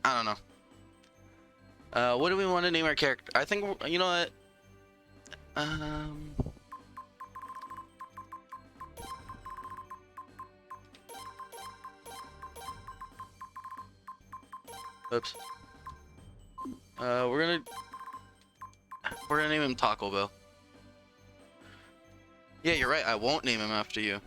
I don't know. What do we want to name our character? I think, you know what? Oops. We're gonna name him Taco Bell. Yeah, you're right. I won't name him after you.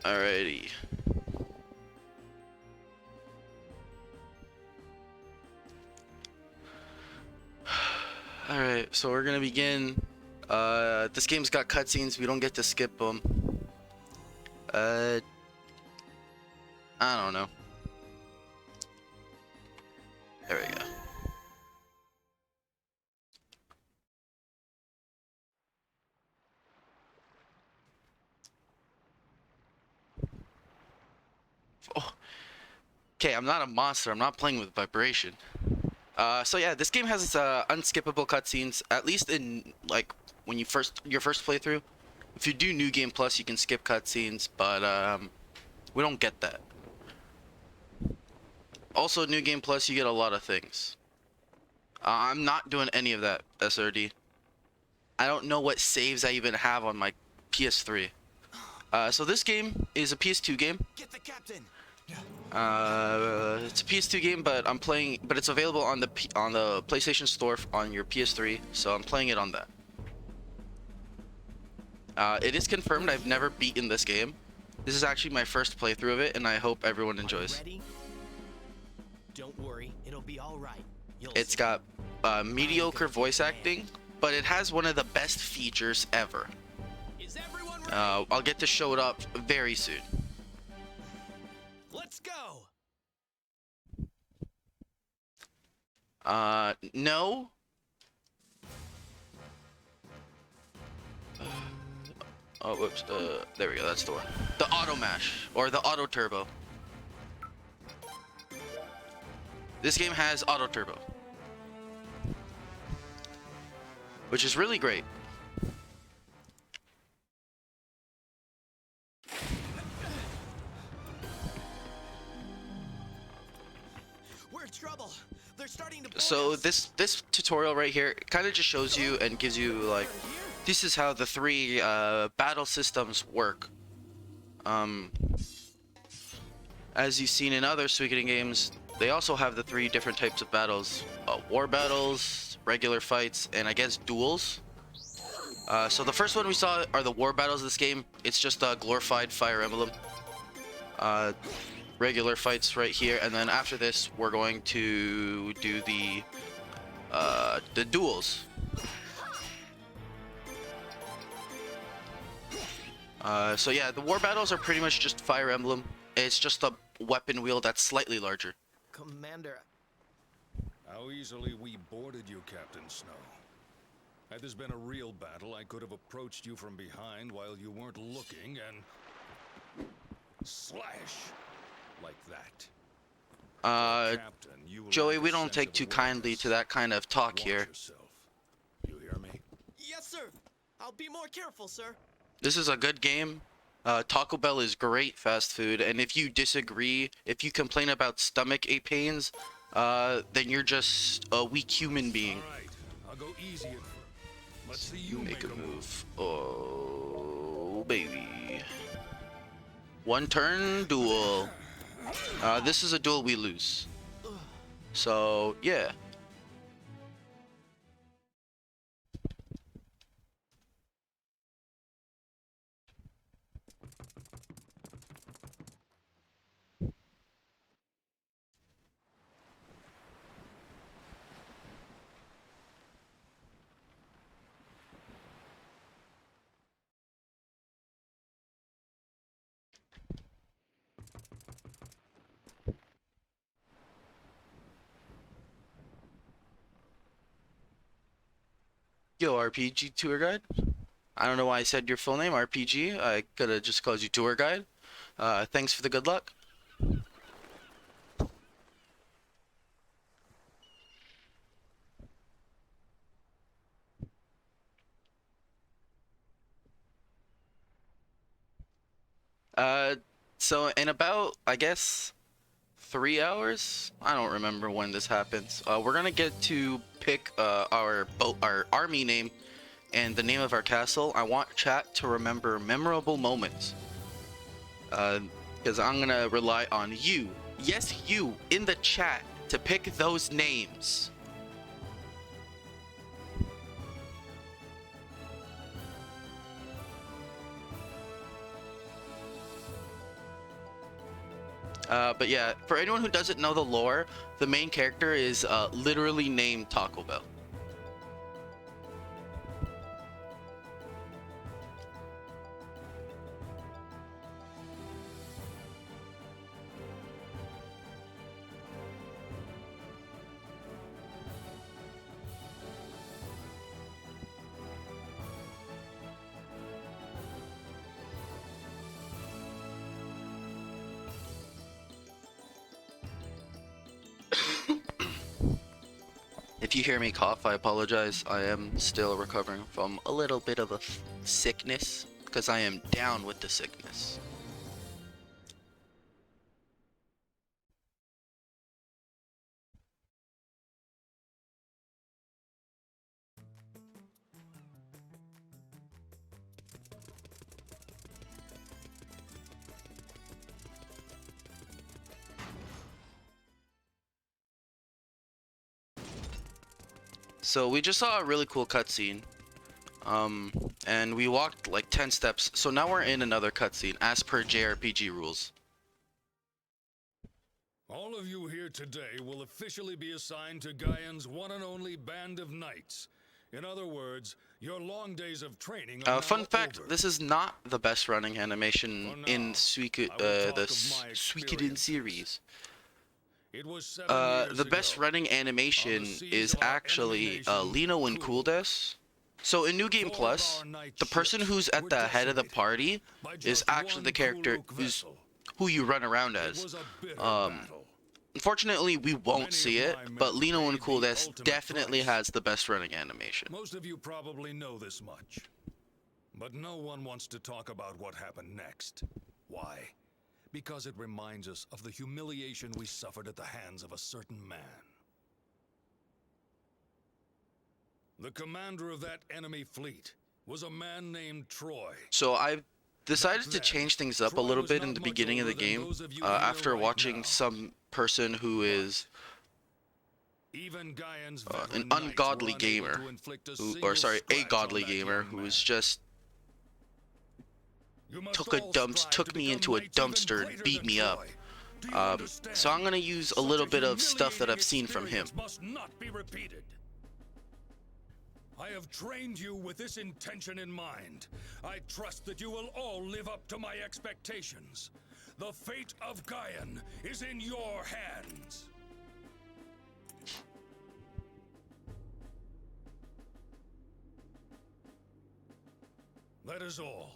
Alrighty. Alright, so we're gonna begin. This game's got cutscenes. We don't get to skip them. I don't know. There we go. Oh. Okay, I'm not a monster. I'm not playing with vibration. So yeah, this game has unskippable cutscenes. At least in like when your first playthrough. If you do New Game Plus, you can skip cutscenes, but we don't get that. Also, New Game Plus, you get a lot of things. I'm not doing any of that, SRD. I don't know what saves I even have on my PS3. So this game is a PS2 game. Get the captain. It's a PS2 game, but it's available on the PlayStation Store on your PS3, so I'm playing it on that. It is confirmed I've never beaten this game. This is actually my first playthrough of it, and I hope everyone enjoys. Ready? Don't worry, it'll be all right. It's got mediocre voice acting, but it has one of the best features ever. Is everyone ready? I'll get to show it up very soon. Let's go. No. Oh, whoops. There we go. That's the one. The auto mash or the auto turbo. This game has auto turbo, which is really great. We're in trouble. They're starting to. So this tutorial right here kind of just shows you and gives you like, this is how the three battle systems work. As you've seen in other Suikoden games, they also have the three different types of battles: war battles, regular fights, and I guess duels. So the first one we saw are the war battles of this game. It's just a glorified Fire Emblem. Regular fights right here, and then after this we're going to do the duels. So yeah, the war battles are pretty much just Fire Emblem. It's just a weapon wheel that's slightly larger. Commander. How easily we boarded you, Captain Snow. Had this been a real battle, I could have approached you from behind while you weren't looking and slash like that. Captain, you Joey, lack we a don't sense take of too kindly awareness. to that kind of talk Watch here. yourself. You hear me? Yes, sir. I'll be more careful, sir. This is a good game. Taco Bell is great fast food, and if you disagree, if you complain about stomach ache pains, then you're just a weak human being. All right, I'll go easy at first. Let's see you Make a move. Oh, baby. One turn duel. This is a duel we lose. So, yeah. Yo, RPG tour guide. I don't know why I said your full name, RPG. I could have just called you tour guide. Thanks for the good luck. Uh, so in about, I guess, 3 hours. I don't remember when this happens. We're gonna get to pick our army name and the name of our castle. I want chat to remember memorable moments. Because I'm gonna rely on you. Yes, you in the chat to pick those names. But yeah, for anyone who doesn't know the lore, the main character is literally named Taco Bell. If you hear me cough, I apologize. I am still recovering from a little bit of a sickness because I am down with the sickness. So we just saw a really cool cutscene. And we walked like 10 steps. So now we're in another cutscene as per JRPG rules. All of you here today will officially be assigned to Gaian's one and only band of knights. In other words, your long days of training are now Fun fact, over. this is not the best running animation in the Suikoden series. It was 7 years The best ago, running animation is actually Lino and Cooldes. So in New Game Plus, the person who's at the head of the party is actually the character who you run around as. Unfortunately, we won't see it, but Lino and Cooldes definitely has the best running animation. Most of you probably know this much. But no one wants to talk about what happened next. Why? Because it reminds us of the humiliation we suffered at the hands of a certain man. The commander of that enemy fleet was a man named Troy. So I decided to change things up a little bit in the beginning of the game after watching some person who is an ungodly gamer, a godly gamer who is just took me into a dumpster and beat me up. So I'm gonna use a little bit of stuff that I've seen from him. I have trained you with this intention in mind. I trust that you will all live up to my expectations. The fate of Gaian is in your hands. That is all.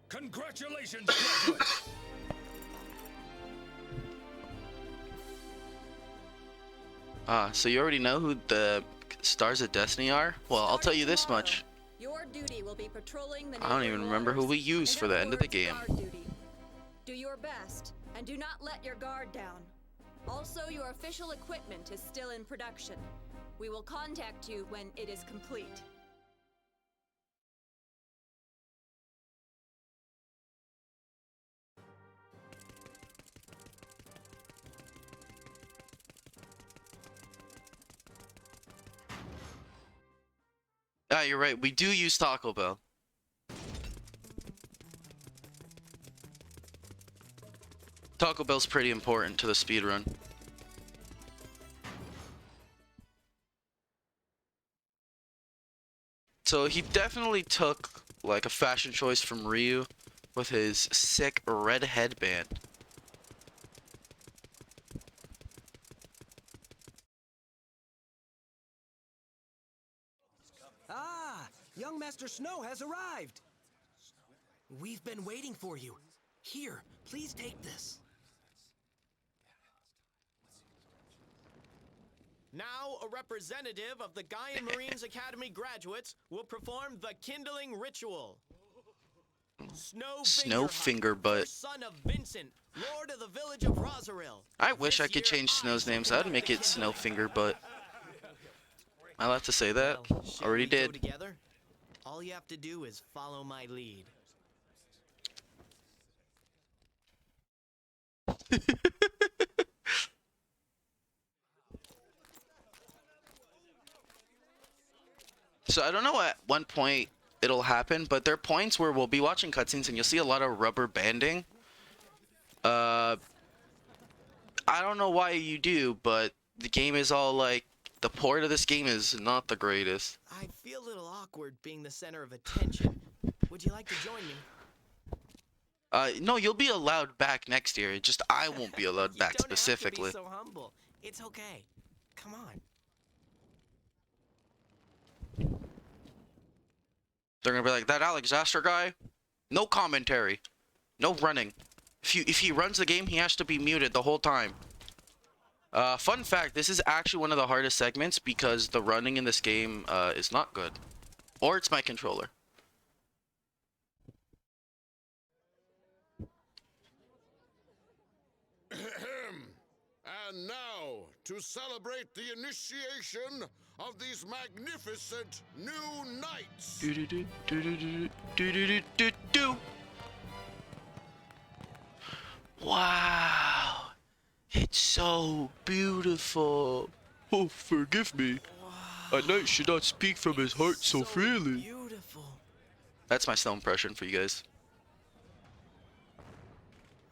Congratulations, graduates! So you already know who the Stars of Destiny are? Well, I'll tell you this much. Your duty will be patrolling the I don't even remember who we used for the end of the game. Do your best, and do not let your guard down. Also, your official equipment is still in production. We will contact you when it is complete. Ah, you're right. We do use Taco Bell. Taco Bell's pretty important to the speedrun. So he definitely took like a fashion choice from Ryu with his sick red headband. Ah, young Master Snow has arrived. We've been waiting for you. Here, please take this. Now, a representative of the Gaian Marines Academy graduates will perform the Kindling Ritual. Snowfinger butt. Son of Vincent, Lord of the village of Rosaril. I wish I could change Snow's name, so I'd make it Snowfinger butt. I'll have to say that. Well, shall Already we go did. together? All you have to do is follow my lead. So I don't know at one point it'll happen, but there are points where we'll be watching cutscenes and you'll see a lot of rubber banding. I don't know why you do, but the game is all like, the port of this game is not the greatest. I feel a little awkward being the center of attention. Would you like to join me? No, you'll be allowed back next year. Just I won't be allowed back You don't specifically. have to be so humble. It's okay. Come on. They're gonna be like, that Aleksaster guy, no commentary, no running. If he runs the game, he has to be muted the whole time. Fun fact, this is actually one of the hardest segments because the running in this game is not good. Or it's my controller. And now, to celebrate the initiation of these magnificent new knights. Do-do-do-do-do-do-do-do-do-do. Wow, it's so beautiful. Oh, forgive me. A knight should not speak from his heart so freely. Beautiful. That's my Snow impression for you guys.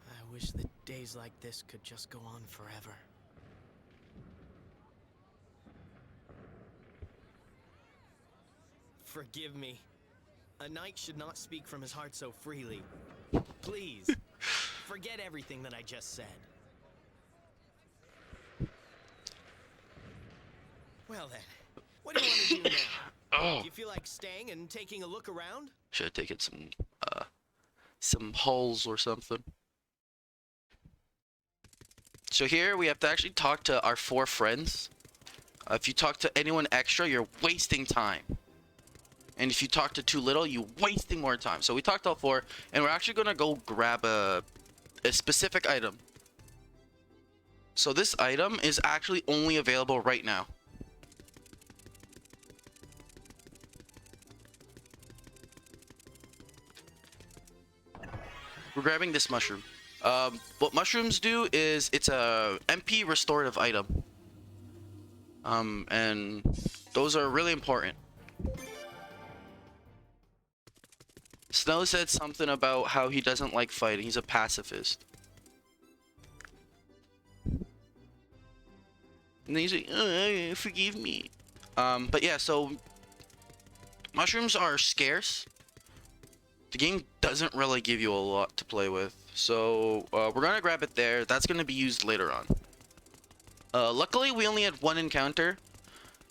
I wish that days like this could just go on forever. Forgive me. A knight should not speak from his heart so freely. Please, forget everything that I just said. Well then, what do you want to do now? Oh, Do you feel like staying and taking a look around? should have taken some hulls or something. So here we have to actually talk to our 4 friends. If you talk to anyone extra, you're wasting time. And if you talk to too little, you're wasting more time. So we talked to all 4, and we're actually gonna go grab a specific item. So this item is actually only available right now. We're grabbing this mushroom. What mushrooms do is it's a MP restorative item. And those are really important. Snow said something about how he doesn't like fighting. He's a pacifist. And then he's like, oh, forgive me. But yeah, so mushrooms are scarce. The game doesn't really give you a lot to play with. So we're gonna grab it there. That's gonna be used later on. Luckily, we only had 1 encounter.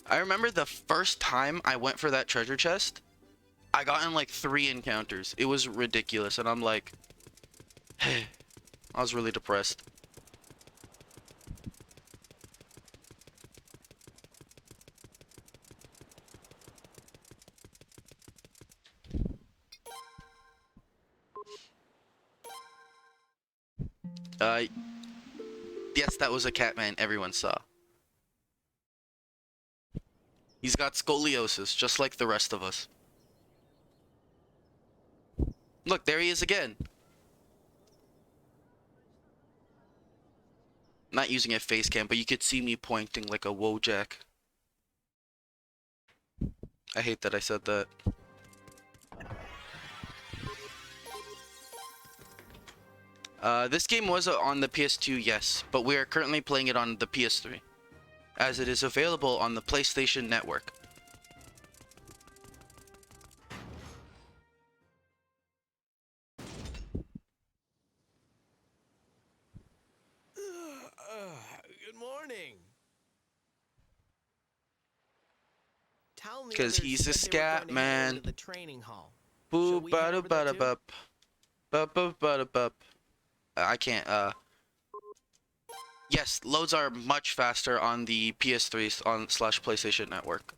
I remember the first time I went for that treasure chest, I got in like 3 encounters. It was ridiculous, and I'm like, hey, I was really depressed. Yes, that was a Catman everyone saw. He's got scoliosis, just like the rest of us. Look, there he is again. Not using a face cam, but you could see me pointing like a Wojak. I hate that I said that. This game was on the PS2, yes, but we are currently playing it on the PS3, as it is available on the PlayStation Network. Good morning. Tell me, 'Cause he's a scat man. The training hall. Boo Shall we head ba over there ba too? bup. Bup bup ba bup. I can't yes, loads are much faster on the PS3 on /PlayStation Network.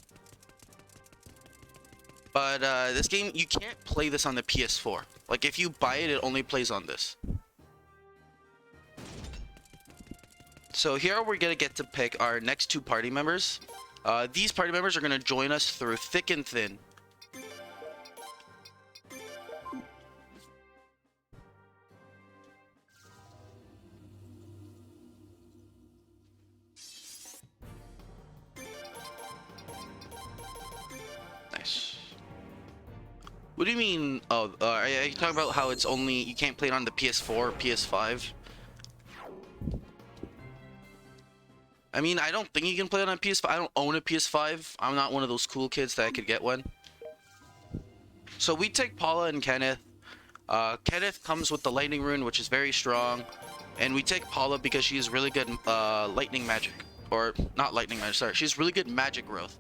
But this game, you can't play this on the PS4. Like, if you buy it, it only plays on this. So here we're gonna get to pick our next 2 party members. These party members are gonna join us through thick and thin. Nice. What do you mean? Oh, are you talking about how it's only, you can't play it on the PS4 or PS5? I mean, I don't think you can play it on PS5. I don't own a PS5. I'm not one of those cool kids that I could get one. So we take Paula and Kenneth. Kenneth comes with the lightning rune, which is very strong. And we take Paula because she is really good lightning magic. Or, not lightning magic, sorry. She's really good magic growth.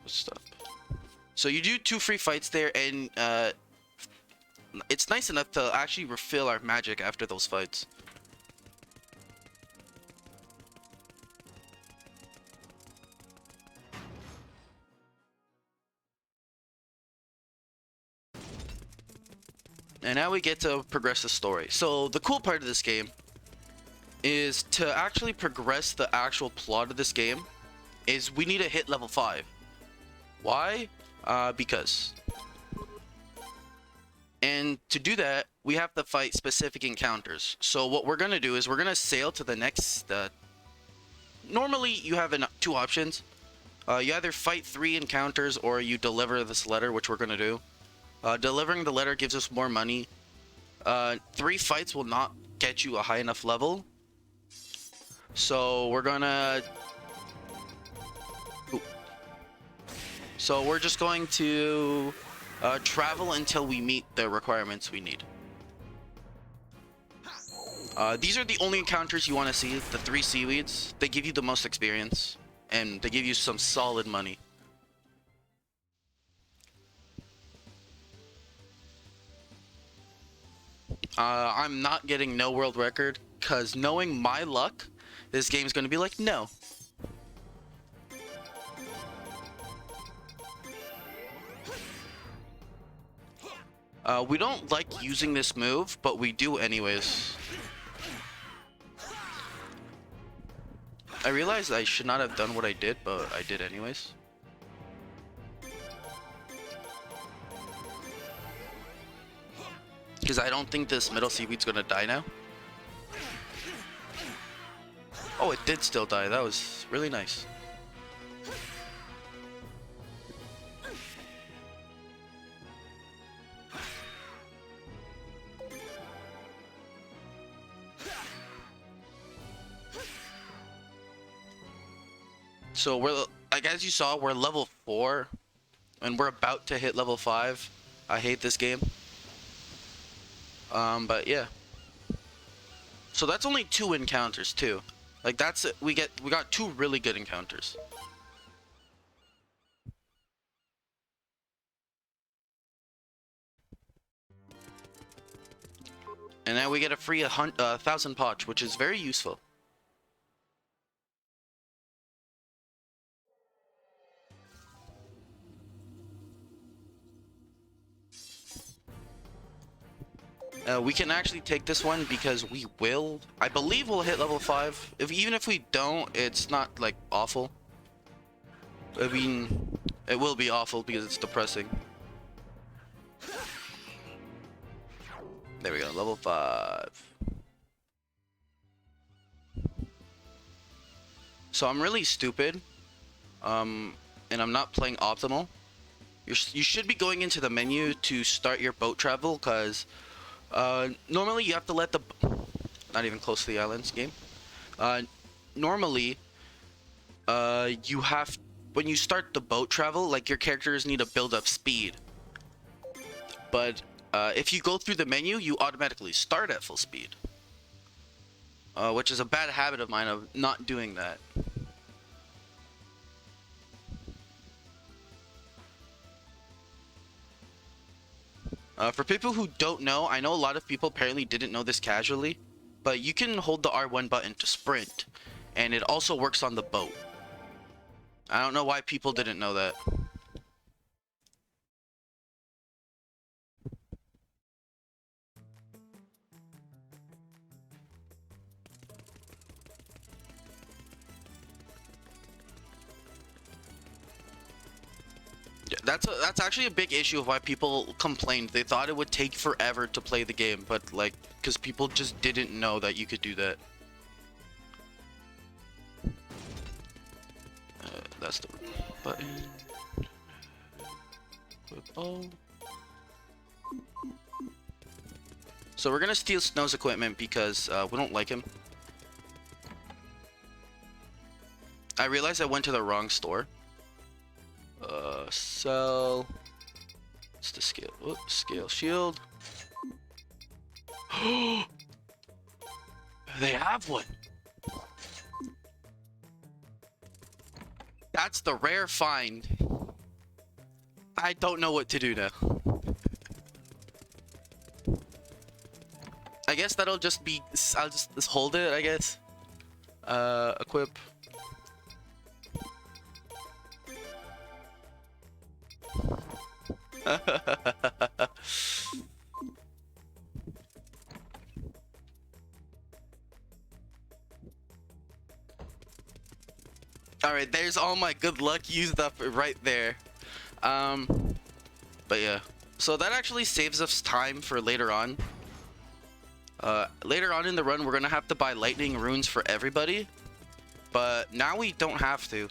Stuff. So you do 2 free fights there, and it's nice enough to actually refill our magic after those fights. And now we get to progress the story. So the cool part of this game is to actually progress the actual plot of this game is we need to hit level 5. Why? Because. And to do that, we have to fight specific encounters. So what we're going to do is we're going to sail to the next... normally, you have 2 options. You either fight 3 encounters or you deliver this letter, which we're going to do. Delivering the letter gives us more money. 3 fights will not get you a high enough level. So we're going to... So we're just going to travel until we meet the requirements we need. These are the only encounters you want to see, the 3 seaweeds. They give you the most experience, and they give you some solid money. I'm not getting no world record, because knowing my luck, this game's going to be like, no. We don't like using this move, but we do anyways. I realized I should not have done what I did, but I did anyways. Because I don't think this middle seaweed's gonna die now. Oh, it did still die. That was really nice. So we're, like, as you saw, we're level 4, and we're about to hit level 5. I hate this game. But yeah. So that's only 2 encounters too. Like, that's it. We got 2 really good encounters. And now we get a free 1,000 potch, which is very useful. We can actually take this one because we will. I believe we'll hit level 5. Even if we don't, it's not like awful. I mean, it will be awful because it's depressing. There we go, level 5. So I'm really stupid, and I'm not playing optimal. You should be going into the menu to start your boat travel, because normally you have to let the... Not even close to the islands game. Normally, you have... When you start the boat travel, like, your characters need to build up speed. But if you go through the menu, you automatically start at full speed. Which is a bad habit of mine of not doing that. For people who don't know, I know a lot of people apparently didn't know this casually, but you can hold the R1 button to sprint, and it also works on the boat. I don't know why people didn't know that. Yeah, that's actually a big issue of why people complained. They thought it would take forever to play the game, but like, because people just didn't know that you could do that. That's the button. Oh. So we're gonna steal Snow's equipment because we don't like him. I realized I went to the wrong store. Sell. It's the scale. Oops, scale shield. They have one. That's the rare find. I don't know what to do now. I guess that'll just be. I'll just hold it, I guess. Equip. Alright, there's all my good luck used up right there. But yeah. So that actually saves us time for later on. Later on in the run, we're gonna have to buy lightning runes for everybody. But now we don't have to.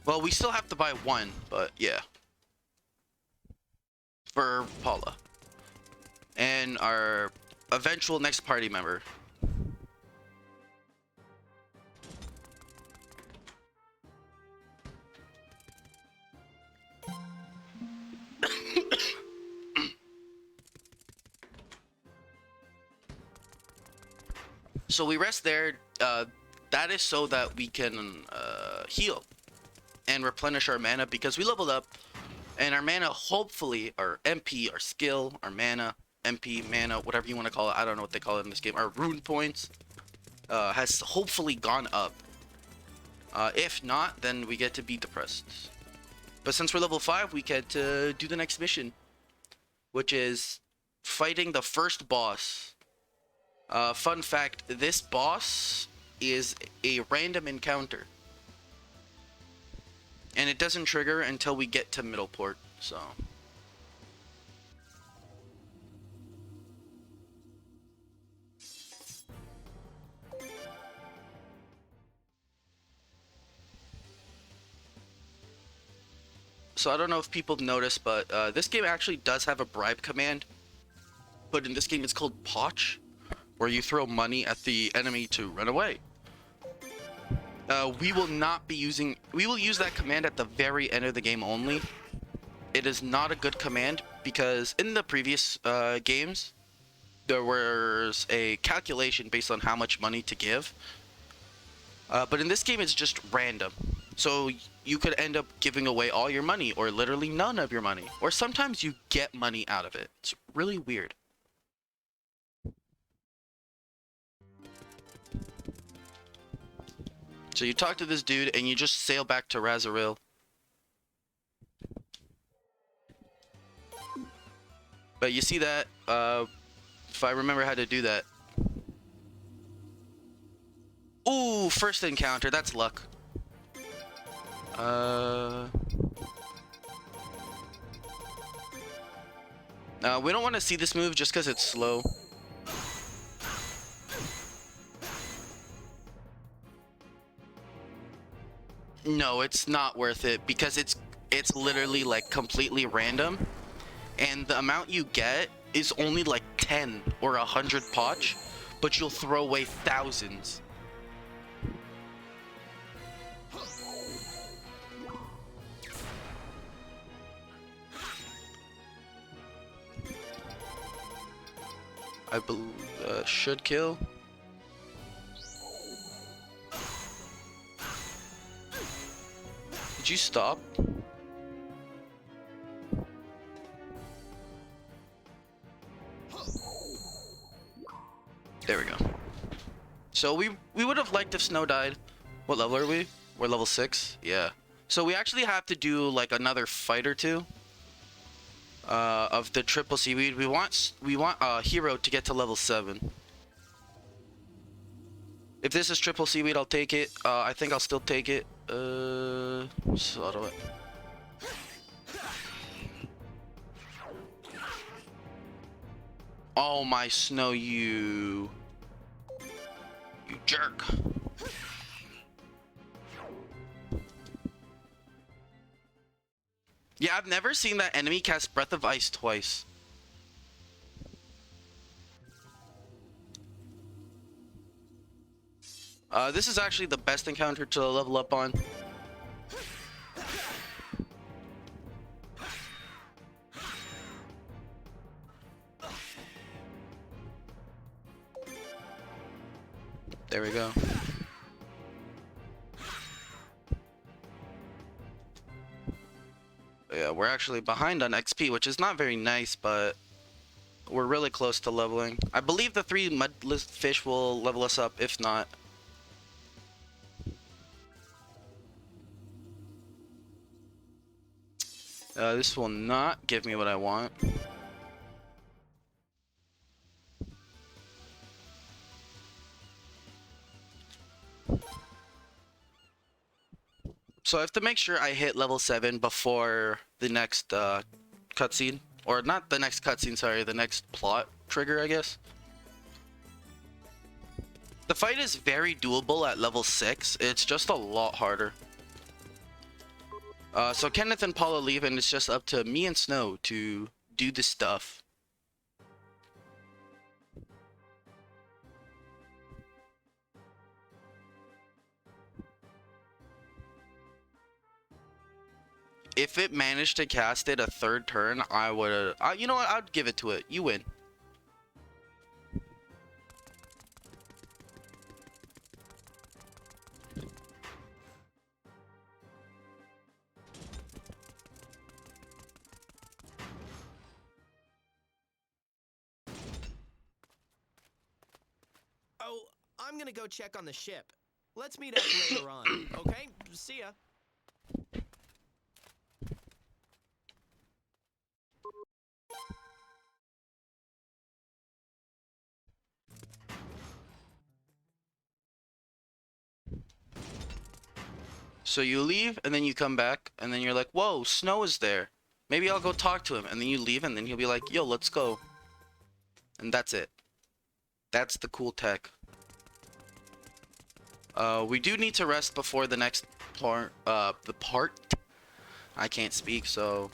Well, we still have to buy one, but yeah. For Paula. And our eventual next party member. So we rest there. That is so that we can heal and replenish our mana because we leveled up, and our mana, hopefully, our MP, our skill, our mana, MP, mana, whatever you want to call it, I don't know what they call it in this game, our rune points, has hopefully gone up. If not, then we get to be depressed. But since we're level 5, we get to do the next mission, which is fighting the first boss. Fun fact, this boss is a random encounter. And it doesn't trigger until we get to Middleport, so... So I don't know if people noticed, but this game actually does have a bribe command. But in this game it's called Potch, where you throw money at the enemy to run away. We will not be using... We will use that command at the very end of the game only. It is not a good command because in the previous games, there was a calculation based on how much money to give. But in this game, it's just random. So you could end up giving away all your money or literally none of your money. Or sometimes you get money out of it. It's really weird. So you talk to this dude and you just sail back to Razoril. But you see that, if I remember how to do that. Ooh, first encounter, that's luck. We don't want to see this move just because it's slow. No, it's not worth it because it's literally like completely random, and the amount you get is only like 10 or 100 potch, but you'll throw away thousands. I believe should kill. Did you stop? There we go. So we would have liked if Snow died. What level are we? We're level 6. Yeah. So we actually have to do like another fight or two. Of the triple seaweed. We want a hero to get to level 7. If this is triple seaweed, I'll take it. I think I'll still take it. So do it. Oh my Snow, you jerk. Yeah, I've never seen that enemy cast Breath of Ice twice. This is actually the best encounter to level up on. There we go. Yeah, we're actually behind on XP, which is not very nice, but we're really close to leveling. I believe the 3 mudless fish will level us up, if not. This will not give me what I want. So I have to make sure I hit level 7 before the next cutscene. Or not the next cutscene, sorry, the next plot trigger, I guess. The fight is very doable at level 6. It's just a lot harder. So Kenneth and Paula leave, and it's just up to me and Snow to do the stuff. If it managed to cast it a 3rd turn, I would... you know what? I'd give it to it. You win. Oh, I'm gonna go check on the ship. Let's meet up later on, okay? See ya. So you leave, and then you come back, and then you're like, whoa, Snow is there. Maybe I'll go talk to him. And then you leave, and then he'll be like, yo, let's go. And that's it. That's the cool tech. We do need to rest before the next part. I can't speak, so...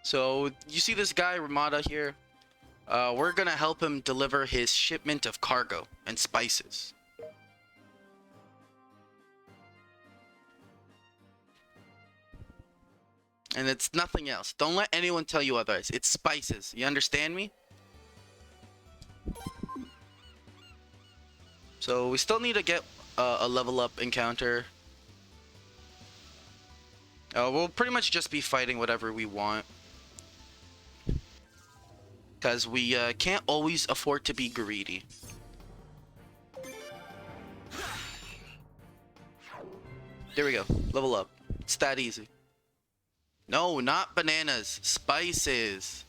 So, you see this guy, Ramada, here? We're gonna help him deliver his shipment of cargo and spices. And it's nothing else. Don't let anyone tell you otherwise. It's spices. You understand me? So, we still need to get a level up encounter. We'll pretty much just be fighting whatever we want. Because we can't always afford to be greedy. There we go. Level up. It's that easy. No, not bananas. Spices.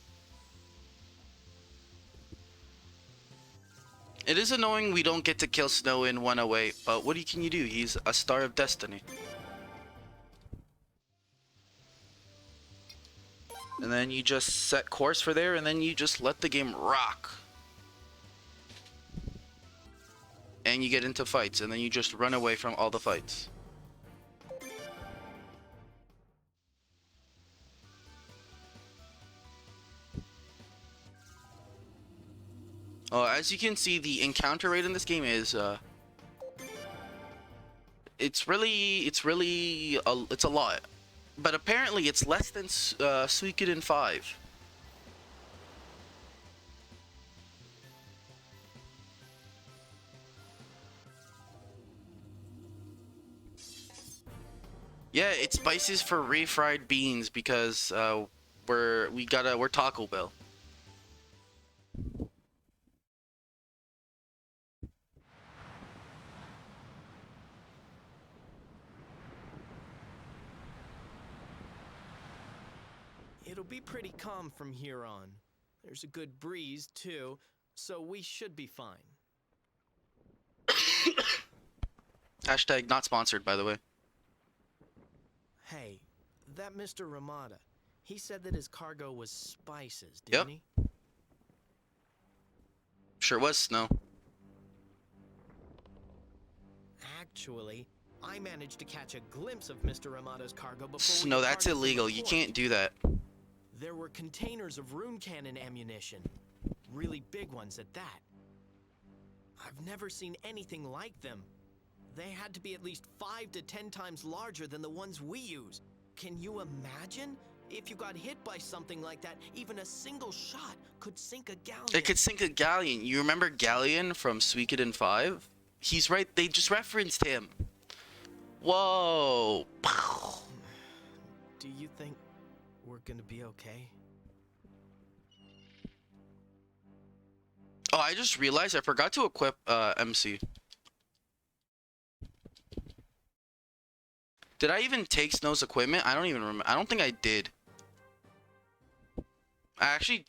It is annoying we don't get to kill Snow in 108, but what can you do? He's a star of destiny. And then you just set course for there, and then you just let the game rock. And you get into fights, and then you just run away from all the fights. As you can see, the encounter rate in this game is it's a lot. but apparently it's less than Suikoden 5. Yeah, it spices for refried beans because we're Taco Bell. It'll be pretty calm from here on. There's a good breeze, too, so we should be fine. Hashtag not sponsored, by the way. Hey, that Mr. Ramada, he said that his cargo was spices, didn't he? Sure was, Snow. Actually, I managed to catch a glimpse of Mr. Ramada's cargo before Snow, we that's departed from the illegal. You port. can't do that. There were containers of rune cannon ammunition. Really big ones at that. I've never seen anything like them. They had to be at least 5 to 10 times larger than the ones we use. Can you imagine? If you got hit by something like that, even a single shot could sink a galleon. It could sink a galleon. You remember Galleon from Suikoden 5? He's right. They just referenced him. Whoa. Do you think we're gonna be okay? Oh, I just realized I forgot to equip MC. Did I even take Snow's equipment? I don't even remember. I don't think I did. I actually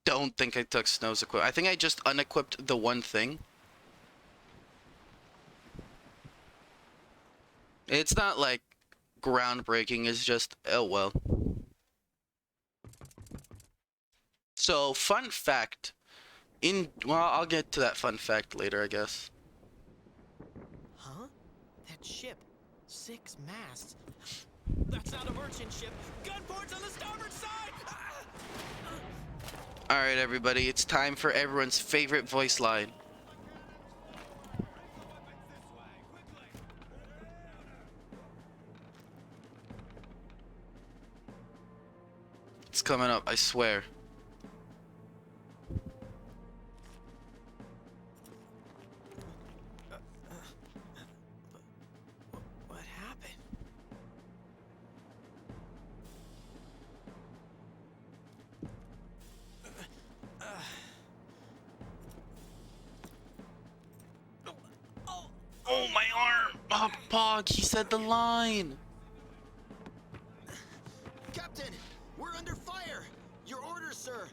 don't think I took Snow's equipment. I think I just unequipped the one thing. It's not like groundbreaking. It's just, oh well. So, fun fact. Well, I'll get to that fun fact later, I guess. Huh? That ship. 6 masts. That's not a merchant ship. Gunports on the starboard side! Alright, everybody. It's time for everyone's favorite voice line. It's coming up, I swear. What happened? Oh, my arm! Oh, Pog, he said the line! Captain, we're under fire. Your orders, sir.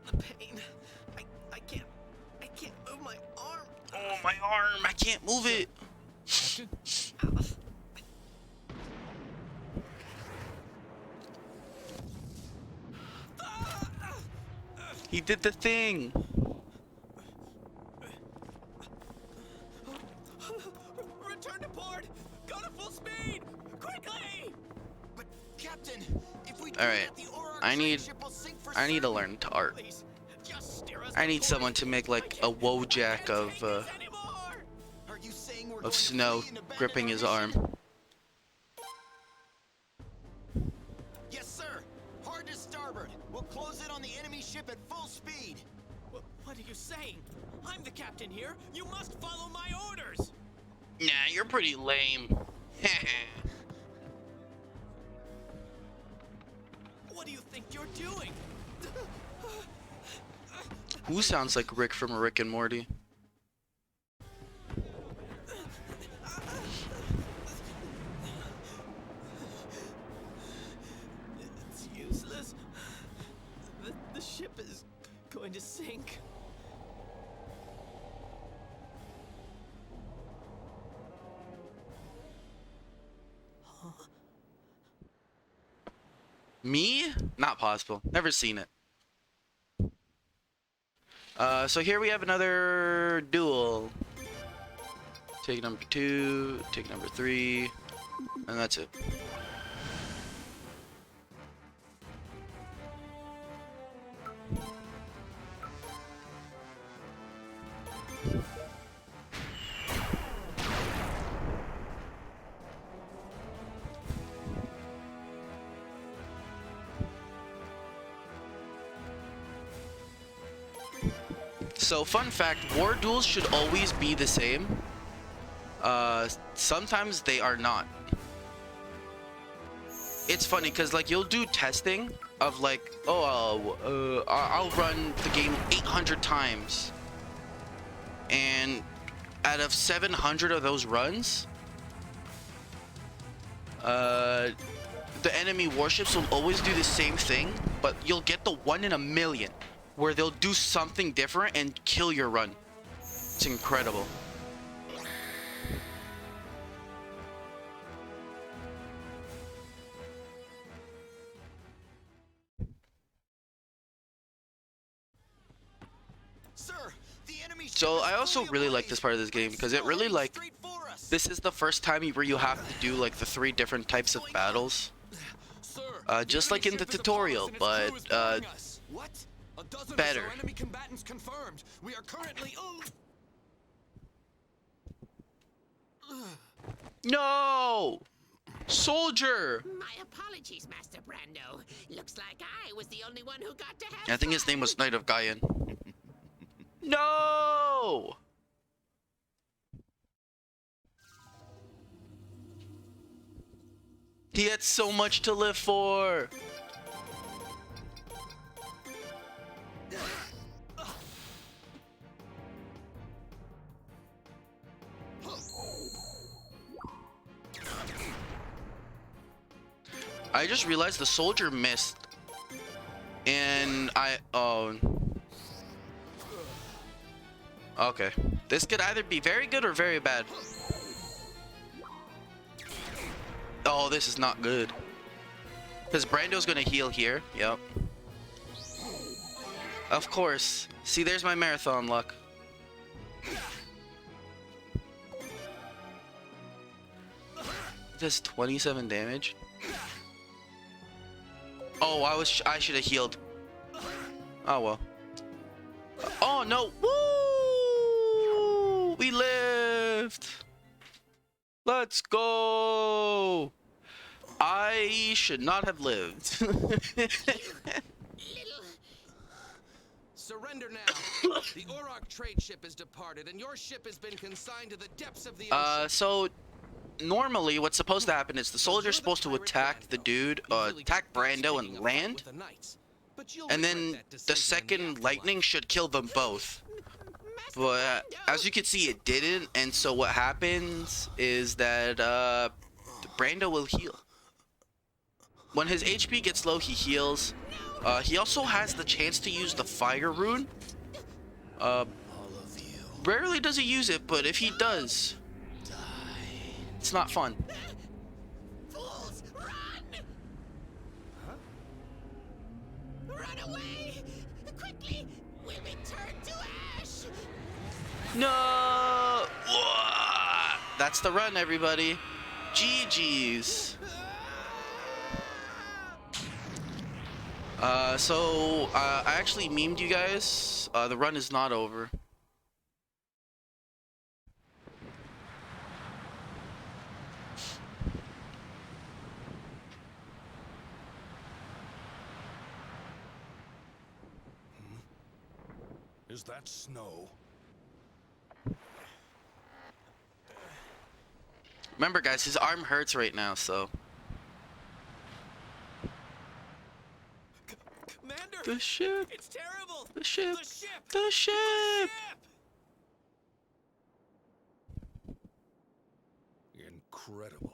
The pain. I can't move my arm. Oh, my arm! I can't move it! Captain? He did the thing! Return to port. Go to full speed. Quickly. But, Captain, if we Alright, I need to learn to art. Please, just steer us I to need port. someone to make like a Wojak of Are you saying we're going to Snow flee and abandon gripping our his mission? arm. Yes, sir. Hard to starboard. We'll close in on the enemy ship at full speed. What are you saying? I'm the captain here. You must follow my orders. Nah, you're pretty lame. What do you think you're doing? Who sounds like Rick from Rick and Morty? It's useless. The ship is going to sink. Me? Not possible. Never seen it. So here we have another duel. Take number 2, take number 3, and that's it. So fun fact, war duels should always be the same. Sometimes they are not. It's funny because like you'll do testing of like, oh, I'll run the game 800 times, and out of 700 of those runs, the enemy warships will always do the same thing, but you'll get the 1 in a million where they'll do something different and kill your run. It's incredible. Sir, the enemy ship So is I also fully really like ablaze. this part of this game because it really like, Straight for us. this is the first time where you have to do like the 3 different types of battles. Sir, Just like in the tutorial, but what? A dozen better. or so enemy combatants confirmed. We are currently no! Soldier! My apologies, Master Brando. Looks like I was the only one who got to have I think his fun. name was Knight of Gaian. No! He had so much to live for. I just realized the soldier missed. And okay. This could either be very good or very bad. Oh, this is not good. Because Brando's gonna heal here. Yep. Of course. See, there's my marathon luck. Does 27 damage. Oh, I should have healed. Oh well. Oh no! Woo! We lived. Let's go. I should not have lived. Surrender now. The Orok trade ship has departed, and your ship has been consigned to the depths of the ocean. So normally what's supposed to happen is the soldier's supposed to attack the dude, attack Brando and land, and then the second lightning should kill them both. But as you can see, it didn't, and so what happens is that Brando will heal. When his HP gets low, he heals. He also has the chance to use the fire rune. Rarely does he use it, but if he does, it's not fun. Fools, run! Huh? Run away! Quickly! We'll be turned to ash! No! Whoa! That's the run, everybody. GG's. I actually memed you guys. The run is not over. Is that snow? Remember, guys, his arm hurts right now, so. Commander, The ship. it's terrible. The ship. The ship. The ship. Incredible.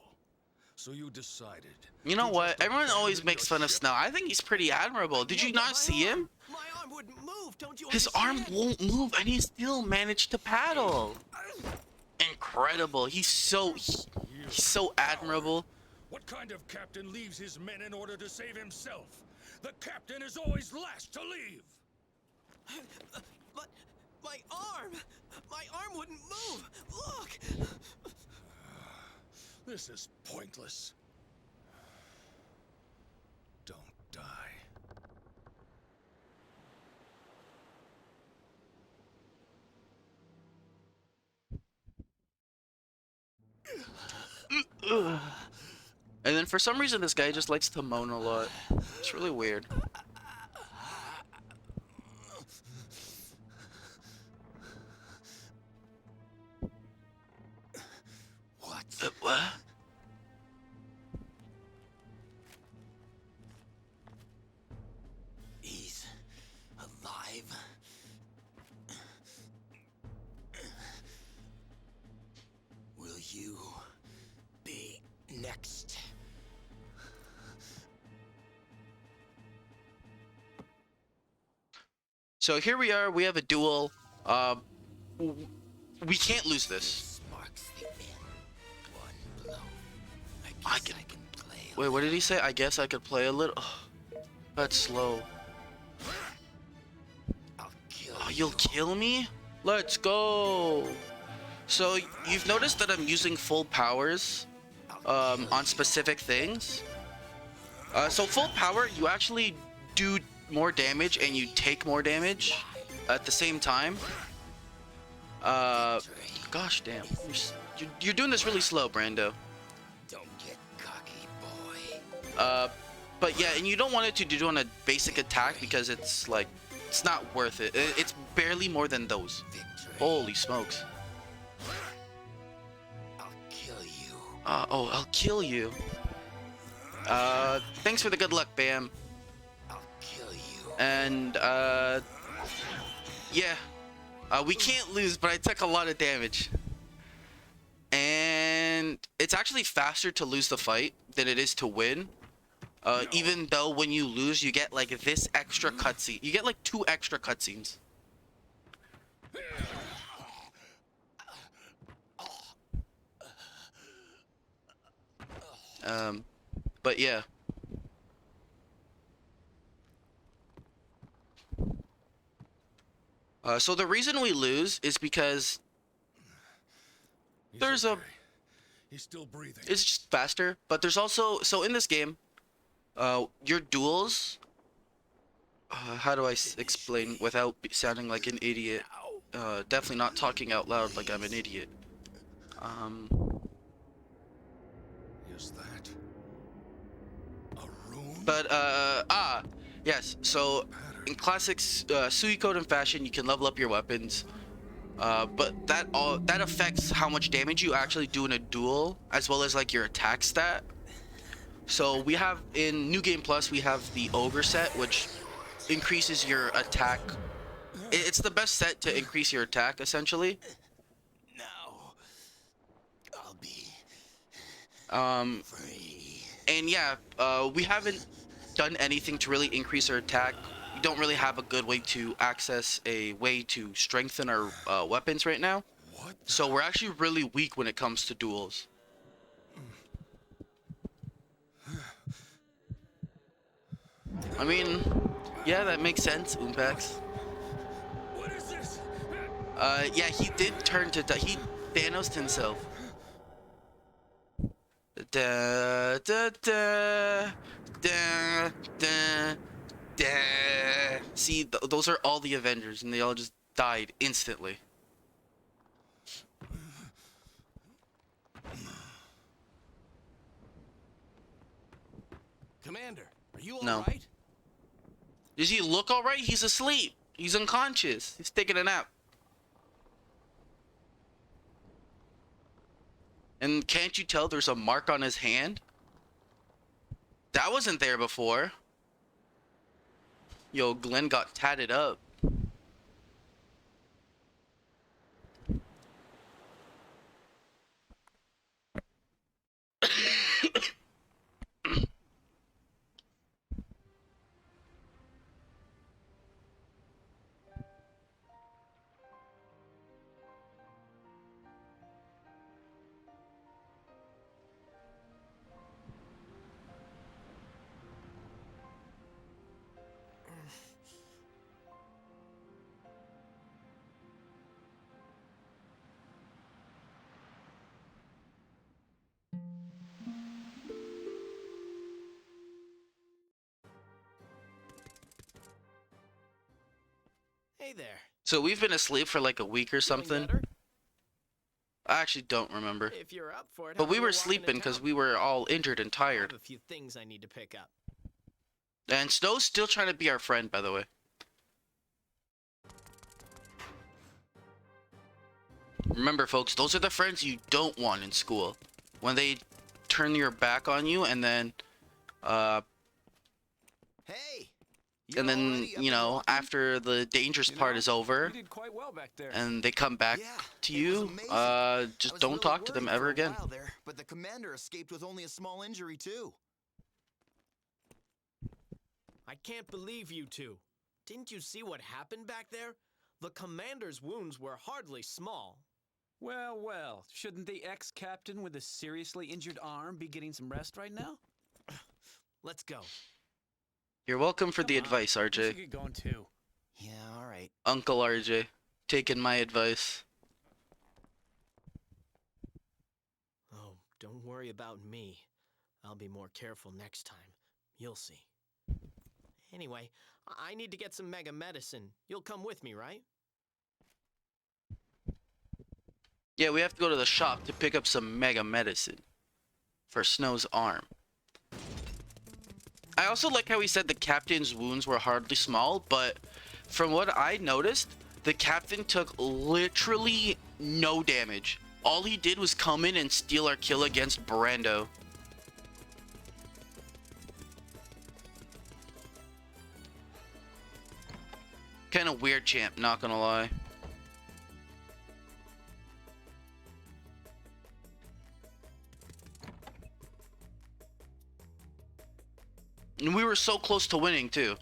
So you decided. You know to what? just Everyone always abandon makes your fun of ship? Snow. I think he's pretty admirable. Did you not see him? My arm wouldn't move, don't you His arm understand? won't move, and he still managed to paddle. Incredible. He's so admirable. What kind of captain leaves his men in order to save himself? The captain is always last to leave. But my arm wouldn't move. Look. This is pointless. Don't die. And then for some reason, this guy just likes to moan a lot. It's really weird. What? He's alive. Will you be next? So here we are. We have a duel. We can't lose this. Marks the end. One blow. I I can- can play. Wait, what did he say? I guess I could play a little. That's slow. I'll kill Oh, you. you'll kill me? Let's go. So you've noticed that I'm using full powers on specific things. So full power, you actually do more damage and you take more damage at the same time. Gosh damn, you're doing this really slow, Brando. Don't get cocky, boy. But yeah, and you don't want it to do on a basic attack because it's like it's not worth it. It's barely more than those. Victory. Holy smokes. I'll kill you. Oh, I'll kill you. Thanks for the good luck, Bam. I'll kill you. And yeah, we can't lose, but I took a lot of damage. And it's actually faster to lose the fight than it is to win. Even though when you lose, you get like this extra cutscene. You get like 2 extra cutscenes. But yeah. So the reason we lose is because He's there's okay. He's still breathing. it's just faster, but there's also, so in this game, your duels, how do I explain without sounding like an idiot? Definitely not talking out loud like I'm an idiot. Is that a rune? But yes. So in classic Suikoden fashion, you can level up your weapons. But that affects how much damage you actually do in a duel, as well as like your attack stat. So we have in New Game Plus, we have the Ogre set, which increases your attack. It's the best set to increase your attack, essentially. Now, I'll be free. And yeah, we haven't done anything to really increase our attack. We don't really have a good way to access a way to strengthen our weapons right now. What? So we're actually really weak when it comes to duels. I mean, yeah, that makes sense, Umpex. What is this? Yeah, he did turn to he Thanos himself. Da da da da da da. See, those are all the Avengers, and they all just died instantly. Commander, are you all No. right? Does he look all right? He's asleep. He's unconscious. He's taking a nap. And can't you tell there's a mark on his hand? That wasn't there before. Yo, Glenn got tatted up. Hey there. So we've been asleep for like a week or Feeling something. better? I actually don't remember. If you're up for it, But how we about were walking to sleeping because town? we were all injured and I tired. have a few things I need to pick up. And Snow's still trying to be our friend, by the way. Remember, folks, those are the friends you don't want in school. when they turn your back on you, and then Hey. and then you know, after the dangerous part is over, You did quite well back there. and they come back to you, just don't talk to them ever again. There, but the commander escaped with only a small injury too. I can't believe you two. Didn't you see what happened back there? The commander's wounds were hardly small. Well, well, shouldn't the ex-captain with a seriously injured arm be getting some rest right now? Let's go. You're welcome for the Come on, advice, we RJ. should get going too. Yeah, all right. Uncle RJ, taking my advice. Oh, don't worry about me. I'll be more careful next time. You'll see. Anyway, I need to get some mega medicine. You'll come with me, right? Yeah, we have to go to the shop to pick up some mega medicine for Snow's arm. I also like how he said the captain's wounds were hardly small, but from what I noticed, the captain took literally no damage. All he did was come in and steal our kill against Brando. Kind of weird champ, not gonna lie. And we were so close to winning too.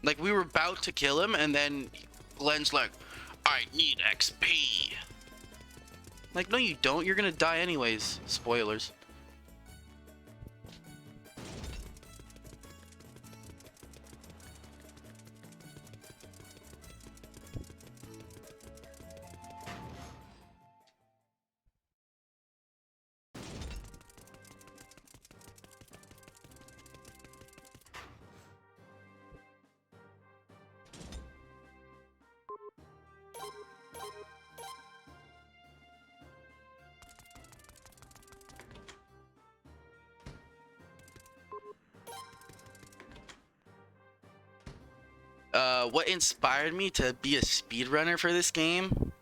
Like, we were about to kill him, and then Glenn's like, I need XP. Like, no you don't, you're gonna die anyways. Spoilers. What inspired me to be a speedrunner for this game?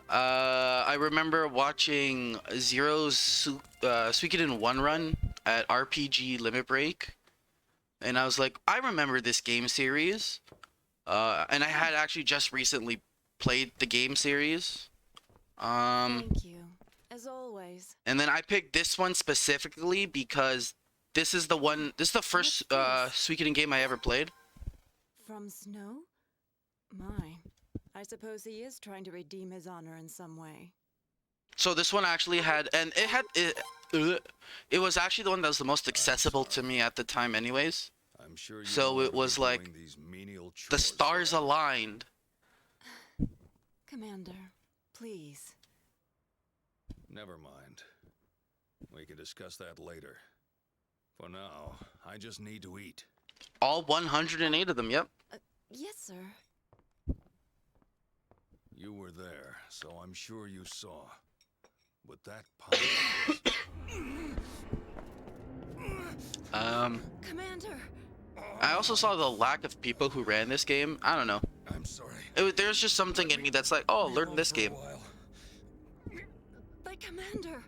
I remember watching Zero's Suikoden 1 run at RPG Limit Break, and I was like, I remember this game series. And I had actually just recently played the game series. Thank you, as always. And then I picked this one specifically because this is the first Suikoden game I ever played. From Snow? My. I suppose he is trying to redeem his honor in some way. So this one actually had, and it was actually the one that was the most accessible to me at the time anyways. I'm sure you So won't it be was like doing these menial the chores stars forever. aligned. Commander, please. Never mind. We can discuss that later. For now, I just need to eat. All 108 of them, yep. Yes, sir. You were there, so I'm sure you saw. But that pile Commander! I also saw the lack of people who ran this game. I don't know. I'm sorry. There's just something in me that's like, oh, learn this game. But Commander!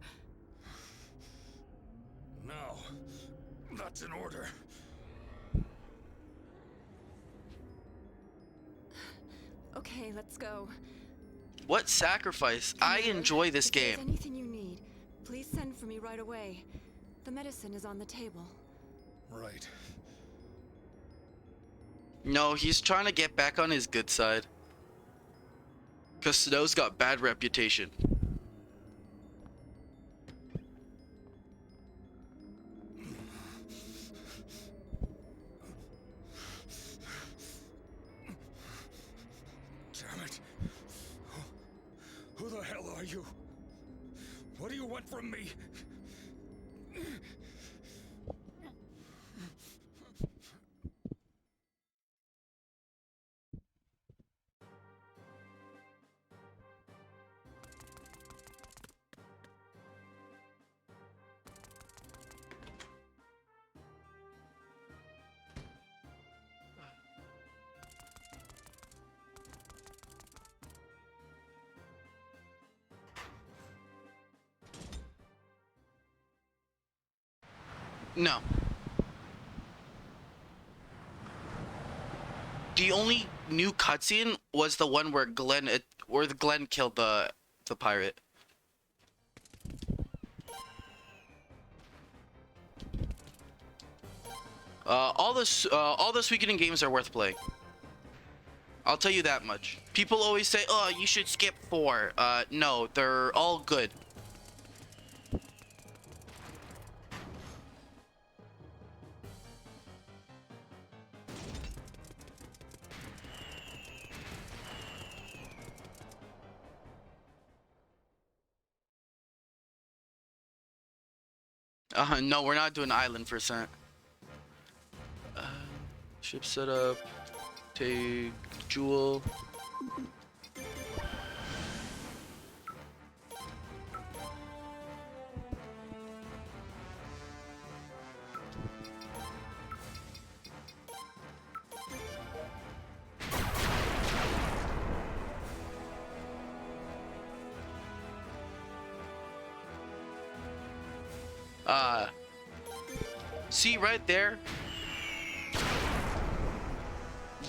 No, that's an order. Okay, let's go. What sacrifice? I Commander, enjoy this if there's game. anything you need, please send for me right away. The medicine is on the table. Right. No, he's trying to get back on his good side. Cause Snow's got bad reputation. Damn it. Who the hell are you? What do you want from me? No. The only new cutscene was the one where Glenn killed the pirate. All the Suikoden games are worth playing. I'll tell you that much. People always say, "Oh, you should skip 4." No, they're all good. No, we're not doing island for cent. Ship setup. Take jewel. See right there?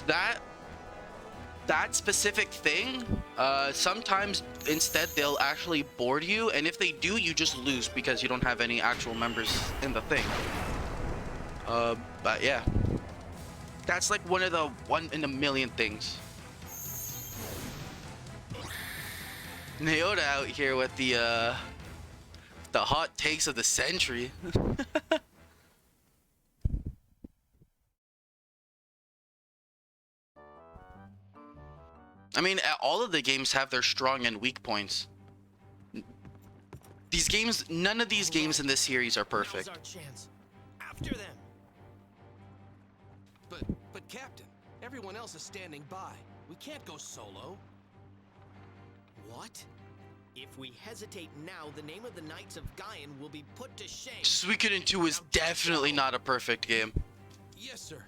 That specific thing, sometimes instead they'll actually board you, and if they do, you just lose because you don't have any actual members in the thing. But yeah. That's like one of the 1 in a million things. Naoda out here with the hot takes of the century. I mean, all of the games have their strong and weak points. These games, none of these games in this series are perfect. Now's our chance. After them. But Captain, everyone else is standing by. We can't go solo. What? If we hesitate now, the name of the Knights of Gaian will be put to shame. Suikoden 2 is definitely not a perfect game. Yes, sir.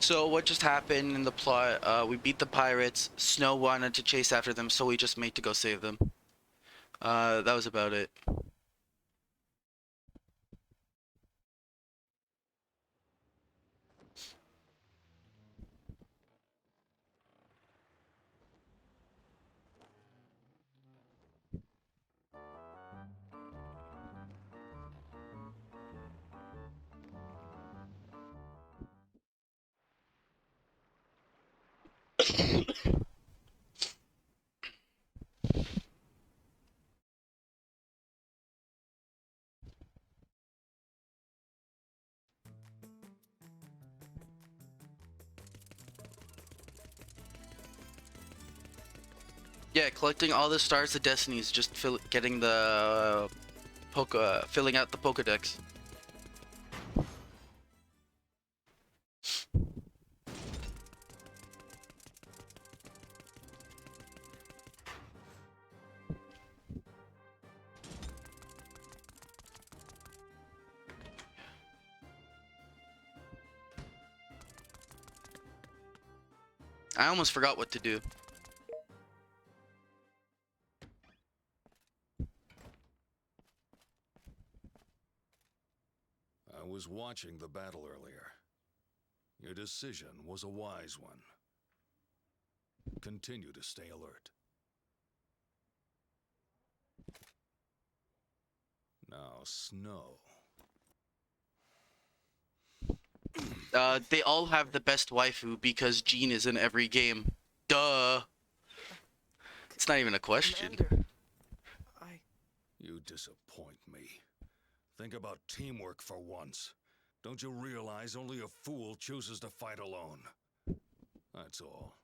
So what just happened in the plot? We beat the pirates. Snow wanted to chase after them, so we just made to go save them. That was about it. Yeah, collecting all the stars of destiny is just getting the filling out the Pokedex. I almost forgot what to do. I was watching the battle earlier. Your decision was a wise one. Continue to stay alert. Now, Snow. They all have the best waifu because Jean is in every game. Duh. It's not even a question. Commander, You disappoint me. Think about teamwork for once. Don't you realize only a fool chooses to fight alone? That's all.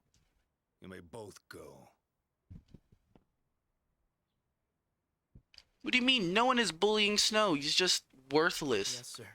You may both go. What do you mean? No one is bullying Snow. He's just worthless. Yes, sir.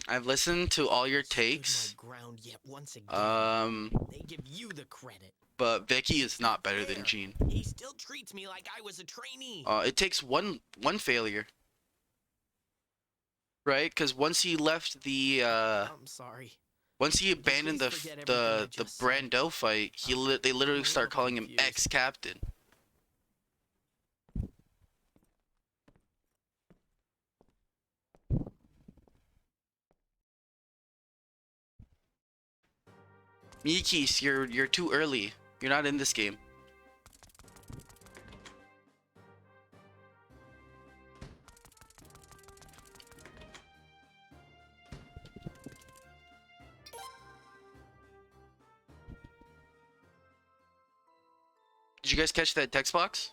I've listened to all your Stood takes. my ground yet once again. They give you the credit. But Vicky is not better than Fair. Jean. He still treats me like I was a trainee. It takes one failure. Right? Because once he left the I'm sorry. once he abandoned please forget everything I the just said? Brando fight, they literally I'm a start little calling him confused. ex-captain. Mikis, you're too early. You're not in this game. Did you guys catch that text box?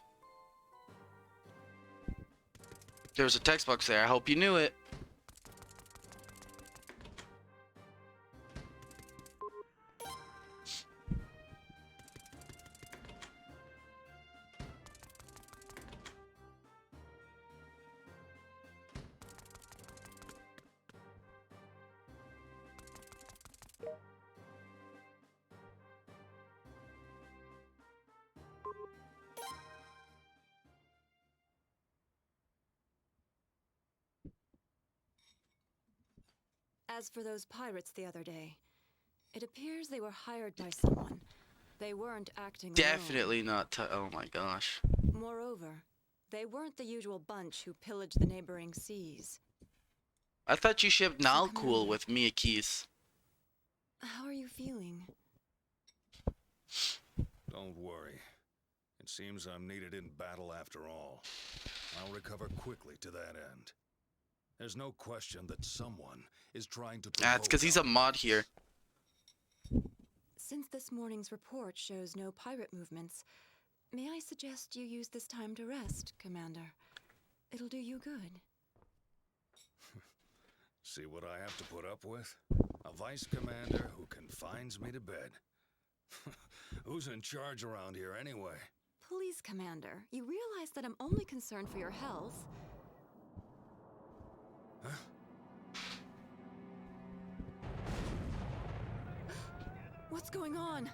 There was a text box there. I hope you knew it. As for those pirates the other day, it appears they were hired by someone. They weren't acting alone. Definitely not. Oh my gosh. Moreover, they weren't the usual bunch who pillaged the neighboring seas. I thought you shipped Nalcool Commander. with Miyakis. How are you feeling? Don't worry. It seems I'm needed in battle after all. I'll recover quickly to that end. There's no question that someone is trying to Ah, it's because he's a mod here. Since this morning's report shows no pirate movements, may I suggest you use this time to rest, Commander? It'll do you good. See what I have to put up with? A vice commander who confines me to bed. Who's in charge around here anyway? Please, Commander, you realize that I'm only concerned for your health. Huh? What's going on?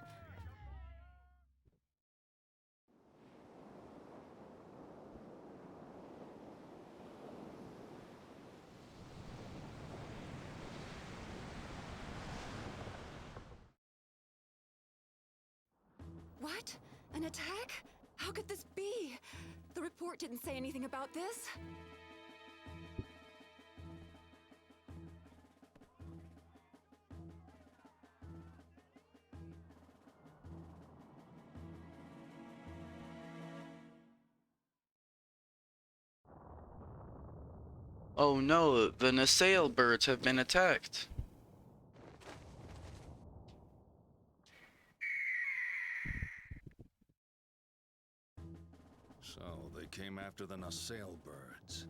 What? An attack? How could this be? The report didn't say anything about this. Oh no, the nacelle birds have been attacked. So they came after the nacelle birds.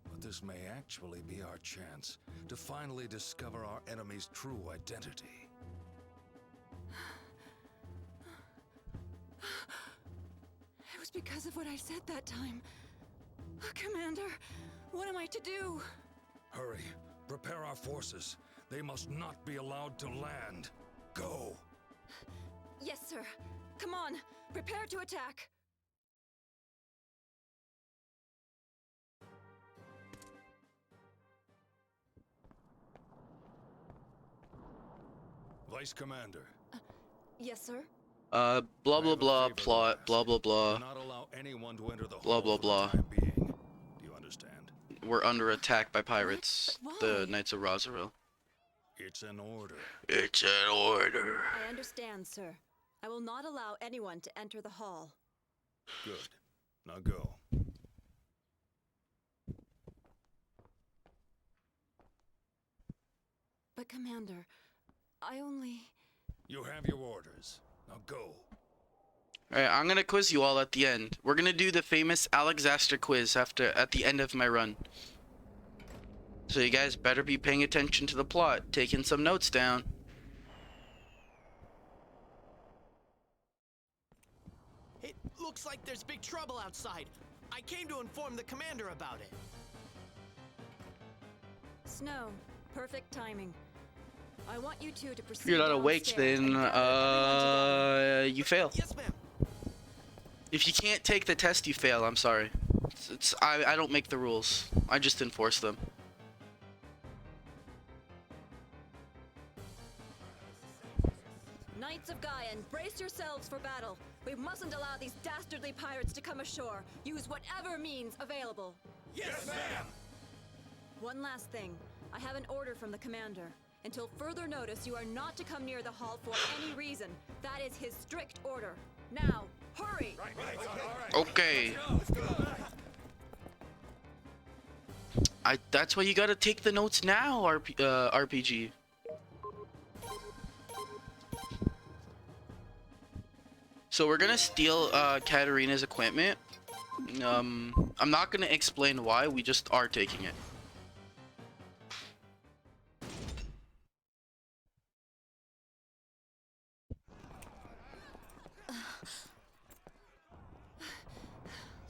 But this may actually be our chance to finally discover our enemy's true identity. It was because of what I said that time. Commander, what am I to do? Hurry, prepare our forces. They must not be allowed to land. Go! Yes, sir. Come on, prepare to attack. Vice Commander. Yes, sir. Blah I blah have a blah favor to plot, ask. blah blah blah. Do not allow anyone to enter the Blah, hall blah, for the blah. time being. Do you understand? We're under attack by pirates, the Why? Knights of Rosaril. It's an order. It's an order. I understand, sir. I will not allow anyone to enter the hall. Good. Now go. But, Commander, I only... You have your orders. Now go. Alright, I'm gonna quiz you all at the end. We're gonna do the famous Aleksaster quiz at the end of my run. So you guys better be paying attention to the plot, taking some notes down. It looks like there's big trouble outside. I came to inform the commander about it. Snow, perfect timing. I want you two to proceed. If you're not awake, downstairs then and gather everyone together. you fail. Yes, ma'am. If you can't take the test, you fail. I'm sorry. I don't make the rules. I just enforce them. Knights of Gaian, brace yourselves for battle. We mustn't allow these dastardly pirates to come ashore. Use whatever means available. Yes, ma'am. One last thing. I have an order from the commander. Until further notice, you are not to come near the hall for any reason. That is his strict order. Now, hurry! Okay. That's why you gotta take the notes now, RPG. So we're gonna steal Katarina's equipment. I'm not gonna explain why, we just are taking it.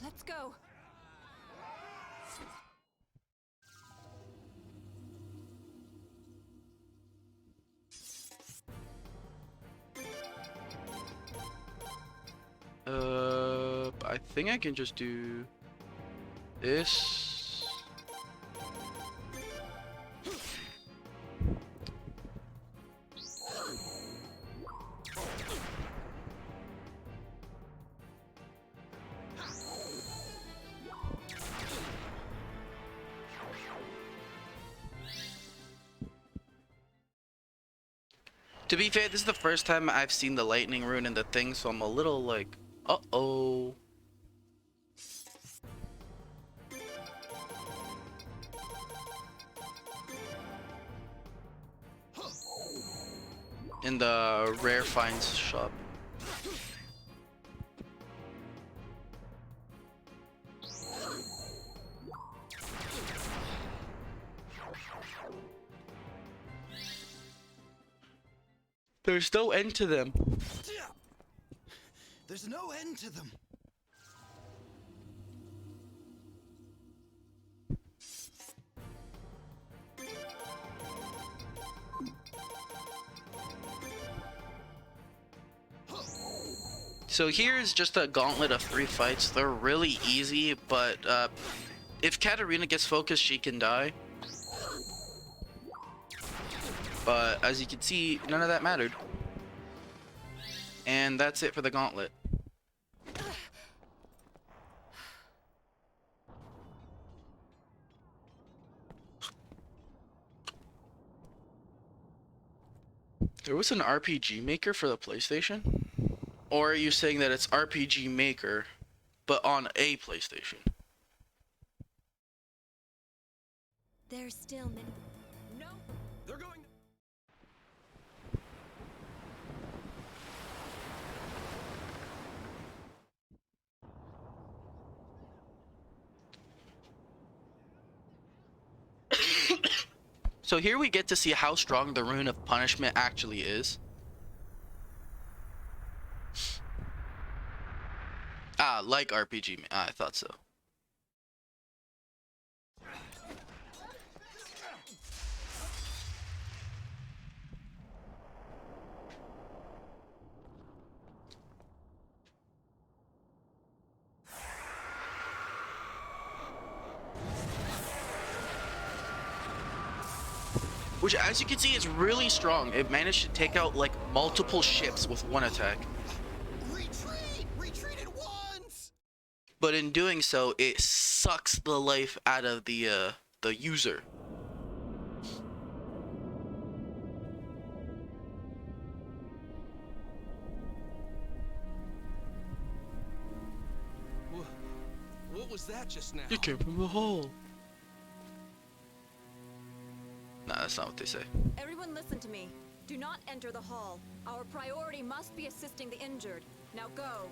Let's go. I think I can just do this. To be fair, this is the first time I've seen the lightning rune in the thing, so I'm a little like, uh-oh. In the rare finds shop. There's no end to them. There's no end to them. So here's just a gauntlet of 3 fights. They're really easy, but if Katarina gets focused, she can die. But as you can see, none of that mattered. And that's it for the gauntlet. There was an RPG Maker for the PlayStation? Or are you saying that it's RPG Maker, but on a PlayStation? There's still many... No! They're going... So here we get to see how strong the Rune of Punishment actually is. Ah, like RPG. I thought so. Which, as you can see, is really strong. It managed to take out like multiple ships with one attack. Retreat! Retreat at once! But in doing so, it sucks the life out of the user. was that just now? You came from the hall. Nah, that's not what they say. Everyone listen to me. Do not enter the hall. Our priority must be assisting the injured. Now go.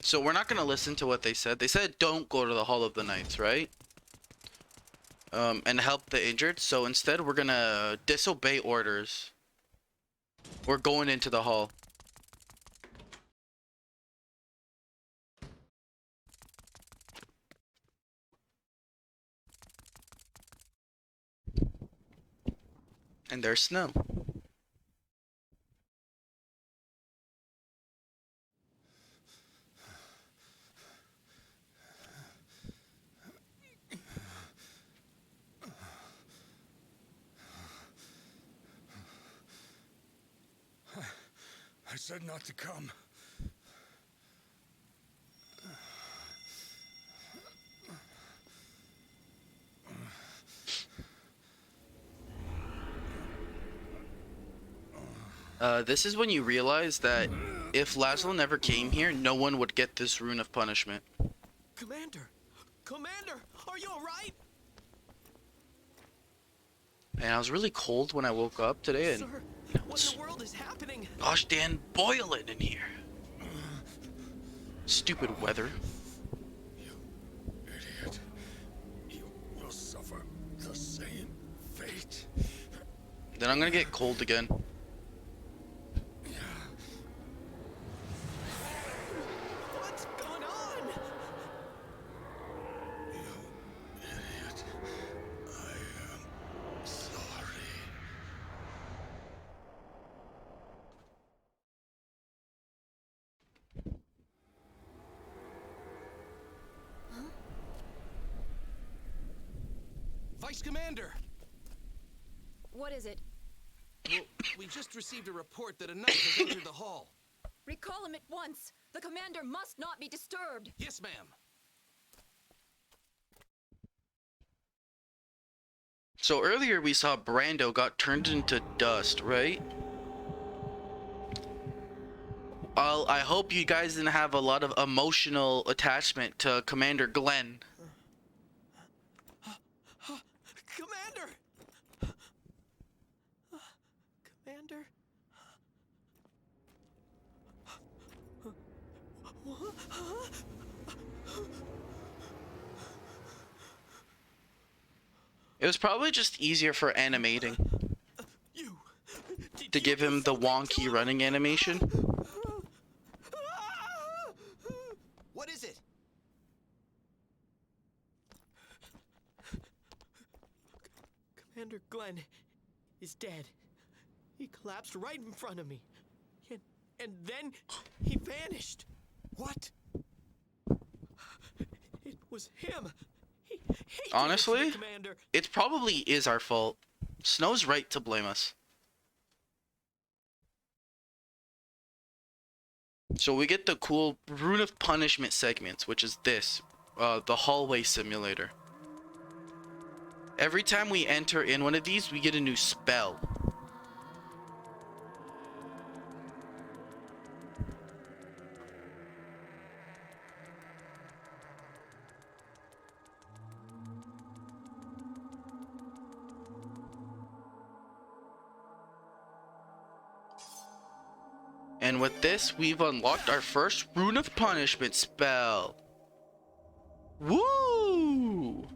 So we're not gonna listen to what they said. They said don't go to the Hall of the Knights, right? And help the injured. So instead we're gonna disobey orders. We're going into the hall. And there's Snow. I said not to come. This is when you realize that if Laszlo never came here, no one would get this Rune of Punishment. Commander! Commander! Are you alright? And I was really cold when I woke up today, and Sir, what in the world is happening? gosh, Dan, boiling in here. Stupid weather. You idiot. You will suffer the same fate. Then I'm gonna get cold again. What's going on? You idiot. I am sorry. Vice Commander! What is it? Well, we just received a report that a knight has entered the hall. Recall him at once. The commander must not be disturbed. Yes, ma'am. So earlier we saw Brando got turned into dust, right? I hope you guys didn't have a lot of emotional attachment to Commander Glenn. Commander! Commander? It was probably just easier for animating You! to give him the wonky running animation. What is it? Commander Glenn is dead. He collapsed right in front of me. And then he vanished. What? It was him. He did it to Honestly, the Commander. it probably is our fault. Snow's right to blame us. So we get the cool Rune of Punishment segments, which is this, the hallway simulator. Every time we enter in one of these, we get a new spell. And with this, we've unlocked our first Rune of Punishment spell. Woo!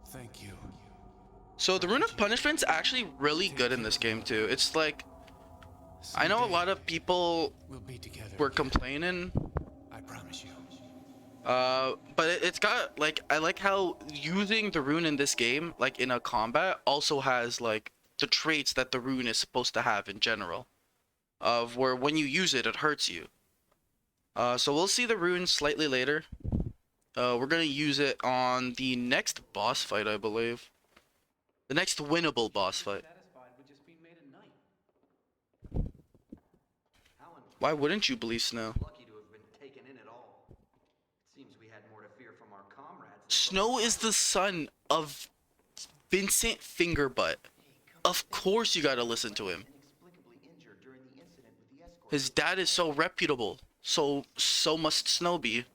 Thank you. So the Rune of Punishment's actually really good in this game too. It's like, I know a lot of people We'll be together. were complaining, I promise you. but it's got like, I like how using the rune in this game, like in a combat, also has like the traits that the rune is supposed to have in general, of where when you use it, it hurts you. So we'll see the rune slightly later. We're gonna use it on the next boss fight, I believe. The next winnable boss fight. Why wouldn't you believe Snow? Lucky to have been taken in at all. It seems we had more to fear from our comrades. Snow is the son of Vincent Fingerbutt. Of course you gotta listen to him. His dad is so reputable. So must Snow be.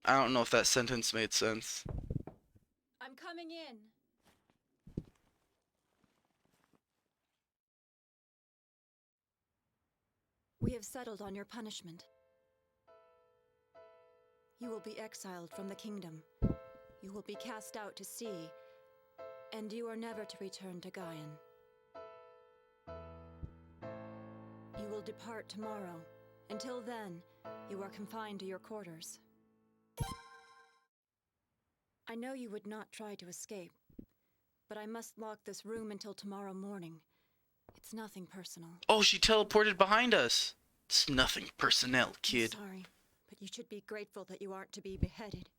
I don't know if that sentence made sense. I'm coming in. We have settled on your punishment. You will be exiled from the kingdom. You will be cast out to sea, and you are never to return to Gaian. You will depart tomorrow. Until then, you are confined to your quarters. I know you would not try to escape, but I must lock this room until tomorrow morning. It's nothing personal. Oh, she teleported behind us. It's nothing personnel, kid. I'm sorry, but you should be grateful that you aren't to be beheaded.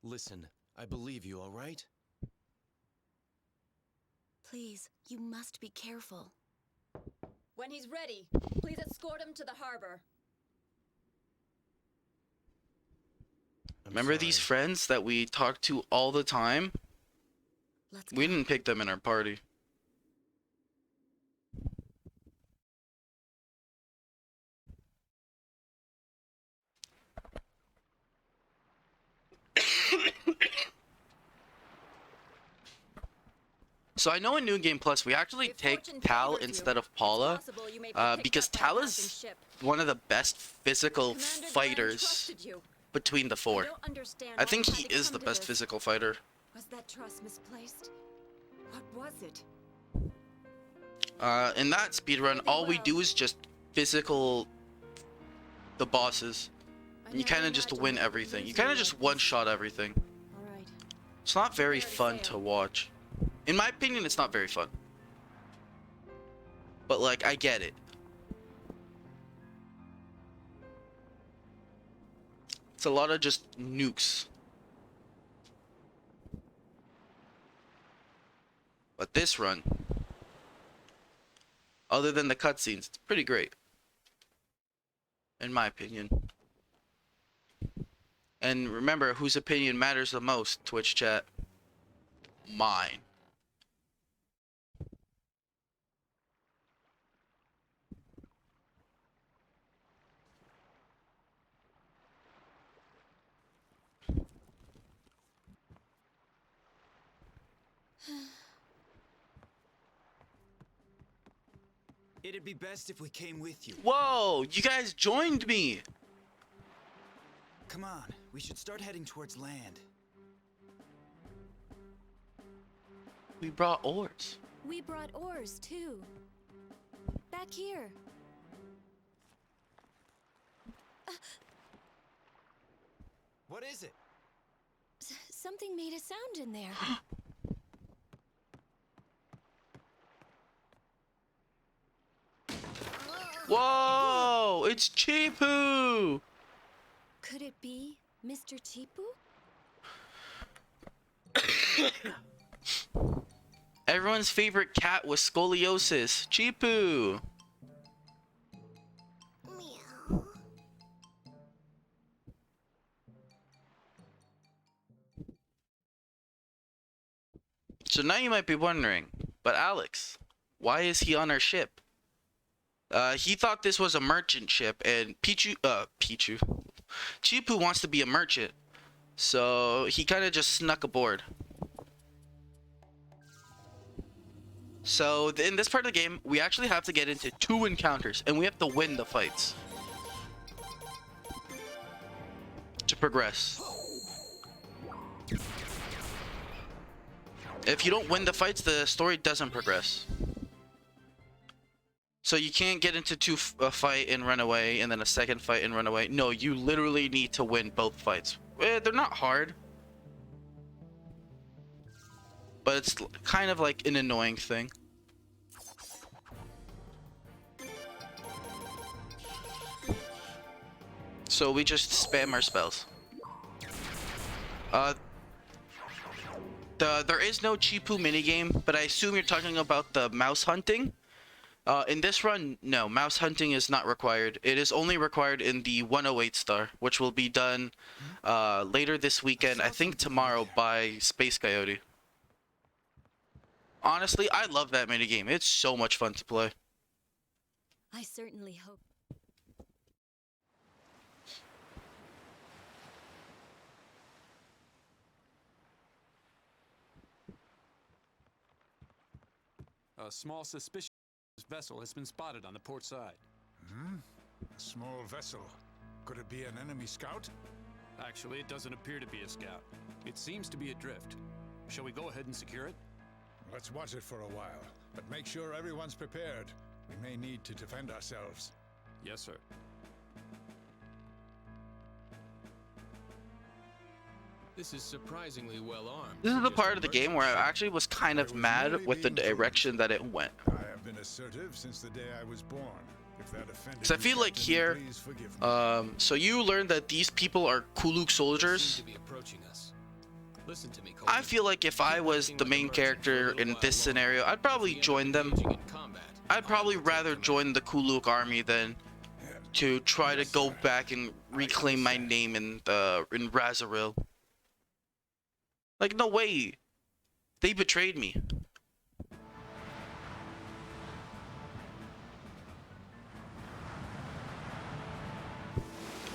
Listen, I believe you, all right? Please, you must be careful. When he's ready, please escort him to the harbor. Remember these friends that we talk to all the time? Let's We go. didn't pick them in our party. So I know in New Game Plus we actually If take fortune Tal favors you, instead of it's Paula possible you may be picked because up by a Tal passing is ship. one of the best physical Commander Glenn fighters trusted you. between the I four. don't understand I why think you he had to is come the to best this. physical fighter. Was that trust misplaced? What was it? In that speedrun, all we do is just physical the bosses. And you kind of just win everything. You kind of just one-shot everything. All right. It's not very Prepare to fun sail. to watch. In my opinion, it's not very fun. But like, I get it. It's a lot of just nukes. But this run, other than the cutscenes, it's pretty great. In my opinion. And remember, whose opinion matters the most, Twitch chat? Mine. It'd be best if we came with you. Whoa, you guys joined me. Come on, we should start heading towards land. We brought oars. We brought oars, too. Back here. What is it? Something made a sound in there. Whoa, it's Chipu. Could it be Mr. Chipu? Everyone's favorite cat with scoliosis, Chipu. Meow. So now you might be wondering, but Alex, why is he on our ship? He thought this was a merchant ship, and Chipu wants to be a merchant, so he kind of just snuck aboard. So in this part of the game, we actually have to get into 2 encounters, and we have to win the fights to progress. If you don't win the fights, the story doesn't progress. So you can't get into a fight and run away, and then a second fight and run away. No, you literally need to win both fights. They're not hard, but it's kind of like an annoying thing. So we just spam our spells. Uh, there is no Chipu minigame, but I assume you're talking about the mouse hunting. In this run, no, mouse hunting is not required. It is only required in the 108 star, which will be done later this weekend, I think tomorrow, by Space Coyote. Honestly, I love that minigame. It's so much fun to play. I certainly hope. A small suspicious vessel has been spotted on the port side. A small vessel. Could it be an enemy scout? Actually, it doesn't appear to be a scout. It seems to be adrift. Shall we go ahead and secure it? Let's watch it for a while, but make sure everyone's prepared. We may need to defend ourselves. Yes, sir. This is surprisingly well armed. This is the part of the game where I actually was kind of mad with the direction that it went. I have been assertive since the day I was born. If that offended Because I you, feel like Captain, here, please forgive me. so you learn that these people are Kuluk soldiers. Seem to be approaching us. Listen to me, I feel like if I was the main character in this scenario, I'd probably join them. I'd probably rather join the Kuluk army than to try to go back and reclaim my name in Razoril. Like, no way. They betrayed me.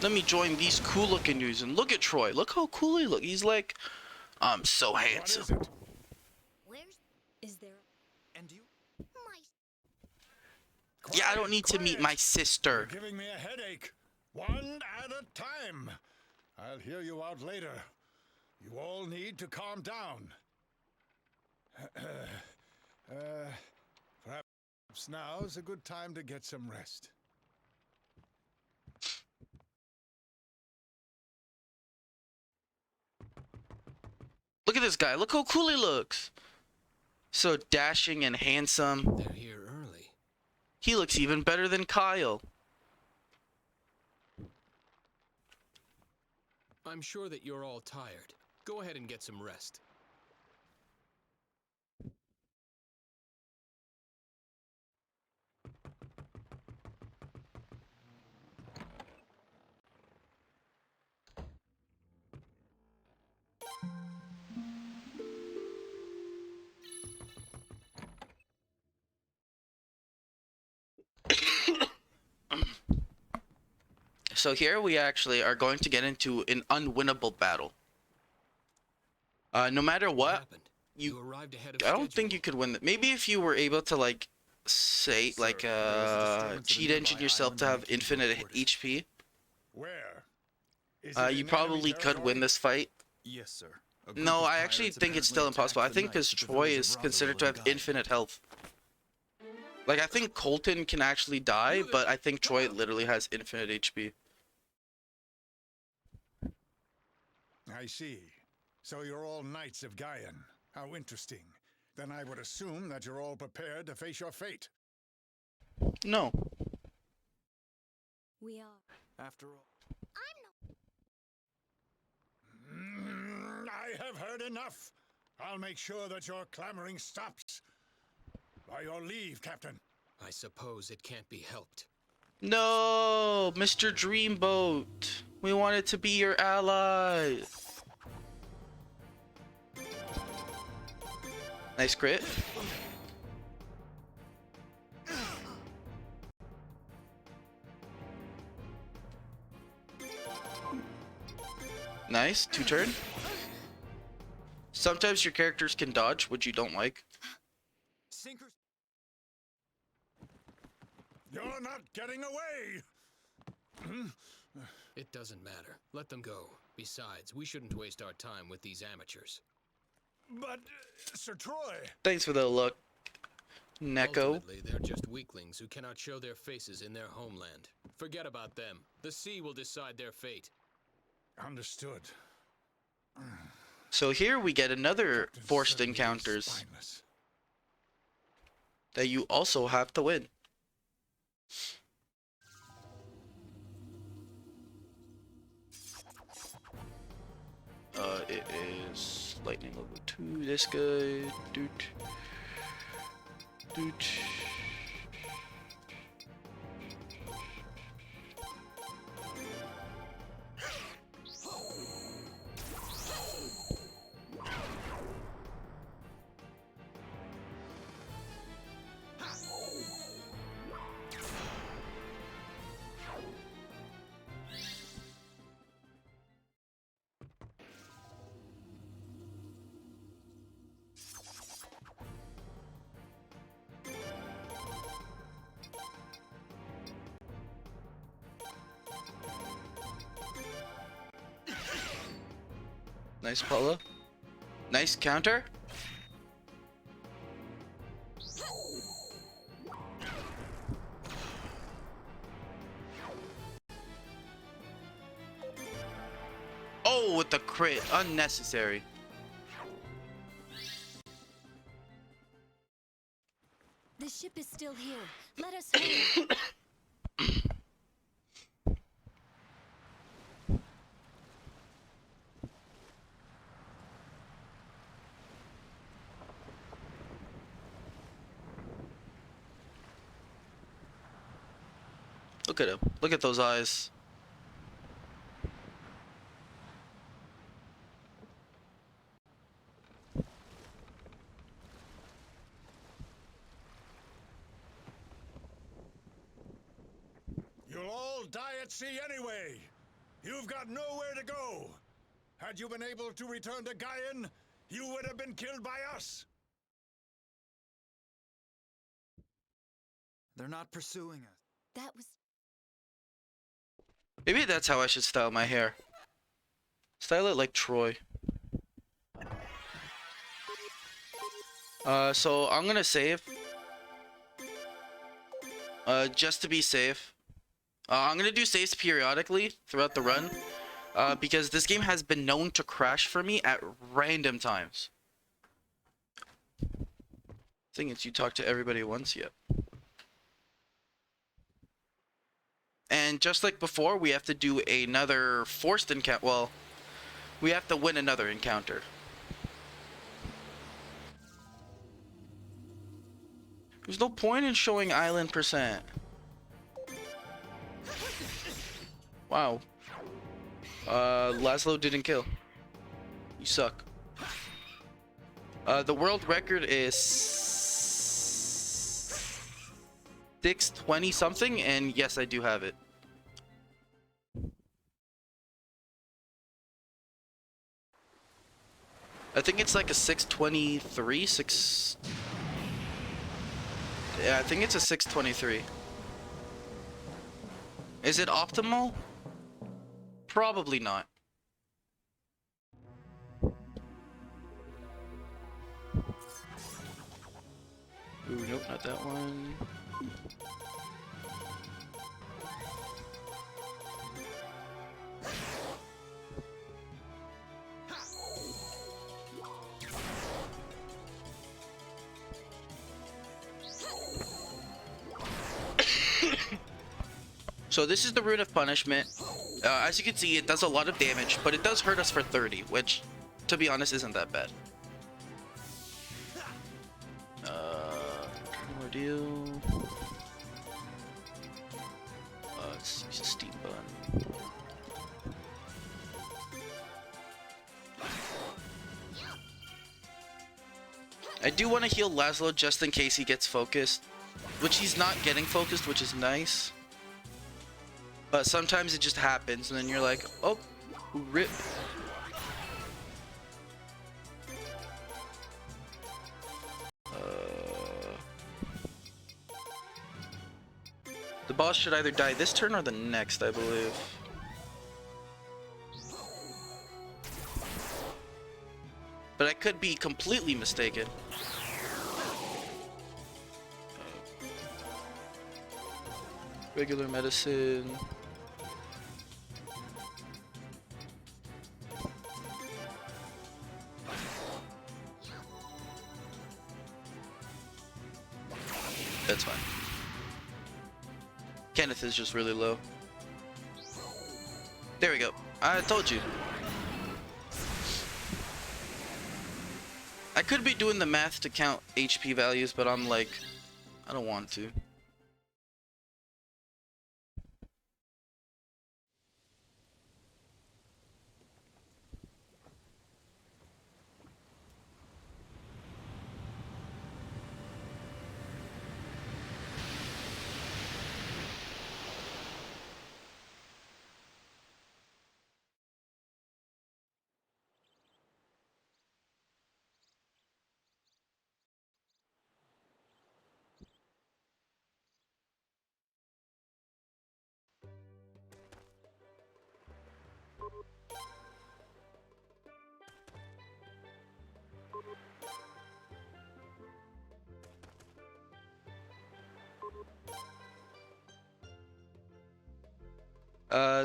Let me join these cool looking dudes, and look at Troy. Look how cool he looks. He's like, I'm so handsome. What is it? Where's is there? And you? Yeah, I don't need to meet my sister. You're giving me a headache. One at a time. I'll hear you out later. You all need to calm down. Perhaps now's a good time to get some rest. Look at this guy. Look how cool he looks. So dashing and handsome. They're here early. He looks even better than Kyle. I'm sure that you're all tired. Go ahead and get some rest. So here we actually are going to get into an unwinnable battle. No matter what, happened? You arrived ahead of I don't schedule. think you could win. Maybe if you were able to like say like cheat engine yourself to have infinite HP, Where? Is it you in probably enemy could win territory? this fight. Yes, sir. No, I actually think it's still impossible. I think because Troy is considered to have infinite health. Like, I think Colton can actually die, but I think Troy literally has infinite HP. I see. So you're all knights of Gaian. How interesting. Then I would assume that you're all prepared to face your fate. No. We are. After all. I have heard enough. I'll make sure that your clamoring stops. By your leave, Captain. I suppose it can't be helped. No, Mr. Dreamboat. We wanted to be your ally. Nice crit. Nice, 2-turn. Sometimes your characters can dodge, which you don't like. Sinkers. You're not getting away! It doesn't matter. Let them go. Besides, we shouldn't waste our time with these amateurs. But, Sir Troy... Thanks for the look, Neko. Ultimately, they're just weaklings who cannot show their faces in their homeland. Forget about them. The sea will decide their fate. Understood. So here we get another Captain forced certainly is encounters spineless. that you also have to win. It is lightning level 2. This guy. Doot. Doot. Nice Paula. Nice counter. Oh, with the crit. Unnecessary. The ship is still here. Let us hurry. Look at him. Look at those eyes. You'll all die at sea anyway. You've got nowhere to go. Had you been able to return to Gaian, you would have been killed by us. They're not pursuing us. That was... Maybe that's how I should style my hair. Style it like Troy. So I'm gonna save. Just to be safe. I'm gonna do saves periodically throughout the run. Because this game has been known to crash for me at random times. Thing is, you talk to everybody once yet. And just like before, we have to do another forced encounter. Well, we have to win another encounter. There's no point in showing island percent. Wow. Laszlo didn't kill. You suck. The world record is 620 something, and yes, I do have it. I think it's like a 623, yeah, I think it's a 623. Is it optimal? Probably not. Ooh, nope, not that one. So this is the Rune of Punishment. As you can see, it does a lot of damage, but it does hurt us for 30, which, to be honest, isn't that bad. Ordeal. Let's use a steam bun. I do want to heal Laszlo just in case he gets focused, which he's not getting focused, which is nice. But sometimes it just happens, and then you're like, oh, rip. The boss should either die this turn or the next, I believe. But I could be completely mistaken. Regular medicine. That's fine. Kenneth is just really low. There we go. I told you. could be doing the math to count HP values, but I'm like, I don't want to.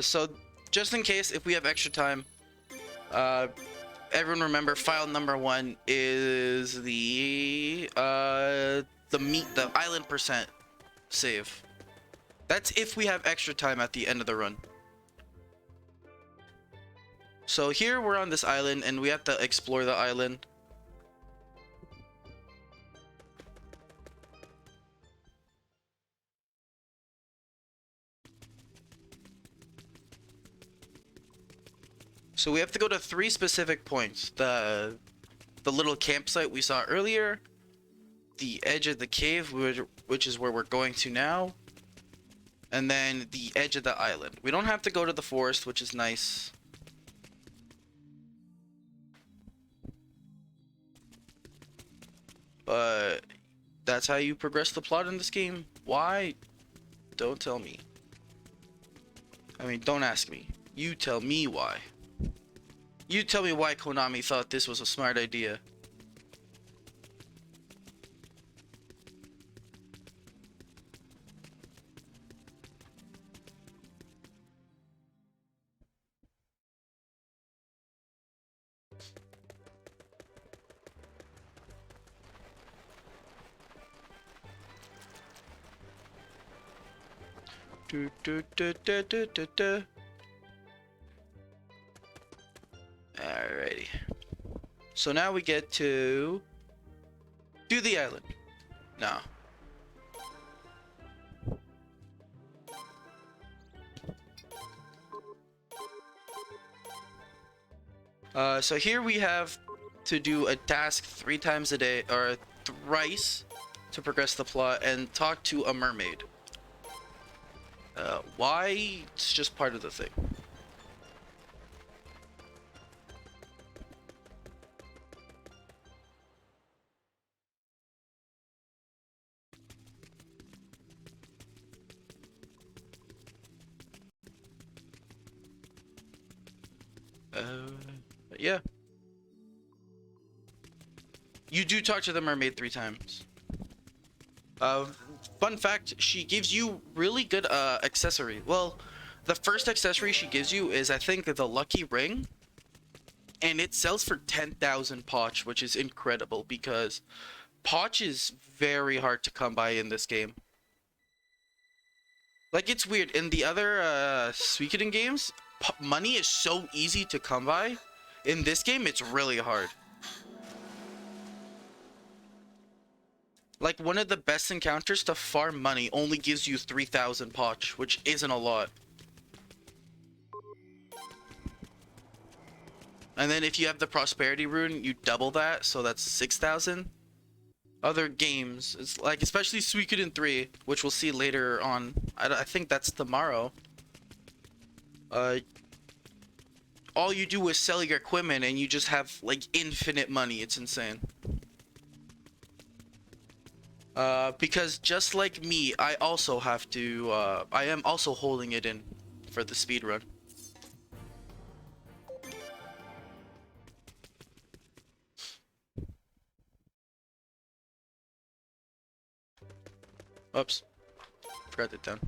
So just in case, if we have extra time, everyone remember file number 1 is the island percent save. That's if we have extra time at the end of the run. So here we're on this island and we have to explore the island. So we have to go to 3 specific points. The little campsite we saw earlier, the edge of the cave, which is where we're going to now, and then the edge of the island. We don't have to go to the forest, which is nice. But that's how you progress the plot in this game. Why? Don't tell me. I mean, don't ask me. You tell me why. You tell me why Konami thought this was a smart idea. Do, do, do, do, do, do, do. Alrighty. So now we get to do the island. No. So here we have to do a task 3 times a day, or thrice, to progress the plot, and talk to a mermaid. Why? It's just part of the thing. Yeah. You do talk to the mermaid 3 times. Fun fact, she gives you really good accessory. Well, the first accessory she gives you is, I think, the lucky ring. And it sells for 10,000 poch, which is incredible because poch is very hard to come by in this game. Like, it's weird. In the other Suikoden games, money is so easy to come by. In this game, it's really hard. Like, one of the best encounters to farm money only gives you 3,000 poch, which isn't a lot. And then if you have the prosperity rune, you double that, so that's 6,000. Other games, it's like, especially Suikoden 3, which we'll see later on. I think that's tomorrow. All you do is sell your equipment and you just have like infinite money. It's insane. Because just like me, I also have to, I am also holding it in for the speed run. Oops. Forgot that down.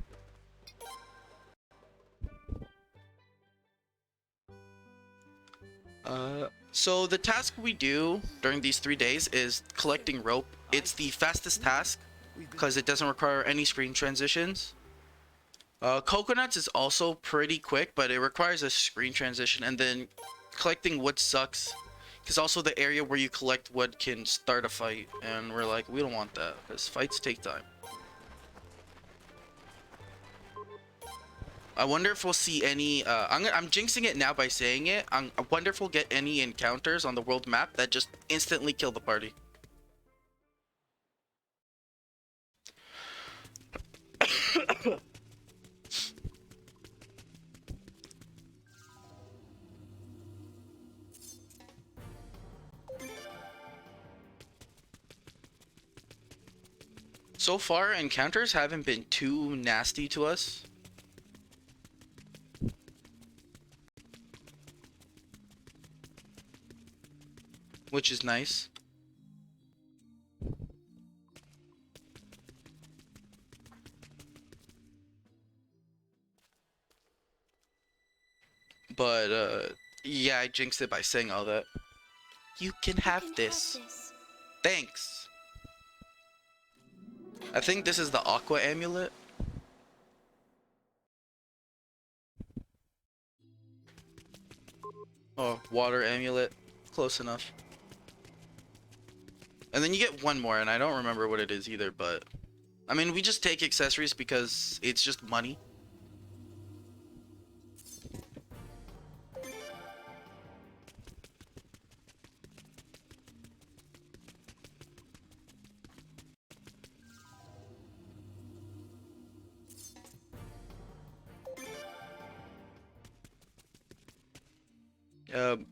So the task we do during these 3 days is collecting rope. It's the fastest task because it doesn't require any screen transitions. Coconuts is also pretty quick, but it requires a screen transition, and then collecting wood sucks Because also the area where you collect wood can start a fight, and we're like, we don't want that, because fights take time. I wonder if we'll see any, I'm jinxing it now by saying it. I wonder if we'll get any encounters on the world map that just instantly kill the party. So far, encounters haven't been too nasty to us. Which is nice. But, yeah, I jinxed it by saying all that. You can have this. Thanks. I think this is the Aqua Amulet. Oh, Water Amulet. Close enough. And then you get one more, and I don't remember what it is either, but... I mean, we just take accessories because it's just money.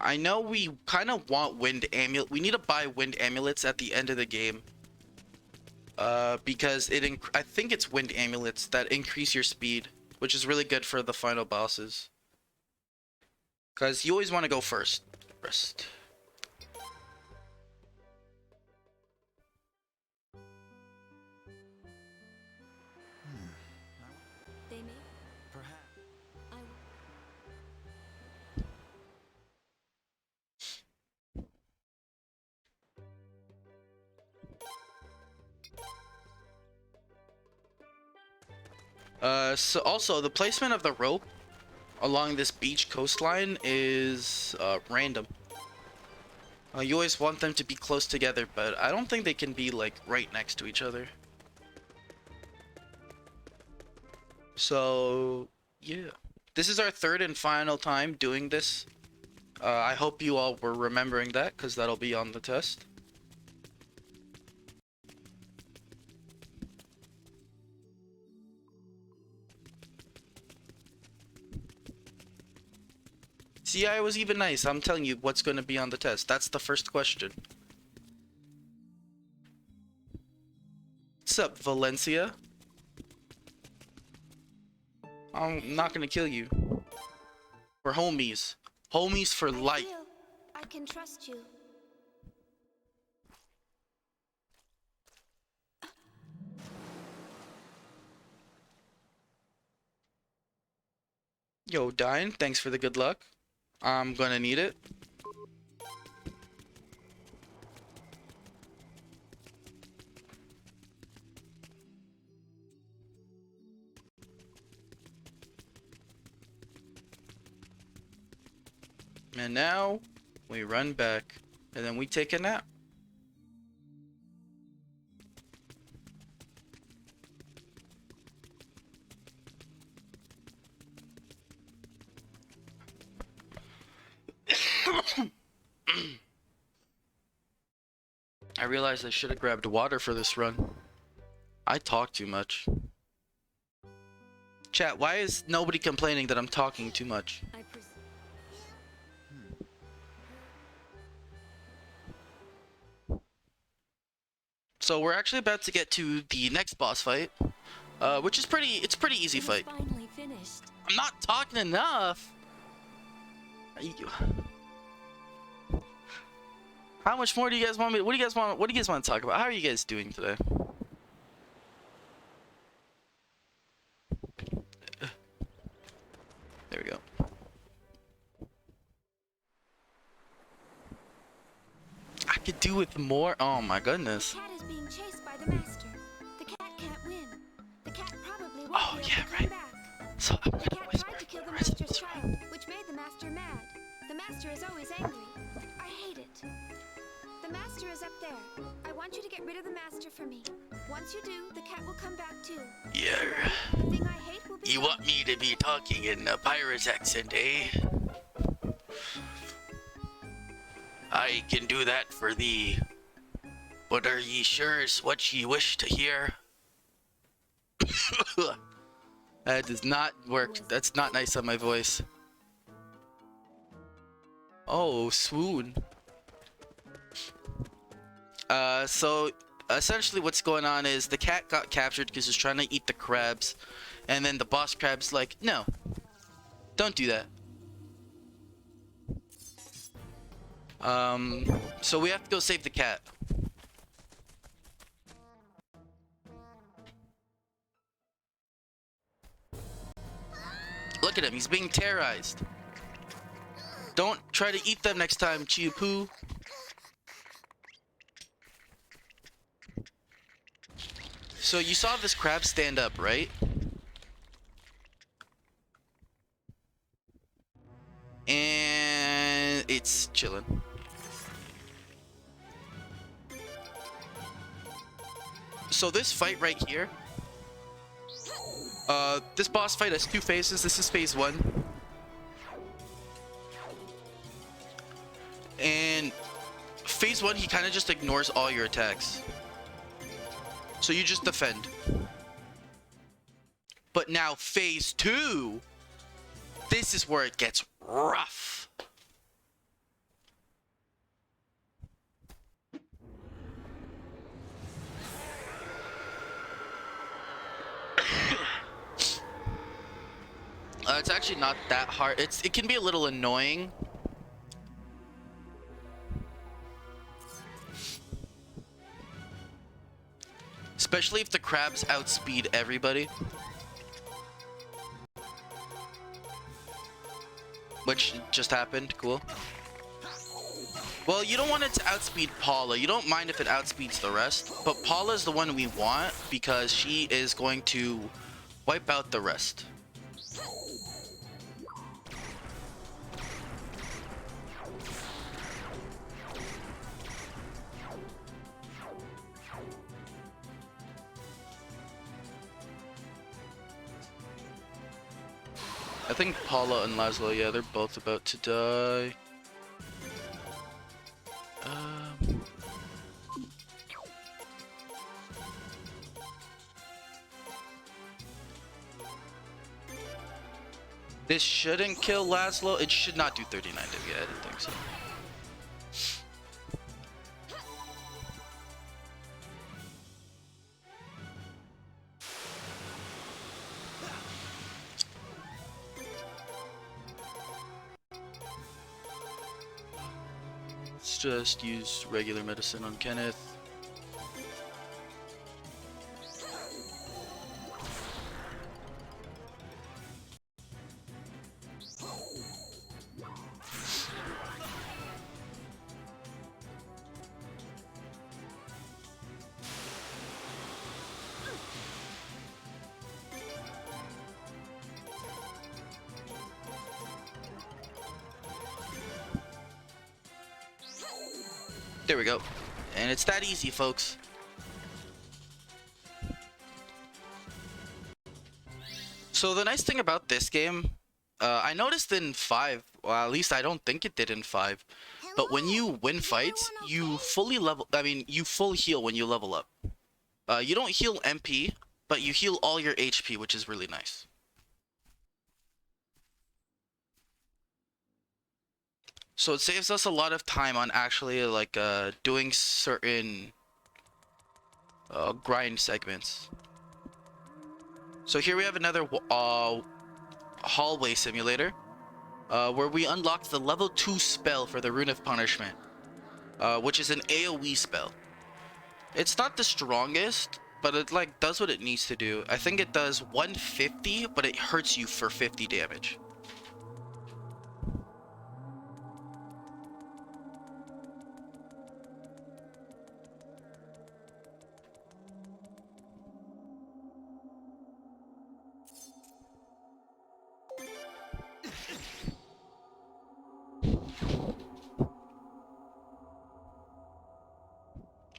I know we kind of want wind amulet. We need to buy wind amulets at the end of the game. Because I think it's wind amulets that increase your speed, which is really good for the final bosses. Because you always want to go first. They may. Perhaps. I. So also the placement of the rope along this beach coastline is random. You always want them to be close together, but I don't think they can be like right next to each other. So yeah, this is our third and final time doing this. I hope you all were remembering that, because that'll be on the test. See, I was even nice. I'm telling you what's going to be on the test. That's the first question. What's up, Valencia? I'm not going to kill you. We're homies. Homies for life. I can trust you. Yo, Dine, thanks for the good luck. I'm gonna need it. And now we run back, and then we take a nap. I realized I should have grabbed water for this run. I talk too much. Chat, why is nobody complaining that I'm talking too much? So we're actually about to get to the next boss fight, which is it's pretty easy fight. Finally finished. I'm not talking enough. How much more do you guys want me? What do you guys want to talk about? How are you guys doing today? There we go. I could do with more. Oh my goodness. The cat is being chased by the master. The cat can't win. The cat probably won't Oh be able yeah, to come right. back. So I'm The gonna cat whisper. tried to kill the master's child, which made the master mad. The master is always angry. I hate it. The master is up there. I want you to get rid of the master for me. Once you do, the cat will come back too. Yeah. The thing I hate will be You gone. want me to be talking in a pirate's accent, eh? I can do that for thee. But are ye sure it's what ye wish to hear? That does not work. That's not nice on my voice. Oh, swoon. So essentially what's going on is the cat got captured because he's trying to eat the crabs, and then the boss crab's like, no, don't do that. So we have to go save the cat. Look at him, he's being terrorized. Don't try to eat them next time, Chiu-Poo. So you saw this crab stand up, right? And it's chilling. So this fight right here, this boss fight has two phases. This is phase 1. And phase 1, he kind of just ignores all your attacks. So you just defend. But now phase 2, this is where it gets rough. It's actually not that hard. It can be a little annoying. Especially if the crabs outspeed everybody. Which just happened. Cool. Well, you don't want it to outspeed Paula. You don't mind if it outspeeds the rest. But Paula's the one we want because she is going to wipe out the rest. I think Paula and Laszlo, yeah, they're both about to die. This shouldn't kill Laszlo. It should not do 39 damage. Yeah, I didn't think so. Let's just use regular medicine on Kenneth. There we go. And it's that easy, folks. So the nice thing about this game, I noticed in 5, well, at least I don't think it did in 5, but when you win fights, you fully level, you full heal when you level up. You don't heal MP, but you heal all your HP, which is really nice. So it saves us a lot of time on actually like doing certain grind segments. So here we have another hallway simulator where we unlocked the level 2 spell for the Rune of Punishment, which is an AoE spell. It's not the strongest, but it like does what it needs to do. I think it does 150, but it hurts you for 50 damage.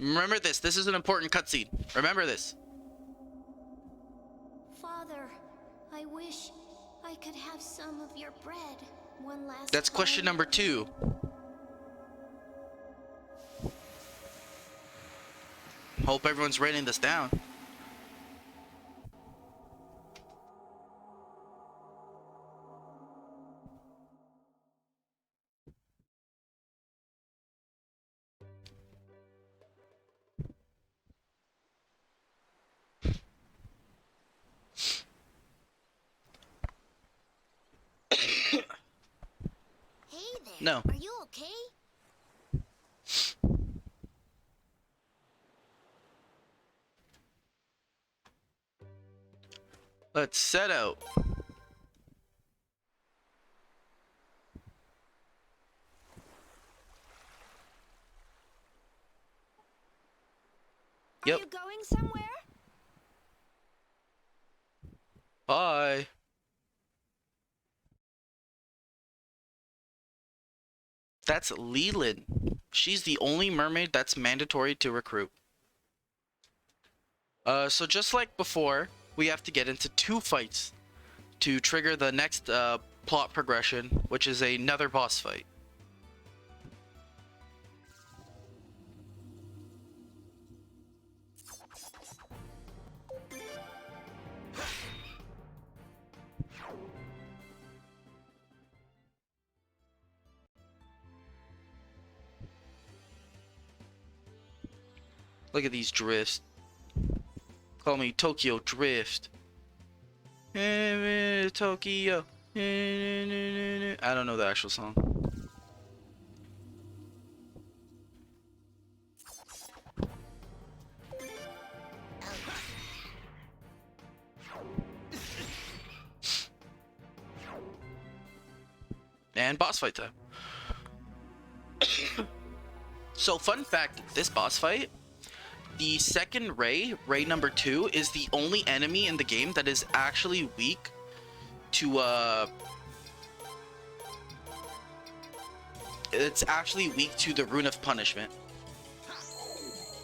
Remember this. This is an important cutscene. Remember this. Father, I wish I could have some of your bread. One last That's question number 2. Hope everyone's writing this down. Hey there. No. Are you okay? Let's set out. Yep. Are you going somewhere? Bye. That's Leland. She's the only mermaid that's mandatory to recruit. So just like before, we have to get into 2 fights to trigger the next plot progression, which is another boss fight. Look at these drifts. Call me Tokyo Drift. Tokyo. I don't know the actual song. And boss fight time. So fun fact, this boss fight, the second Ray, Ray number 2, is the only enemy in the game that is actually weak to it's actually weak to the Rune of Punishment.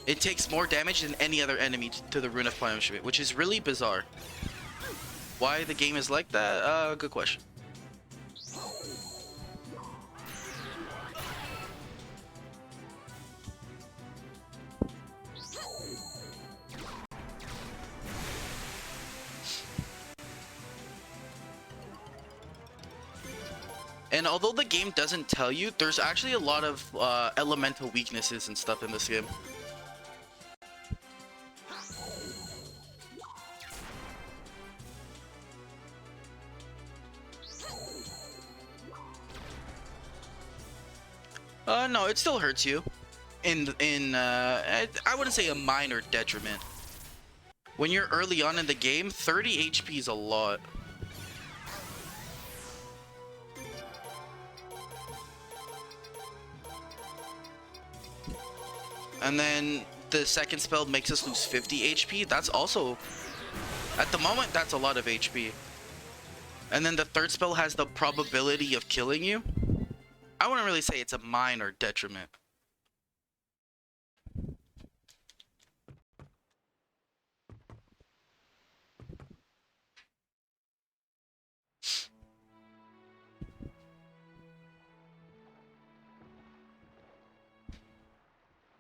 It takes more damage than any other enemy to the Rune of Punishment, which is really bizarre. Why the game is like that? Good question. And although the game doesn't tell you, there's actually a lot of elemental weaknesses and stuff in this game. No, it still hurts you. I wouldn't say a minor detriment. When you're early on in the game, 30 HP is a lot. And then the second spell makes us lose 50 HP. That's also, at the moment, that's a lot of HP. And then the third spell has the probability of killing you. I wouldn't really say it's a minor detriment.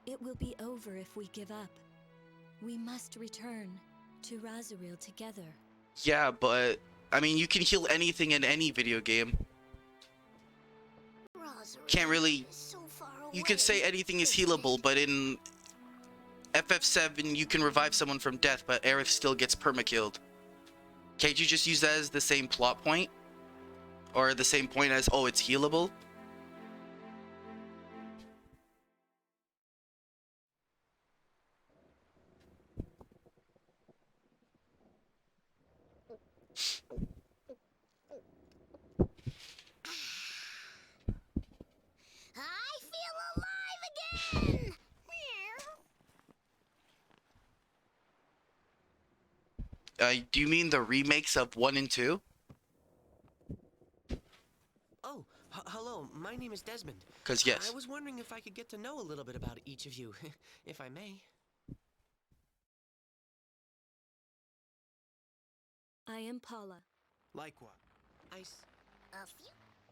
It will be over if we give up. We must return to Razoril together. Yeah, but I mean, you can heal anything in any video game. Can't really. You could say anything is healable, but in FF7 you can revive someone from death, but Aerith still gets permakilled. Can't you just use that as the same plot point? Or the same point as, oh, it's healable? I feel alive again! Do you mean the remakes of 1 and 2? Oh, hello. Hello, my name is Desmond. 'Cause yes. I was wondering if I could get to know a little bit about each of you, if I may. I am Paula. Likewise. Ice.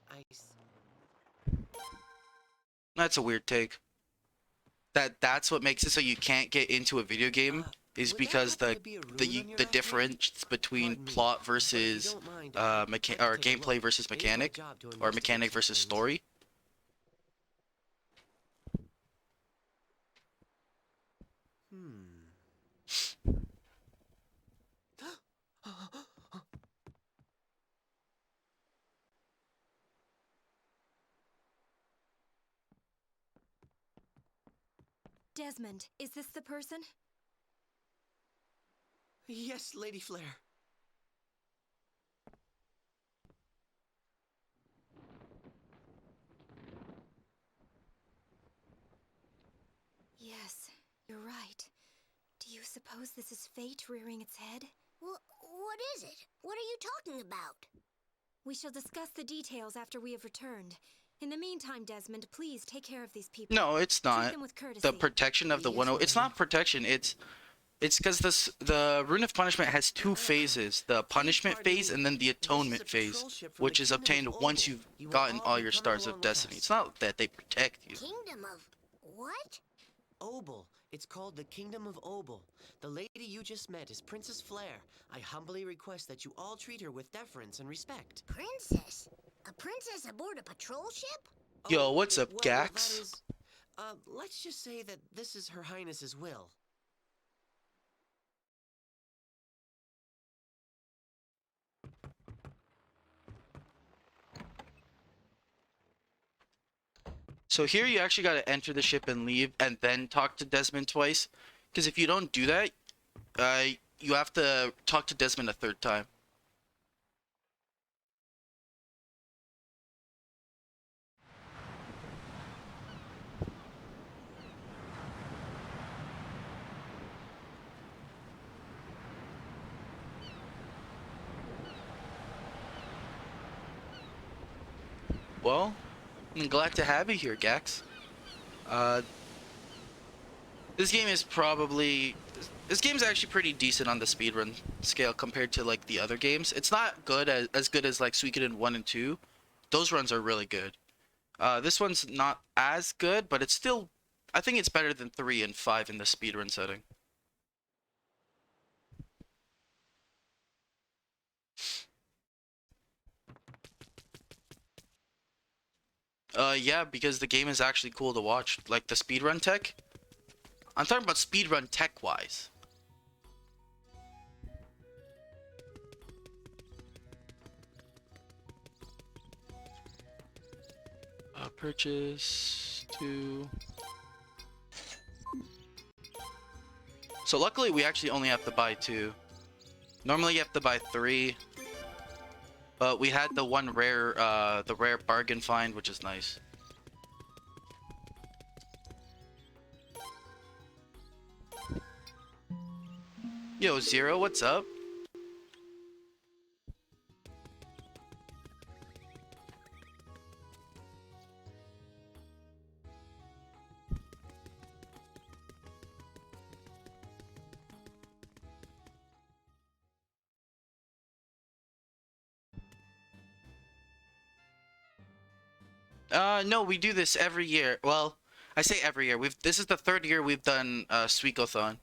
Ice. That's a weird take. That's what makes it so you can't get into a video game is because the difference between plot versus gameplay versus mechanic, or mechanic versus story. Desmond, is this the person? Yes, Lady Flare. Yes, you're right. Do you suppose this is fate rearing its head? What is it? What are you talking about? We shall discuss the details after we have returned. In the meantime, Desmond, please take care of these people. No, it's Treat not. them with courtesy. The protection of the it's not protection. It's because the Rune of Punishment has two phases: the punishment phase and then the atonement phase, which is obtained once you've gotten all your stars of destiny. It's not that they protect you. Kingdom of what? Obel. It's called the Kingdom of Obel. The lady you just met is Princess Flare. I humbly request that you all treat her with deference and respect. Princess? A princess aboard a patrol ship? Yo, what's up, well, Gax? that is, let's just say that this is Her Highness's will. So here you actually got to enter the ship and leave, and then talk to Desmond twice. Because if you don't do that, you have to talk to Desmond a third time. Well, I'm glad to have you here, Gax. This game is actually pretty decent on the speedrun scale compared to like the other games. It's not good as good as like Suikoden 1 and 2. Those runs are really good. This one's not as good, but it's still, I think it's better than 3 and 5 in the speedrun setting. Yeah, because the game is actually cool to watch. Like the speedrun tech. I'm talking about speedrun tech-wise. Purchase 2. So luckily we actually only have to buy 2. Normally you have to buy 3. But we had the one rare, the rare bargain find, which is nice. Yo, Zero, what's up? No, we do this every year. Well, I say every year. This is the 3rd year we've done Suikothon.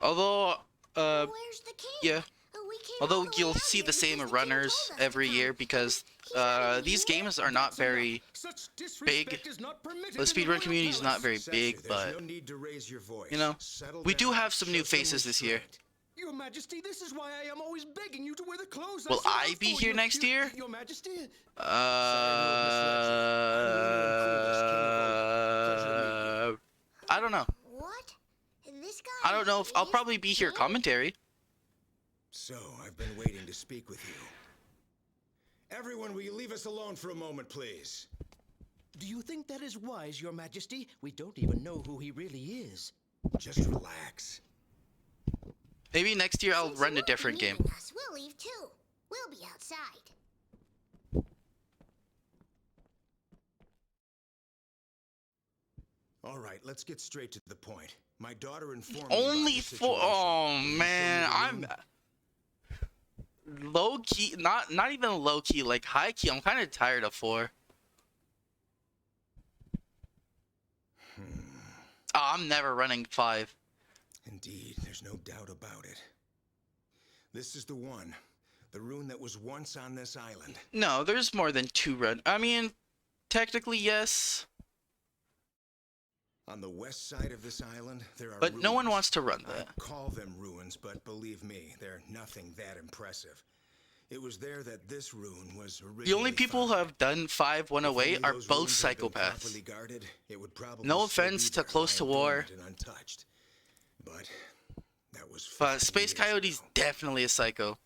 Although, Where's the king? yeah. Although you'll see the same runners every year because these games are not very big. The speedrun community is not very big, but you know, we do have some new faces this year. Your Majesty, this is why I am always begging you to wear the clothes. Will I be here next year? Your Majesty. I don't know. What? This guy? I don't know if I'll probably be here commentary. So, I've been waiting to speak with you. Everyone, will you leave us alone for a moment, please? Do you think that is wise, Your Majesty? We don't even know who he really is. Just relax. Maybe next year I'll run a different game. We'll leave too. We'll be outside. All right, let's get straight to the point. My daughter informed Only me about the four. situation. Oh Will you man, show me I'm the room? low key. Not even low key. Like high key. I'm kind of tired of 4. Oh, I'm never running 5. Indeed, there's no doubt about it. This is the one. The rune that was once on this island. No, there's more than 2 run. I mean, technically yes. On the west side of this island, there are But ruins. no one wants to run that. I call them ruins, but believe me, they're nothing that impressive. It was there that this rune was originally The only people who have done 5 one away are both psychopaths. Guarded, it would probably No still offense be to there, Close to War. and untouched. But that was But 50 Space years Coyote's ago. definitely a psycho.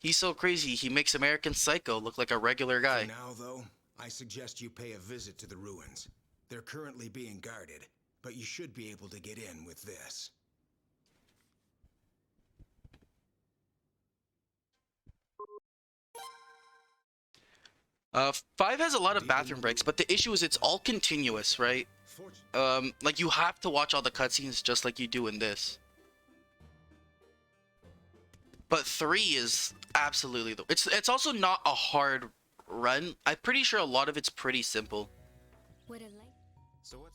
He's so crazy, he makes American Psycho look like a regular guy. For now, though, I suggest you pay a visit to the ruins. They're currently being guarded, but you should be able to get in with this. Uh, 5 has a lot of bathroom breaks, but the issue is it's all continuous, right? Like you have to watch all the cutscenes just like you do in this. But 3 is absolutely the... It's also not a hard run. I'm pretty sure a lot of it's pretty simple. Would it like So what?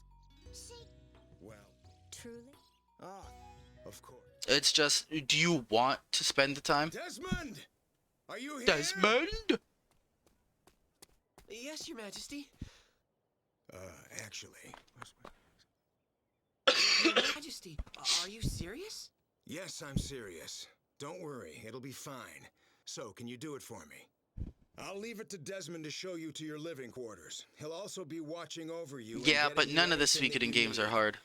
Well, truly? ah, of course. It's just, do you want to spend the time? Desmond! Are you here? Desmond? Yes, Your Majesty. Actually. Your Majesty, are you serious? Yes, I'm serious. Don't worry, it'll be fine. So, can you do it for me? I'll leave it to Desmond to show you to your living quarters. He'll also be watching over you. and Yeah, getting but you none of the everything that Suikoden you games are need. hard.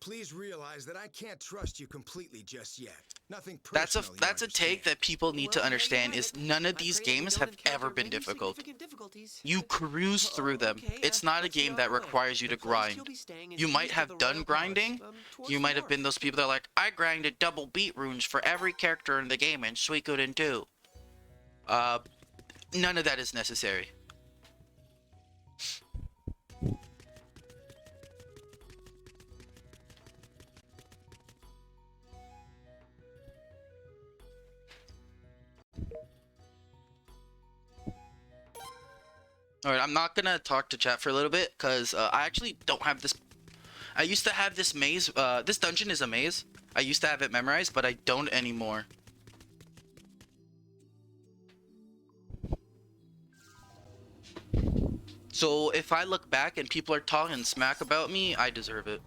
Please realize that I can't trust you completely just yet. Nothing That's personal. a take that people need to Well, there you understand have is it. none of I these pray that we games don't have encounter ever been any difficult. significant difficulties. You cruise through them. Okay, It's not a let's be game on that our way. requires you The to place grind. you'll be staying is You might east of have the done Royal grinding. Palace, towards You the might have north. been those people that are like, I grinded double beat runes for every character in the game in Suikoden 2. None of that is necessary. Alright, I'm not gonna talk to chat for a little bit, because I actually don't have this... I used to have this maze, this dungeon is a maze. I used to have it memorized, but I don't anymore. So if I look back and people are talking smack about me, I deserve it.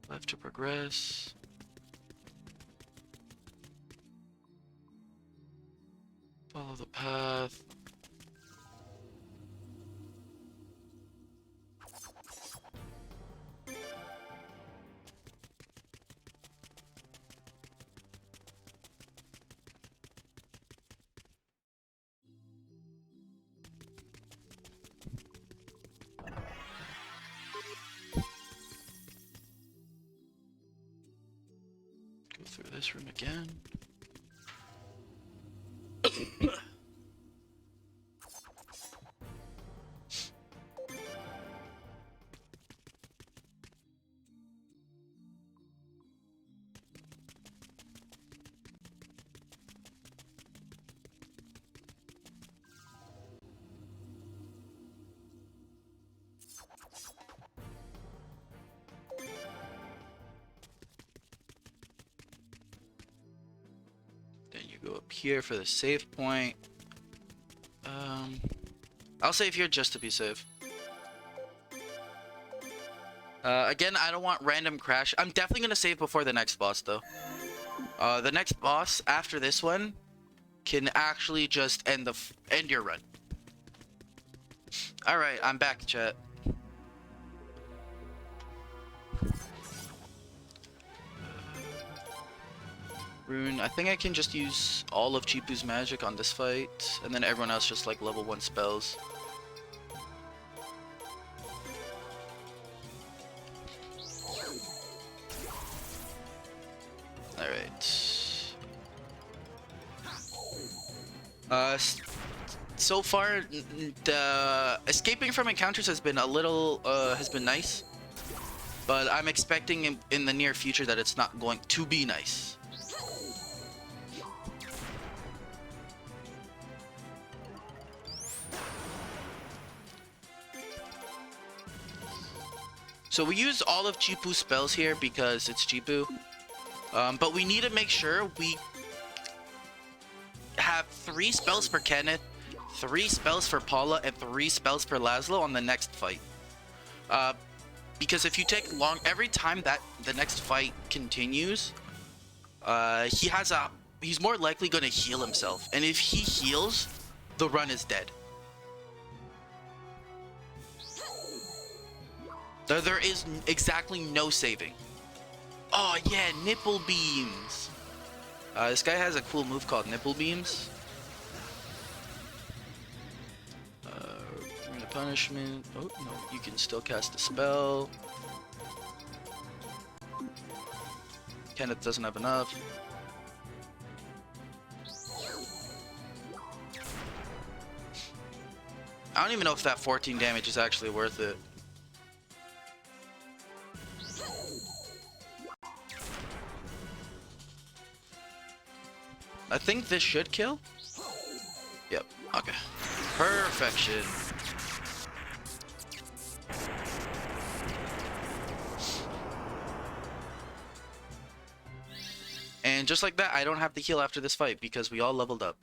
Left to progress. Follow the path. Go through this room again. go up here for the save point. I'll save here just to be safe. Again, I don't want random crash. I'm definitely gonna save before the next boss, though. The next boss after this one can actually just end your run. All right, I'm back, chat. Rune, I think I can just use all of Chipu's magic on this fight, and then everyone else just like level 1 spells. Alright. So far, the escaping from encounters has been a little, has been nice. But I'm expecting in the near future that it's not going to be nice. So we use all of Chipu's spells here because it's Chipu. But we need to make sure we have 3 spells for Kenneth, 3 spells for Paula, and 3 spells for Laszlo on the next fight. Because if you take every time that the next fight continues, he's more likely going to heal himself. And if he heals, the run is dead. There is exactly no saving. Oh yeah, nipple beams. This guy has a cool move called nipple beams. Rune of Punishment. Oh no, you can still cast a spell. Kenneth doesn't have enough. I don't even know if that 14 damage is actually worth it. I think this should kill. Yep. Okay. Perfection. And just like that, I don't have to heal after this fight because we all leveled up.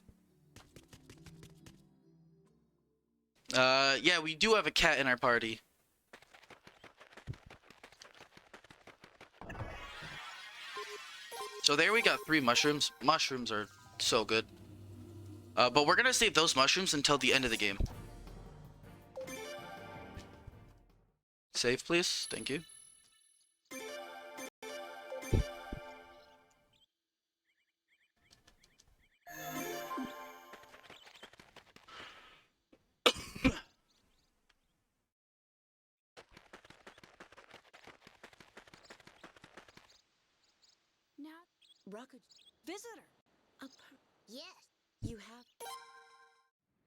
Yeah, we do have a cat in our party. So there we got 3 mushrooms. Mushrooms are so good. But we're gonna save those mushrooms until the end of the game. Save, please. Thank you. Rocket visitor. Yes. You have.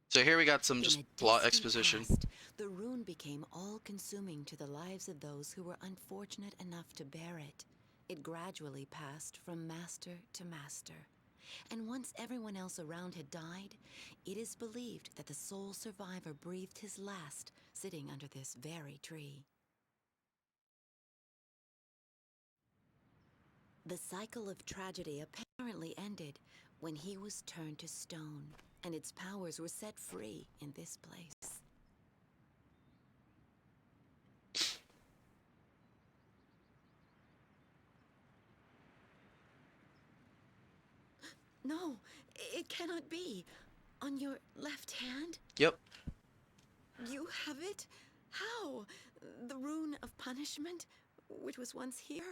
So here we got some just plot exposition. Past, the rune became all-consuming to the lives of those who were unfortunate enough to bear it. It gradually passed from master to master. And once everyone else around had died, it is believed that the sole survivor breathed his last sitting under this very tree. The cycle of tragedy apparently ended when he was turned to stone, and its powers were set free in this place. No, it cannot be. On your left hand? Yep. You have it? How? The Rune of Punishment, which was once here?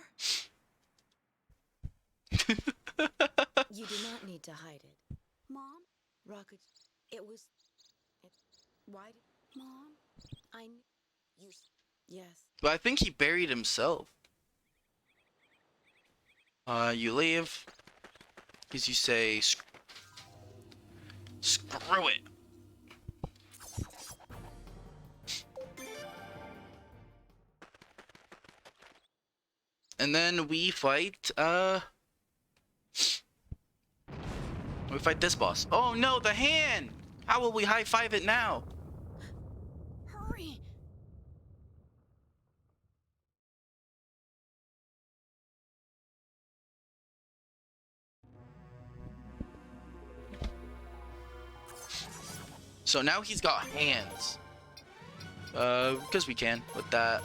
You do not need to hide it. Mom? Rocket, why did... Mom? Yes. But I think he buried himself. You leave. Because you say, screw it. And then we fight, we fight this boss. Oh no, the hand! How will we high-five it now? Hurry! So now he's got hands. Because we can with that.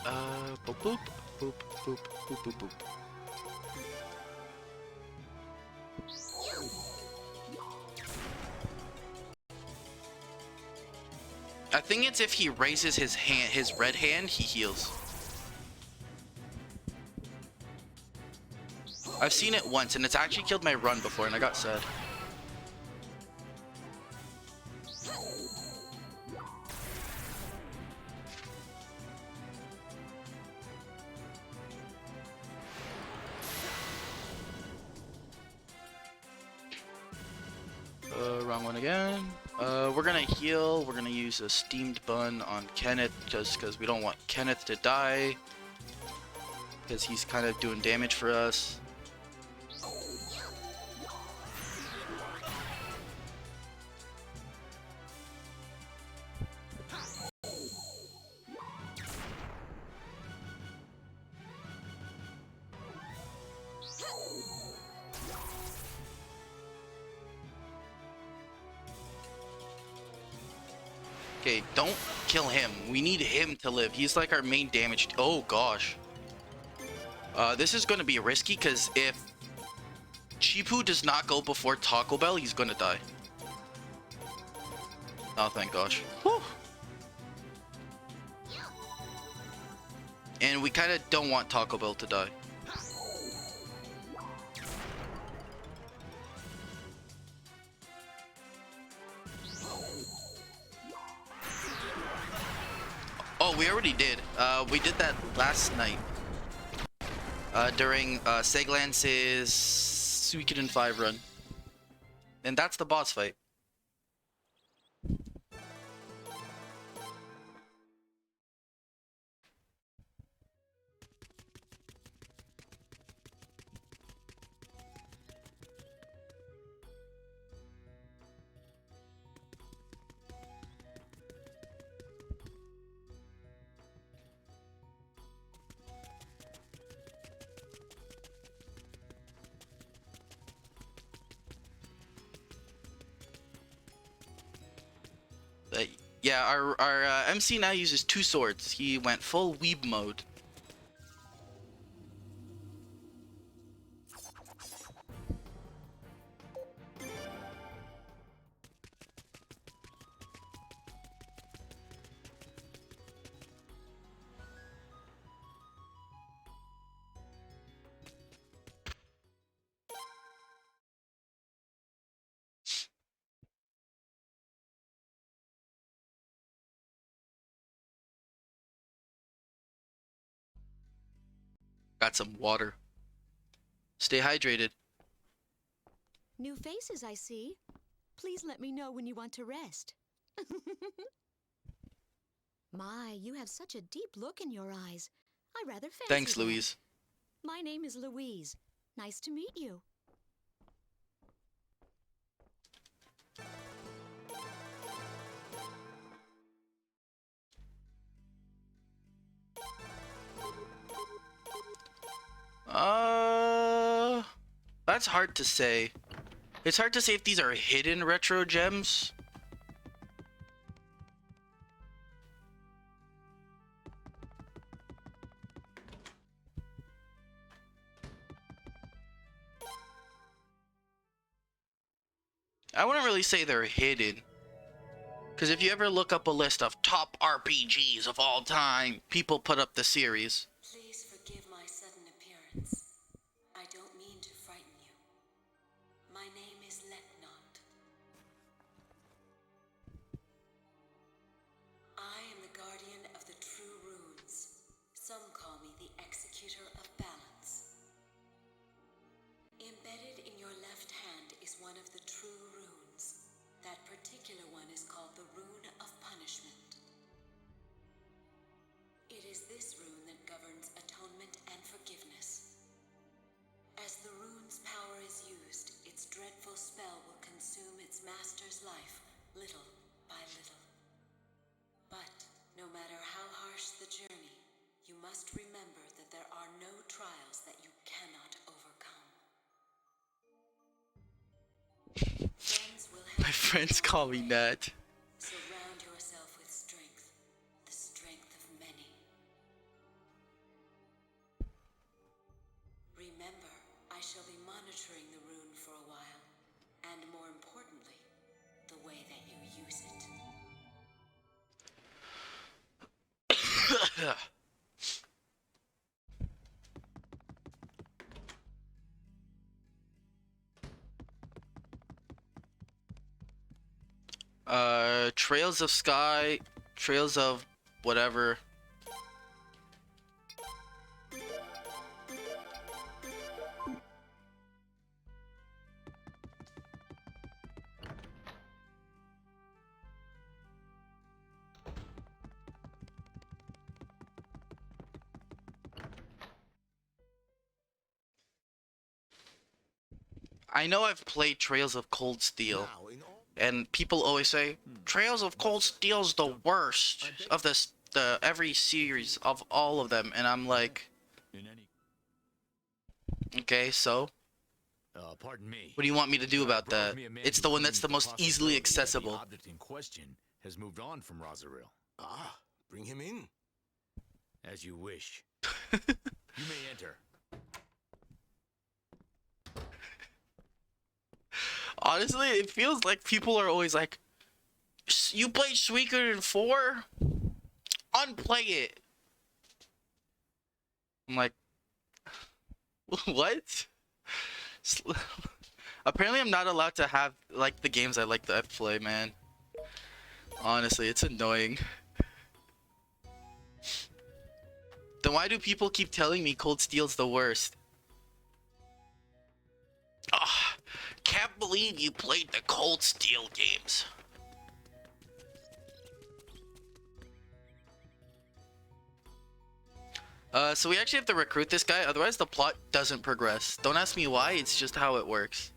Boop boop boop boop boop boop boop. I think it's if he raises his hand, his red hand, he heals. I've seen it once, and it's actually killed my run before, and I got sad. Wrong one again. We're gonna heal. We're gonna use a steamed bun on Kenneth just because we don't want Kenneth to die. Because he's kind of doing damage for us. Okay, don't kill him. We need him to live. He's like our main damage. Oh gosh. This is going to be risky because if Chipu does not go before Taco Bell, he's going to die. Oh, thank gosh. Whew. And we kind of don't want Taco Bell to die. Oh, we already did. We did that last night. During Seglance's Suikoden 5 run. And that's the boss fight. Yeah, our MC now uses 2 swords. He went full weeb mode. Got some water. Stay hydrated. New faces, I see. Please let me know when you want to rest. My, you have such a deep look in your eyes. I rather fancy Thanks, that. Louise. My name is Louise. Nice to meet you. That's hard to say. It's hard to say if these are hidden retro gems. I wouldn't really say they're hidden. Because if you ever look up a list of top RPGs of all time, people put up the series. Please forgive my sudden appearance. I don't mean to frighten you. My name is Letnot. I am the guardian of the true runes. Some call me the executor of balance. Embedded in your left hand is one of the true runes. That particular one is called the Rune of Punishment. It is this rune that governs atonement and forgiveness. As the rune's power is used, its dreadful spell will consume its master's life, little by little. But no matter how harsh the journey, you must remember that there are no trials that you cannot overcome. My friends call me Nat. So Trails of Sky, Trails of whatever. I know I've played Trails of Cold Steel, and people always say Trails of Cold Steel's the worst of the every series of all of them, and I'm like, okay, so pardon me. what do you want me to do about that? It's the one that's the most easily accessible. The object in question has moved on from Rosaril. Ah, bring him in. As you wish. You may enter. Honestly, it feels like people are always like, you played Suikoden 4? Unplay it. I'm like, what? Apparently I'm not allowed to have like the games I like to play, man. Honestly, it's annoying. Then why do people keep telling me Cold Steel's the worst? Ah, can't believe you played the Cold Steel games. So we actually have to recruit this guy, otherwise the plot doesn't progress. Don't ask me why, it's just how it works.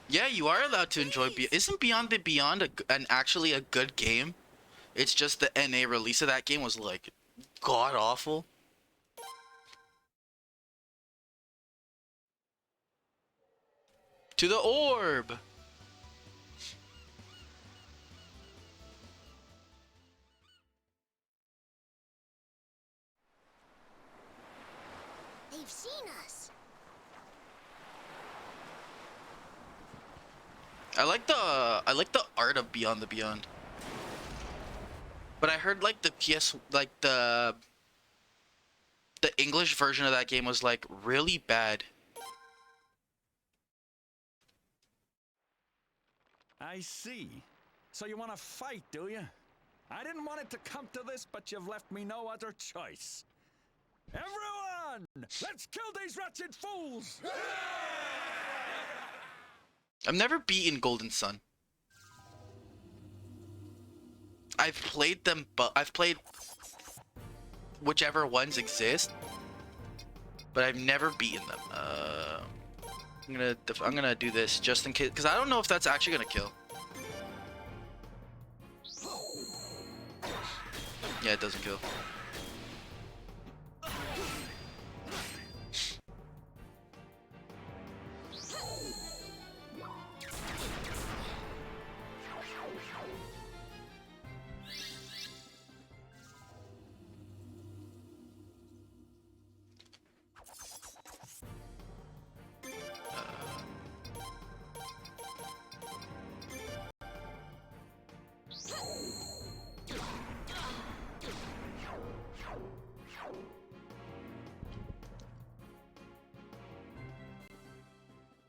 Yeah, you are allowed to enjoy. Isn't Beyond the Beyond actually a good game? It's just the NA release of that game was like god awful. To the orb. They've seen us. I like the art of Beyond the Beyond. But I heard like the PS like the English version of that game was like really bad. I see. So you want to fight, do you? I didn't want it to come to this, but you've left me no other choice. Everyone, let's kill these wretched fools! I've never beaten Golden Sun. I've played them, but I've played whichever ones exist, but I've never beaten them. I'm gonna do this just in case, because I don't know if that's actually gonna kill. Yeah, it doesn't kill.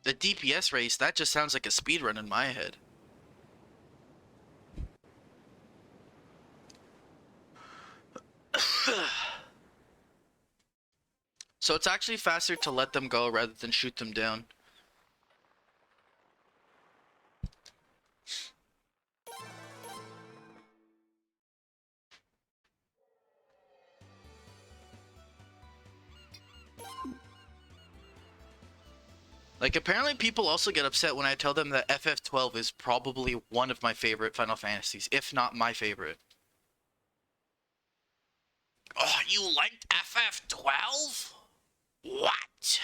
The DPS race, that just sounds like a speedrun in my head. So it's actually faster to let them go rather than shoot them down. Like, apparently people also get upset when I tell them that FF12 is probably one of my favorite Final Fantasies, if not my favorite. Oh, you liked FF12? What?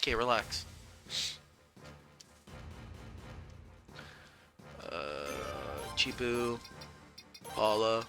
Okay, relax. Chibu, Paula.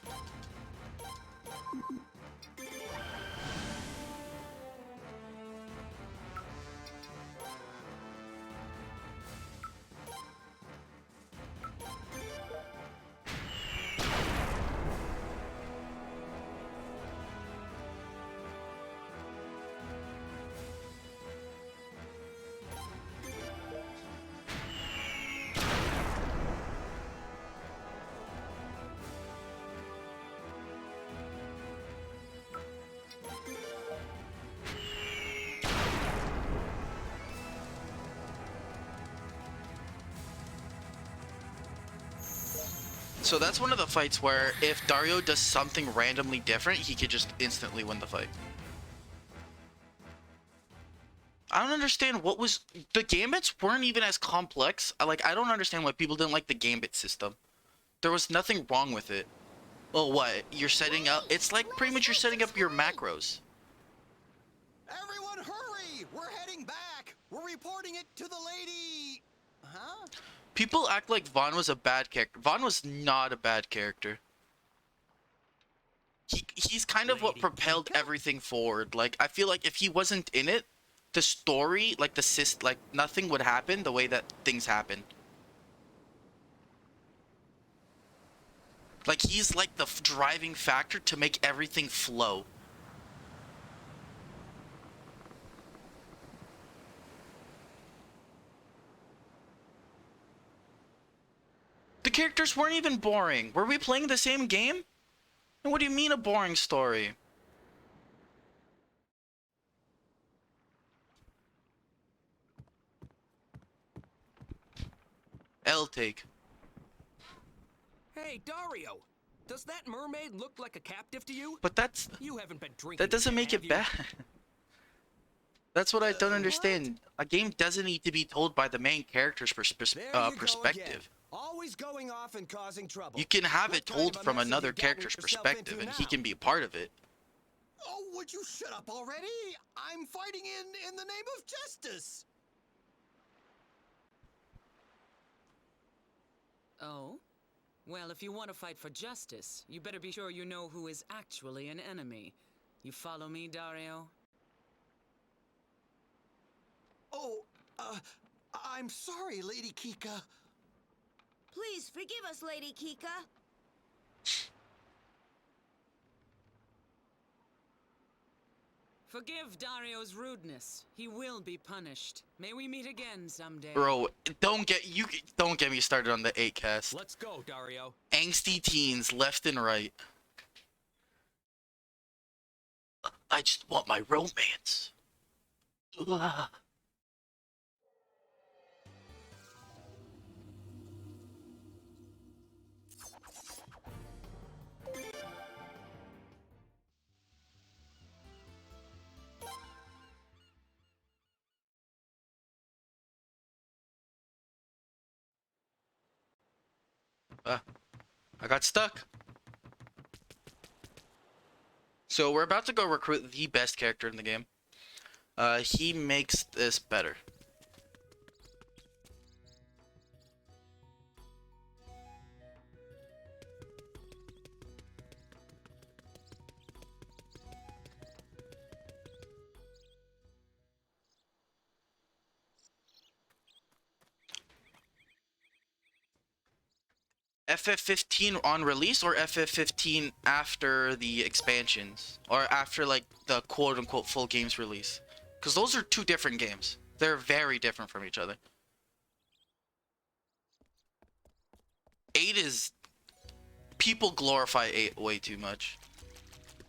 So that's one of the fights where if Dario does something randomly different, he could just instantly win the fight. I don't understand what was... The gambits weren't even as complex. I don't understand why people didn't like the gambit system. There was nothing wrong with it. Well, what? You're setting up... It's like pretty much you're setting up your macros. Everyone hurry! We're heading back! We're reporting it to the lady... Huh? People act like Vaughn was a bad character. Vaughn was not a bad character. He's kind of what propelled everything forward. Like, I feel like if he wasn't in it, the story, like nothing would happen the way that things happen. Like, he's like the driving factor to make everything flow. The characters weren't even boring. Were we playing the same game? And what do you mean a boring story? L take. Hey, Dario! Does that mermaid look like a captive to you? But that's... You haven't been drinking. That doesn't make have it bad. That's what I don't What? understand. A game doesn't need to be told by the main character's perspective. Always going off and causing trouble. You can have it What kind told of a from mess have another you gotten character's yourself perspective, into and he now? can be a part of it. Oh, would you shut up already? I'm fighting in the name of justice! Oh? Well, if you want to fight for justice, you better be sure you know who is actually an enemy. You follow me, Dario? Oh, I'm sorry, Lady Kika. Please forgive us, Lady Kika. Forgive Dario's rudeness. He will be punished. May we meet again someday. Bro, don't get me started on the 8cast. Let's go, Dario. Angsty teens left and right. I just want my romance. Ugh. I got stuck. So we're about to go recruit the best character in the game. He makes this better. FF15 on release or FF15 after the expansions? Or after, like, the quote-unquote full game's release? Because those are two different games. They're very different from each other. 8 is... People glorify 8 way too much.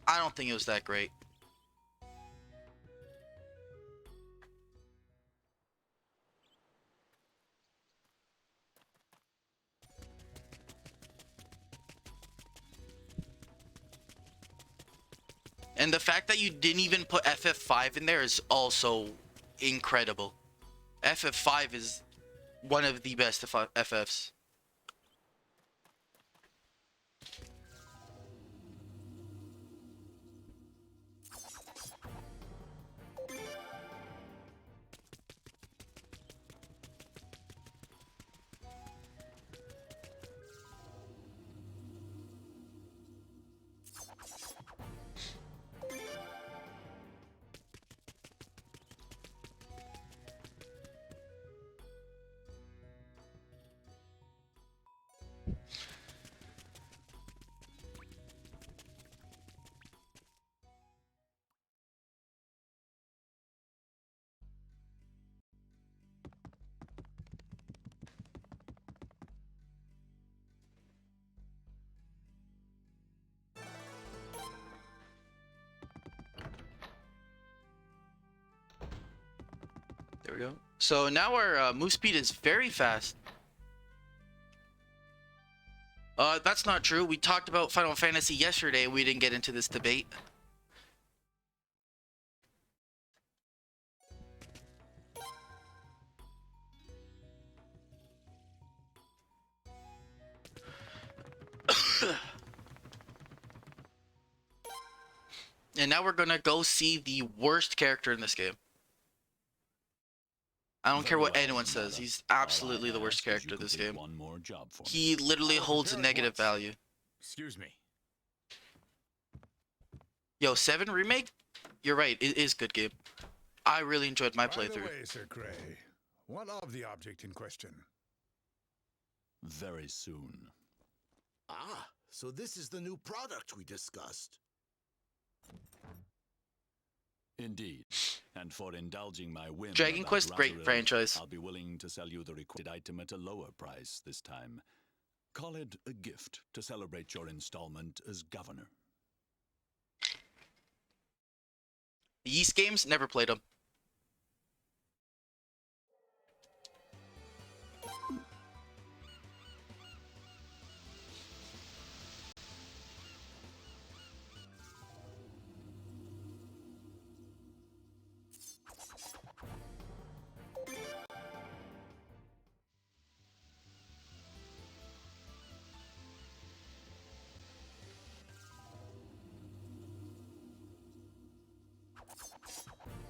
I don't think it was that great. And the fact that you didn't even put FF5 in there is also incredible. FF5 is one of the best FFs. There we go. So now our move speed is very fast. That's not true. We talked about Final Fantasy yesterday. We didn't get into this debate. And now we're gonna go see the worst character in this game. I don't care what anyone says. He's absolutely the worst character in this game. One more job for me. He literally holds a negative value. Excuse me. Yo, 7 Remake? You're right, it is good game. I really enjoyed my playthrough. By the way, Sir Cray, what of the object in question? Very soon. Ah, so this is the new product we discussed. Indeed. And for indulging my whim Dragon about Quest, great Razoril, franchise. I'll be willing to sell you the requested item at a lower price this time. Call it a gift to celebrate your installment as governor. Yeast games? Never played them.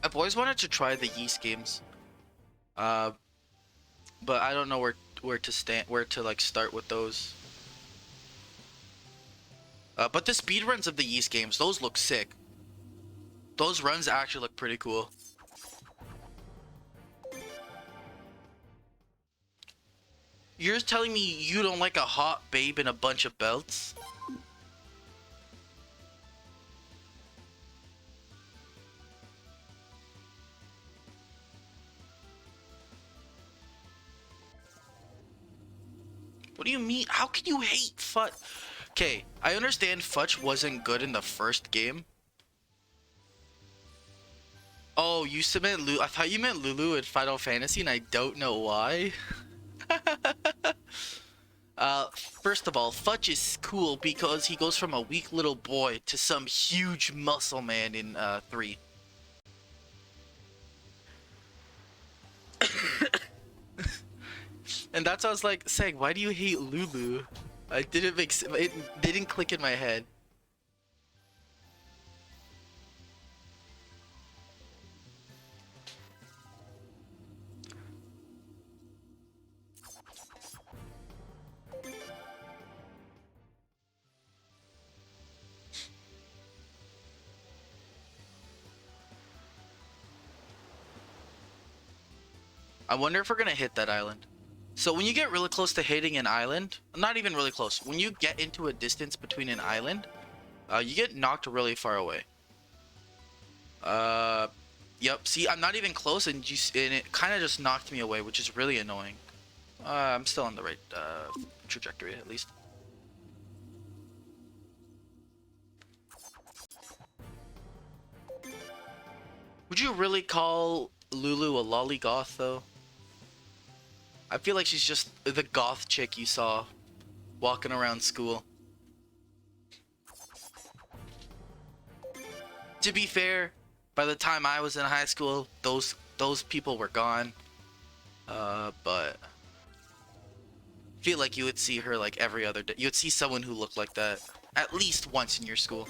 I've always wanted to try the Yeast games, but I don't know where to like start with those. But the speed runs of the Yeast games, those look sick. Those runs actually look pretty cool. You're just telling me you don't like a hot babe and a bunch of belts? What do you mean? How can you hate Futch? Okay, I understand Futch wasn't good in the first game. Oh, you meant Lulu. I thought you meant Lulu in Final Fantasy, and I don't know why. First of all, Futch is cool because he goes from a weak little boy to some huge muscle man in 3. And that's why I was like saying, why do you hate Lulu? It didn't click in my head. I wonder if we're gonna hit that island. So when you get really close to hitting an island, not even really close, when you get into a distance between an island, you get knocked really far away. Yep, see, I'm not even close, and it kind of just knocked me away, which is really annoying. I'm still on the right trajectory, at least. Would you really call Lulu a lollygoth, though? I feel like she's just the goth chick you saw walking around school. To be fair, by the time I was in high school, those people were gone. But I feel like you would see her like every other day. You would see someone who looked like that at least once in your school.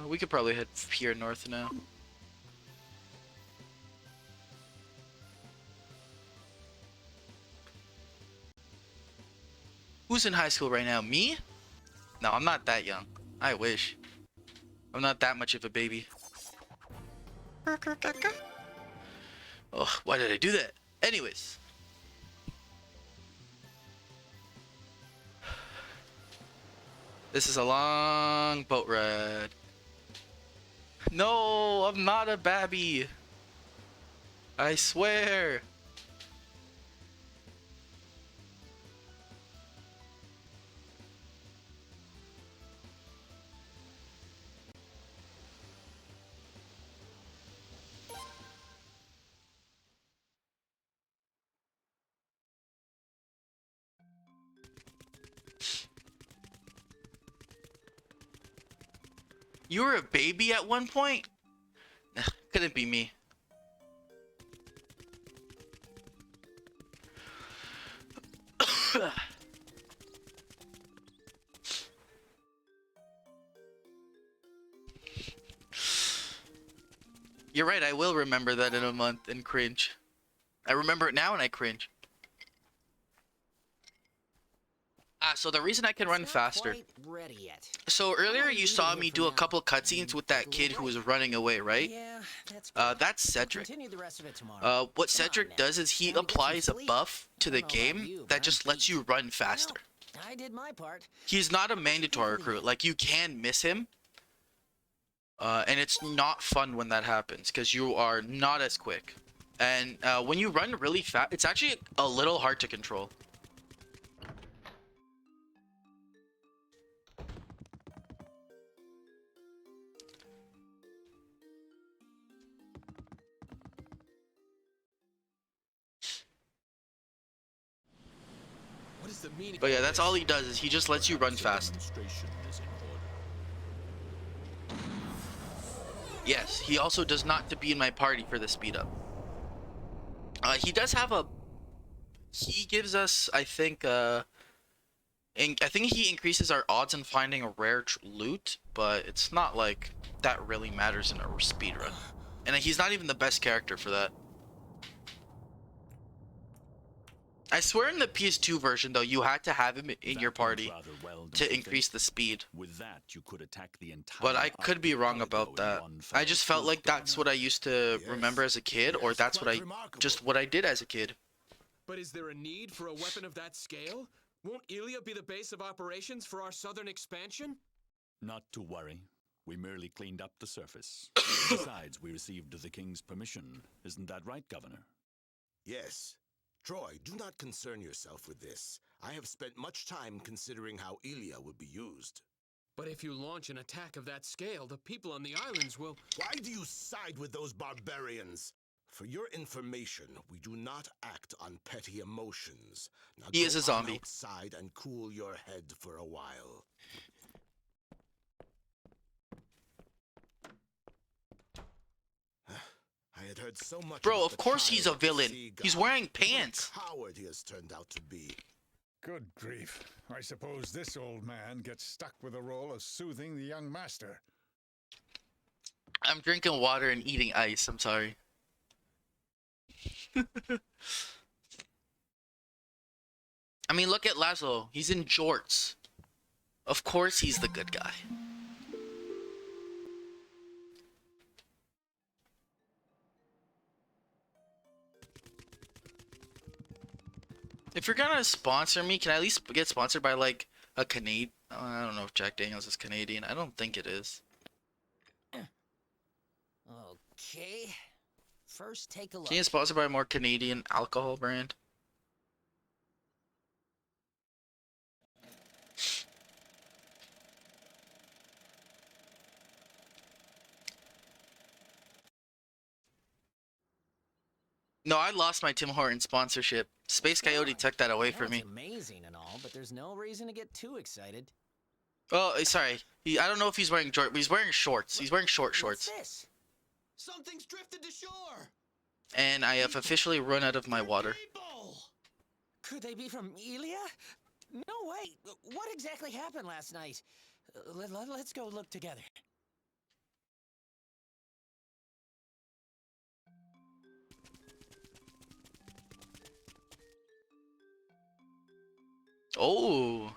We could probably head here north now. Who's in high school right now? Me? No, I'm not that young. I wish. I'm not that much of a baby. Oh, why did I do that? Anyways. This is a long boat ride. No, I'm not a babby. I swear. You were a baby at one point? Couldn't be me. You're right, I will remember that in a month and cringe. I remember it now and I cringe. So the reason I can run faster. Ready yet. So earlier you saw me do a couple cutscenes with that kid who was running away, right? Yeah, that's that's Cedric. Continue the rest of it tomorrow. What Cedric does is he applies a buff to the game that just lets you run faster. I did my part. He's not a mandatory recruit. Like, you can miss him. And it's not fun when that happens because you are not as quick. And when you run really fast, it's actually a little hard to control. What is the meaning? But yeah, that's all he does is he just lets you run fast. Yes, he also does not to be in my party for the speed up. He does have a... He gives us, I think, I think he increases our odds in finding a rare loot, but it's not like that really matters in a speedrun. And he's not even the best character for that. I swear in the PS2 version, though, you had to have him in your party to increase the speed. With that, you could attack the entire But I could be wrong about that. I just felt like that's what I used to remember as a kid, or that's what I did as a kid. But is there a need for a weapon of that scale? Won't Ilia be the base of operations for our southern expansion? Not to worry. We merely cleaned up the surface. Besides, we received the king's permission. Isn't that right, Governor? Yes. Troy, do not concern yourself with this. I have spent much time considering how Ilia would be used. But if you launch an attack of that scale, the people on the islands will... Why do you side with those barbarians? For your information, we do not act on petty emotions. Now he is a zombie. Go outside and cool your head for a while. I had heard so much. Bro, of course he's a villain. He's wearing pants. What a coward he has turned out to be. Good grief. I suppose this old man gets stuck with the role of soothing the young master. I'm drinking water and eating ice. I'm sorry. I mean, look at Laszlo. He's in jorts. Of course he's the good guy. If you're gonna sponsor me, can I at least get sponsored by like a Canadian? I don't know if Jack Daniels is Canadian. I don't think it is. Okay. First, take a look. Can you get sponsored by a more Canadian alcohol brand? No, I lost my Tim Hortons sponsorship. Space Coyote took that away I know from me. it's amazing and all, but there's no reason to get too excited. Oh, sorry. I don't know if he's wearing but he's wearing shorts. He's wearing shorts. What's this? Something's drifted to shore. And I have officially run out of my water. Could they be from Elia? No way. What exactly happened last night? Let's go look together. Oh.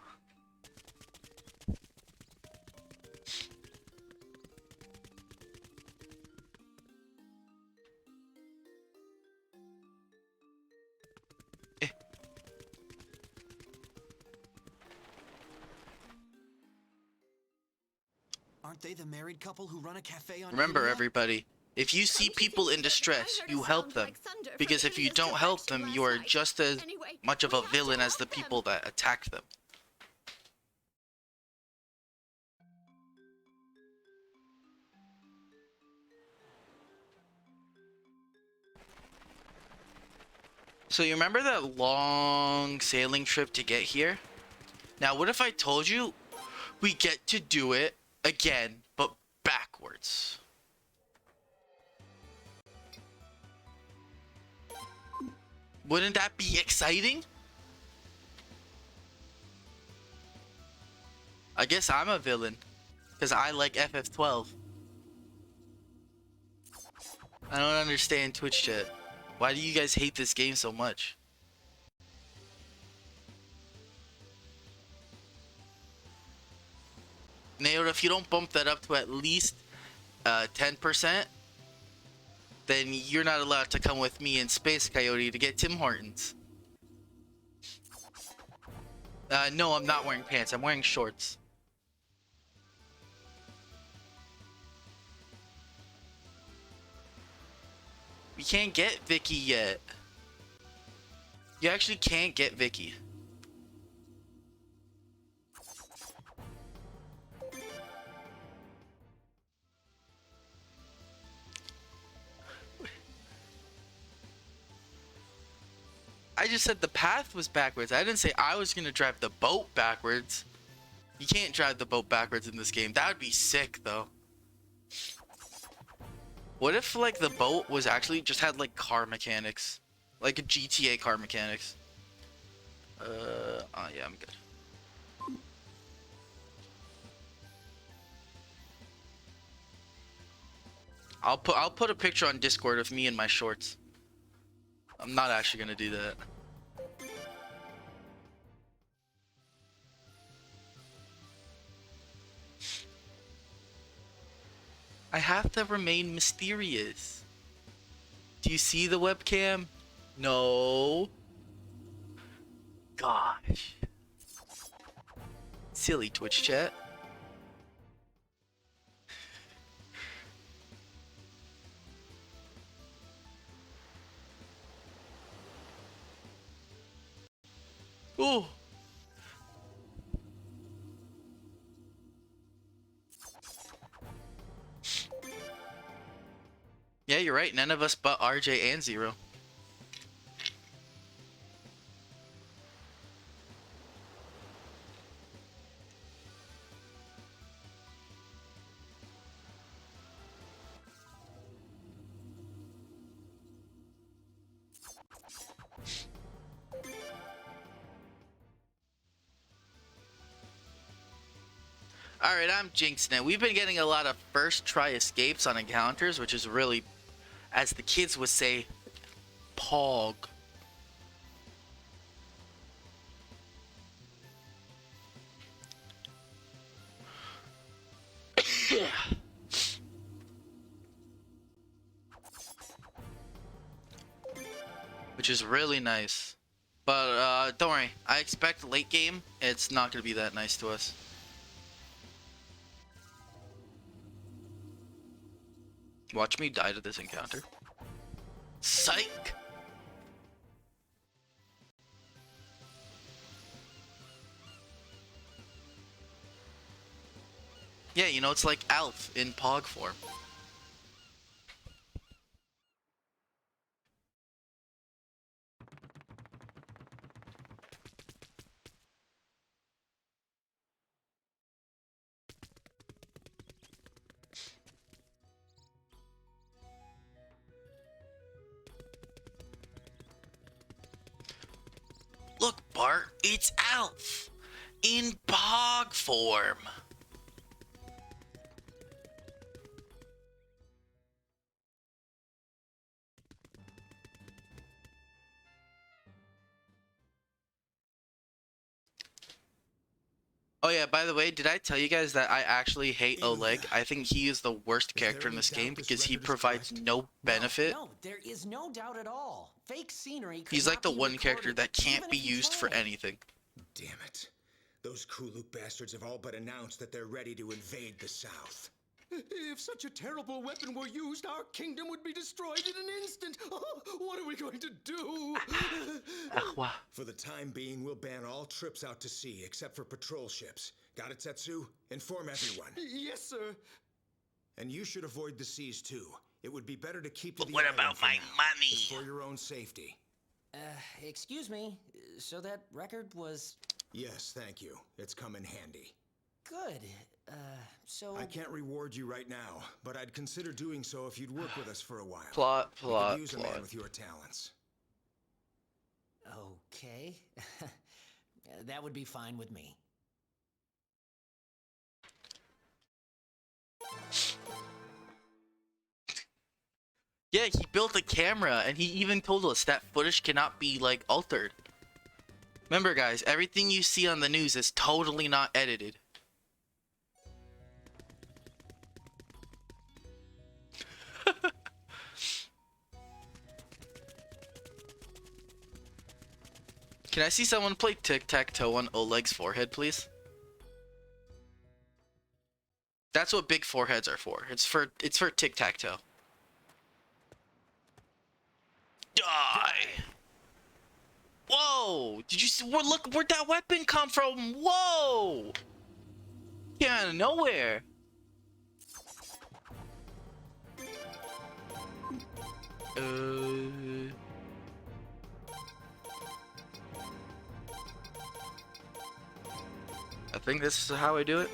Aren't they the married couple who run a cafe on Remember, Elia? everybody, if you see people in distress, you help them. Because if you don't help them, you are just as much of a villain as the people that attacked them. So you remember that long sailing trip to get here? Now, what if I told you we get to do it again, but backwards? Wouldn't that be exciting? I guess I'm a villain, because I like FF12. I don't understand Twitch chat. Why do you guys hate this game so much? Naoda, if you don't bump that up to at least 10%, then you're not allowed to come with me and Space Coyote to get Tim Hortons. No, I'm not wearing pants. I'm wearing shorts. We can't get Vicky yet. You actually can't get Vicky. I just said the path was backwards. I didn't say I was gonna drive the boat backwards. You can't drive the boat backwards in this game. That would be sick, though. What if, like, the boat was actually just had, like, car mechanics? Like a GTA car mechanics. Oh, yeah, I'm good. I'll put a picture on Discord of me in my shorts. I'm not actually gonna do that. I have to remain mysterious. Do you see the webcam? No. Gosh. Silly Twitch chat. Oh. Yeah, you're right. None of us but RJ and Zero. Alright, I'm Jinx now. We've been getting a lot of first try escapes on encounters, which is really, as the kids would say, pog. Which is really nice. But don't worry, I expect late game, it's not going to be that nice to us. Watch me die to this encounter. Psych! Yeah, you know, it's like Alf in Pog form. Look, Bart, it's Alf in Pog form. Oh yeah, by the way, did I tell you guys that I actually hate Oleg? I think he is the worst character in this game because he provides no benefit. No, there is no doubt at all. Fake scenery could He's like not the be one character recorded, that can't even be if you used for tried. anything. Damn it. Those Kuluk bastards have all but announced that they're ready to invade the South. If such a terrible weapon were used, our kingdom would be destroyed in an instant. Oh, what are we going to do? Aqua. For the time being, we'll ban all trips out to sea except for patrol ships. Got it, Tetsu? Inform everyone. Yes, sir. And you should avoid the seas too. It would be better to keep to But the what island about for my now. money? It's for your own safety. Excuse me. So that record was Yes, thank you. It's come in handy. good. So I can't reward you right now, but I'd consider doing so if you'd work with us for a while. Plot, We plot, could use a plot. man with your talents. okay. That would be fine with me. Yeah, he built a camera, and he even told us that footage cannot be, like, altered. Remember, guys, everything you see on the news is totally not edited. Can I see someone play tic-tac-toe on Oleg's forehead, please? That's what big foreheads are for. It's for tic-tac-toe. Die! Whoa! Did you see? Look, where'd that weapon come from? Whoa! Came out of nowhere. I think this is how I do it.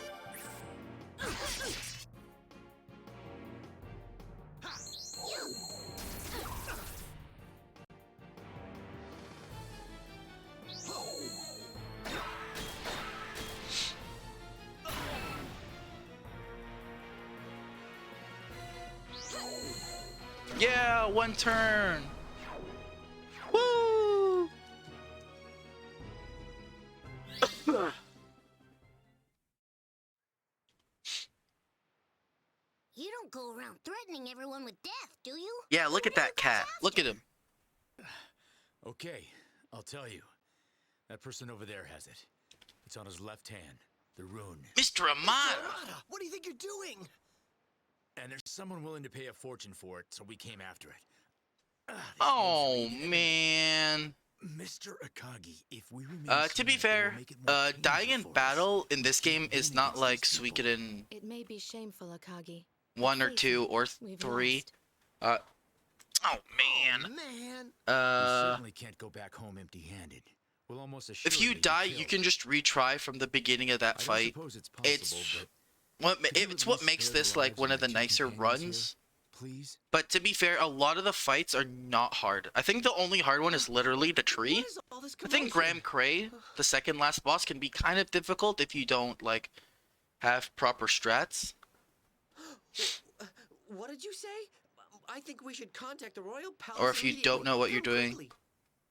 Yeah, one turn. Woo! You don't go around threatening everyone with death, do you? Yeah, look at that cat. Look at him. Okay, I'll tell you. That person over there has it. It's on his left hand. The rune. Mr. Amada! What do you think you're doing? And there's someone willing to pay a fortune for it, so we came after it. Oh, man. Mr. Akagi, if we remain To be fair, dying in battle in this game is not like Suikoden It may be shameful, Akagi. 1 or 2 or We've 3. lost. Oh, man. We certainly can't go back home empty-handed. We'll almost If assuredly you be die, killed. you can just retry from the beginning of that I don't fight. suppose it's possible, It's what makes this like one of the nicer runs. Please? But to be fair, a lot of the fights are not hard. I think the only hard one is literally the tree. I think Graham Cray, the second last boss, can be kind of difficult if you don't like have proper strats. What did you say? I think we should contact the royal palace. Or if you don't know what you're doing.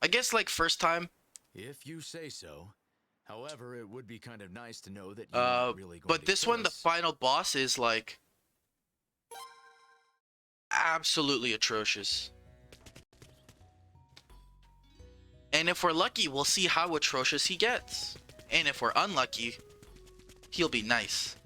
I guess like first time. If you say so. However, it would be kind of nice to know that you're not really going But to this kill one, the us. final boss is like absolutely atrocious. And if we're lucky, we'll see how atrocious he gets. And if we're unlucky, he'll be nice.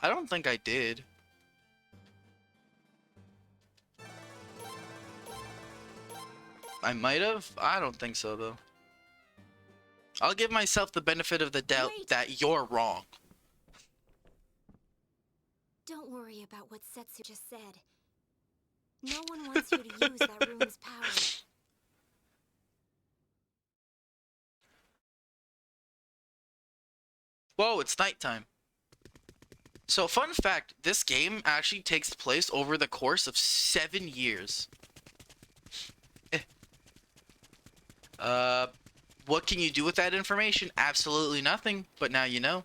I don't think I did. I might have. I don't think so, though. I'll give myself the benefit of the doubt that you're wrong. sorry about what Setsu just said. No one wants you to use that rune's power. Whoa, it's nighttime. So, fun fact, this game actually takes place over the course of 7 years. What can you do with that information? Absolutely nothing, but now you know.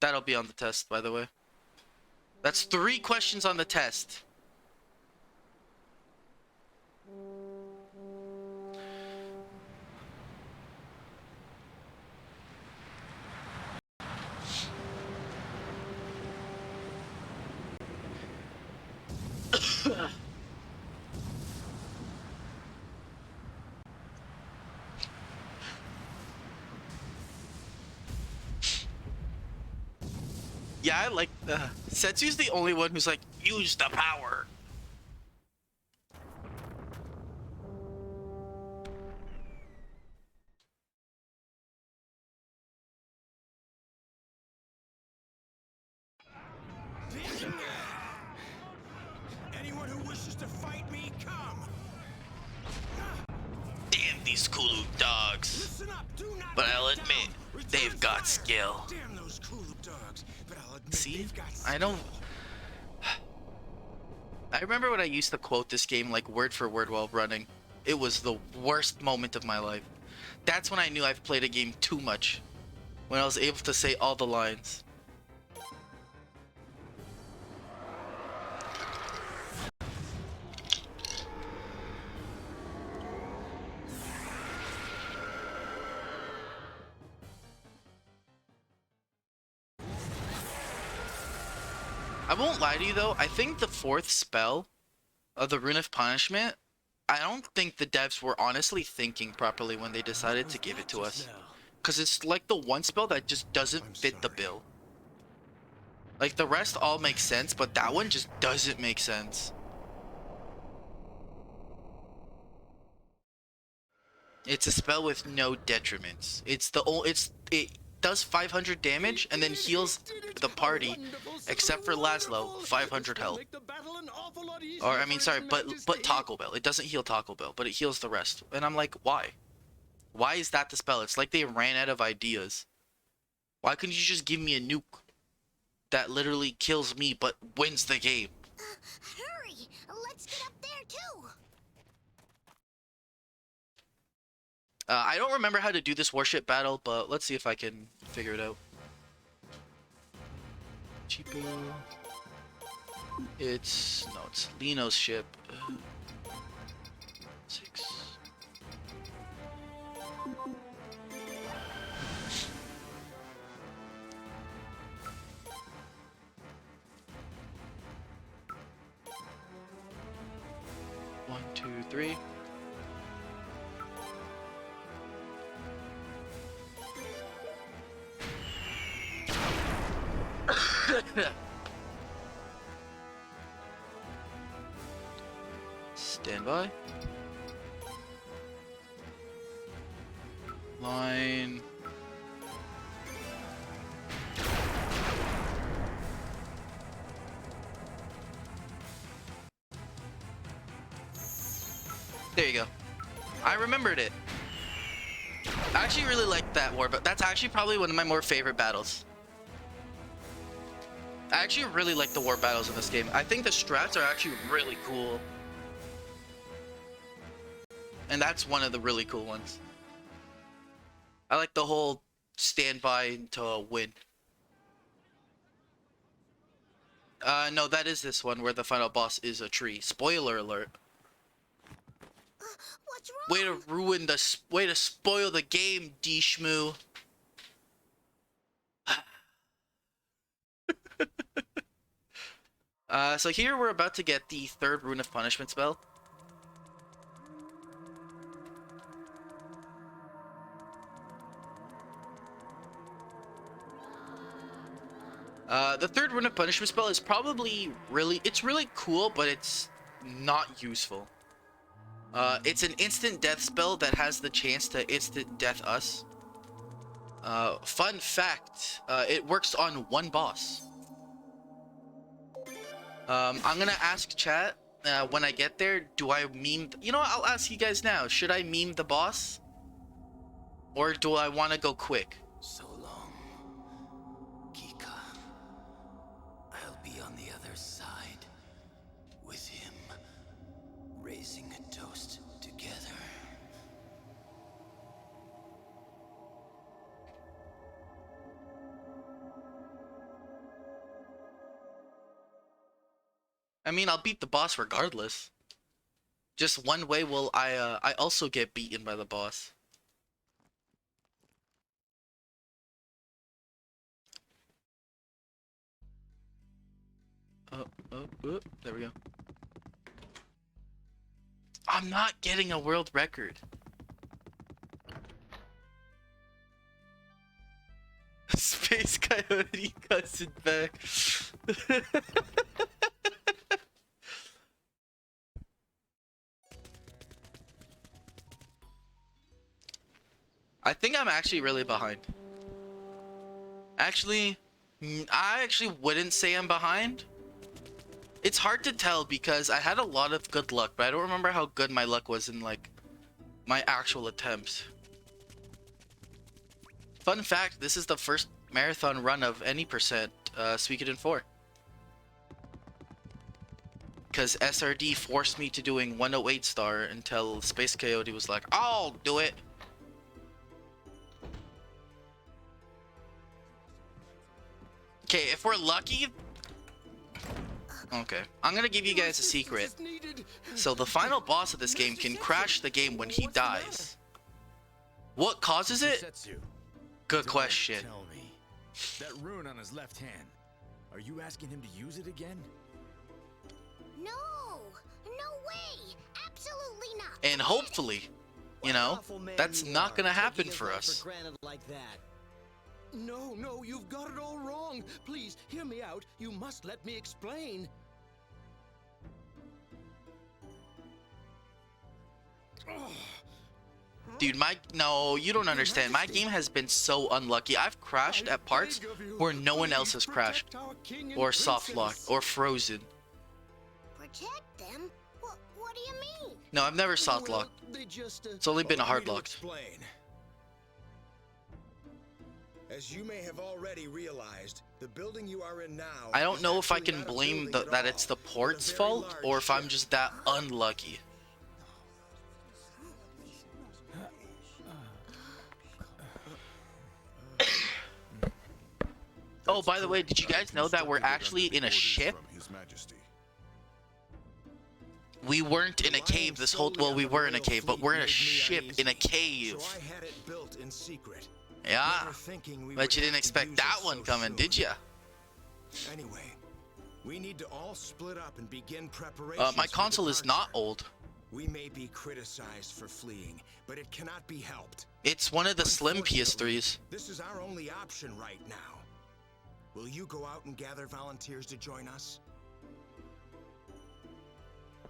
That'll be on the test, by the way. That's 3 questions on the test. Yeah, I like Setsu's the only one who's like, use the power. Anyone who wishes to fight me, come. Damn these Kulu dogs. But I'll admit, they've got skill. Damn those Kulu dogs. But I'll admit See? they've got I don't... I remember when I used to quote this game like word for word while running. It was the worst moment of my life. That's when I knew I've played a game too much. When I was able to say all the lines. I won't lie to you though, I think the 4th spell of the Rune of Punishment, I don't think the devs were honestly thinking properly when they decided to give it to us. Because it's like the one spell that just doesn't fit the bill. Like the rest all make sense, but that one just doesn't make sense. It's a spell with no detriments. It does 500 damage and then heals the party, except for Laszlo, 500 health. Or I mean, sorry, but Taco Bell. It doesn't heal Taco Bell, but it heals the rest. And I'm like, why? Why is that the spell? It's like they ran out of ideas. Why couldn't you just give me a nuke that literally kills me but wins the game? Hurry! Let's get up there too! I don't remember how to do this warship battle, but let's see if I can figure it out. Cheapo. It's Lino's ship. 6. One, two, three. Stand by. Line. There you go. I remembered it. I actually really like that war, but that's actually probably one of my more favorite battles. I actually really like the war battles in this game. I think the strats are actually really cool. And that's one of the really cool ones. I like the whole stand by to win. No, that is this one where the final boss is a tree. Spoiler alert. What's wrong? Way to ruin the... Way to spoil the game, D-Shmoo. So here we're about to get the 3rd Rune of Punishment spell. The 3rd Rune of Punishment spell is probably it's really cool, but it's not useful. It's an instant death spell that has the chance to instant death us. Fun fact, it works on one boss. I'm gonna ask chat when I get there. Do I meme? You know what? I'll ask you guys now. Should I meme the boss, or do I want to go quick? So long, Kika. I'll be on the other side with him, raising a toast together. I mean, I'll beat the boss regardless. Just one way will I also get beaten by the boss. There we go. I'm not getting a world record. Space Coyote cuts it back. I think I'm actually really behind. Actually, I actually wouldn't say I'm behind. It's hard to tell because I had a lot of good luck, but I don't remember how good my luck was in like my actual attempts. Fun fact, this is the first marathon run of any percent Suikoden 4. Because SRD forced me to doing 108 star until Space Coyote was like, I'll do it. Okay, if we're lucky... Okay, I'm gonna give you guys a secret. So the final boss of this game can crash the game when he dies. What causes it? Good question. Tell me, that rune on his left hand, are you asking him to use it again? No! No way! Absolutely not! And hopefully, you know, that's not gonna happen for us. Like that. No, no, you've got it all wrong. Please, hear me out. You must let me explain. Dude, no, you don't understand. My game has been so unlucky. I've crashed at parts where no one else has crashed, or soft locked, or frozen. Protect them? What do you mean? No, I've never soft locked. It's only been a hard locked. As you may have already realized, the building you are in now... I don't know if I can blame that it's the port's fault, or if I'm just that unlucky. Oh, by the way, did you guys know that we're actually in a ship? We weren't in a cave this whole... Well, we were in a cave, but we're in a ship in a cave. So I had it built in secret. Yeah, but you didn't expect that one coming, did ya? Anyway, we need to all split up and begin preparations. My console is not old. We may be criticized for fleeing, but it cannot be helped. It's one of the slim PS3s. This is our only option right now. Will you go out and gather volunteers to join us?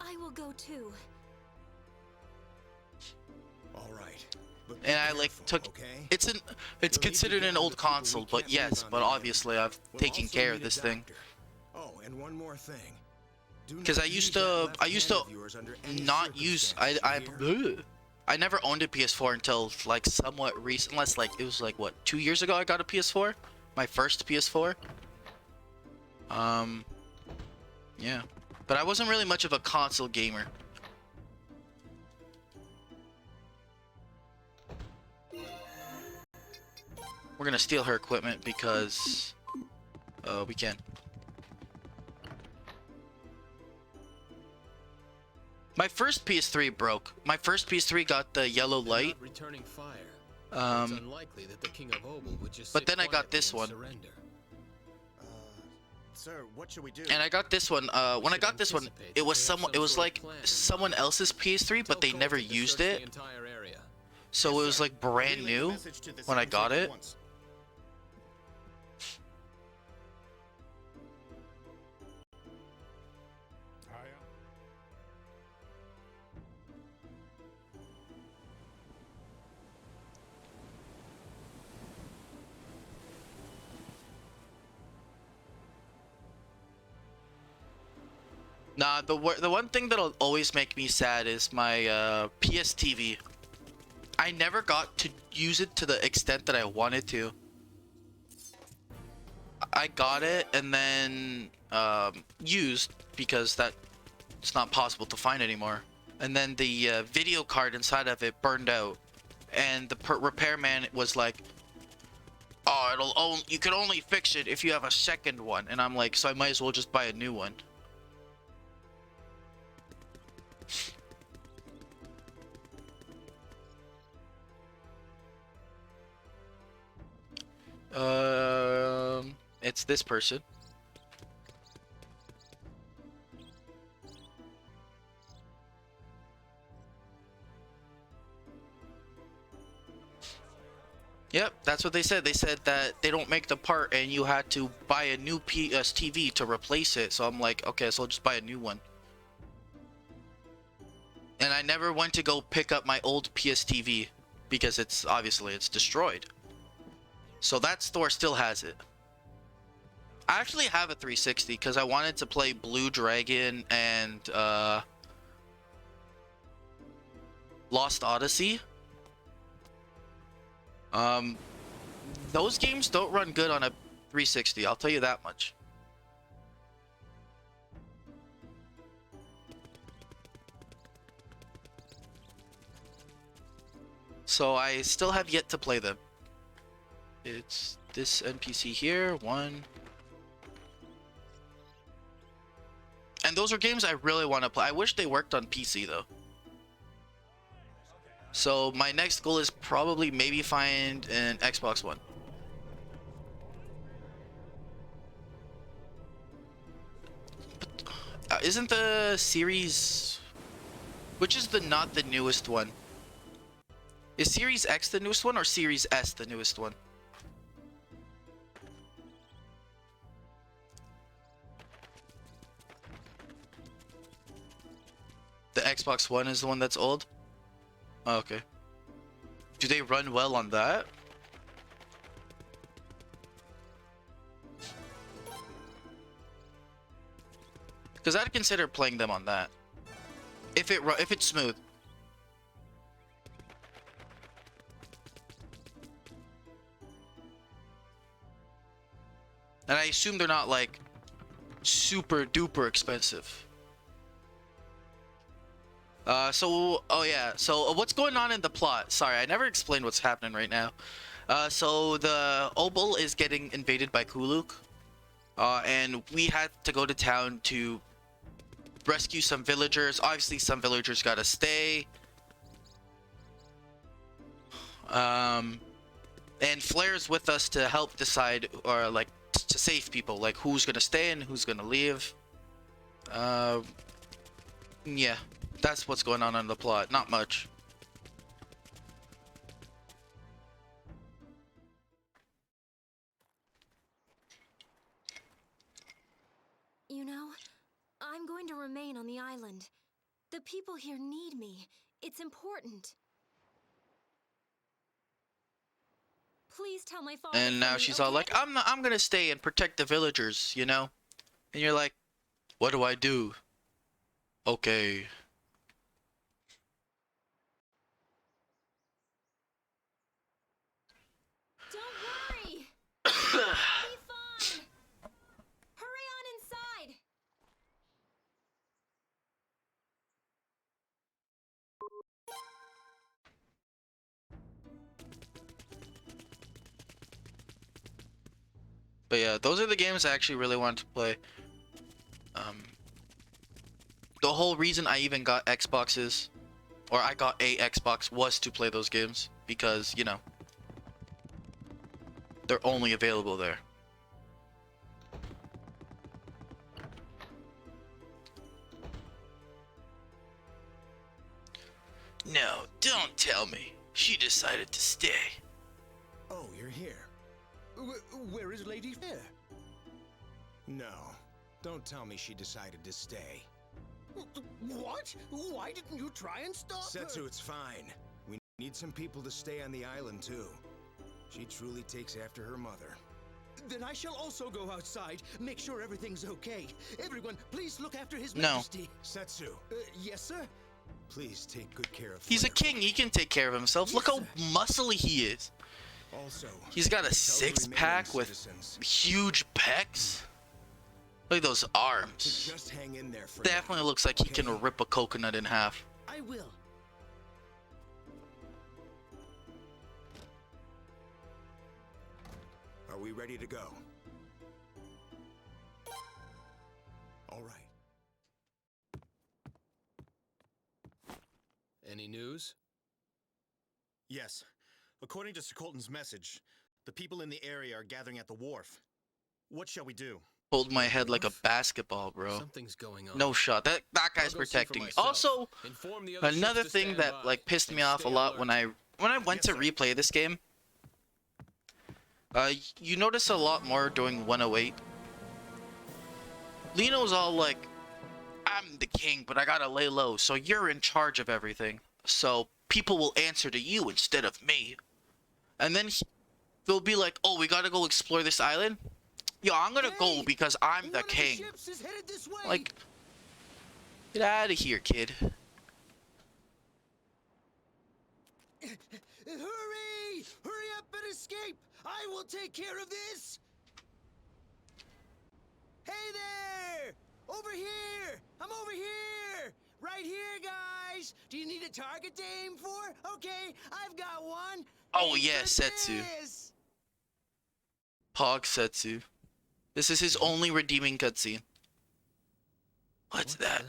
I will go too. All right. And I like took it's considered an old console, but yes, but obviously I've taken care of this thing. Oh, and one more thing. Because I used to not use I never owned a PS4 until like somewhat recent, unless like it was like what 2 years ago I got a PS4, my first PS4. Yeah, but I wasn't really much of a console gamer. We're gonna steal her equipment because we can. My first PS3 broke. My first PS3 got the yellow light. Returning fire. It's unlikely that the King of Obel would just but then I got this one. Sir, what should we do? And I got this one. When I got this one, it was like someone else's PS3, but they never used it. So it was like brand new when I got it. Nah, the one thing that'll always make me sad is my PS TV. I never got to use it to the extent that I wanted to. I got it and then used because it's not possible to find anymore. And then the video card inside of it burned out, and the repairman was like, "Oh, you can only fix it if you have a second one." And I'm like, so I might as well just buy a new one. It's this person. Yep, that's what they said. They said that they don't make the part and you had to buy a new PS TV to replace it. So I'm like, okay, so I'll just buy a new one. And I never went to go pick up my old PS TV because it's destroyed. So that store still has it. I actually have a 360 because I wanted to play Blue Dragon and Lost Odyssey. Those games don't run good on a 360, I'll tell you that much. So I still have yet to play them. It's this NPC here, one. And those are games I really want to play. I wish they worked on PC though. So my next goal is probably maybe find an Xbox One. But, isn't the Series... Which is not the newest one? Is Series X the newest one or Series S the newest one? The Xbox One is the one that's old? Oh, okay. Do they run well on that? Because I'd consider playing them on that. If it's smooth. And I assume they're not like super duper expensive. So what's going on in the plot? Sorry, I never explained what's happening right now. So the Obel is getting invaded by Kuluk. And we had to go to town to rescue some villagers. Obviously, some villagers gotta stay. And Flair's with us to help decide, or like, to save people. Like, who's gonna stay and who's gonna leave. Yeah. That's what's going on in the plot. Not much. You know, I'm going to remain on the island. The people here need me. It's important. Please tell my father. And now she's all like, I'm gonna stay and protect the villagers, you know? And you're like, what do I do? Okay. Be fine. Hurry on inside. But yeah, those are the games I actually really wanted to play. The whole reason I even got Xboxes, or I got a Xbox, was to play those games because, you know, they're only available there. No, don't tell me. She decided to stay. Oh, you're here. Where is Lady Fair? No, don't tell me she decided to stay. What? Why didn't you try and stop her? Setsu, it's fine. We need some people to stay on the island, too. She truly takes after her mother. Then I shall also go outside, make sure everything's okay. Everyone, please look after His No. Majesty. Setsu, Yes, sir? please take good care of He's a Flare. king. He can take care of himself. Look how muscly he is. Also, He's got a tell the six-pack remaining with citizens huge pecs. Look at those to arms. just hang in there for Definitely looks like he can rip a coconut in half. I will. now. Are we ready to go? All right. Any news? Yes. According to Suikoden's message, the people in the area are gathering at the wharf. What shall we do? Hold my head like a basketball, bro. Something's going on. No shot. That guy's I'll go see for protecting me. myself. Also, Inform the other another ships to thing stand that by like pissed me and off a stay lot alert. when I went to replay this game. You notice a lot more during 108. Lino's all like, "I'm the king, but I gotta lay low, so you're in charge of everything. So people will answer to you instead of me." And then they'll be like, "Oh, we gotta go explore this island." Yo, I'm gonna go because I'm the king. Like, get out of here, kid. Hurry! Hurry up and escape! I will take care of this! Hey there! Over here! I'm over here! Right here, guys! Do you need a target to aim for? Okay, I've got one! Oh Aim yeah, for Setsu. this. Pog Setsu. This is his only redeeming cutscene. What's that?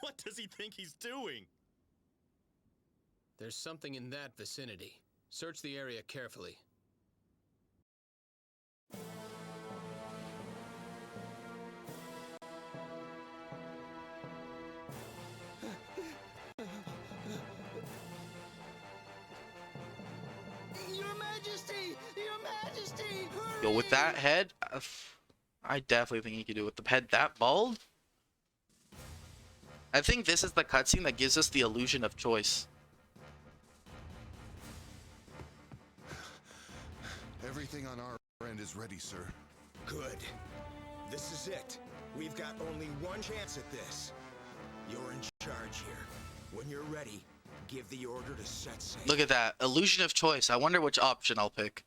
What does he think he's doing? There's something in that vicinity. Search the area carefully. Your Majesty! Your Majesty! Hurry! Yo, with that head, I definitely think he could do it. With the head that bald? I think this is the cutscene that gives us the illusion of choice. Everything on our end is ready, sir. Good. This is it. We've got only one chance at this. You're in charge here. When you're ready, give the order to set sail. Look at that. Illusion of choice. I wonder which option I'll pick.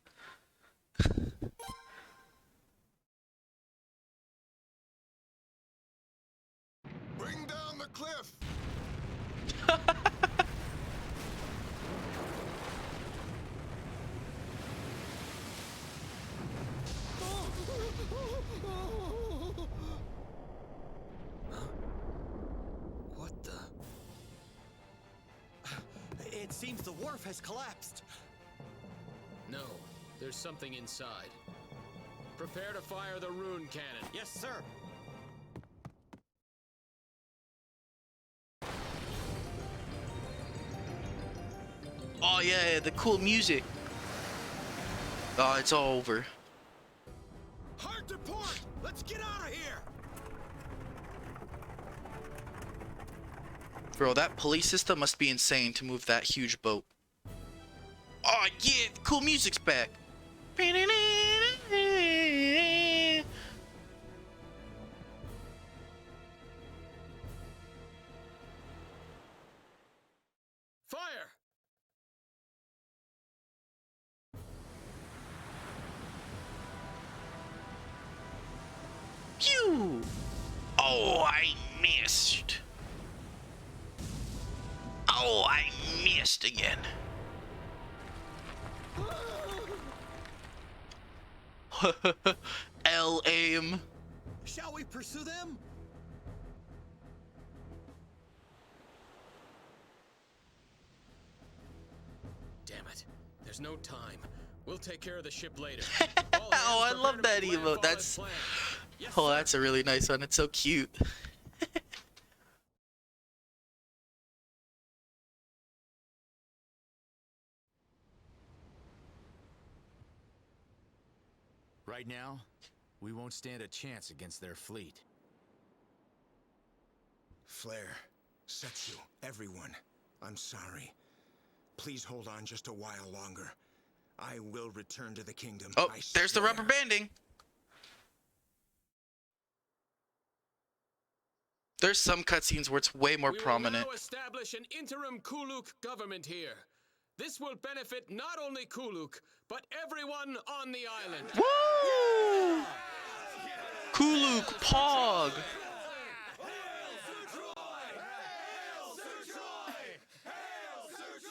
Bring down the cliff! What the? It seems the wharf has collapsed. No, there's something inside. Prepare to fire the rune cannon. Yes, sir. Oh yeah, the cool music. Oh, it's all over. Hard to port! Let's get out of here! Bro, that police system must be insane to move that huge boat. Oh yeah, the cool music's back. Fire! Pew! Oh, I missed. Oh, I missed again. L aim. Shall we pursue them? Damn it. There's no time. We'll take care of the ship later. Oh, I love that emote. That's oh, that's a really nice one. It's so cute. Right now, we won't stand a chance against their fleet. Flare, Setsu, everyone, I'm sorry. Please hold on just a while longer. I will return to the kingdom. Oh, I there's the swear. rubber banding. There's some cutscenes where it's way more prominent. We will now establish an interim Kuluk government here. This will benefit not only Kuluk, but everyone on the island. Woo! Kuluk Pog.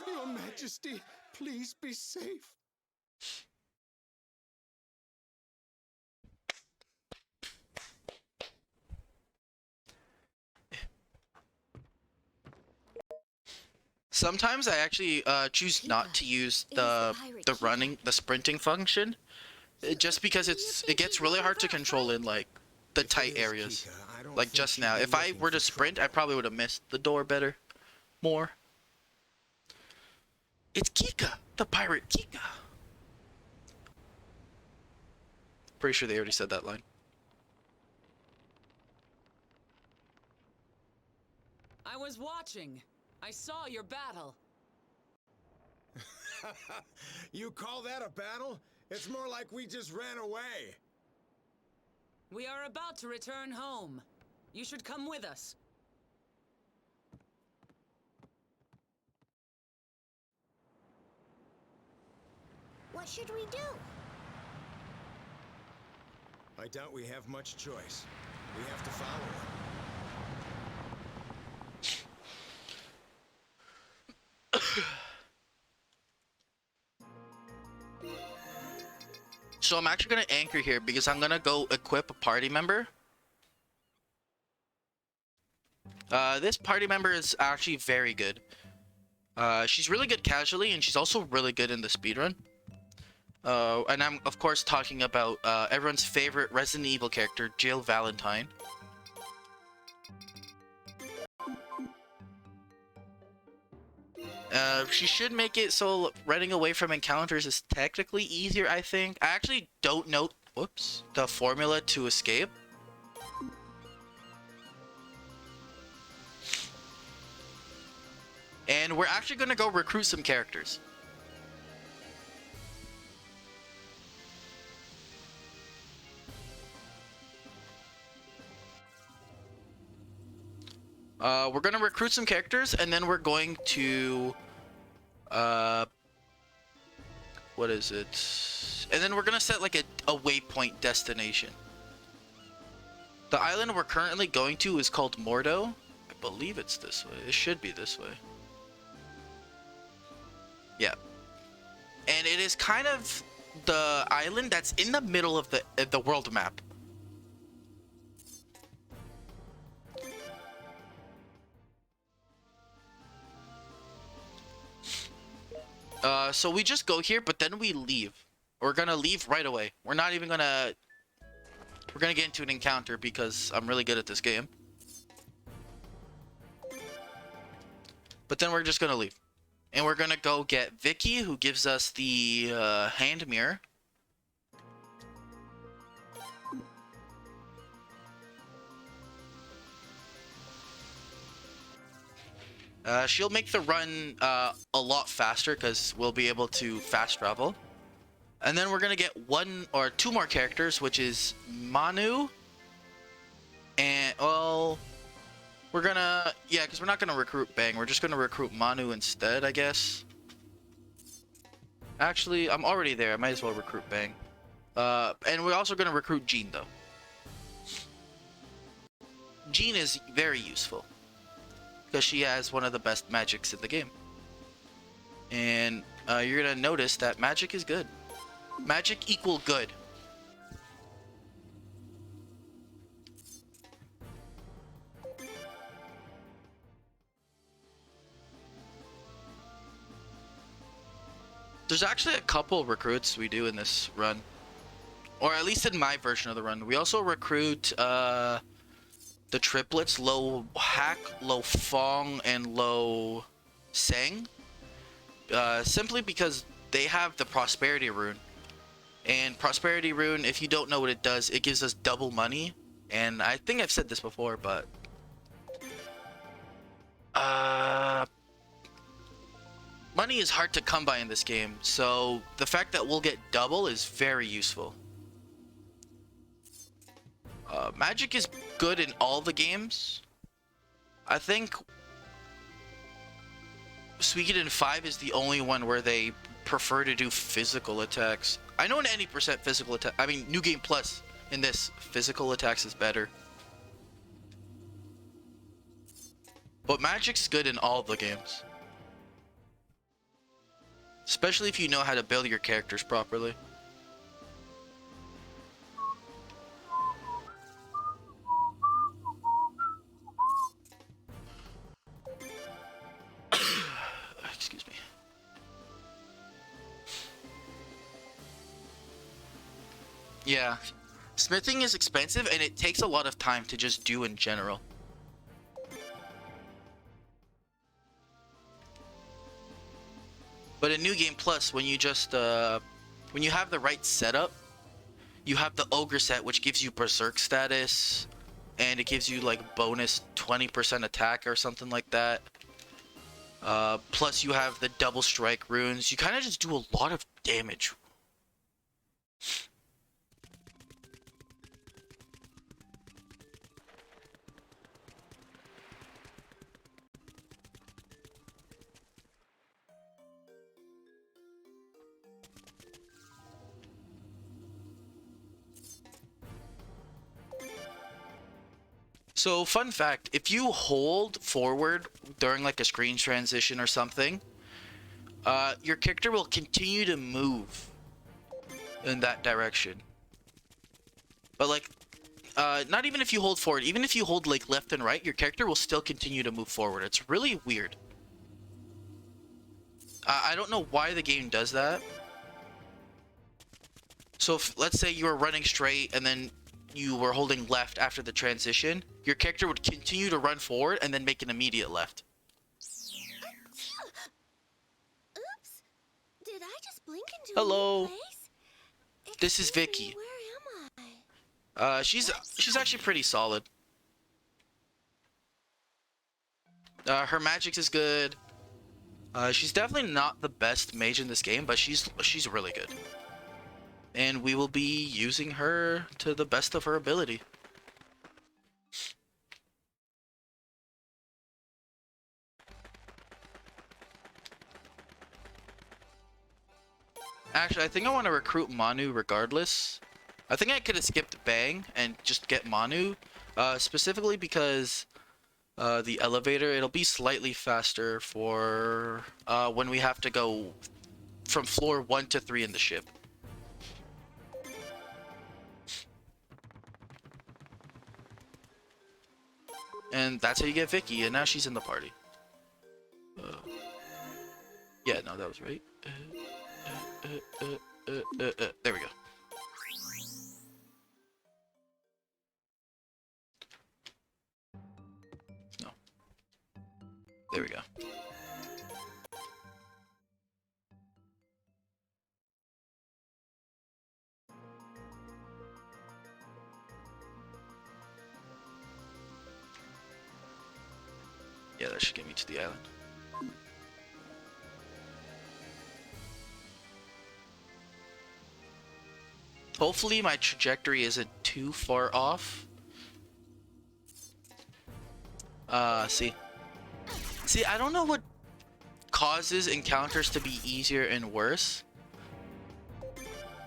Your Majesty, please be safe. Sometimes I actually choose not to use the sprinting function, just because it gets really hard to control in like the tight areas. Like just now, if I were to sprint, I probably would have missed the door more. It's Kika, the pirate Kika. Pretty sure they already said that line. I was watching. I saw your battle. You call that a battle? It's more like we just ran away. We are about to return home. You should come with us. What should we do? I doubt we have much choice. We have to follow him. So I'm actually gonna anchor here because I'm gonna go equip a party member. This party member is actually very good. She's really good casually, and she's also really good in the speedrun. And I'm of course talking about everyone's favorite Resident Evil character, Jill Valentine. She should make it so running away from encounters is technically easier, I think. I actually don't know, the formula to escape. And we're actually going to go recruit some characters. We're going to recruit some characters, and then we're going to... what is it? And then we're going to set like a waypoint destination. The island we're currently going to is called Mordo. I believe it's this way. It should be this way. Yeah. And it is kind of the island that's in the middle of the world map. So we just go here, but then we leave. We're gonna leave right away. We're not even gonna... We're gonna get into an encounter because I'm really good at this game. But then we're just gonna leave. And we're gonna go get Vicky, who gives us the hand mirror. She'll make the run a lot faster because we'll be able to fast travel. And then we're gonna get one or two more characters, which is Manu. And, well, we're gonna, yeah, because we're not gonna recruit Bang. We're just gonna recruit Manu instead, I guess. Actually, I'm already there. I might as well recruit Bang. And we're also gonna recruit Jean, though. Jean is very useful because she has one of the best magics in the game. And you're gonna notice that magic is good. Magic equal good. There's actually a couple recruits we do in this run. Or at least in my version of the run. We also recruit the triplets, Lo Hak, Lo Fong, and Lo Seng. Simply because they have the Prosperity Rune. And Prosperity Rune, if you don't know what it does, it gives us double money. And I think I've said this before, but... money is hard to come by in this game, so the fact that we'll get double is very useful. Magic is good in all the games. I think Suikoden 5 is the only one where they prefer to do physical attacks. I know in any percent physical attack, I mean New Game Plus in this, physical attacks is better. But Magic's good in all the games. Especially if you know how to build your characters properly. Excuse me. Yeah. Smithing is expensive and it takes a lot of time to just do in general. But in New Game Plus, when you just when you have the right setup, you have the Ogre set, which gives you Berserk status, and it gives you like bonus 20% attack or something like that. Plus you have the double strike runes. You kind of just do a lot of damage. So, fun fact, if you hold forward during like a screen transition or something, your character will continue to move in that direction. But like, not even if you hold forward, even if you hold like left and right, your character will still continue to move forward. It's really weird. I don't know why the game does that. So if, let's say you were running straight and then you were holding left after the transition, your character would continue to run forward and then make an immediate left. Oops. Did I just blink into Hello. a new place? This is Vicky. Where am I? She's actually pretty solid. Her magic is good. She's definitely not the best mage in this game, but she's really good. And we will be using her to the best of her ability. Actually, I think I want to recruit Manu regardless. I think I could have skipped Bang and just get Manu. Specifically because the elevator, it'll be slightly faster for when we have to go from floor 1 to 3 in the ship. And that's how you get Vicky, and now she's in the party. Yeah, no, that was right. There we go. No. There we go. Yeah, that should get me to the island. Hopefully my trajectory isn't too far off. See, I don't know what causes encounters to be easier and worse.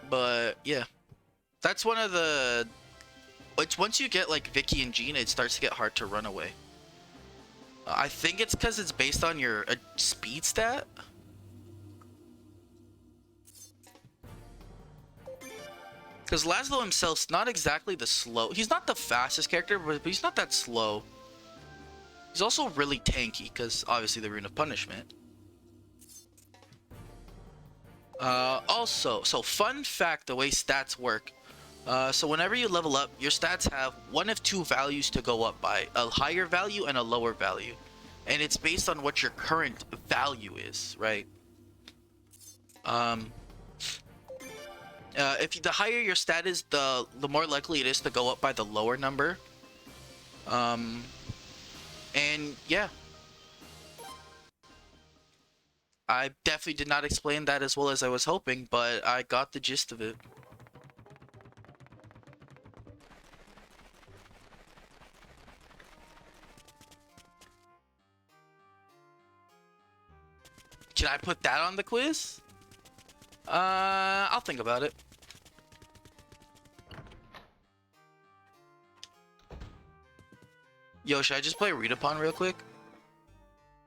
But yeah, that's one of the... It's once you get like Vicky and Gina, it starts to get hard to run away. I think it's because it's based on your speed stat. Because Laszlo himself's not exactly the slow. He's not the fastest character, but he's not that slow. He's also really tanky, because obviously the Rune of Punishment. Also, so fun fact, the way stats work. So whenever you level up, your stats have one of two values to go up by. A higher value and a lower value. And it's based on what your current value is, right? If the higher your stat is, the more likely it is to go up by the lower number. And yeah. I definitely did not explain that as well as I was hoping, but I got the gist of it. Can I put that on the quiz? I'll think about it. Yo, should I just play Read Upon real quick?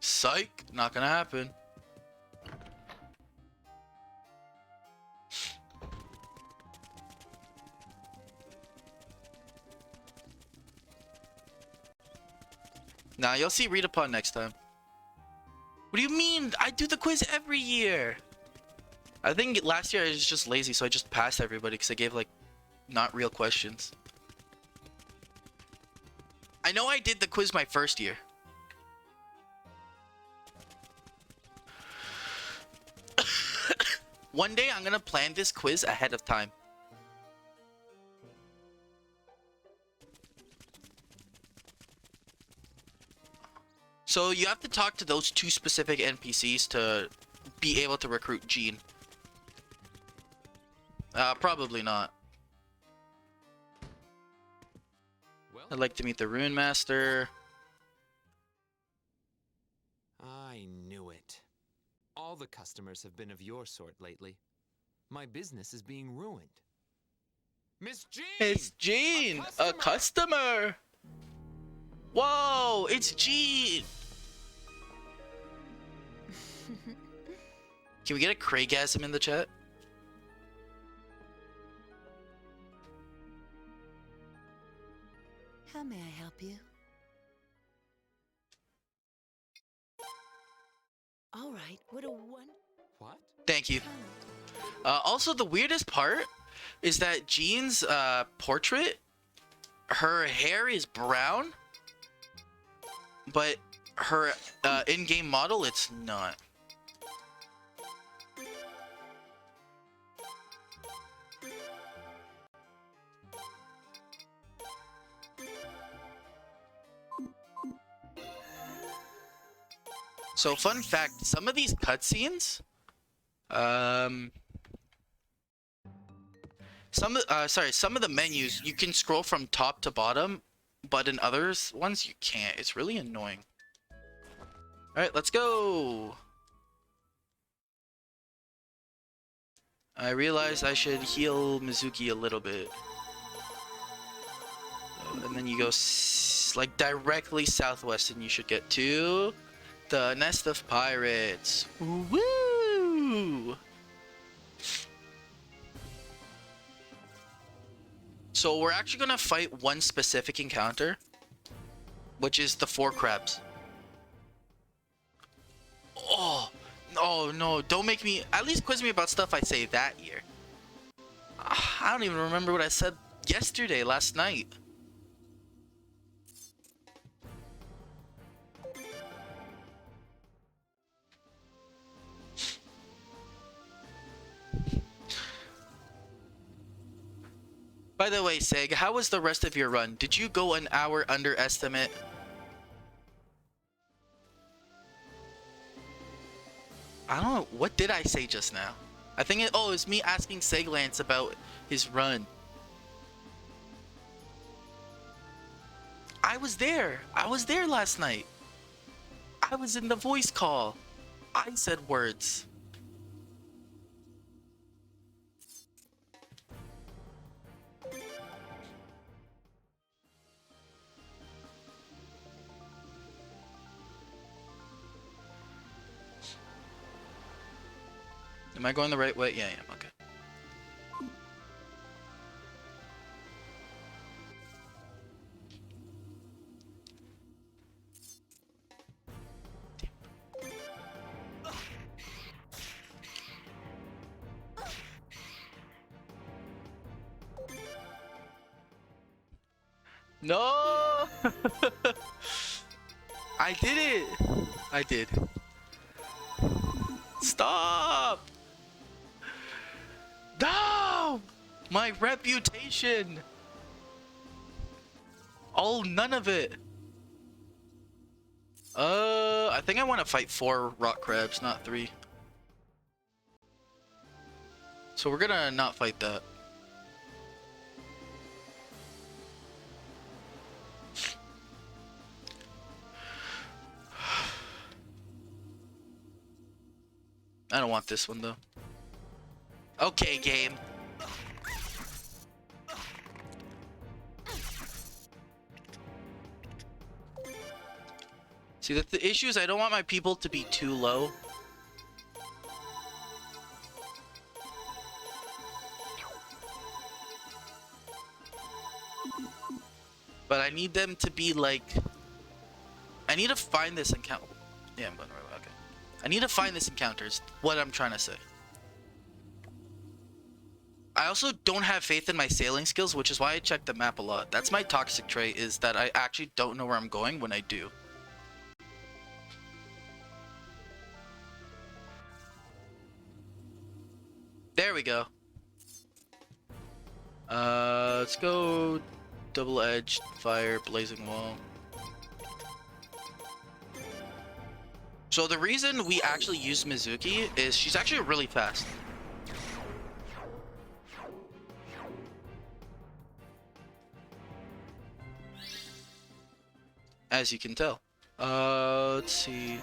Psych, not gonna happen. Nah, you'll see Read Upon next time. What do you mean? I do the quiz every year. I think last year I was just lazy, so I just passed everybody because I gave like not real questions. I know I did the quiz my first year. One day I'm gonna plan this quiz ahead of time. So you have to talk to those 2 specific NPCs to be able to recruit Jean. Probably not. Well, I'd like to meet the Rune Master. I knew it. All the customers have been of your sort lately. My business is being ruined. Miss Jean! It's Jean! A customer! Whoa! It's Jean! Can we get a Craigasm in the chat? How may I help you? All right, what a one. What? Thank you. Also, the weirdest part is that Jean's portrait, her hair is brown, but her in-game model, it's not. So, fun fact, some of these cutscenes, some of the menus, you can scroll from top to bottom, but in others ones, you can't. It's really annoying. Alright, let's go! I realized I should heal Mizuki a little bit. And then you go like directly southwest and you should get to the Nest of Pirates. Woo! So we're actually gonna fight one specific encounter, which is the 4 crabs. Oh no, don't make me, at least quiz me about stuff I say that year. I don't even remember what I said yesterday, last night. By the way, Seg, how was the rest of your run? Did you go an hour under estimate? I don't know. What did I say just now? I think it was me asking Seglance about his run. I was there. I was there last night. I was in the voice call. I said words. Am I going the right way? Yeah, I am. Okay. No! I did it! I did. Stop! No! My reputation! Oh, none of it. I think I want to fight 4 rock crabs, not 3. So we're gonna not fight that. I don't want this one though. Okay, game. See, the issue is I don't want my people to be too low. But I need them to be like... I need to find this encounter. Yeah, I'm going right way. Okay. I need to find this encounter is what I'm trying to say. I also don't have faith in my sailing skills, which is why I check the map a lot. That's my toxic trait, is that I actually don't know where I'm going when I do. There we go. Let's go double-edged fire, blazing wall. So the reason we actually use Mizuki is she's actually really fast. As you can tell. Let's see.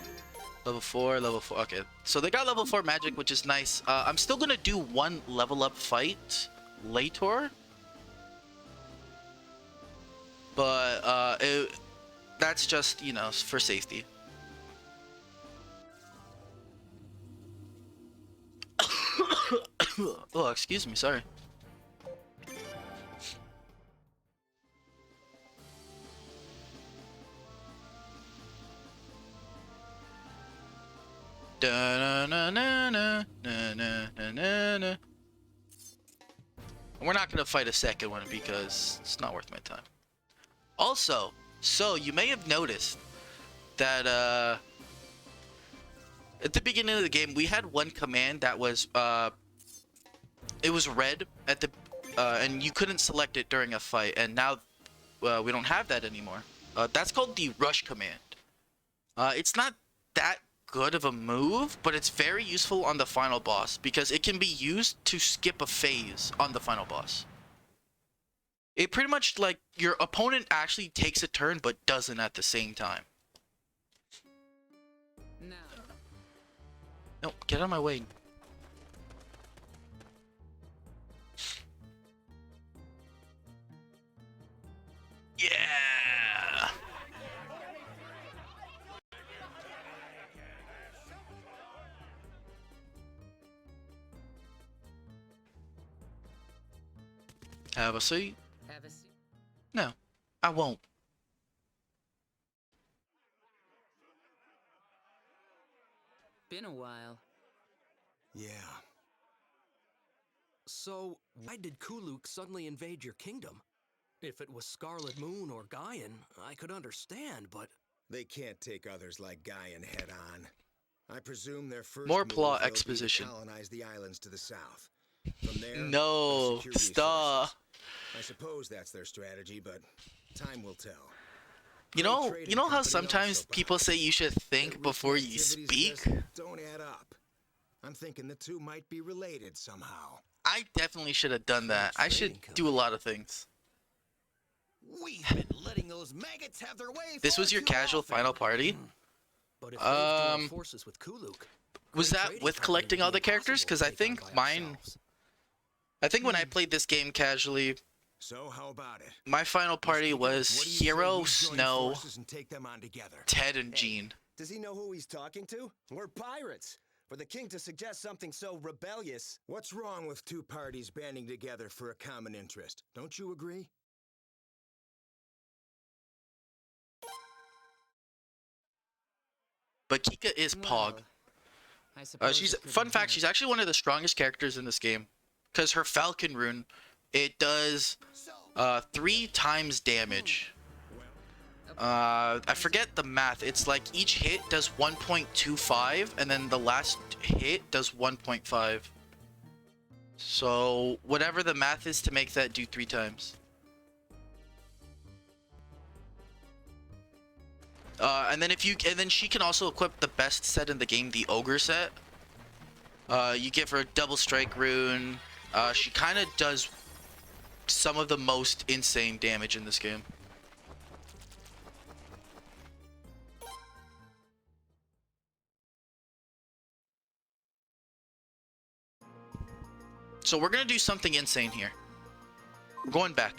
Level 4, level 4. Okay, so they got level 4 magic, which is nice. I'm still gonna do one level up fight later. But that's just, you know, for safety. Oh, excuse me, sorry. Da, na, na, na, na, na, na, na, na. We're not gonna fight a second one because it's not worth my time. Also, so you may have noticed that at the beginning of the game we had one command that was it was red at the and you couldn't select it during a fight, and now we don't have that anymore. That's called the rush command. It's not that good of a move, but it's very useful on the final boss because it can be used to skip a phase on the final boss. It pretty much, like, your opponent actually takes a turn but doesn't at the same time. No, get out of my way. Yeah. Have a seat. Have a seat. No, I won't. Been a while. Yeah. So, why did Kuluk suddenly invade your kingdom? If it was Scarlet Moon or Gaian, I could understand, but... They can't take others like Gaian head on. I presume their first More move plot will be to exposition. colonize the islands to the south. From there, No, they'll secure stop. resources. I suppose that's their strategy, but time will tell. You know how sometimes people say you should think before you speak? Don't add up. I'm thinking the two might be related somehow. I definitely should have done that. I should do a lot of things. We've been letting those maggots have their way. This was your casual final party? But if they've joined forces with Kuluk, Was that with collecting all the characters? Because I think mine... I think when I played this game casually, so how about it? my final party was Hero, Snow, And take them on together. Ted, and Jean. Does he know who he's talking to? We're pirates. For the king to suggest something so rebellious... What's wrong with two parties banding together for a common interest? Don't you agree? But Kika is Pog. She's fun fact. She's actually one of the strongest characters in this game, because her Falcon rune, it does 3 times damage. I forget the math. It's like each hit does 1.25, and then the last hit does 1.5. So whatever the math is to make that do 3 times. And then she can also equip the best set in the game, the Ogre set. You give her a double strike rune. She kind of does some of the most insane damage in this game. So we're gonna do something insane here. We're going back.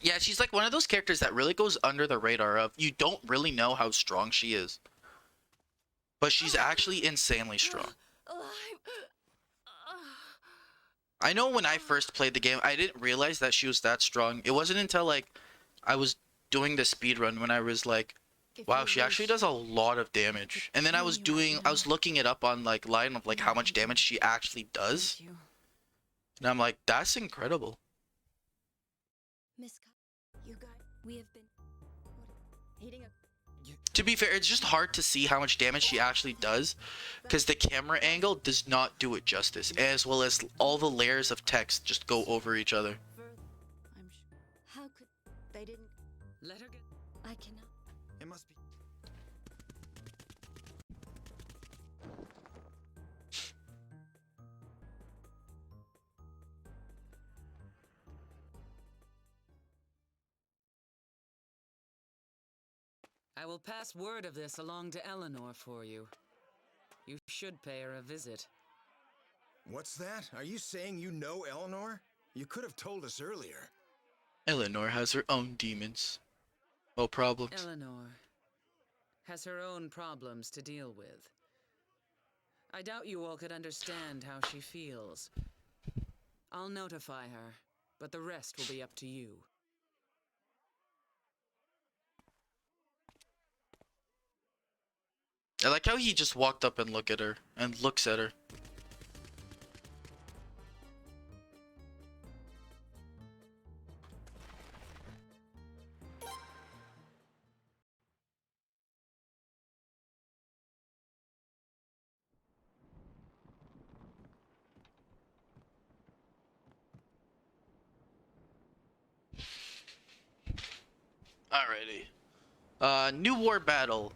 Yeah, she's like one of those characters that really goes under the radar of you don't really know how strong she is. But she's actually insanely strong. I know when I first played the game, I didn't realize that she was that strong. It wasn't until like I was doing the speed run when I was like, wow, she actually does a lot of damage. And then I was looking it up on like line of like how much damage she actually does. And I'm like, that's incredible. Miss, you guys, we have been eating a. To be fair, it's just hard to see how much damage she actually does because the camera angle does not do it justice, as well as all the layers of text just go over each other. I'm sure. How could they didn't let her get? I cannot. It must be. I will pass word of this along to Eleanor for you. You should pay her a visit. What's that? Are you saying you know Eleanor? You could have told us earlier. Eleanor has her own demons. Well, problems. Eleanor has her own problems to deal with. I doubt you all could understand how she feels. I'll notify her, but the rest will be up to you. I like how he just walked up and looks at her. Alrighty. New war battle.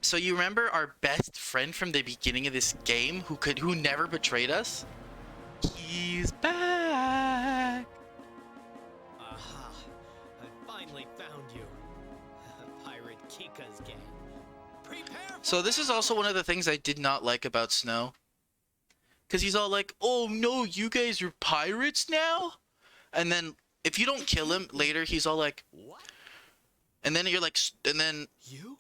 So you remember our best friend from the beginning of this game who never betrayed us? He's back! Aha! I finally found you. Pirate Kika's gang. Prepare! So this is also one of the things I did not like about Snow. Because he's all like, oh no, you guys are pirates now? And then if you don't kill him later, he's all like, what? And then you're like, and then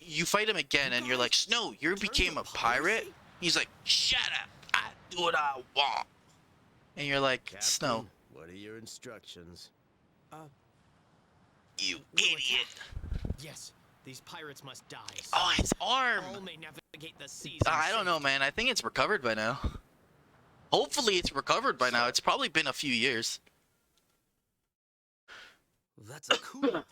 you fight him again, and you're like, Snow, you became a pirate? He's like, shut up, I do what I want. And you're like, Captain, Snow. What are your instructions? You idiot. Yes, these pirates must die. Oh, his arm. All may navigate the seas. I don't know, man. I think it's recovered by now. Hopefully it's recovered by now. It's probably been a few years. That's a cool.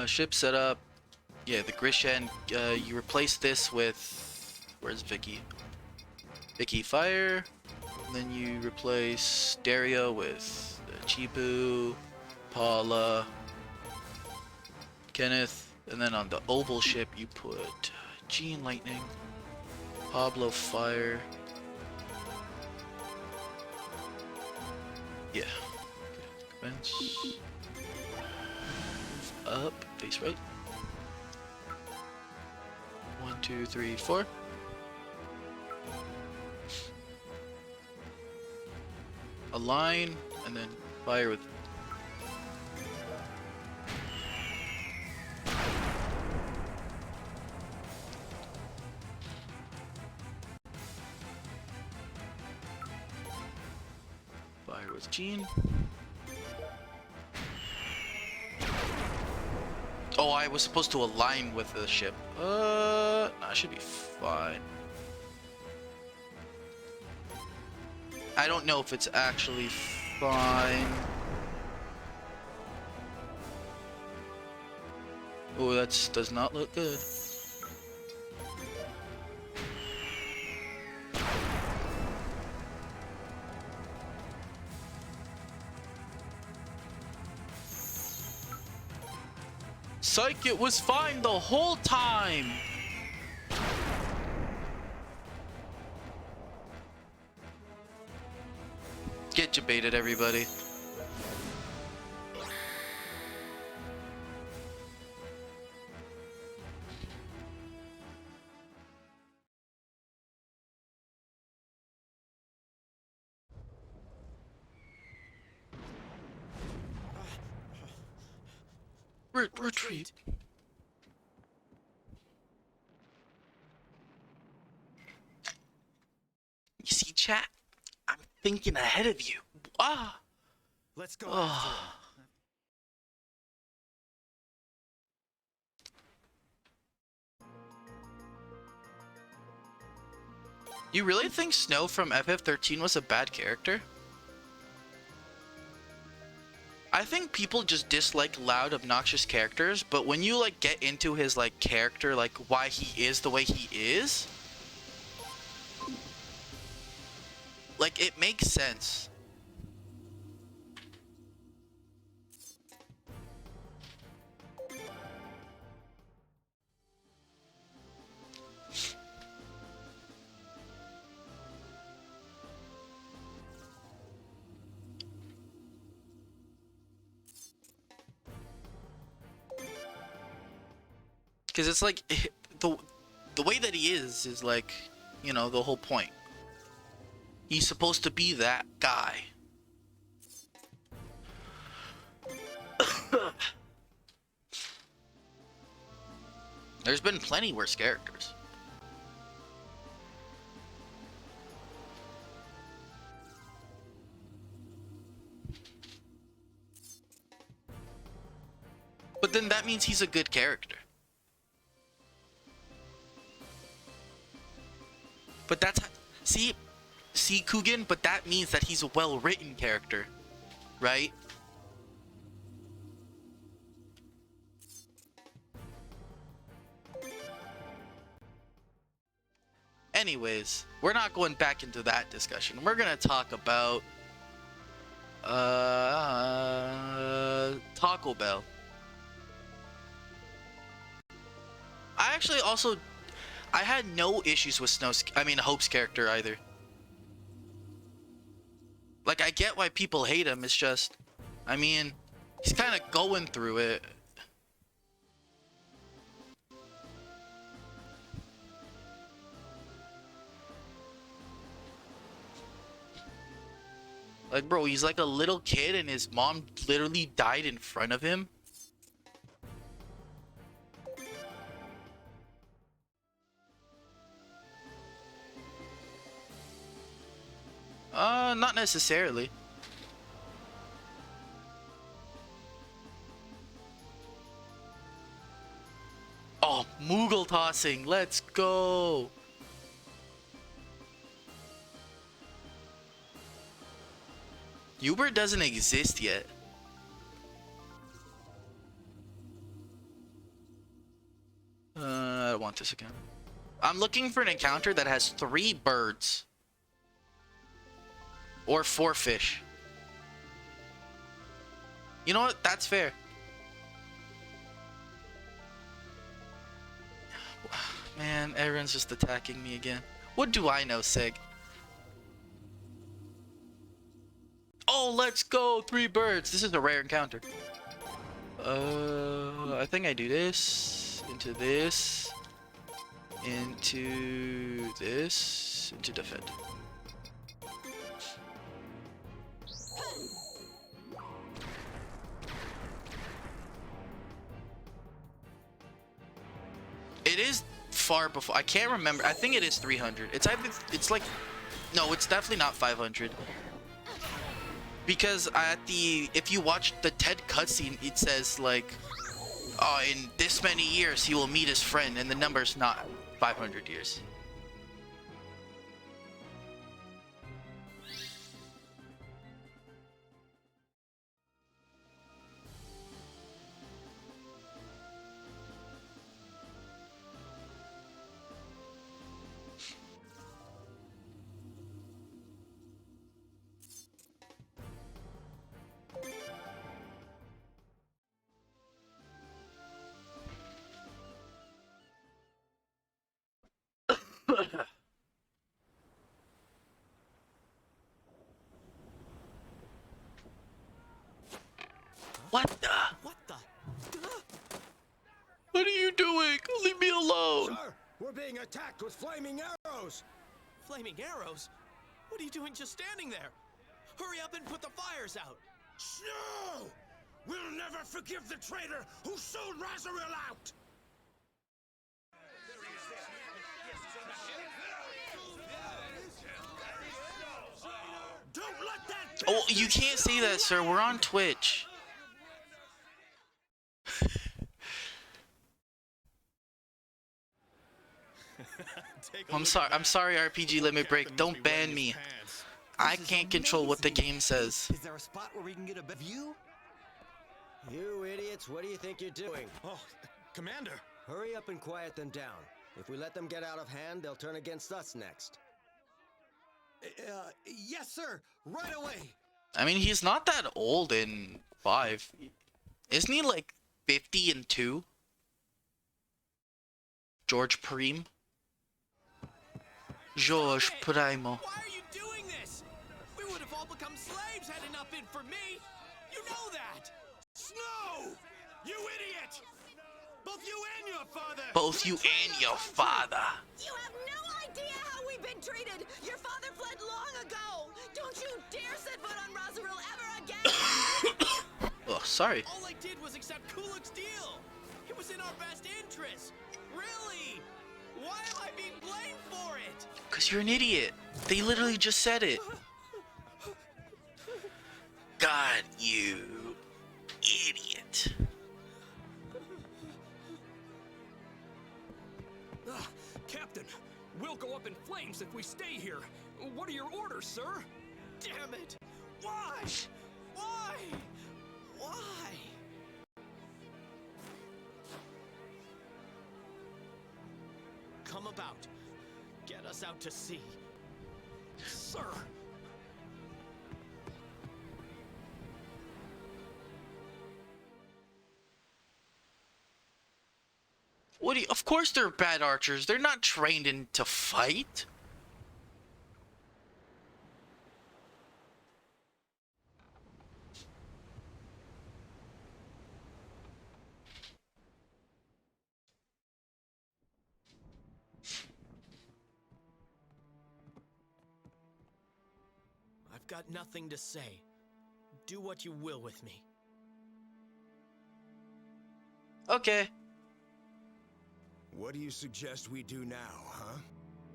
Ship setup. Yeah, the Grishen. You replace this with... Where's Vicky? Vicky Fire. And then you replace Dario with Chibu, Paula, Kenneth. And then on the Oval ship you put Jean Lightning, Pablo Fire. Yeah. Okay. Commence. Up, face right. 1, 2, 3, 4. Align, and then fire with. Fire with Jean. Oh, I was supposed to align with the ship. Nah, I should be fine. I don't know if it's actually fine. Oh, that does not look good. Psych, it was fine the whole time. Get debated, everybody. Retreat. You see, chat? I'm thinking ahead of you. Ah. Let's go after him. You really think Snow from FF13 was a bad character? I think people just dislike loud, obnoxious characters, but when you like get into his like character, like why he is the way he is, like it makes sense. Because it's like the way that he is like, you know, the whole point. He's supposed to be that guy. There's been plenty worse characters. But then that means he's a good character. But that's see Coogan, but that means that he's a well-written character, right? Anyways, we're not going back into that discussion. We're gonna talk about Taco Bell. I actually also I had no issues with Hope's character either. Like, I get why people hate him. It's just, I mean, he's kind of going through it. Like, bro, he's like a little kid and his mom literally died in front of him. Not necessarily. Oh, Moogle tossing. Let's go. Uber doesn't exist yet. I don't want this again. I'm looking for an encounter that has 3 birds. Or 4 fish. You know what? That's fair. Man, everyone's just attacking me again. What do I know, Sig? Oh, let's go! 3 birds. This is a rare encounter. I think I do this. Into this. Into this. Into defend. It is far before. I can't remember. I think it is 300. It's either. It's like. No, it's definitely not 500. Because if you watch the Ted cutscene, it says like, oh, in this many years he will meet his friend, and the number's not 500 years. being attacked with flaming arrows! Flaming arrows? What are you doing just standing there? Hurry up and put the fires out! Snow! We'll never forgive the traitor who sold Razoril out! Don't let that... Oh, you can't say that, sir. We're on Twitch. I'm sorry, RPG Limit Break. Don't ban me. I can't control what the game says. Is there a spot where we can get a better view? You idiots, what do you think you're doing? Oh, Commander! Hurry up and quiet them down. If we let them get out of hand, they'll turn against us next. Yes, sir! Right away! I mean, he's not that old in 5. Isn't he like 50 George Prime? George Primo. Why are you doing this? We would have all become slaves had it not been for me. You know that. Snow! You idiot! Both you and your father! Both you and your father. You have no idea how we've been treated! Your father fled long ago! Don't you dare set foot on Razoril ever again! Oh, sorry. All I did was accept Kuluk's deal. It was in our best interest. Really? Why am I being blamed for it? Because you're an idiot. They literally just said it. God, you idiot. Captain, we'll go up in flames if we stay here. What are your orders, sir? Damn it! Why? Why? Why? Come about. Get us out to sea. Sir! What do you, of course they're bad archers. They're not trained in to fight. I've got nothing to say. Do what you will with me. Okay. What do you suggest we do now, huh?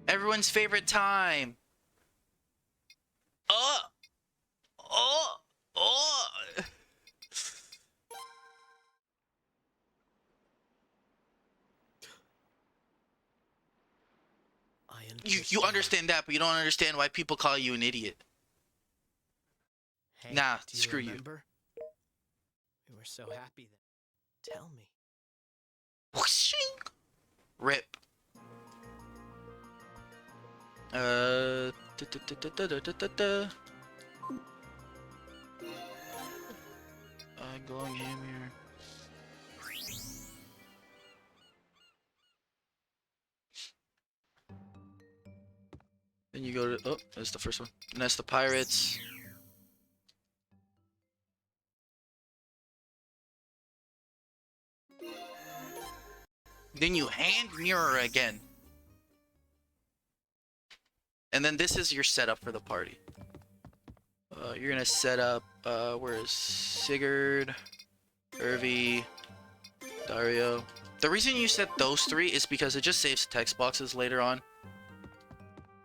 Everyone's favorite time. Oh. You understand that, but you don't understand why people call you an idiot. Hey, nah, do screw you. remember? We were so happy then. Tell me. Whooshing. Rip. Glowing hammer. Then you go to, oh, that's the first one. And that's the pirates. Then you hand mirror again. And then this is your setup for the party. You're gonna set up, where is Sigurd, Irvi, Dario. The reason you set those 3 is because it just saves text boxes later on.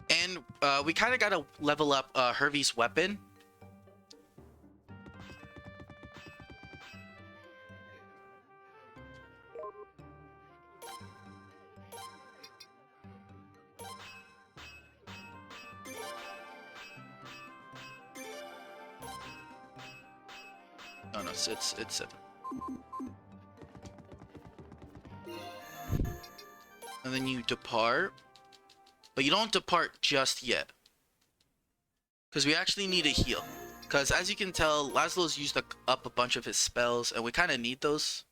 And we kind of gotta level up Hervey's weapon. No, it's 7. And then you depart. But you don't depart just yet. Because we actually need a heal. Because as you can tell, Laszlo's used up a bunch of his spells. And we kind of need those.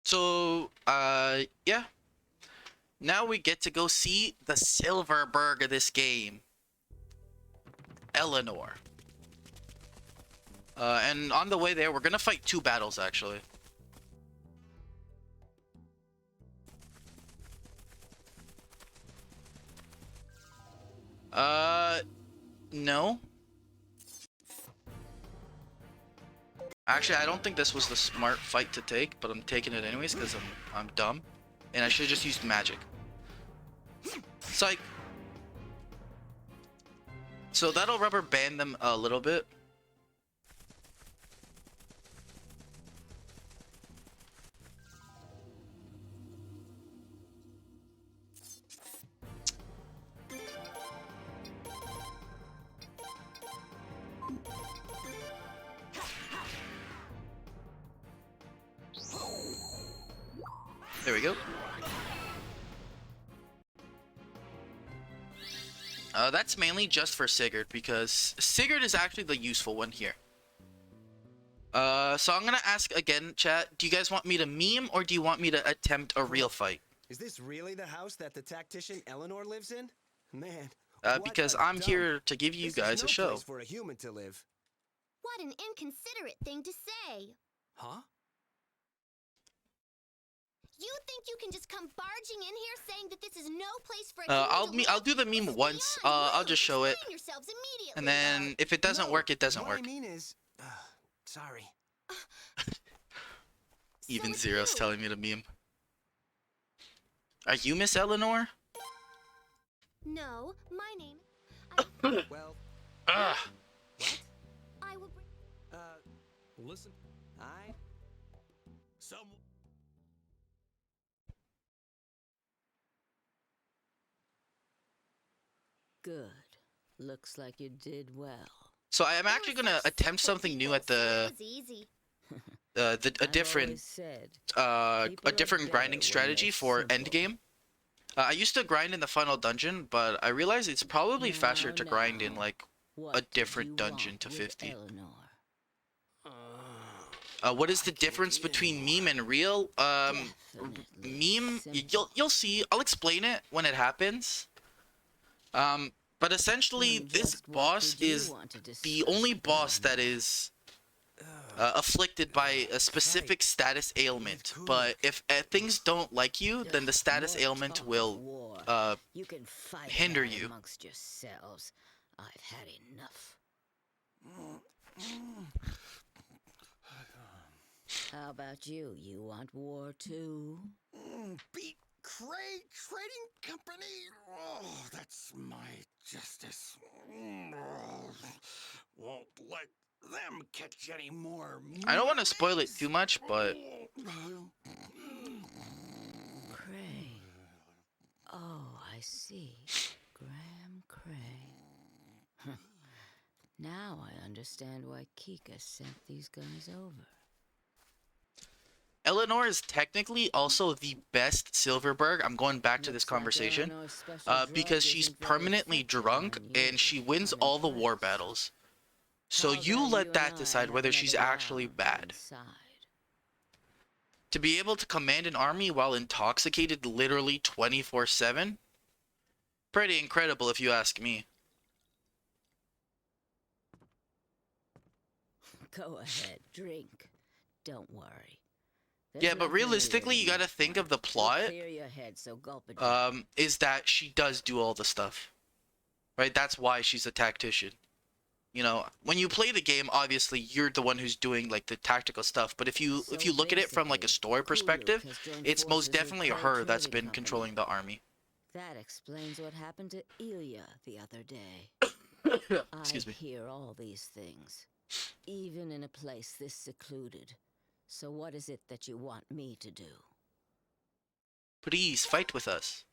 So, yeah. Now we get to go see the Silverberg of this game. Eleanor. And on the way there, we're gonna fight 2 battles, actually. No. Actually, I don't think this was the smart fight to take, but I'm taking it anyways because I'm dumb. And I should have just used magic. Psych. So that'll rubber band them a little bit. There we go. That's mainly just for Sigurd, because Sigurd is actually the useful one here. So I'm gonna ask again, chat, do you guys want me to meme, or do you want me to attempt a real fight? Is this really the house that the tactician Eleanor lives in? Man, because I'm here to give you guys a show. Place for a human to live. What an inconsiderate thing to say. Huh? You think you can just come barging in here saying that this is no place for a human to live? I'll do the meme once. I'll just show it. And then if it doesn't work, it doesn't work. What I mean is, sorry. Even Zero's telling me to meme. Are you Miss Eleanor? No, my name. Well. What? I will bring. Listen. Some. Good. Looks like you did well. So I am actually gonna attempt something new at a different grinding strategy for endgame. I used to grind in the final dungeon, but I realized it's probably faster to grind in like a different dungeon to 50. What is the difference between meme and real? Meme, you'll see. I'll explain it when it happens. But essentially, this boss is the only boss that is afflicted by a specific status ailment. But if things don't like you, then the status ailment will hinder you. Amongst yourselves. I've had enough. How about you? You want war too? Beat Cray Trading Company? Oh, that's my justice. Won't let them catch any more. I don't want to spoil it too much, but Cray. Oh, I see. Graham Cray. Now I understand why Kika sent these guys over. Eleanor is technically also the best Silverberg. I'm going back to this conversation because she's permanently drunk and she wins all the war battles. So you let that decide whether she's actually bad. To be able to command an army while intoxicated literally 24/7? Pretty incredible if you ask me. Go ahead, drink. Don't worry. Yeah, but realistically, you gotta think of the plot, is that she does do all the stuff. Right? That's why she's a tactician. You know, when you play the game, obviously, you're the one who's doing, like, the tactical stuff. But if you look at it from, like, a story perspective, it's most definitely her that's been controlling the army. That explains what happened to Ilya the other day. Excuse me. I hear all these things, even in a place this secluded. So what is it that you want me to do? Please, fight with us.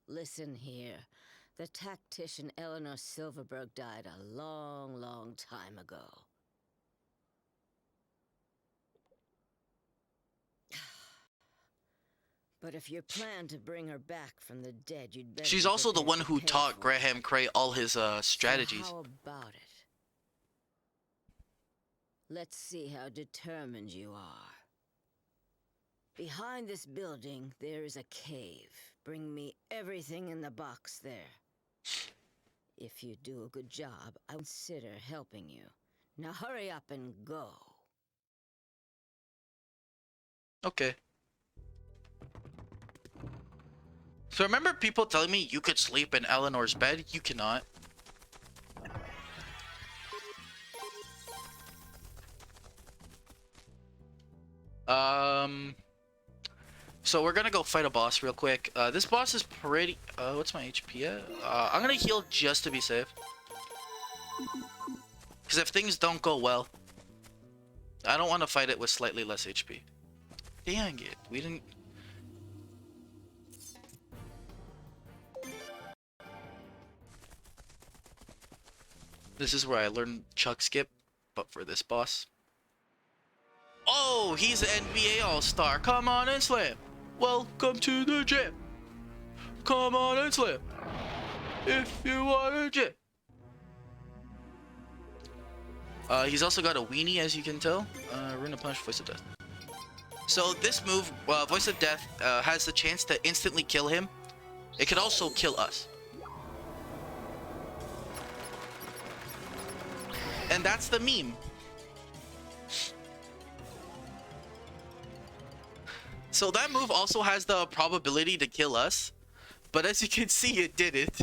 Listen here. The tactician Eleanor Silverberg died a long, long time ago. But if you plan to bring her back from the dead, you'd better... She's also the one who taught Graham Cray all his strategies. So how about it? Let's see how determined you are. Behind this building, there is a cave. Bring me everything in the box there. If you do a good job, I will consider helping you. Now hurry up and go. Okay. So remember people telling me you could sleep in Eleanor's bed? You cannot. So we're gonna go fight a boss real quick. This boss is pretty... what's my HP at? I'm gonna heal just to be safe. Because if things don't go well, I don't want to fight it with slightly less HP. Dang it, we didn't... This is where I learned Chuck Skip, but for this boss. Oh, he's an NBA All-Star. Come on and slam. Welcome to the gym. Come on and slam. If you want a gym. He's also got a weenie, as you can tell. Rune of Punishment, Voice of Death. So this move, Voice of Death, has the chance to instantly kill him. It could also kill us. And that's the meme. So that move also has the probability to kill us, but as you can see, it didn't.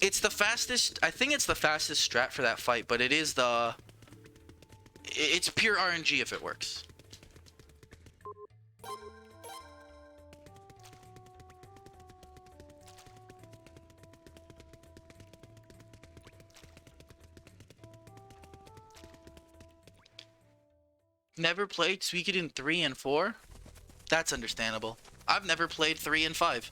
It's the fastest, I think it's the fastest strat for that fight, but it is the... It's pure RNG if it works. Never played Suikoden 3 and 4? That's understandable. I've never played 3 and 5.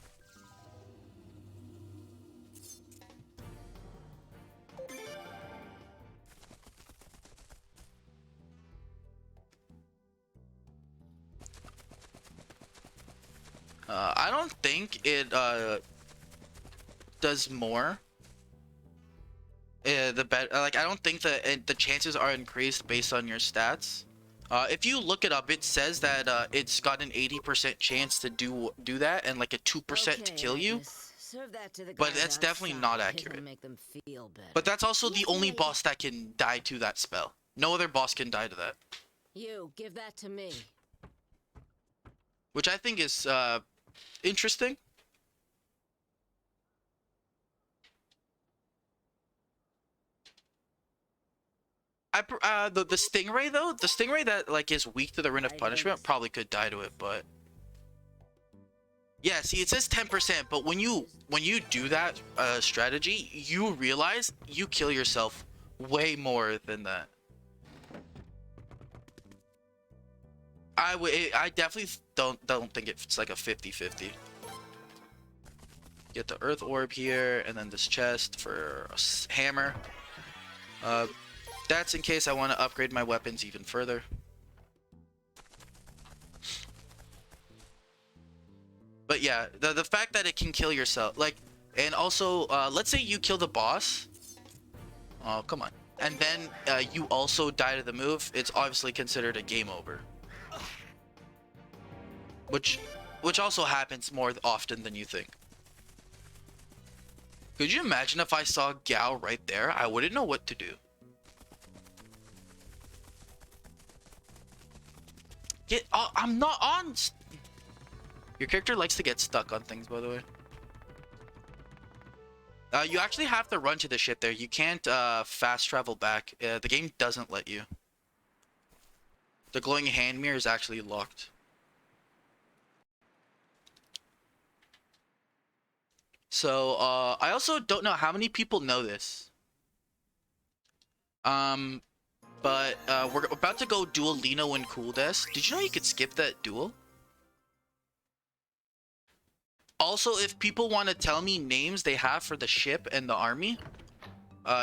I don't think it does more. I don't think that the chances are increased based on your stats. If you look it up, it says that it's got an 80% chance to do that and like a 2% to kill you. But that's definitely not accurate. But that's also the only boss that can die to that spell. No other boss can die to that. You, give that to me. Which I think is interesting. The stingray though, the stingray that like is weak to the Rune of Punishment probably could die to it, but yeah, see, it says 10%, but when you do that strategy, you realize you kill yourself way more than that. I definitely don't think it's like a 50-50. Get the earth orb here, and then this chest for a hammer. That's in case I want to upgrade my weapons even further. But yeah, the fact that it can kill yourself, like, and also, let's say you kill the boss. Oh, come on. And then you also die to the move, it's obviously considered a game over. Which also happens more often than you think. Could you imagine if I saw Gao right there? I wouldn't know what to do. I'm not on. Your character likes to get stuck on things, by the way. You actually have to run to the ship there. You can't fast travel back. The game doesn't let you. The glowing hand mirror is actually locked. So, I also don't know how many people know this. But we're about to go duel Lino and Cool Desk. Did you know you could skip that duel? Also, if people want to tell me names they have for the ship and the army,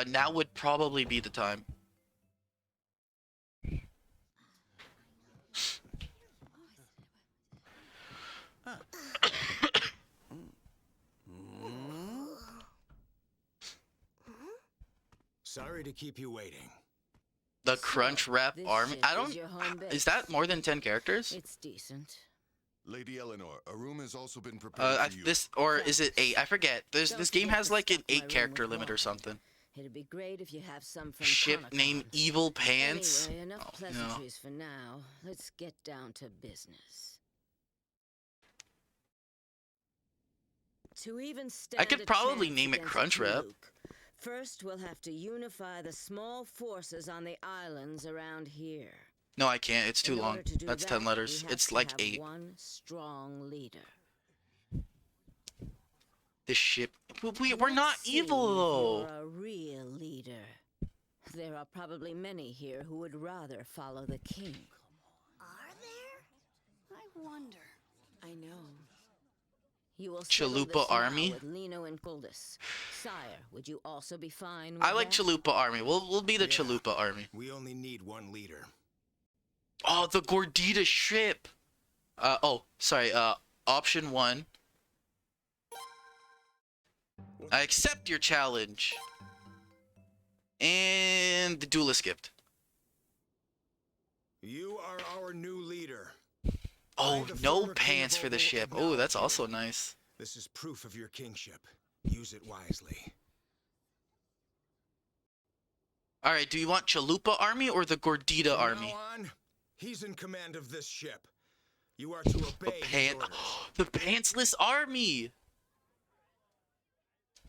now would probably be the time. Sorry to keep you waiting. The Crunch Wrap this Army. ship I is don't. your home Is base. that more than 10 characters? It's decent. Lady Eleanor, a room has also been prepared for you. This or is it 8? I forget. This Don't game forget has to like an stock my room 8-character with limit or wine. something. It'd be great if you have some from Ship Conocon. named Evil Pants. Anyway, enough Oh, no. pleasantries for now. Let's get down to business. To even stand I could a probably chance name it against Crunch Wrap. Kuluk, first we'll have to unify the small forces on the islands around here. No, I can't. It's too In long. order to do That's that, 10 letters. we have It's to like have 8. one strong leader. This ship. We're not Let's see evil if though. you're a real leader. There are probably many here who would rather follow the king. Are there? I wonder. I know. You will settle Chalupa this now army? with Lino and Kuldus. Sire, would you also be fine with I like that? Chalupa Army. We'll be the Yeah. Chalupa Army. We only need one leader. Oh, the Gordita ship. Sorry. Option 1. I accept your challenge. And the duelist gift. You are our new leader. Oh, I, the no former king pants of for the Obel, ship. Oh, acknowledge that's you. also nice. This is proof of your kingship. Use it wisely. All right, do you want Chalupa Army or the Gordita From Army? now on, he's in command of this ship. You are to obey his orders. The Pantsless Army.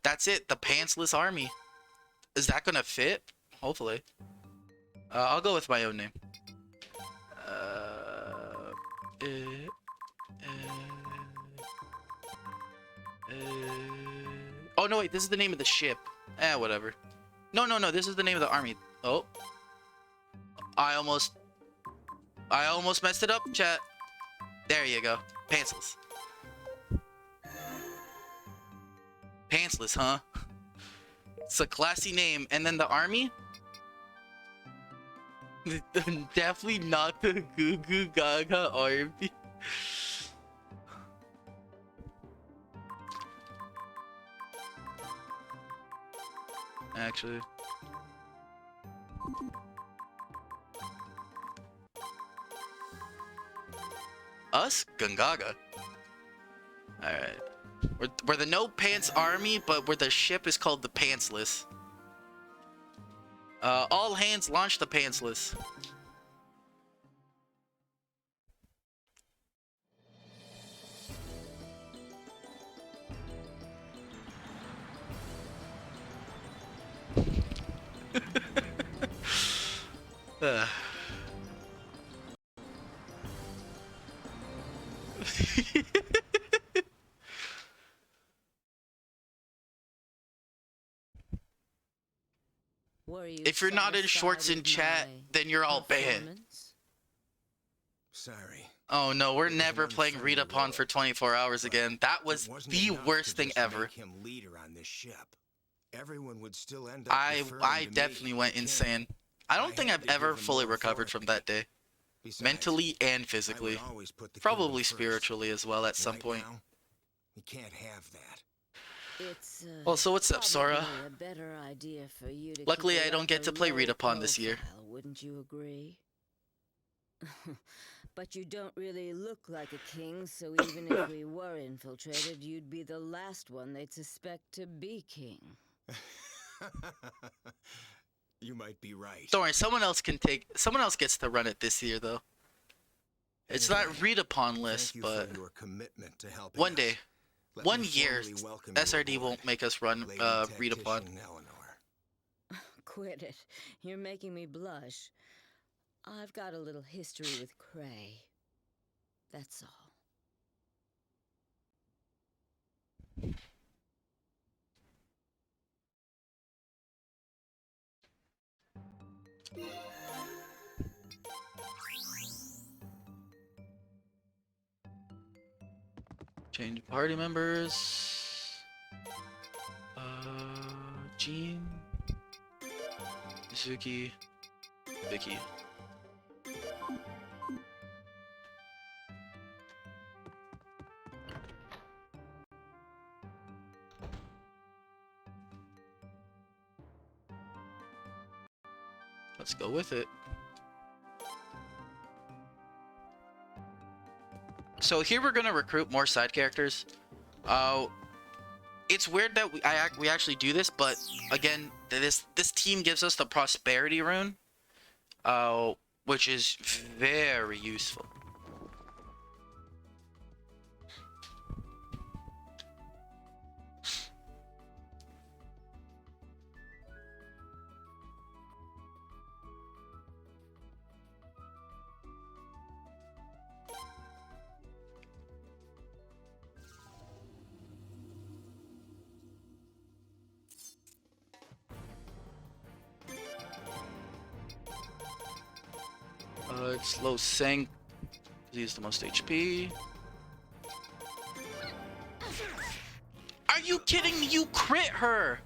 That's it, the Pantsless Army. Is that gonna fit? Hopefully. I'll go with my own name. Oh no, wait, this is the name of the ship. Whatever. No, this is the name of the army. Oh. I almost messed it up, chat. There you go. Pantsless. Pantsless, huh? It's a classy name. And then the army? Definitely not the Goo Goo Gaga army. Actually. Us? Gungaga. Alright. We're the No Pants Army, but where the ship is called the Pantsless. All hands launch the Pantsless. If you're not in shorts in chat, then you're all banned. Sorry. Oh no, we're never playing Read Upon for 24 hours again. That was the worst thing ever. Make him leader on this ship. Everyone would still end up I definitely went insane. I don't think I've ever fully recovered from that day. Mentally and physically. Probably spiritually as well at some point. We can't have that. It's Also, what's up, Sora? probably a better idea for you to Luckily, keep a I don't get to rather play low Read Upon this year. profile, wouldn't you agree? But you don't really look like a king, so even if we were infiltrated, you'd be the last one they'd suspect to be king. You might be right. Don't worry, someone else gets to run it this year, though. It's not Read Upon list, but your commitment to helping one us. day. Let One me year, formally welcome you SRD aboard, won't make us run Lady Read Upon. Tactician Eleanor. Quit it. You're making me blush. I've got a little history with Cray. That's all. Change party members. Jean, Suki, Vicky. Let's go with it. So here we're gonna recruit more side characters. It's weird that we actually do this, but again, this team gives us the prosperity rune, which is very useful. It's low sync. He's the most HP. Are you kidding me? You crit her!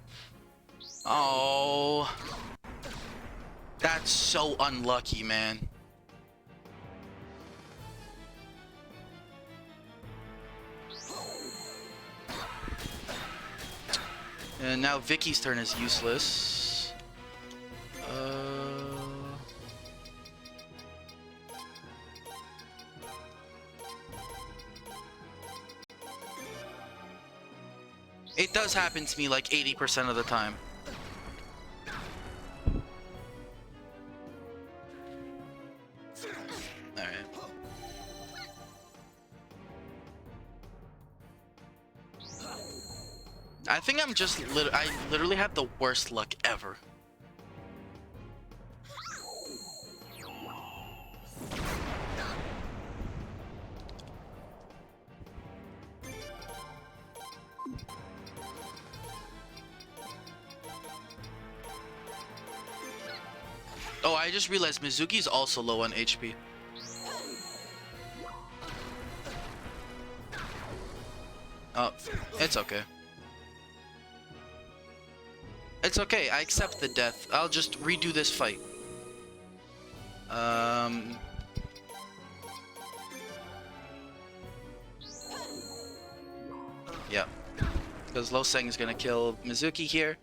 Oh. That's so unlucky, man. And now Vicky's turn is useless. It does happen to me like 80% of the time. Alright. I think I'm just I literally have the worst luck ever. Oh, I just realized Mizuki's also low on HP. Oh, it's okay. It's okay, I accept the death. I'll just redo this fight. Yeah. Because Lo Seng is gonna kill Mizuki here.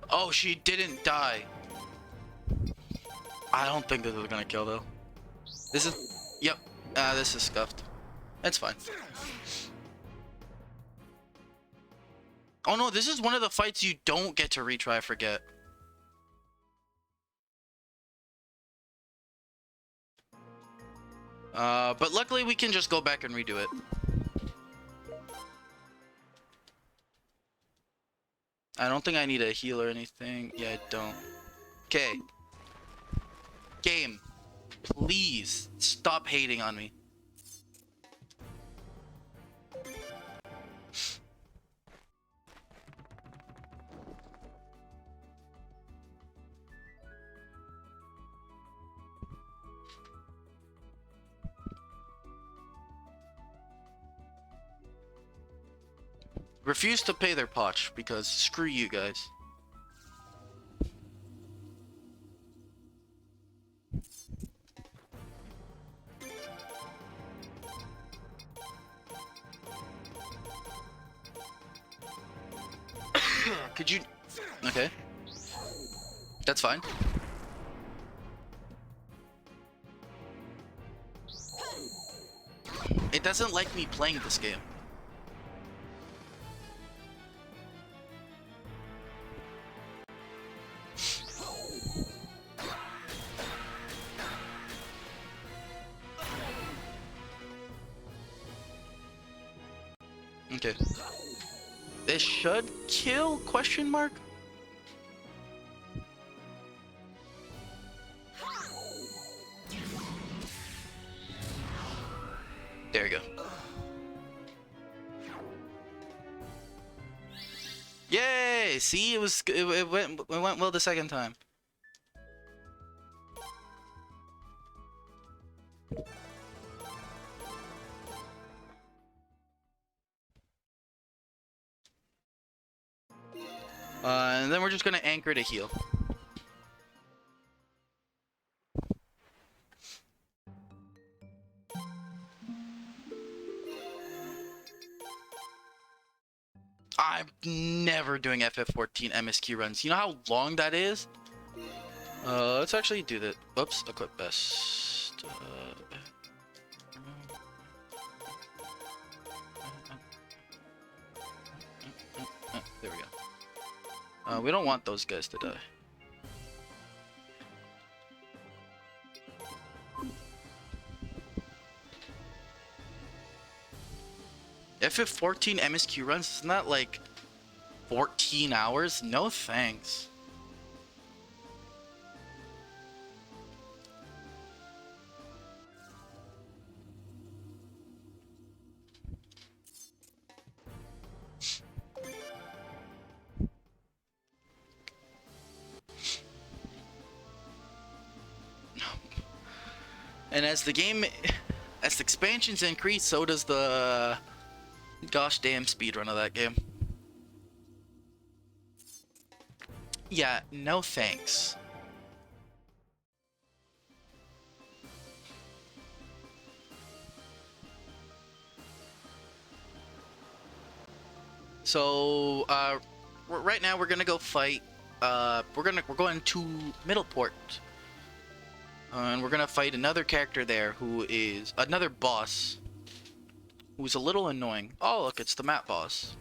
Oh, she didn't die. I don't think this is gonna kill though. This is, yep. This is scuffed. It's fine. Oh no, this is one of the fights you don't get to retry, I forget. But luckily we can just go back and redo it. I don't think I need a heal or anything. Yeah, I don't. Okay. Game, please stop hating on me. Refuse to pay their potch because screw you guys. Could you... Okay. That's fine. It doesn't like me playing this game. Okay. This should kill, question mark? There we go. Yay! See, it went well the second time. And then we're just gonna anchor to heal. I'm never doing FF14 MSQ runs. You know how long that is? Let's actually do that. Oops, equip best. There we go. We don't want those guys to die. If 14 MSQ runs, isn't that like 14 hours? No thanks. And as the expansions increase, so does the gosh damn speedrun of that game. Yeah, no thanks. So, right now we're gonna go fight. We're going to Middleport. And we're gonna fight another character there who is another boss who's a little annoying. Oh, look, it's the map boss.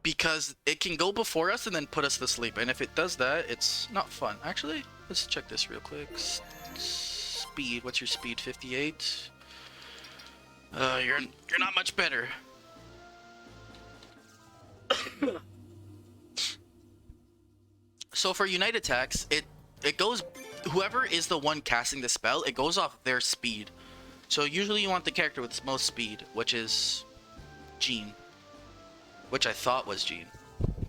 Because it can go before us and then put us to sleep. And if it does that, it's not fun. Actually, let's check this real quick. Speed, what's your speed? 58? You're not much better. So for Unite attacks, it goes, whoever is the one casting the spell, it goes off their speed. So usually you want the character with the most speed, which is Jean. Which I thought was Jean.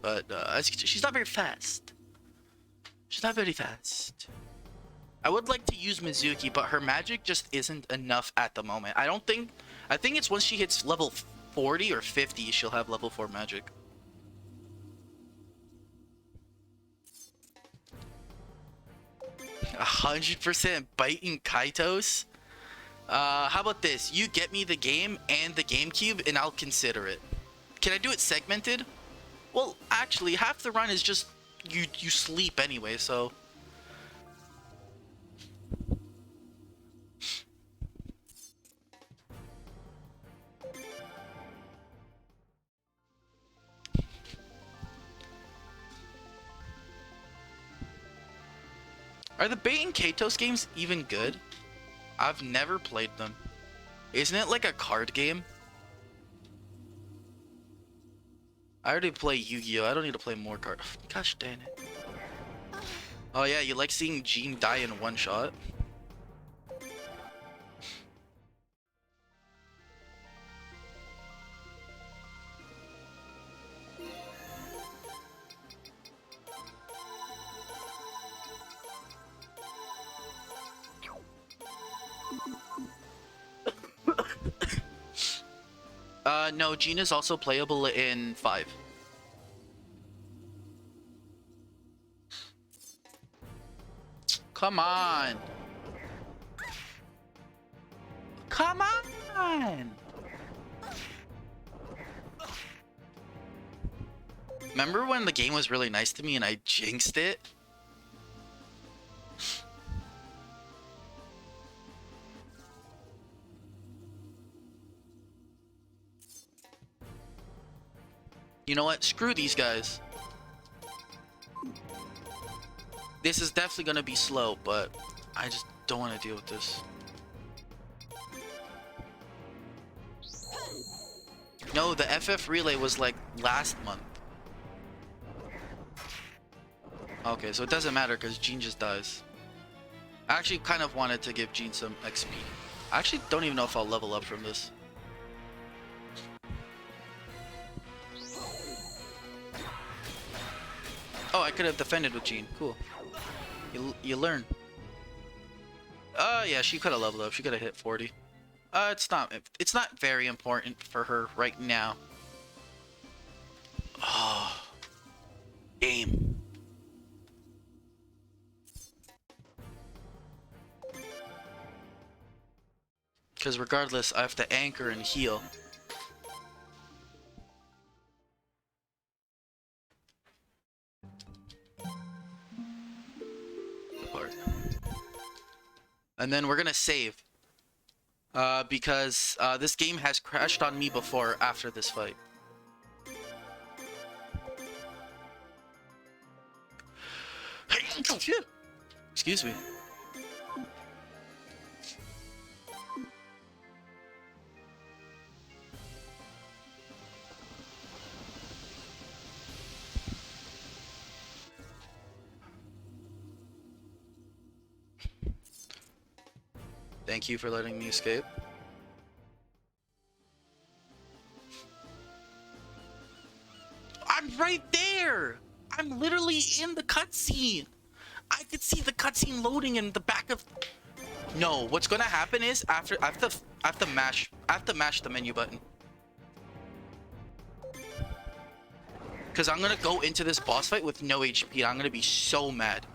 But she's not very fast. She's not very fast. I would like to use Mizuki, but her magic just isn't enough at the moment. I think it's once she hits level 40 or 50, she'll have level 4 magic. 100% biting Kaitos. How about this? You get me the game and the GameCube, and I'll consider it. Can I do it segmented? Well, actually, half the run is just you sleep anyway, so. Are the Bait and Kaitos games even good? I've never played them. Isn't it like a card game? I already play Yu-Gi-Oh! I don't need to play more cards. Gosh dang it. Oh yeah, you like seeing Jean die in one shot? No, Jean is also playable in 5. Come on! Come on! Remember when the game was really nice to me and I jinxed it? You know what? Screw these guys. This is definitely gonna be slow, but I just don't want to deal with this. No, the FF relay was like last month. Okay, so it doesn't matter because Jean just dies. I actually kind of wanted to give Jean some XP. I actually don't even know if I'll level up from this. Oh, I could have defended with Jean. Cool. You learn. Yeah, she could have leveled up. She could have hit 40. It's not very important for her right now. Oh. Game. Because regardless, I have to anchor and heal. And then we're gonna save. Because this game has crashed on me before after this fight. Excuse me. Thank you for letting me escape. I'm right there! I'm literally in the cutscene! I could see the cutscene loading in the back of... No, what's gonna happen is I have to mash the menu button. Cause I'm gonna go into this boss fight with no HP. I'm gonna be so mad.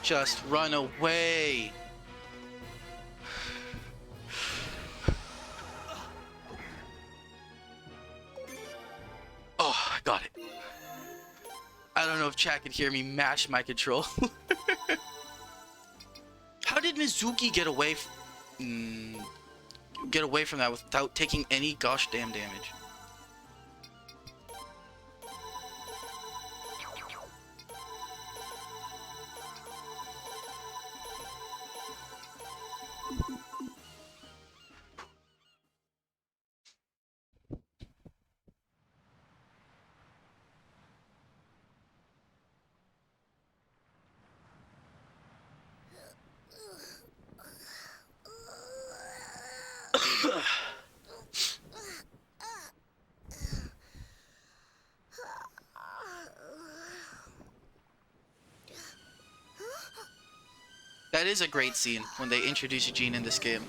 Just run away. Oh, I got it. I don't know if chat could hear me mash my control. How did Mizuki get away from that without taking any gosh damn damage? That is a great scene when they introduce Eugene in this game.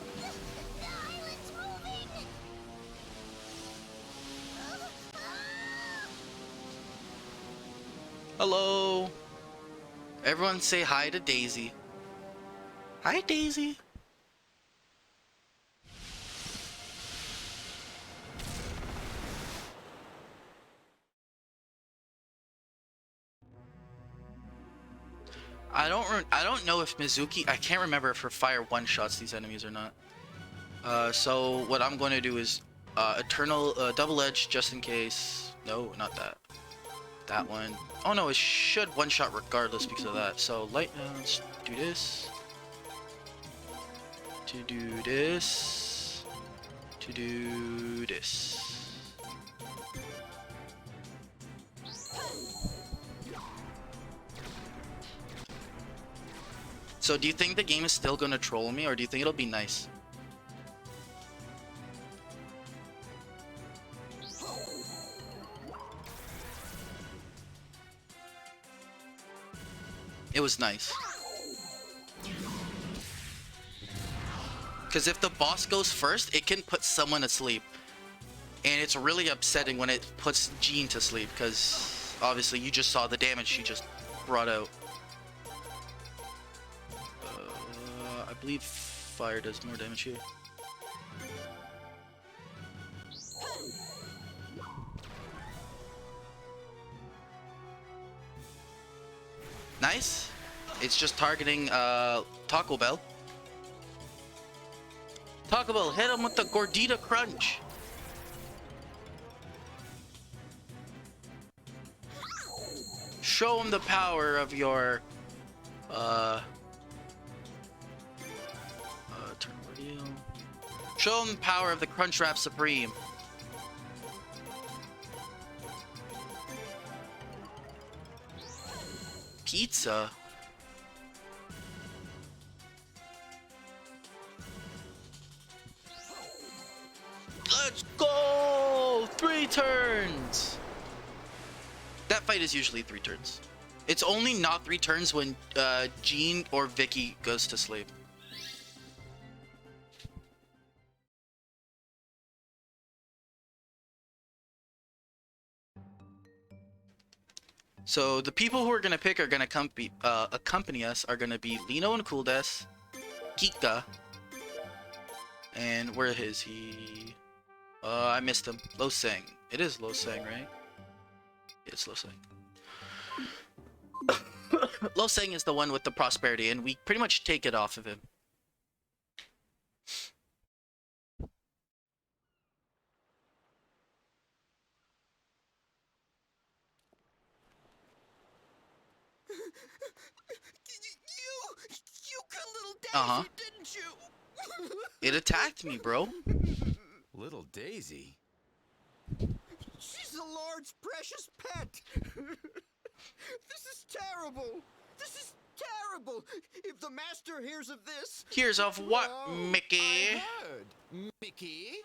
Hello. Everyone say hi to Daisy. Hi, Daisy. I don't know if Mizuki, I can't remember if her fire one-shots these enemies or not. So what I'm going to do is Eternal Double Edge just in case. No, not that. That one. Oh no, it should one-shot regardless because of that. So let's do this. To do this. To do this. So do you think the game is still gonna troll me, or do you think it'll be nice? It was nice. Because if the boss goes first, it can put someone to sleep. And it's really upsetting when it puts Jean to sleep, because obviously you just saw the damage she just brought out. I believe fire does more damage here. Nice. It's just targeting Taco Bell. Taco Bell, hit him with the Gordita Crunch. Show him the power of your show him the power of the Crunchwrap Supreme. Pizza. Let's go! 3 turns! That fight is usually 3 turns. It's only not 3 turns when Jean or Vicky goes to sleep. So the people who are gonna pick are gonna accompany us are gonna be Lino and Cooldes, Kika, And where is he? I missed him. Lo Sang. It is Lo Sang, right? It's Lo Sang. Lo Sang is the one with the prosperity, and we pretty much take it off of him. You killed little Daisy, didn't you? It attacked me, bro. Little Daisy? She's the Lord's precious pet. This is terrible. This is terrible. If the master hears of this... Hears of what, Mickey? I heard. Mickey?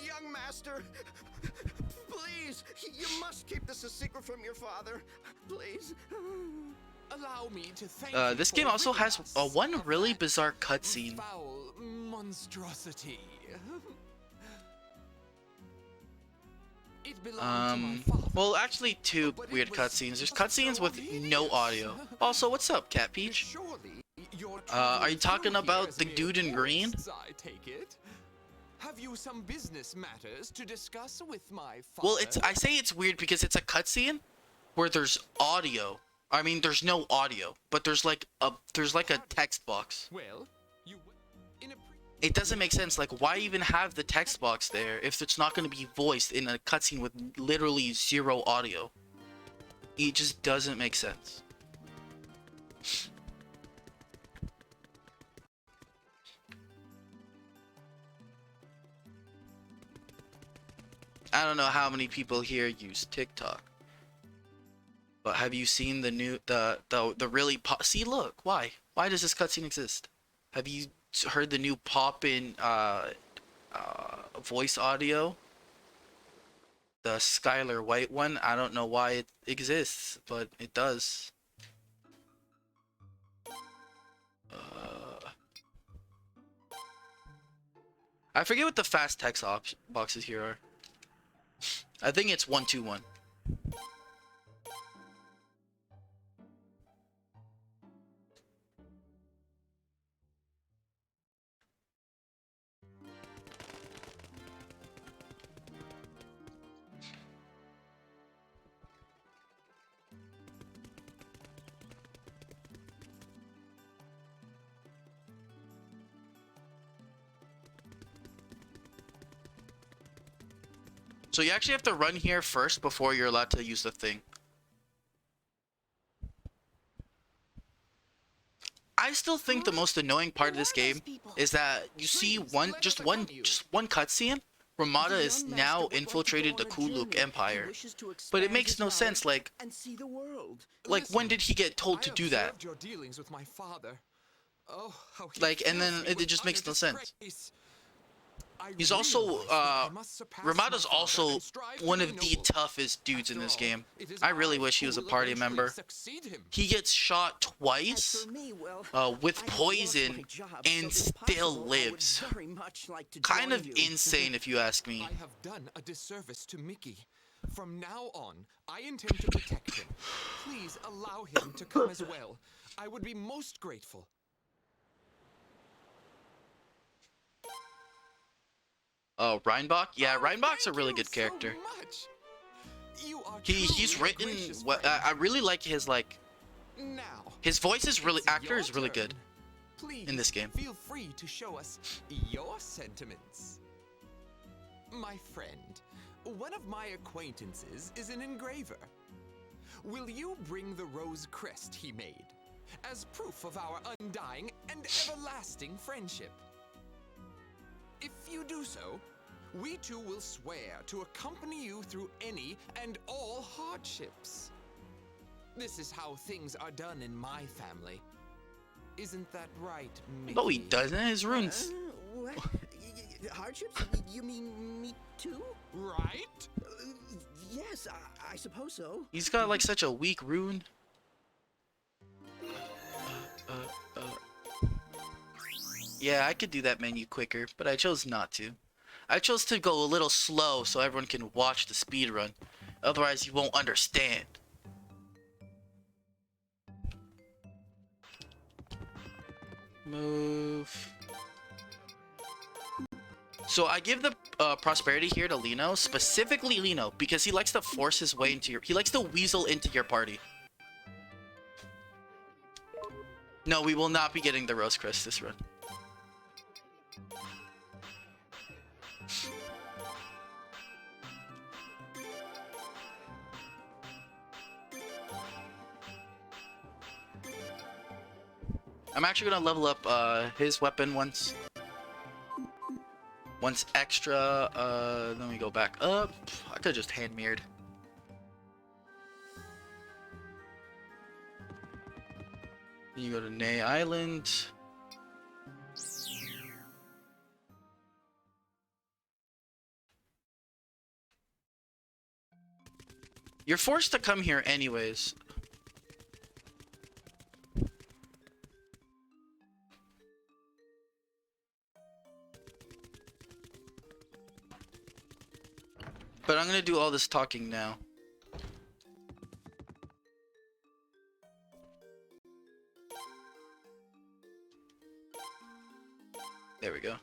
Young master, please, you must keep this a secret from your father. Please. Allow me to thank you This for game also ridding has us one of really that bizarre cutscene. Foul monstrosity. It belonged to my father. Well, actually, two weird cutscenes. There's cutscenes with no audio. Also, what's up, Cat Peach? Are you talking about the dude in green? I take it. Have you some business matters to discuss with my father? Well, I say it's weird because it's a cutscene where there's audio. I mean, there's no audio, but there's like a text box. Well, It doesn't make sense. Like, why even have the text box there if it's not going to be voiced in a cutscene with literally zero audio? It just doesn't make sense. I don't know how many people here use TikTok. But have you seen the new the really see, look, why does this cutscene exist? Have you heard the new pop-in voice audio? The Skylar White one. I don't know why it exists, but it does. I forget what the fast text boxes here are. I think it's 121. So you actually have to run here first before you're allowed to use the thing. I still think the most annoying part of this game is that you see just one cutscene. Ramada is now infiltrated the Kuluk Empire, but it makes no sense. Like when did he get told to do that? Your dealings with my father. Oh, how Like, and then it just makes no sense. He's also, Ramada's also one of the toughest dudes in this game. I really wish he was a party member. He gets shot twice with poison and still lives. Kind of insane if you ask me. I have done a disservice to Mickey. From now on, I intend to protect him. Please allow him to come as well. I would be most grateful. Oh, Reinbach? Yeah, Reinbach's a really good character. He's written. I really like his his voice is really is really good in this game. Feel free to show us your sentiments. My friend, one of my acquaintances is an engraver. Will you bring the rose crest he made as proof of our undying and everlasting friendship? If you do so, we two will swear to accompany you through any and all hardships. This is how things are done in my family. Isn't that right, Mickey? No, he doesn't. His runes. What? Hardships? You mean me too? Right? Yes, I suppose so. He's got like such a weak rune. Yeah, I could do that menu quicker, but I chose not to. I chose to go a little slow so everyone can watch the speed run. Otherwise, you won't understand. Move. So I give the prosperity here to Lino, specifically Lino, because he likes to force his way into your... He likes to weasel into your party. No, we will not be getting the Rose Crest this run. I'm actually gonna level up his weapon once extra. Then we go back up. I could just hand mirrored. Then you go to Ney Island. You're forced to come here anyways. But I'm gonna do all this talking now. There we go.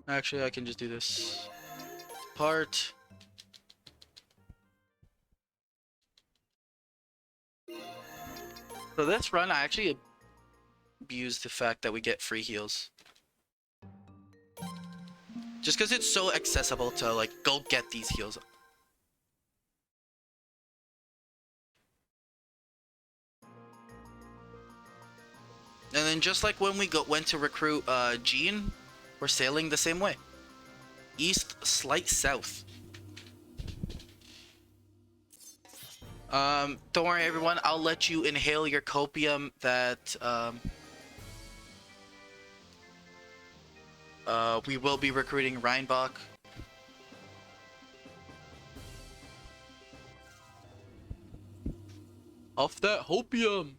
Actually, I can just do this part. So this run, I actually abuse the fact that we get free heals. Just because it's so accessible to, like, go get these heals. And then just like when we went to recruit Jean, we're sailing the same way. East, slight south. Don't worry everyone, I'll let you inhale your copium that we will be recruiting Reinbach. Off that hopium.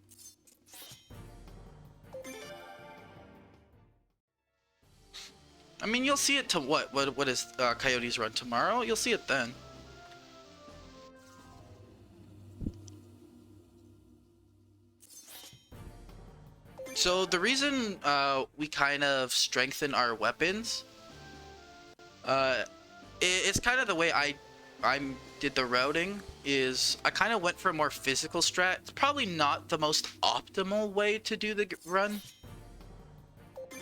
I mean, you'll see it to what is Coyote's run tomorrow? You'll see it then. So the reason we kind of strengthen our weapons, it's kind of the way I did the routing, is I kind of went for a more physical strat. It's probably not the most optimal way to do the run.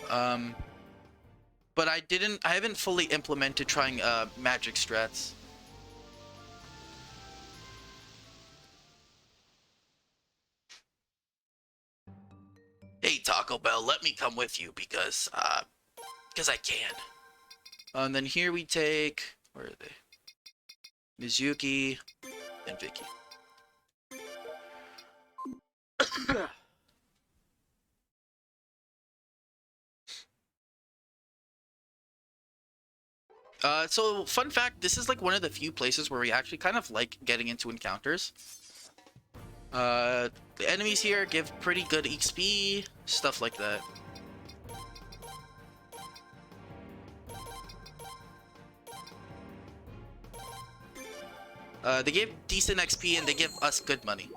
But I haven't fully implemented trying magic strats. Hey Taco Bell, let me come with you because I can. And then here we take, where are they? Mizuki and Vicky. So fun fact, this is like one of the few places where we actually kind of like getting into encounters. The enemies here give pretty good XP, stuff like that. They give decent XP and they give us good money.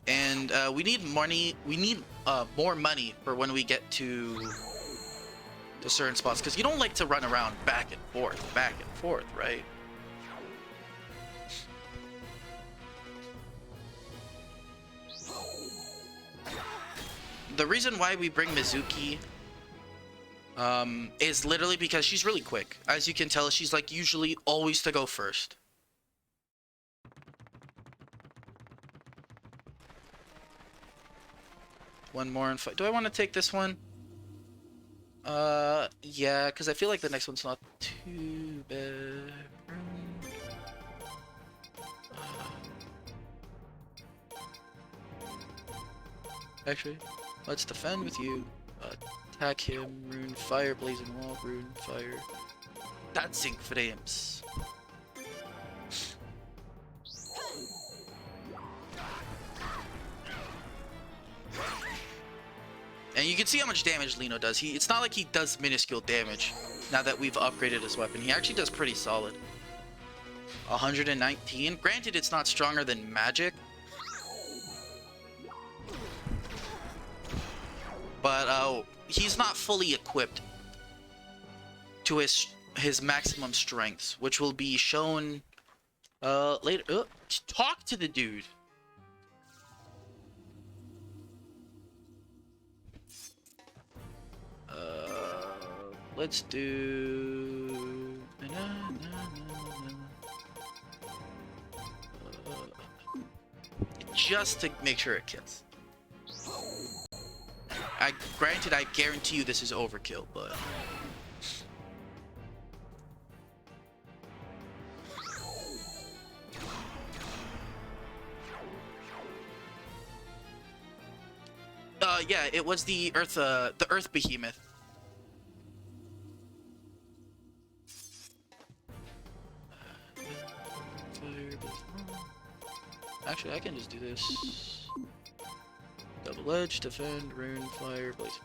And we need money. We need more money for when we get to certain spots, because you don't like to run around back and forth, right? The reason why we bring Mizuki is literally because she's really quick. As you can tell, she's like usually always to go first. One more in fight. Do I want to take this one? Yeah, because I feel like the next one's not too bad. Actually, let's defend with you. Attack him. Rune fire, blazing wall, rune fire. Dancing flames. And you can see how much damage Lino does. It's not like he does minuscule damage now that we've upgraded his weapon. He actually does pretty solid. 119. Granted, it's not stronger than magic. But he's not fully equipped to his maximum strengths, which will be shown later. Talk to the dude. Let's do just to make sure it kills. Granted, I guarantee you this is overkill, but yeah, it was the Earth Behemoth. Actually, I can just do this. Double edge, defend, rune, fire, blaze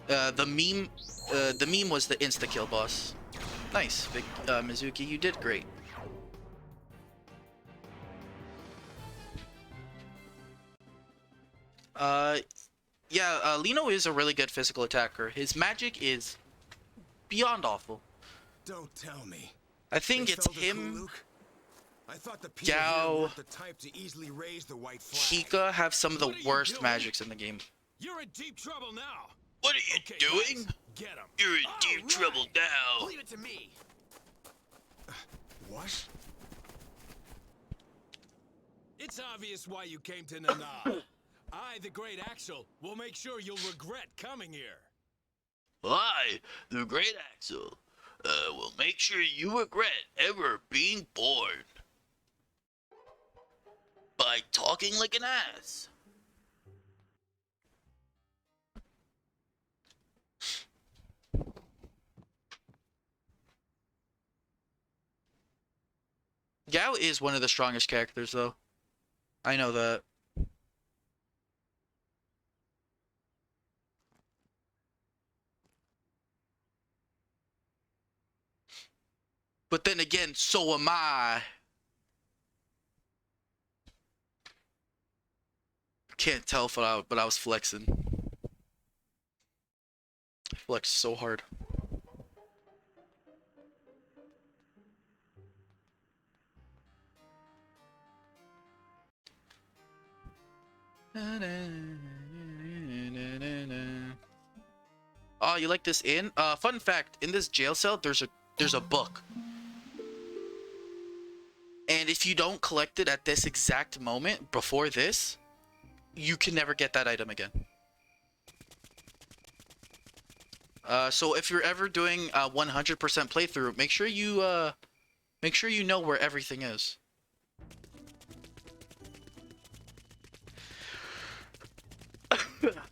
mountain. The meme was the insta kill boss. Nice, big Mizuki, you did great. Yeah, Lino is a really good physical attacker. His magic is beyond awful. Don't tell me. I think it's him. I thought the people here weren't the type to easily raise the white flag. Hika have some of the worst magics in the game. You're in deep trouble now. What are you doing? Guys, get him. You're in deep trouble now. Leave it to me. What? It's obvious why you came to Nana. I, the Great Axel, will make sure you'll regret coming here. I, the Great Axel, will make sure you regret ever being born. By talking like an ass. Gao is one of the strongest characters, though. I know that. But then again, so am I. Can't tell if but I was flexing. I flexed so hard. Oh, you like this inn? Fun fact, in this jail cell there's a book. And if you don't collect it at this exact moment before this, you can never get that item again. So if you're ever doing a 100% playthrough, make sure you know where everything is.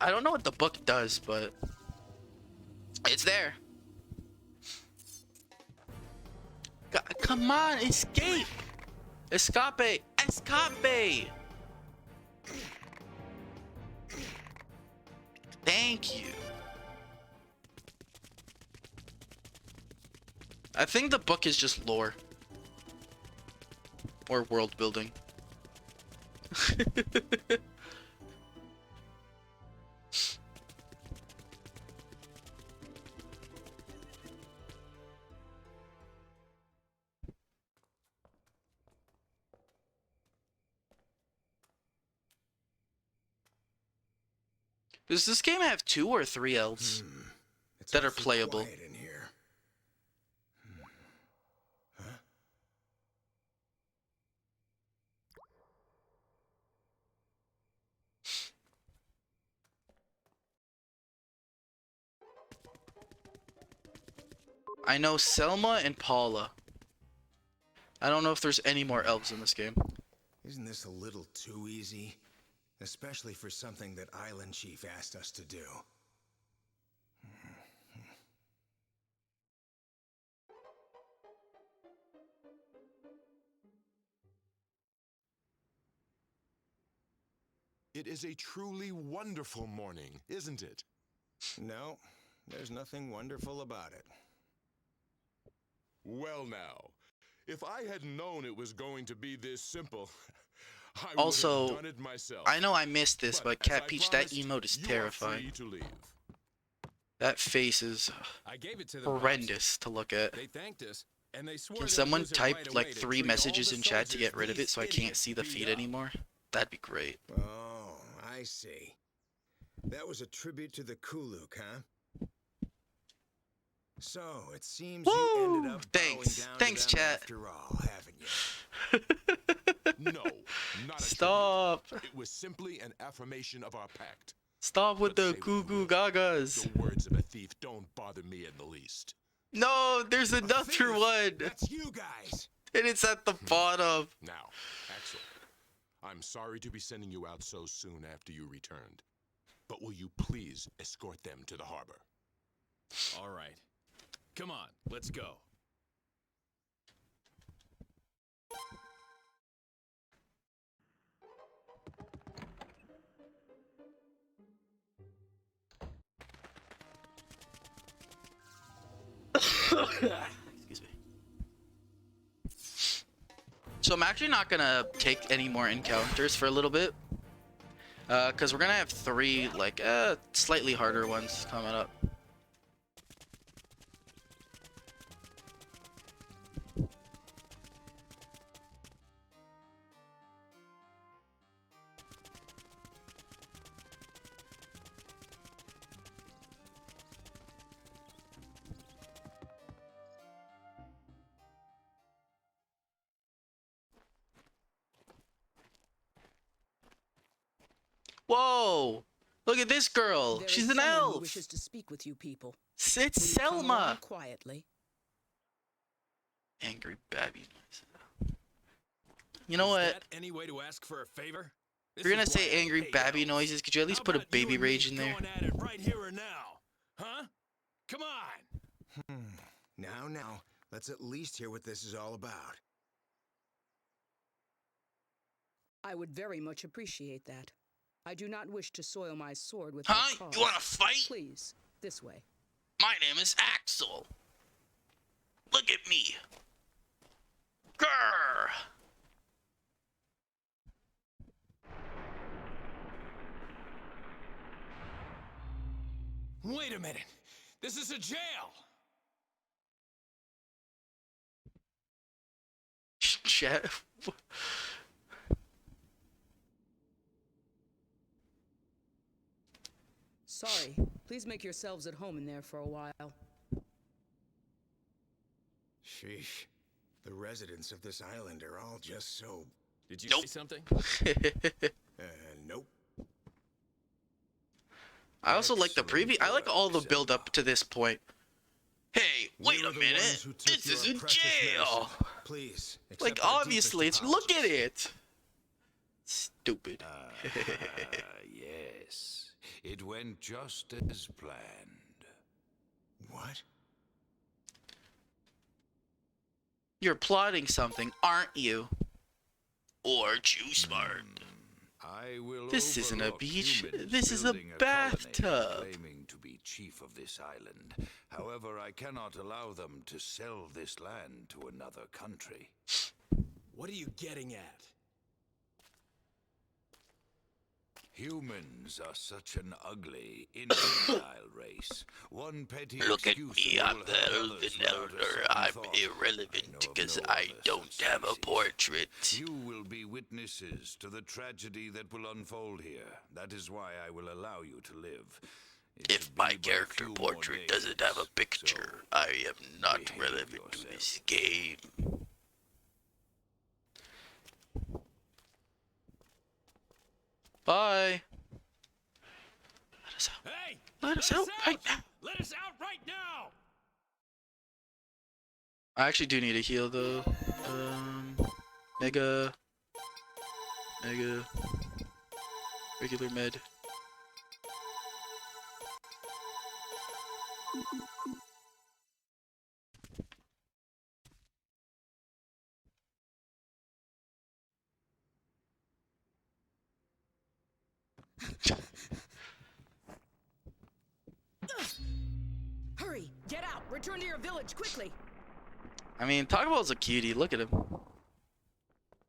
I don't know what the book does, but it's there. Come on, escape! Escape! Escape! Thank you. I think the book is just lore. Or world building. Does this game have 2 or 3 elves that are playable? In here. Huh? I know Selma and Paula. I don't know if there's any more elves in this game. Isn't this a little too easy? Especially for something that Island Chief asked us to do. It It is a truly wonderful morning, isn't it? No, there's nothing wonderful about it. Well now, if I had known it was going to be this simple, I would Also, have done it myself. I know I missed this, but as Cat I Peach, that promised, emote is you are terrifying. free to leave. That face is I gave it to them. horrendous to look at. They thanked us, and they swore Can they'd someone use it type right like away to 3 treat messages all in the chat to get soldiers rid of it these so I can't idiots see the beat feed up. anymore? That'd be great. Oh, I see. That was a tribute to the Kuluk, huh? So, it seems you ended up bowing down Thanks, to them chat. after all, haven't you? No, not a Stop. tribute. It was simply an affirmation of our pact. Stop with the goo goo gagas. The words of a thief don't bother me in the least. No, there's another one. That's you guys. And it's at the bottom. Now, Axel, I'm sorry to be sending you out so soon after you returned. But will you please escort them to the harbor? All right. Come on, let's go. Excuse me. So I'm actually not gonna take any more encounters for a little bit. Cause we're gonna have 3 like slightly harder ones coming up. Whoa! Look at this girl. There She's is an someone who elf. wishes to speak with you people. It's Will you come Selma. along quietly. Angry babby noise. You know Is what? that any way to ask for a favor? If you're gonna say angry babby noises, could you at least put a baby rage in there? Going at it right here or now, huh? Come on. Now, let's at least hear what this is all about. I would very much appreciate that. I do not wish to soil my sword with Huh? my cause. You wanna fight? Please, this way. My name is Axel. Look at me. Grr. Wait a minute. This is a jail. Chat. Sorry. Please make yourselves at home in there for a while. Sheesh. The residents of this island are all just so... Did you say something? Nope. I also like the preview. I like all the build up to this point. Hey, wait a minute. This is a jail. Please. Like obviously, it's look at it. Stupid. Yes. It went just as planned. What? You're plotting something, aren't you? Aren't you smart? I will This isn't a overlook beach. humans This is a building colony bathtub. claiming to be chief of this island. However, I cannot allow them to sell this land to another country. What are you getting at? Humans are such an ugly, infantile race. One petty Look at excuse me, will I'm the have Elven others murder Elder. second I'm thought. irrelevant because no I other don't such have a species. portrait. You will be witnesses to the tragedy that will unfold here. That is why I will allow you to live. If my character portrait doesn't have a picture, I am not relevant to this game. Bye. Let us out. Hey! Let us out right now. Let us out right now! I actually do need a heal though. Mega, regular med. Hurry! Get out! Return to your village quickly! I mean, Taco Bell's a cutie. Look at him.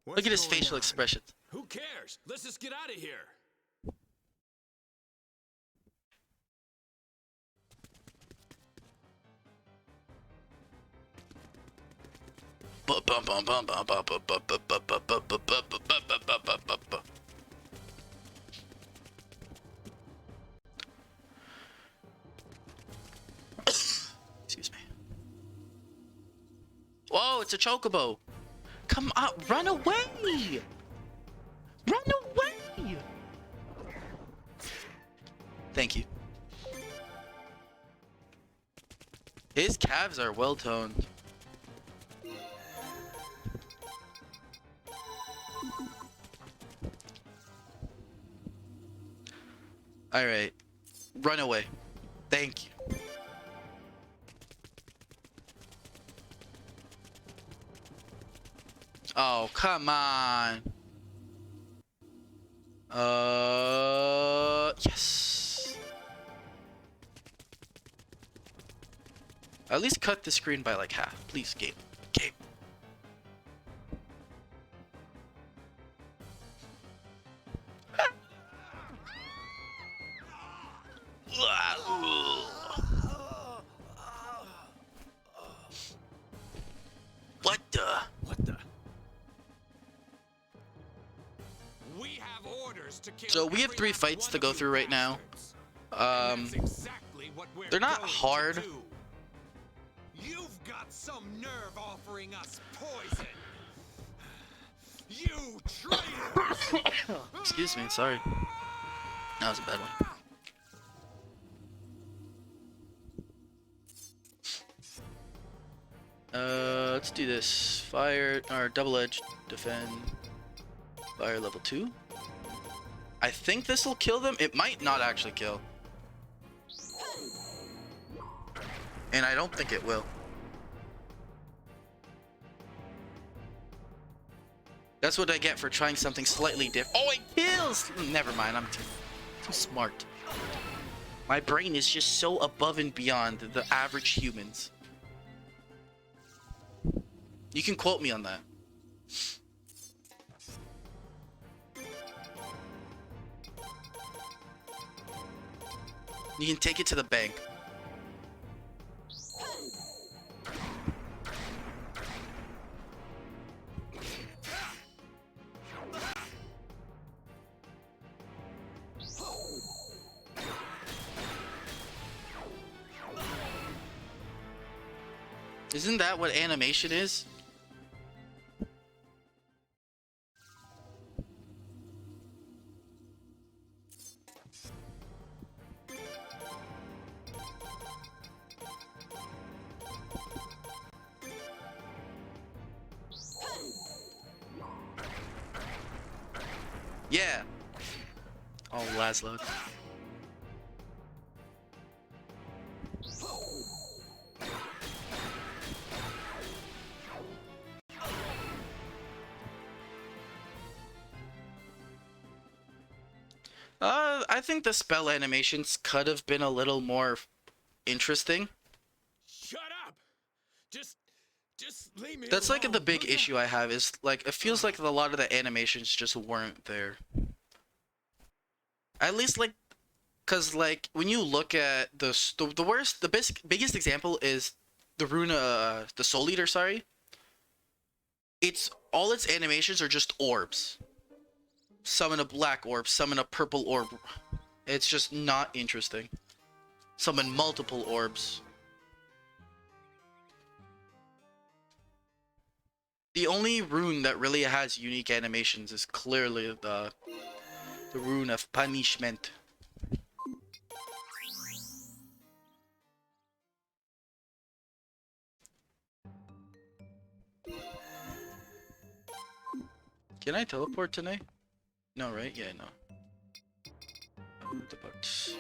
Look at his facial expressions. Who cares? Let's just get out of here. Excuse me. Whoa, it's a chocobo. Come on, run away! Run away! Thank you. His calves are well toned. Alright. Run away. Thank you. Oh, come on. Yes. At least cut the screen by like half. Please, game. Game. What the? What the? We have orders to kill. So we have 3 fights to go through right now. Exactly what we're They're not going to hard. do. You've got some nerve offering us poison. You traitor! Excuse me, sorry. That was a bad one. Let's do this. Fire, or double-edged defend. Fire level 2. I think this will kill them. It might not actually kill. And I don't think it will. That's what I get for trying something slightly different. Oh, it kills! Never mind, I'm too smart. My brain is just so above and beyond the average humans. You can quote me on that. You can take it to the bank. Isn't that what animation is? Yeah. Oh, Laszlo. I think the spell animations could have been a little more interesting. Shut up! Just leave me That's alone. like the big issue I have is like it feels like a lot of the animations just weren't there. At least like, cause like when you look at the biggest example is the Rune, the Soul Eater. Sorry. It's all its animations are just orbs. Summon a black orb, summon a purple orb. It's just not interesting. Summon multiple orbs. The only rune that really has unique animations is clearly the Rune of Punishment. Can I teleport tonight? No, right? Yeah, no. Depart.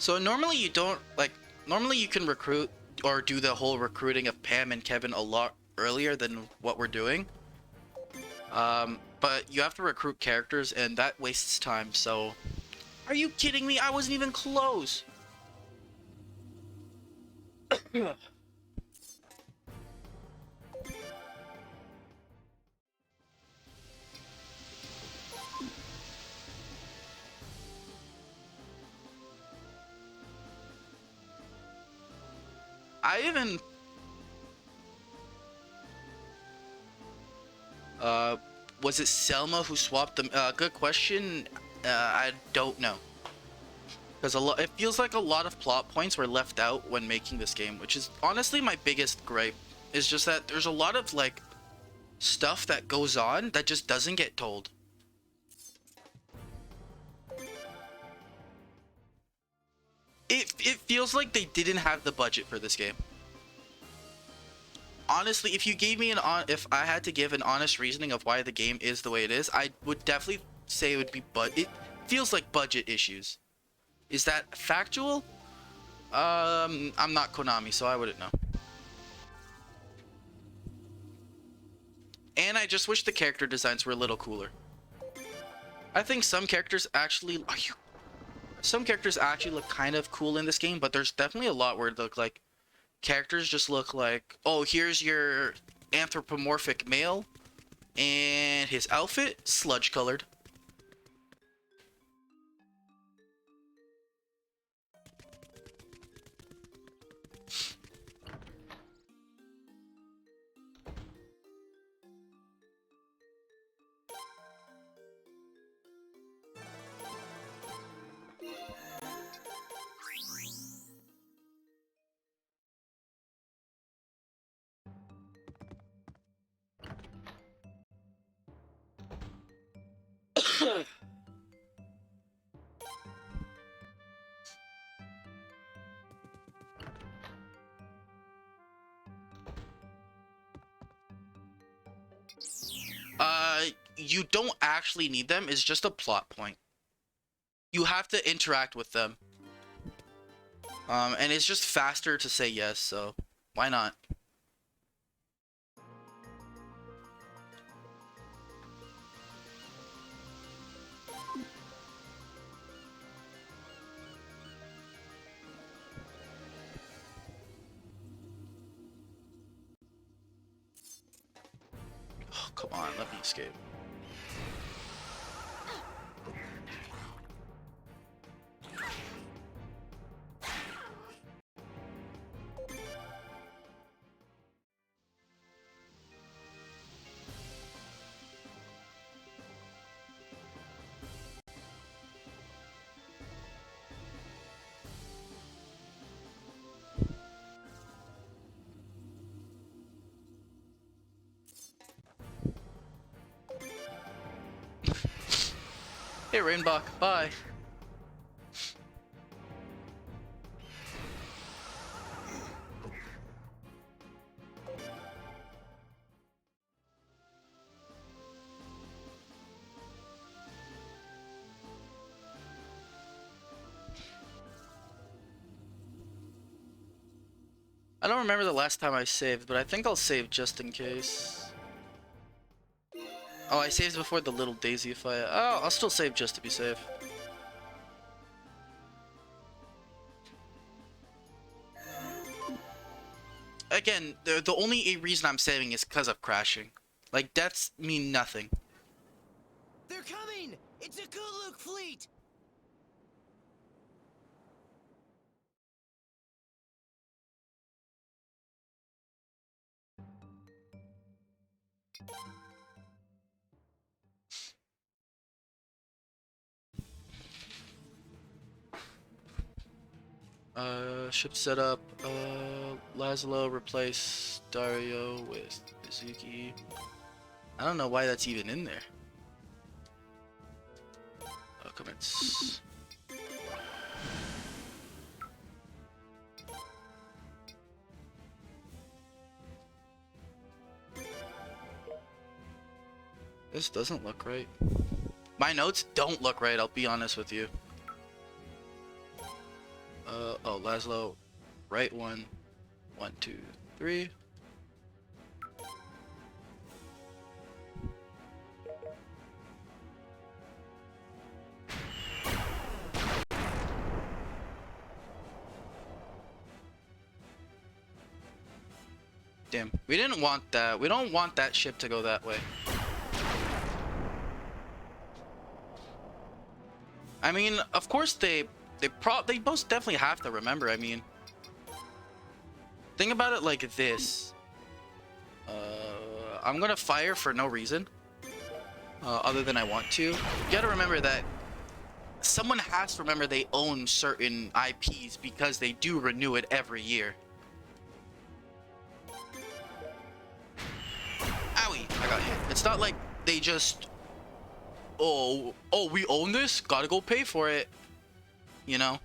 So normally you don't like. Normally you can recruit or do the whole recruiting of Pam and Kevin a lot earlier than what we're doing. But you have to recruit characters, and that wastes time. So, are you kidding me? I wasn't even close. I even was it Selma who swapped them? Good question. I don't know. Because it feels like a lot of plot points were left out when making this game, which is honestly my biggest gripe. Is just that there's a lot of like stuff that goes on that just doesn't get told. It feels like they didn't have the budget for this game. Honestly, if you gave me if I had to give an honest reasoning of why the game is the way it is, I would definitely say it would be it feels like budget issues. Is that factual? I'm not Konami, so I wouldn't know. And I just wish the character designs were a little cooler. I think some characters actually look kind of cool in this game, but there's definitely a lot where it look like characters just look like, oh, here's your anthropomorphic male and his outfit sludge colored. You don't actually need them. It's just a plot point. You have to interact with them. And it's just faster to say yes, so why not? Oh, come on, let me escape. Hey, Rainbach, bye. I don't remember the last time I saved, but I think I'll save just in case. Oh, I saved before the little Daisy fight. Oh, I'll still save just to be safe. Again, the only reason I'm saving is because of crashing. Like, deaths mean nothing. They're coming! It's a Kuluk fleet! Ship setup. Laszlo replace Dario with Izuki. I don't know why that's even in there. Commence. This doesn't look right. My notes don't look right, I'll be honest with you. Oh, Laszlo, right one. 1, 2, 3. Damn, we didn't want that. We don't want that ship to go that way. I mean, of course they most definitely have to remember. I mean, think about it like this. I'm gonna fire for no reason, other than I want to. You gotta remember that someone has to remember they own certain IPs because they do renew it every year. Owie, I got hit. It's not like they just, oh, we own this? Gotta go pay for it. You know?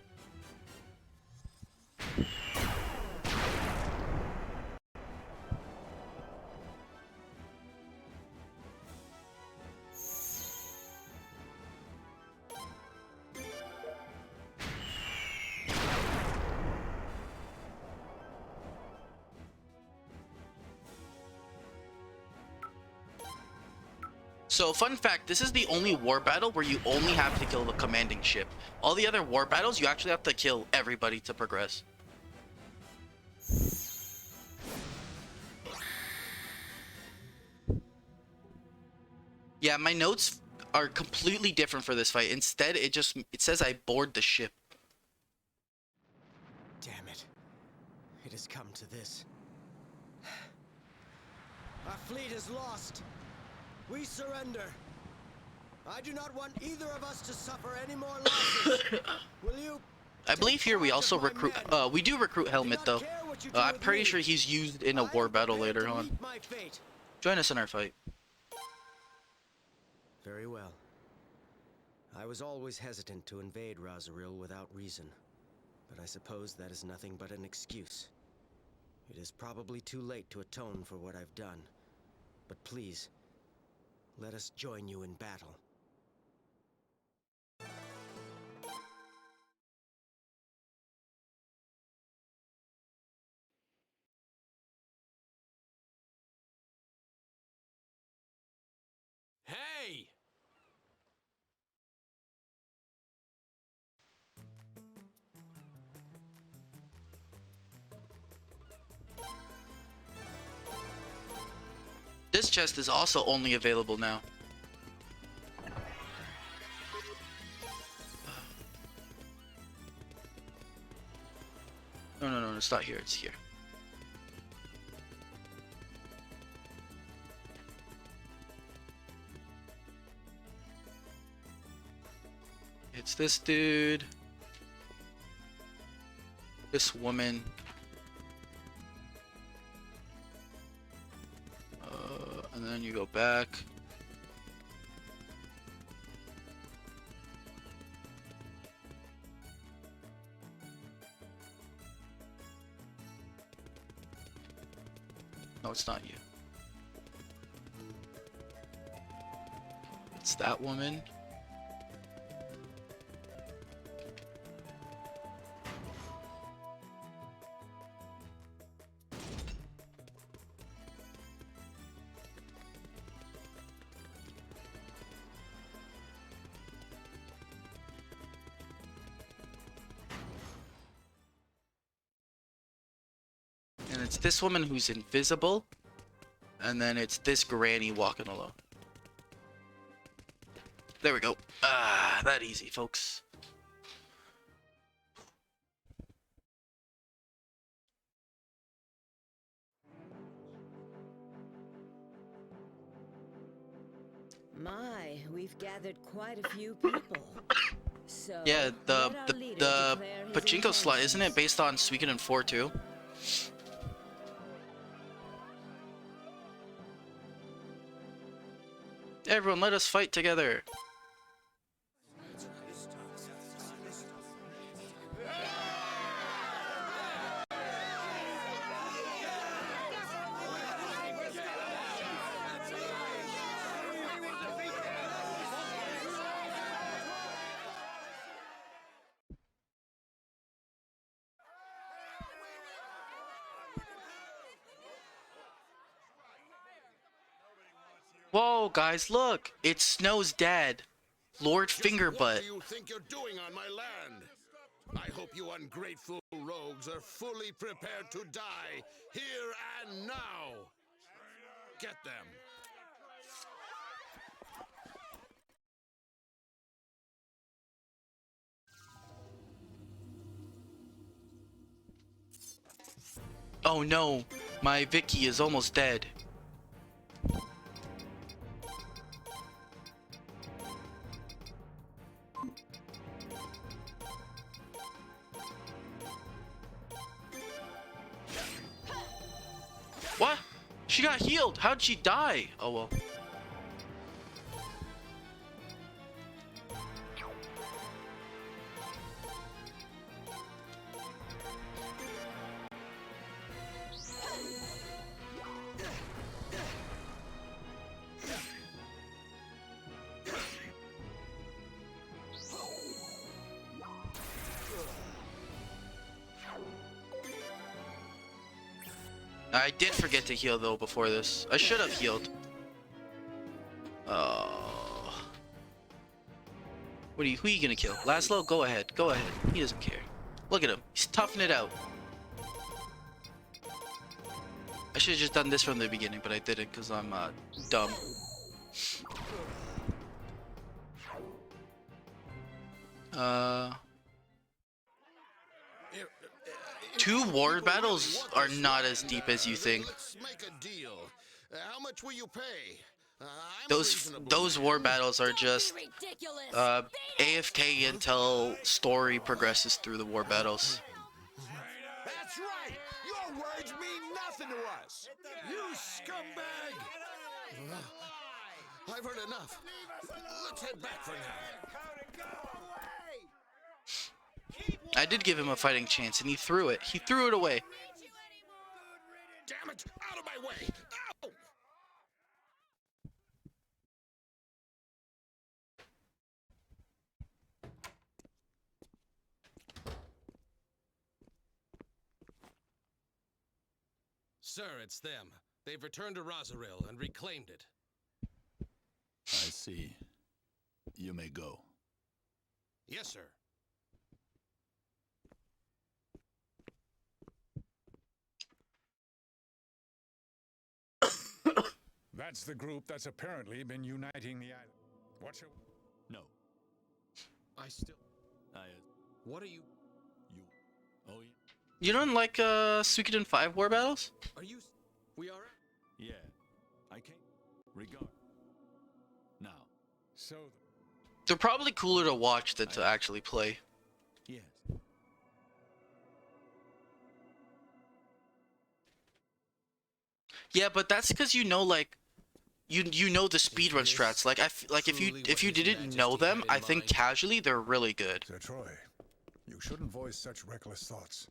So, fun fact, this is the only war battle where you only have to kill the commanding ship. All the other war battles, you actually have to kill everybody to progress. Yeah, my notes are completely different for this fight. Instead, it says I board the ship. Damn it. It has come to this. Our fleet is lost. We surrender. I do not want either of us to suffer any more losses. Will you? I believe here we also recruit, we do recruit Helmet though. I'm pretty sure he's used in a war battle later on. Join us in our fight. Very well. I was always hesitant to invade Razoril without reason, but I suppose that is nothing but an excuse. It is probably too late to atone for what I've done, but please, let us join you in battle. Hey! This chest is also only available now. No, it's not here, it's here. It's this dude. This woman. And then you go back. No, it's not you. It's that woman. And it's this woman who's invisible. And then it's this granny walking alone. There we go. Ah, that easy, folks. My, we've gathered quite a few people. So Yeah, the pachinko slot, isn't it based on Suikoden 4 too? Everyone, let us fight together. Whoa, guys, look! It's Snow's dad, Lord What Fingerbutt. do you think you're doing on my land? I hope you ungrateful rogues are fully prepared to die here and now. Get them. Oh no, my Vicky is almost dead. What? She got healed. How'd she die? Oh well. I did forget to heal though before this. I should have healed. Oh. Who are you gonna kill? Laszlo, go ahead. Go ahead. He doesn't care. Look at him. He's toughing it out. I should have just done this from the beginning, but I didn't because I'm dumb. Two war battles are not as deep as you think. Let's make a deal. How much will you pay? Those war battles are just AFK until story progresses through the war battles. That's right! Your words mean nothing to us! You scumbag! I've heard enough. Let's head back for now. I did give him a fighting chance and he threw it. He threw it away. Damn it! Out of my way! Ow! Sir, it's them. They've returned to Rosaril and reclaimed it. I see. You may go. Yes, sir. That's the group that's apparently been uniting the island. What shall... No. I still... What are you... Oh, yeah. You don't like Suikoden 5 war battles? Are you... We are... Yeah. I can't... Regard. Now. So... They're probably cooler to watch than to actually play. Yes. Yeah, but that's because you know, like, you know the speedrun strats. Like like if you didn't know them, I think casually they're really good. Sir Troy, you shouldn't voice such reckless thoughts.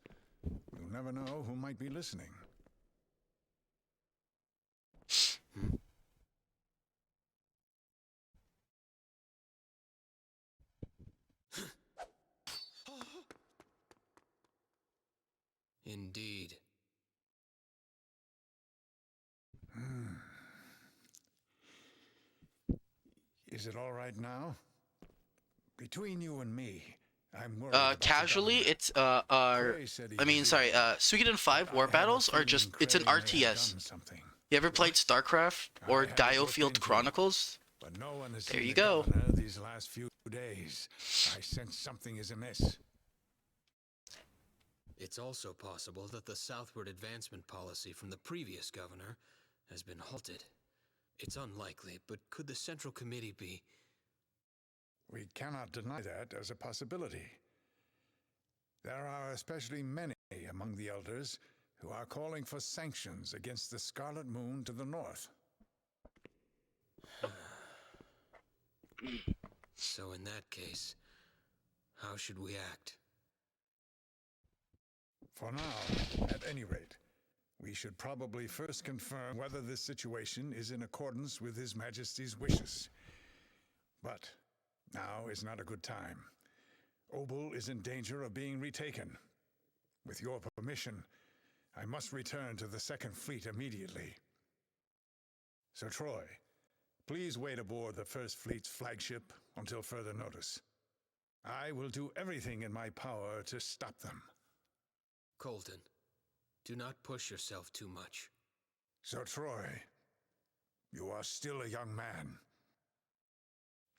You'll never know who might be listening. Indeed. Is it all right now? Between you and me, I'm worried about Casually, it's Suikoden 5 war battles are just, it's an RTS. You ever played StarCraft or Diofield Chronicles? But no one has There seen you the go. governor these last few days. I sense something is amiss. It's also possible that the southward advancement policy from the previous governor has been halted. It's unlikely, but could the Central Committee be... We cannot deny that as a possibility. There are especially many among the elders who are calling for sanctions against the Scarlet Moon to the north. So in that case, how should we act? For now, at any rate, we should probably first confirm whether this situation is in accordance with His Majesty's wishes. But now is not a good time. Obel is in danger of being retaken. With your permission, I must return to the Second Fleet immediately. Sir Troy, Please wait aboard the First Fleet's flagship until further notice. I will do everything in my power to stop them. Colton, do not push yourself too much. Sir Troy, you are still a young man.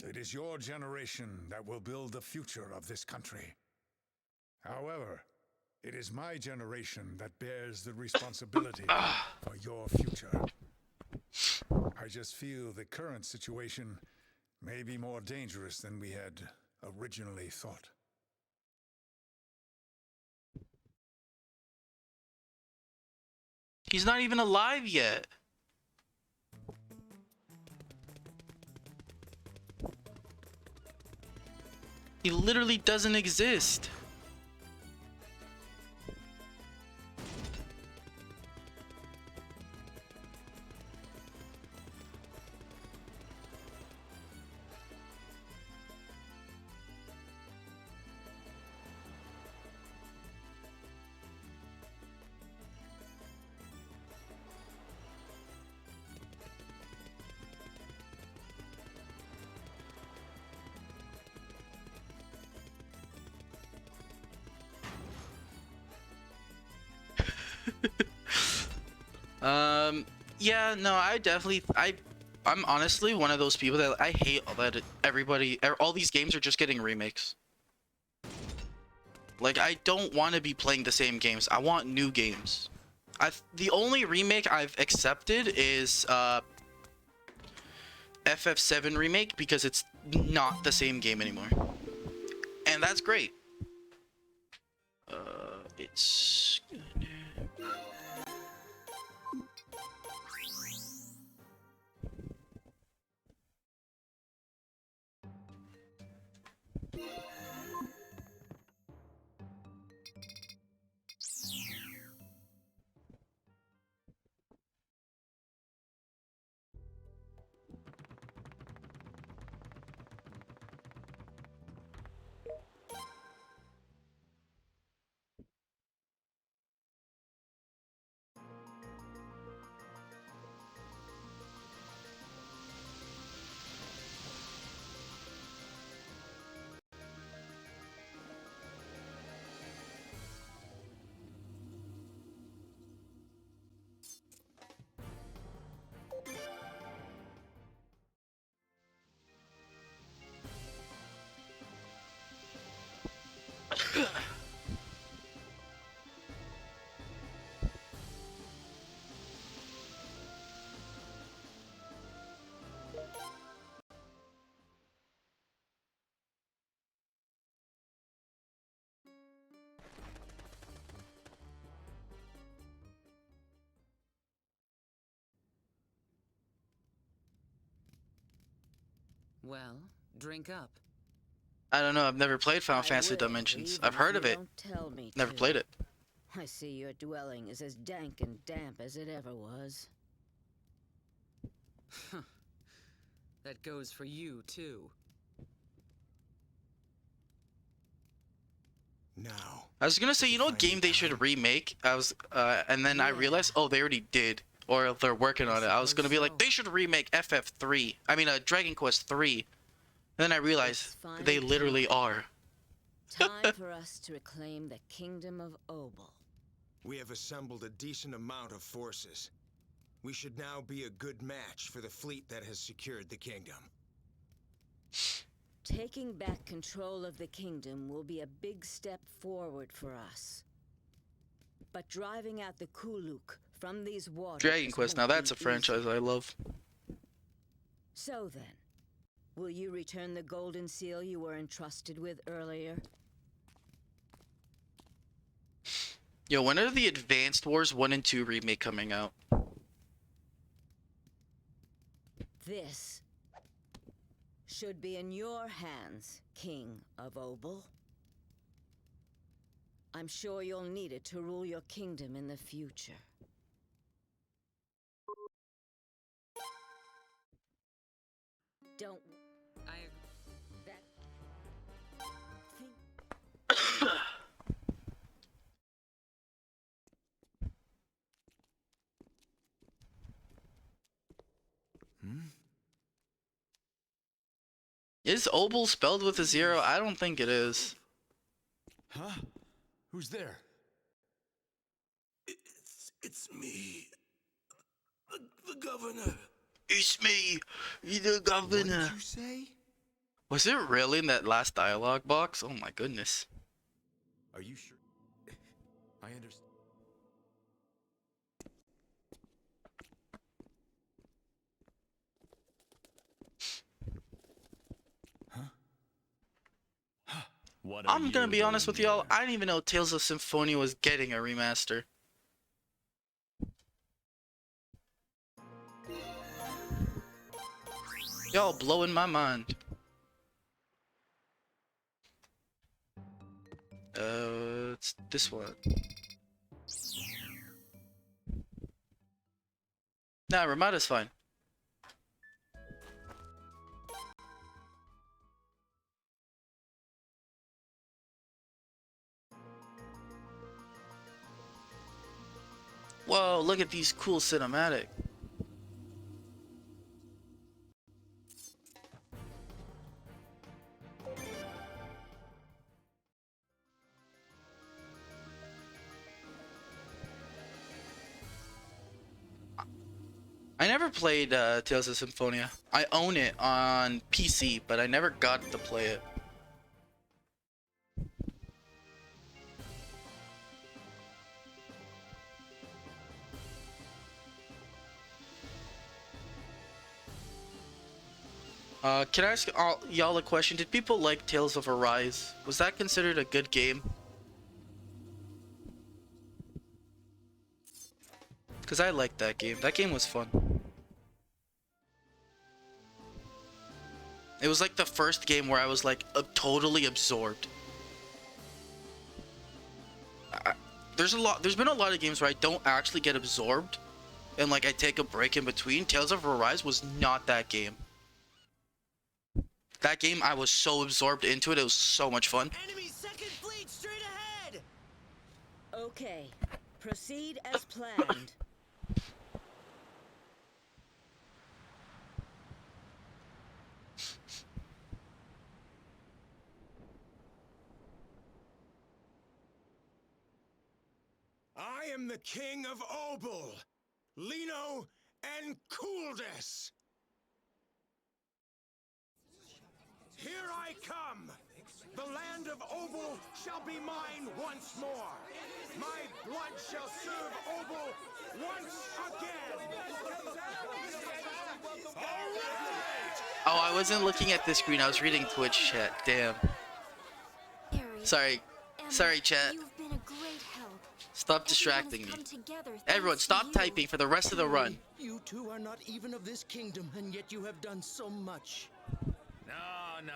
It is your generation that will build the future of this country. However, it is my generation that bears the responsibility for your future. I just feel the current situation may be more dangerous than we had originally thought. He's not even alive yet. He literally doesn't exist. Yeah, no, I'm honestly one of those people that I hate that all these games are just getting remakes. Like, I don't want to be playing the same games. I want new games. The only remake I've accepted is FF7 remake because it's not the same game anymore. And that's great. It's Well, drink up. I don't know. I've never played Final Fantasy Dimensions. I've heard of it. Tell me Never to. played it. I see your dwelling is as dank and damp as it ever was. That goes for you, too. Now. I was gonna say, you know what game they should remake? And then I realized, oh, they already did, or they're working on it. I was gonna be like, they should remake FF3. I mean, Dragon Quest 3. Then I realized they literally are. Time for us to reclaim the kingdom of Obel. We have assembled a decent amount of forces. We should now be a good match for the fleet that has secured the kingdom. Taking back control of the kingdom will be a big step forward for us. But driving out the Kuluk from these waters... Dragon Quest, now that's a franchise I love. So then, will you return the golden seal you were entrusted with earlier? Yo, when are the Advanced Wars 1 and 2 remake coming out? This should be in your hands, King of Obel. I'm sure you'll need it to rule your kingdom in the future. Don't... Is Obel spelled with a 0? I don't think it is. Huh? Who's there? It's me. The governor. It's me, the governor. What did you say? Was it really in that last dialogue box? Oh my goodness. Are you sure? I understand. What are I'm gonna you be honest doing with y'all, here? I didn't even know Tales of Symphonia was getting a remaster. Y'all blowing my mind. It's this one. Nah, Ramada's fine. Whoa, look at these cool cinematic. I never played Tales of Symphonia. I own it on PC, but I never got to play it. Can I ask y'all a question? Did people like Tales of Arise? Was that considered a good game? Because I liked that game. That game was fun. It was like the first game where I was like totally absorbed. There's been a lot of games where I don't actually get absorbed and like I take a break in between. Tales of Arise was not that game. That game, I was so absorbed into it. It was so much fun. Enemy second fleet straight ahead! Okay, proceed as planned. I am the king of Obel, Lino, and Kuldis. Here I come! The land of Obel shall be mine once more! My blood shall serve Obel once again! Alright! Oh, I wasn't looking at this screen. I was reading Twitch chat. Damn. Sorry. Sorry, chat. You've been a great help. Stop distracting me. Everyone, stop typing for the rest of the run. You two are not even of this kingdom, and yet you have done so much. No.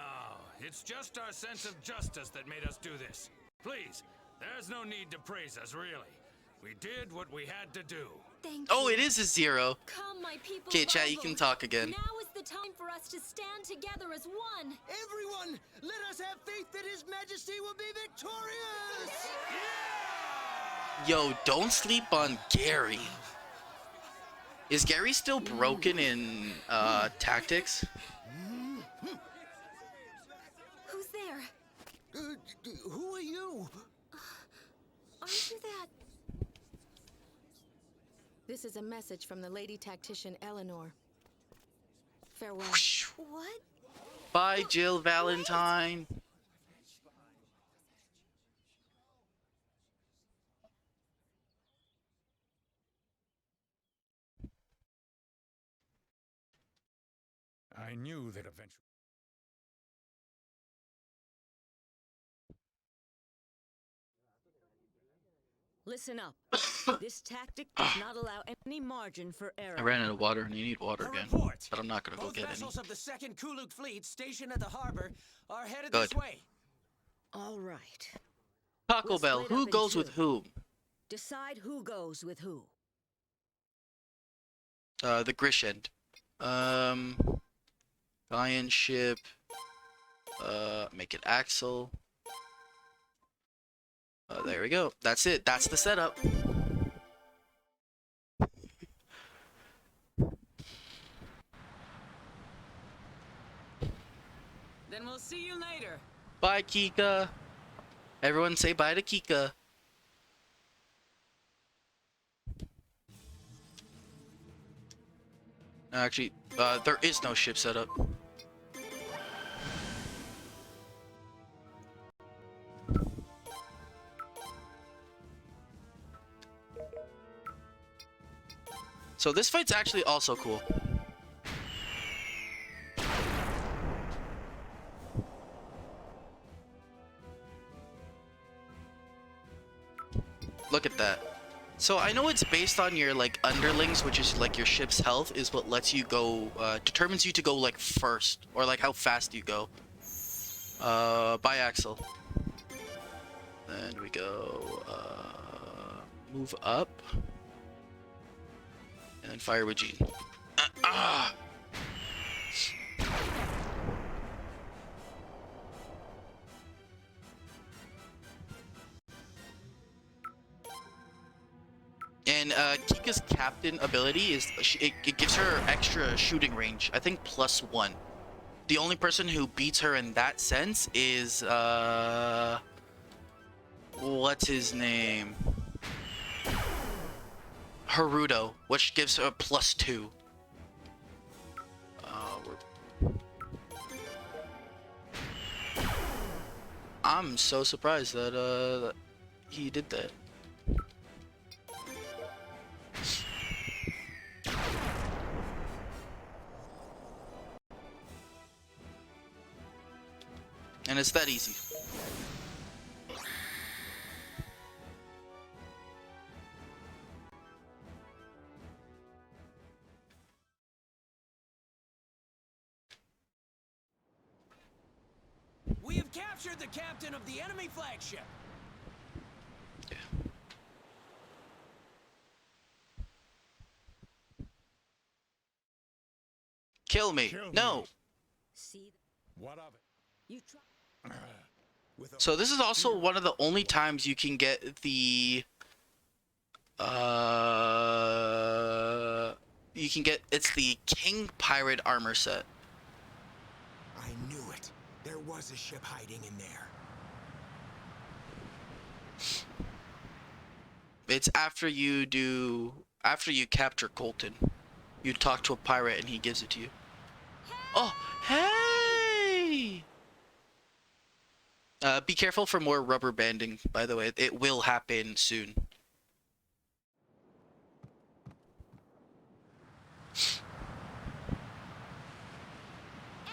It's just our sense of justice that made us do this. Please, there's no need to praise us, really. We did what we had to do. Thank Oh, you. it is a 0. Come, my people. Okay, chat, you can talk again. Now is the time for us to stand together as one. Everyone, let us have faith that His Majesty will be victorious! Yo, don't sleep on Gary. Is Gary still broken in tactics? Who's there? Who are you? Aren't you that? This is a message from the Lady Tactician Eleanor. Farewell. What? Bye, Jill Valentine. I knew that eventually. Listen up. This tactic does not allow any margin for error. I ran out of water and you need water again. But I'm not gonna go Both get any. vessels of the Second Kuluk Fleet stationed at the harbor are headed Good. this way. All right. Taco We'll Bell, split who up in goes two. with whom? Decide who goes with who. The Grishend. Lion ship. Make it Axel. There we go. That's it. That's the setup. Then we'll see you later. Bye, Kika. Everyone say bye to Kika. Actually, there is no ship setup. So this fight's actually also cool. Look at that. So I know it's based on your like underlings, which is like your ship's health is what lets you go, determines you to go like first, or like how fast you go. Biaxle. Then we go, move up. And then fire with Gene. And Kika's captain ability is it gives her extra shooting range. I think +1. The only person who beats her in that sense is what's his name? Haruto, which gives her a +2. I'm so surprised that he did that. And it's that easy. We have captured the captain of the enemy flagship. Kill me. No. See? What of it? You try. So this is also one of the only times you can get the it's the King Pirate armor set. I knew it. There was a ship hiding in there. It's after you capture Colton. You talk to a pirate and he gives it to you. Oh, hey! Be careful for more rubber banding, by the way. It will happen soon.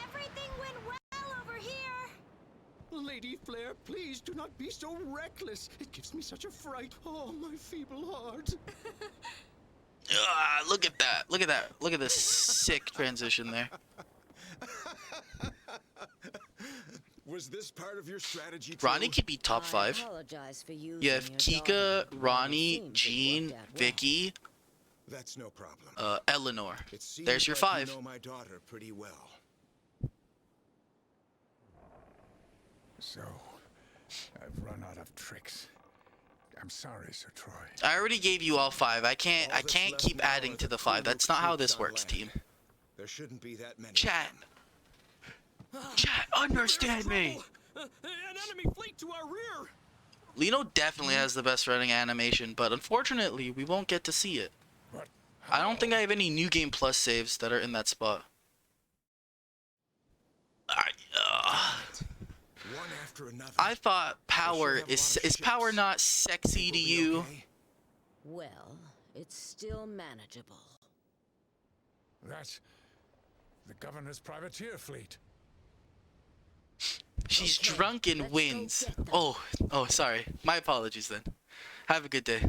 Everything went well over here. Lady Flair, please do not be so reckless. It gives me such a fright. Oh, my feeble heart. Look at that. Look at that. Look at this sick transition there. Was this part of your strategy too? Ronnie could be top 5. You have Kika, Ronnie, Jean, Vicky, That's no problem. Eleanor. It seems There's your like 5. You know my daughter pretty well. So, I've run out of tricks. I'm sorry, Sir Troy. I already gave you all 5. I can't keep adding to the 5. That's not how this works, team. There shouldn't be that many. Chat. Chat, understand me. An enemy fleet to our rear. Lino definitely has the best running animation, but unfortunately, we won't get to see it. I don't think I have any New Game Plus saves that are in that spot. One after another. I thought power is power not sexy to you? Well, it's still manageable. That's the governor's privateer fleet. She's drunk and wins. Oh, sorry. My apologies then. Have a good day.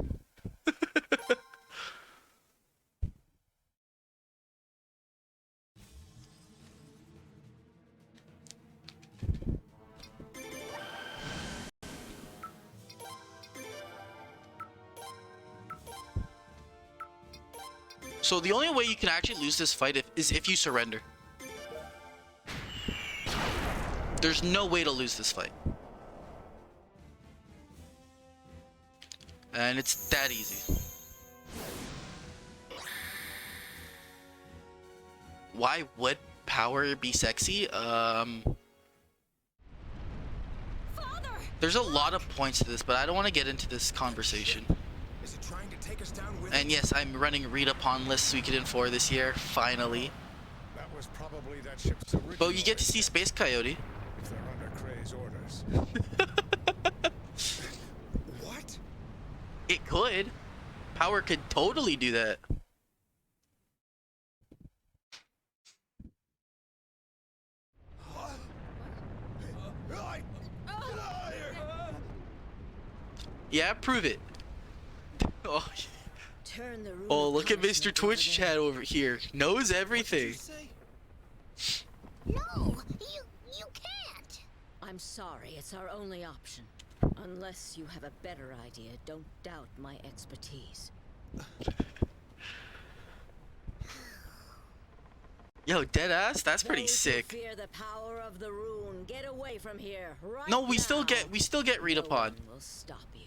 So the only way you can actually lose this fight is if you surrender. There's no way to lose this fight. And it's that easy. Why would power be sexy? There's a lot of points to this, but I don't want to get into this conversation. Is it trying to take us down with And it? yes, I'm running read upon list Suikoden 4 this year, finally. That was probably that ship's original. But you get to see Space Coyote. If they're under Kray's orders. What? It could. Power could totally do that. Yeah, prove it. Oh, Turn the oh look at Mr. Twitch chat over here. Knows everything. No, you can't. I'm sorry, it's our only option. Unless you have a better idea, don't doubt my expertise. Yo, deadass, that's pretty Those who sick. fear the power of the rune, get away from here right No, we now. still get read upon. Will stop you.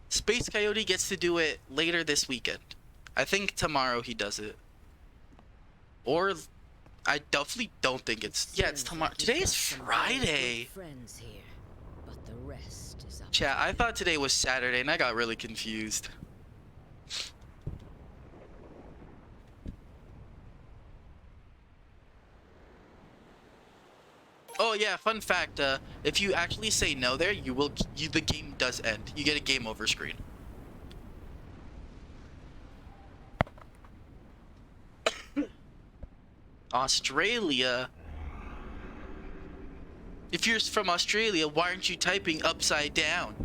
Space Coyote gets to do it later this weekend. I think tomorrow he does it. Or I definitely don't think it's it's tomorrow. Today is Friday. Friends here, but the rest is up. Chat, I thought today was Saturday and I got really confused. Oh yeah, fun fact, if you actually say no there, the game does end. You get a game over screen. Australia? If you're from Australia, why aren't you typing upside down?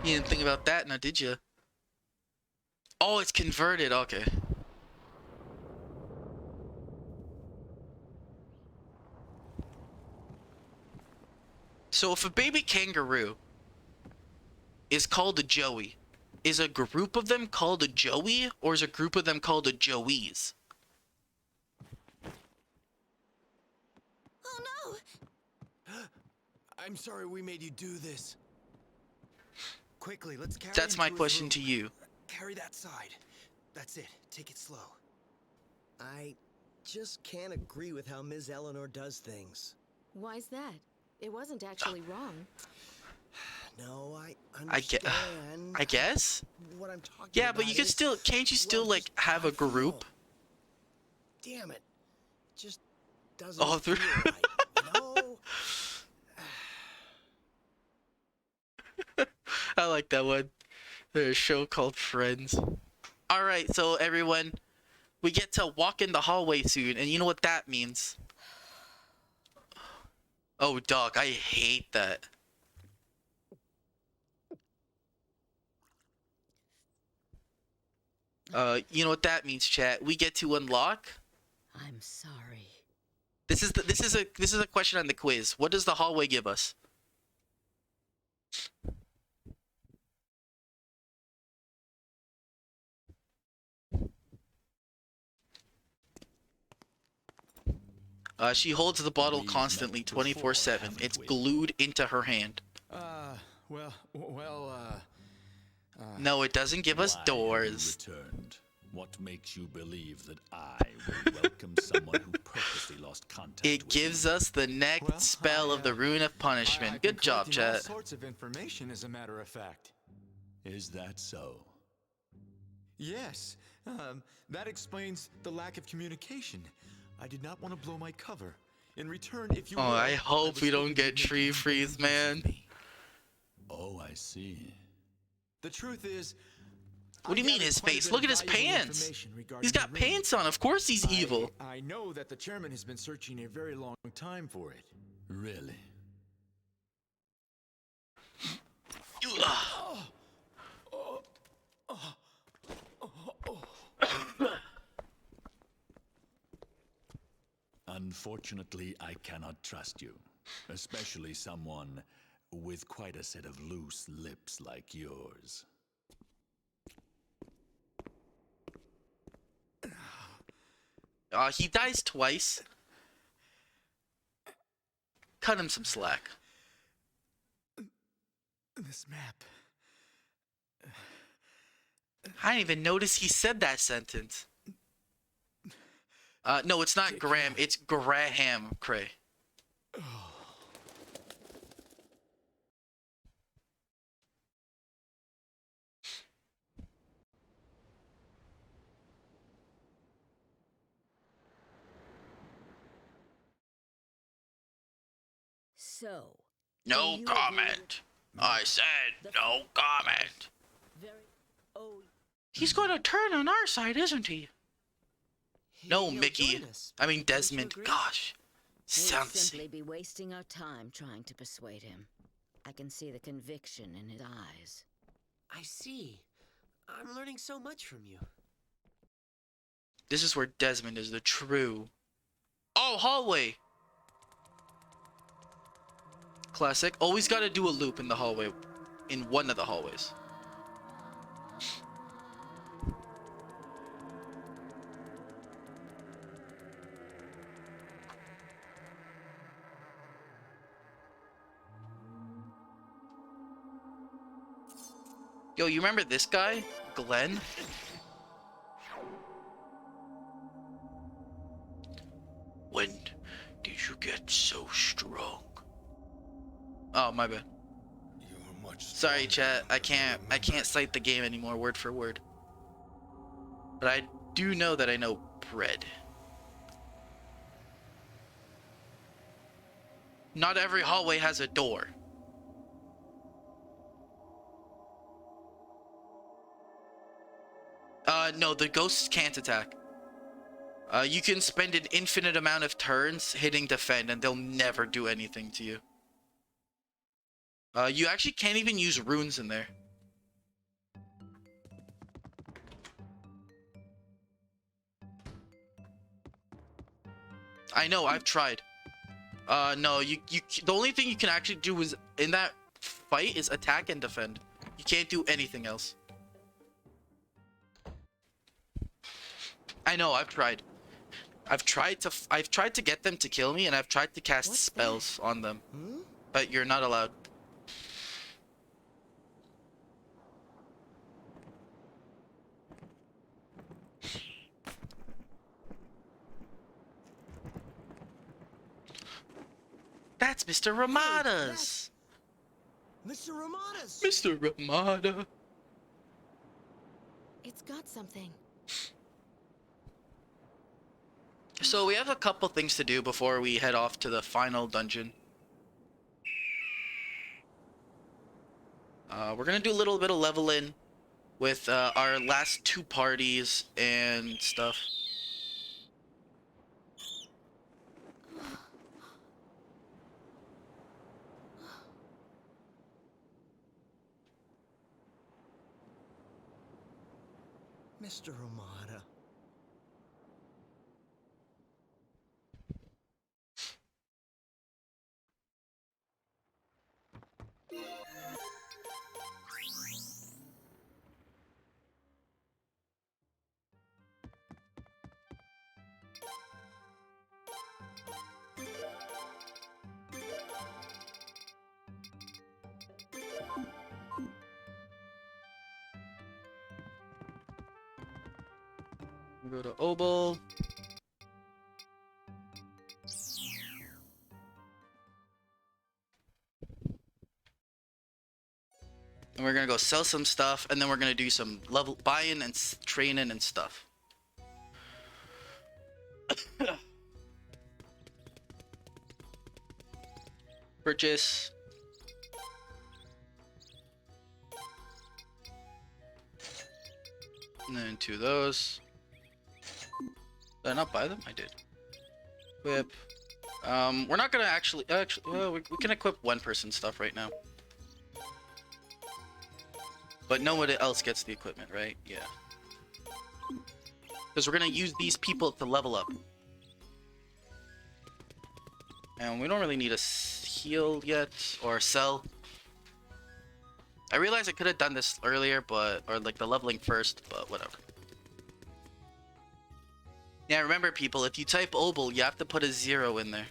You didn't think about that now, did you? Oh, it's converted. Okay. So if a baby kangaroo is called a joey, is a group of them called a joey, or is a group of them called a joeys? Oh no! I'm sorry we made you do this. Quickly, let's carry That's him my to his question room. to you. Carry that side. That's it. Take it slow. I just can't agree with how Ms. Eleanor does things. Why's that? It wasn't actually wrong. No, I I guess. what I'm talking Yeah, about. but you could is, still, can't you still well, like just have how a I feel. group? Damn it. Just doesn't Oh, feel right. You know? I like that one. There's a show called Friends. Alright, so everyone, we get to walk in the hallway soon, and you know what that means? Oh, dog, I hate that. You know what that means, chat? We get to unlock. I'm sorry. This is a question on the quiz. What does the hallway give us? She holds the bottle constantly, 24/7. It's glued into her hand. No, it doesn't give us doors. Returned. What makes you believe that I will welcome someone who purposely lost contact? It gives us the next spell of the Rune of Punishment. Good job, All chat. sorts of information, as a matter of fact. Is that so? Yes. That explains the lack of communication. I did not want to blow my cover. In return, if you Oh, will, I hope was we don't hoping to get make tree you freeze, man. Oh, I see. The truth is, What do you mean his face? Look at his pants. He's got pants on. Of course he's evil. I know that the chairman has been searching a very long time for it. Really? Unfortunately, I cannot trust you. Especially someone with quite a set of loose lips like yours. He dies twice. Cut him some slack. This map. I didn't even notice he said that sentence. No, it's not Graham. It's Graham Cray. So. No comment. I said no comment. He's going to turn on our side, isn't he? No, Mickey. I mean Desmond. Gosh. We'll simply be wasting our time trying to persuade him. I can see the conviction in his eyes. I see. I'm learning so much from you. This is where Desmond is the true... Oh, hallway! Classic. Always gotta do a loop in the hallway. In one of the hallways. Yo, you remember this guy? Glenn? When did you get so strong? Oh, my bad. Sorry, chat. I can't cite the game anymore word for word. But I do know that I know bread. Not every hallway has a door. No, the ghosts can't attack. You can spend an infinite amount of turns hitting defend and they'll never do anything to you. You actually can't even use runes in there. I know, I've tried. No, the only thing you can actually do is in that fight is attack and defend. You can't do anything else. I know, I've tried. I've tried to get them to kill me, and I've tried to cast spells on them. But you're not allowed. That's Mr. Ramada's. Mr. Ramada's. Mr. Ramada. It's got something. So we have a couple things to do before we head off to the final dungeon. We're gonna do a little bit of leveling with our last two parties and stuff. Mr. Ramada. We'll go to Obel. And we're gonna go sell some stuff, and then we're gonna do some level buying and training and stuff. Purchase. And then two of those. Did I not buy them? I did. Equip. We're not gonna actually we can equip one person stuff right now. But no one else gets the equipment, right? Yeah. Because we're gonna use these people to level up. And we don't really need a heal yet, or sell. I realized I could have done this earlier, or like the leveling first, but whatever. Yeah, remember people, if you type Obel, you have to put a 0 in there.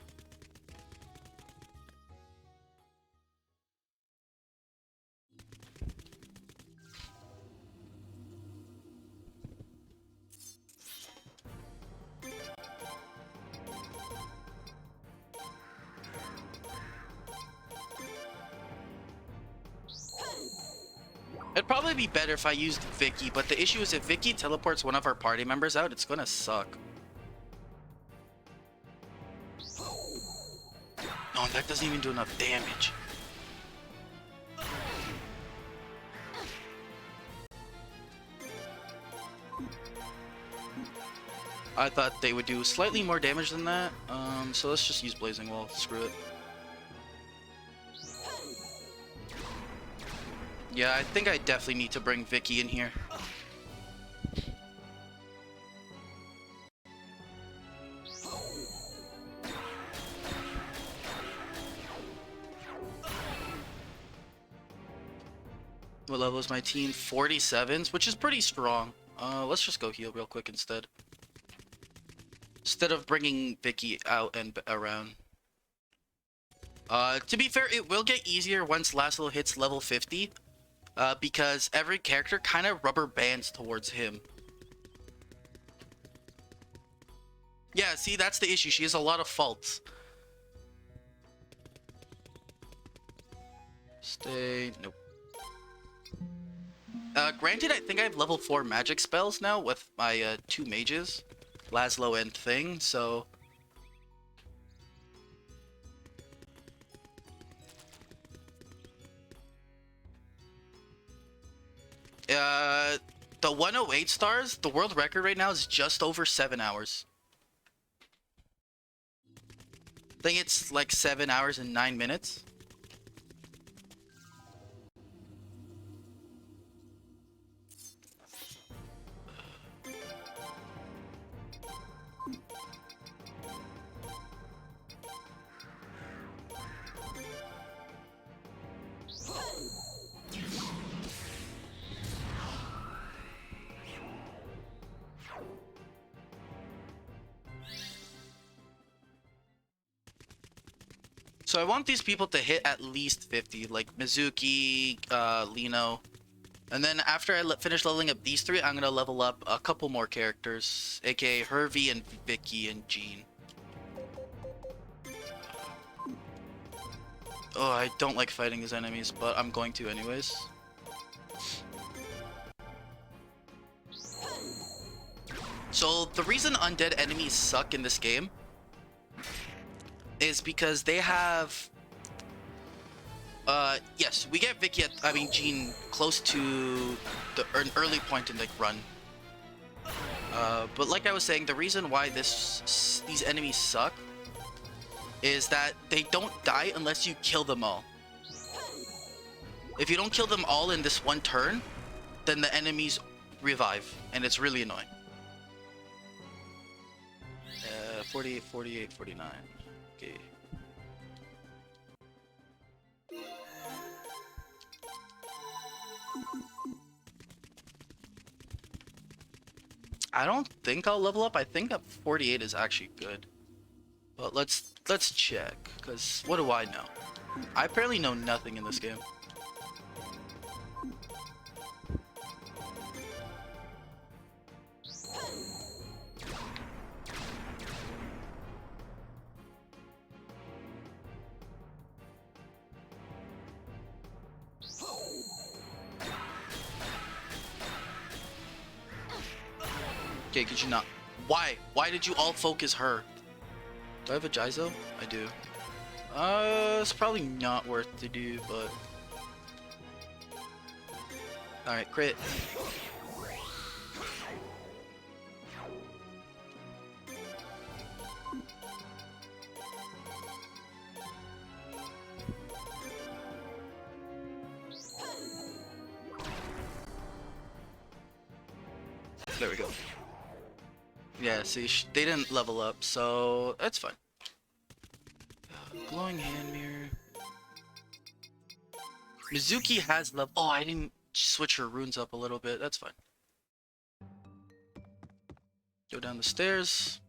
It'd probably be better if I used Vicky, but the issue is if Vicky teleports one of our party members out, it's gonna suck. Oh, that doesn't even do enough damage. I thought they would do slightly more damage than that, so let's just use Blazing Wall. Screw it. Yeah, I think I definitely need to bring Vicky in here. What level is my team? 47s, which is pretty strong. Let's just go heal real quick instead. Instead of bringing Vicky out and around. To be fair, it will get easier once Laszlo hits level 50. Because every character kind of rubber bands towards him. Yeah, see, that's the issue. She has a lot of faults. Stay. Nope. Granted, I think I have level 4 magic spells now with my 2 mages. Laszlo and Thing, so... The 108 stars, the world record right now is just over 7 hours. I think it's like 7 hours and 9 minutes. So I want these people to hit at least 50, like Mizuki, Lino. And then after I finish leveling up these 3, I'm going to level up a couple more characters, aka Hervey and Vicky and Jean. Oh, I don't like fighting these enemies, but I'm going to anyways. So the reason undead enemies suck in this game is because they have yes, we get Vicky Jean close to an early point in the run. But like I was saying, the reason why these enemies suck is that they don't die unless you kill them all. If you don't kill them all in this one turn, then the enemies revive, and it's really annoying. 48, 48, 49. Okay. I don't think I'll level up. I think that 48 is actually good. But let's check, because what do I know? I apparently know nothing in this game. Okay, could you not? Why? Why did you all focus her? Do I have a Jizo? I do. It's probably not worth to do, but... Alright, crit. There we go. Yeah, see, they didn't level up, so that's fine. Glowing hand mirror. Mizuki has level. Oh, I didn't switch her runes up a little bit. That's fine. Go down the stairs.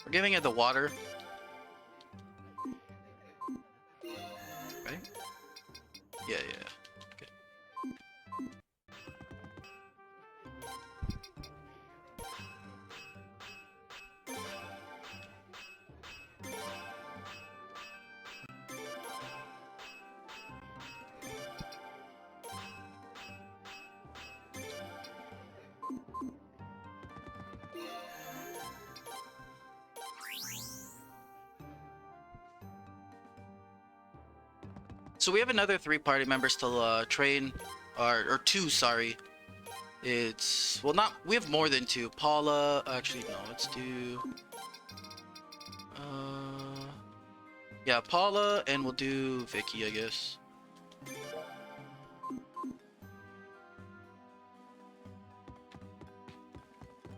We're giving it the water. Right? Yeah. Okay. So we have another 3 party members to train, or 2, sorry. It's, well, not, we have more than 2. Paula, actually, no, let's do, yeah, Paula, and we'll do Vicky, I guess.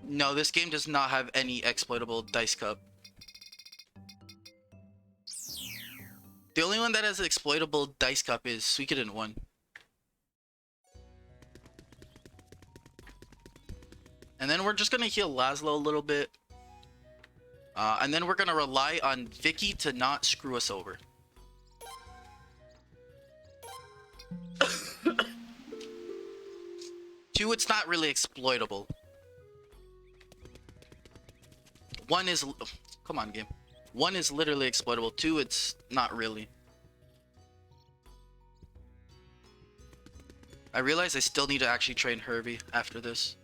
No, this game does not have any exploitable dice cup. The only one that has an exploitable dice cup is Suikoden 1. And then we're just gonna heal Laszlo a little bit. And then we're gonna rely on Vicky to not screw us over. Two, it's not really exploitable. 1 is... Come on, game. 1 is literally exploitable. 2, it's not really. I realize I still need to actually train Herbie after this.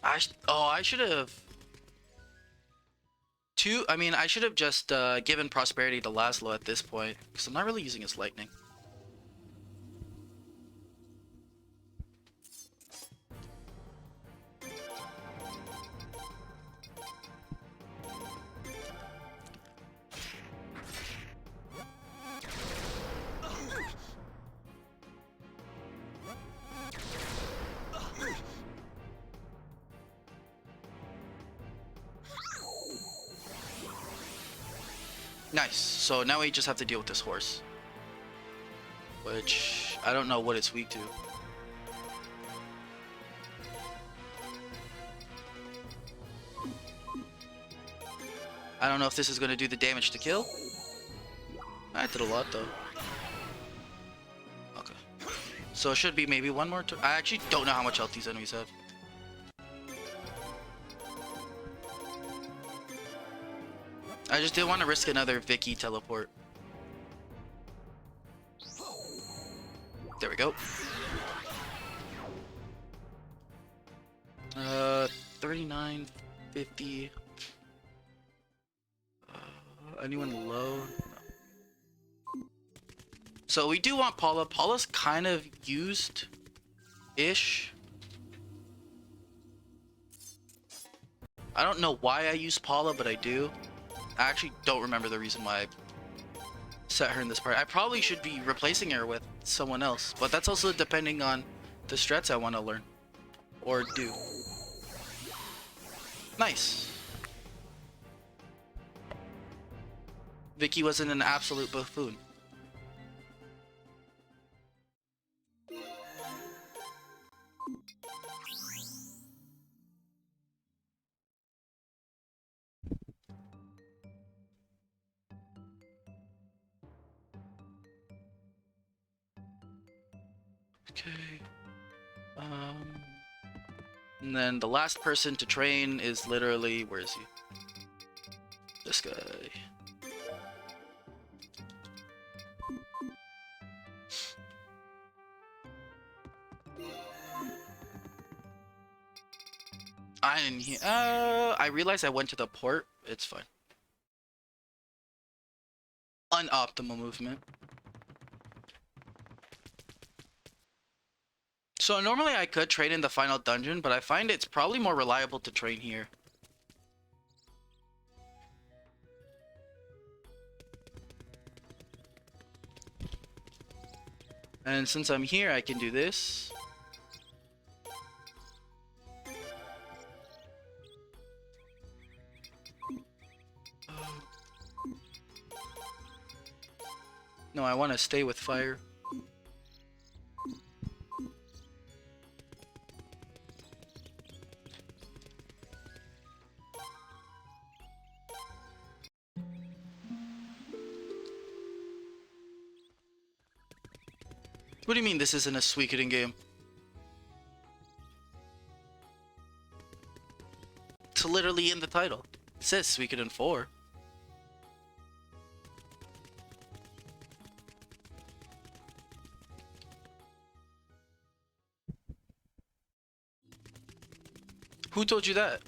I should have... 2, I mean, I should have just given prosperity to Laszlo at this point, because I'm not really using his lightning. Nice. So now we just have to deal with this horse. Which, I don't know what it's weak to. I don't know if this is going to do the damage to kill. I did a lot though. Okay. So it should be maybe one more turn. I actually don't know how much health these enemies have. I just didn't want to risk another Vicky teleport. There we go. 39, 50. Anyone low? No. So we do want Paula. Paula's kind of used-ish. I don't know why I use Paula, but I do. I actually don't remember the reason why I set her in this part. I probably should be replacing her with someone else, but that's also depending on the strats I want to learn or do. Nice. Vicky wasn't an absolute buffoon. Okay. And then the last person to train is literally, where is he? This guy. I didn't hear. I realized I went to the port. It's fine. Unoptimal movement. So normally I could train in the final dungeon, but I find it's probably more reliable to train here. And since I'm here, I can do this. No, I want to stay with fire. What do you mean this isn't a Suikoden game? It's literally in the title. It says Suikoden 4. Who told you that?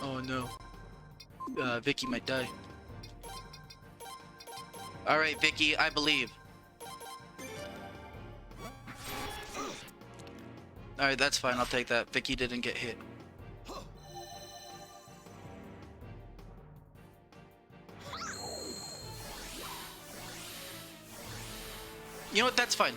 Oh no. Vicky might die. Alright, Vicky, I believe. Alright, that's fine. I'll take that. Vicky didn't get hit. You know what? That's fine.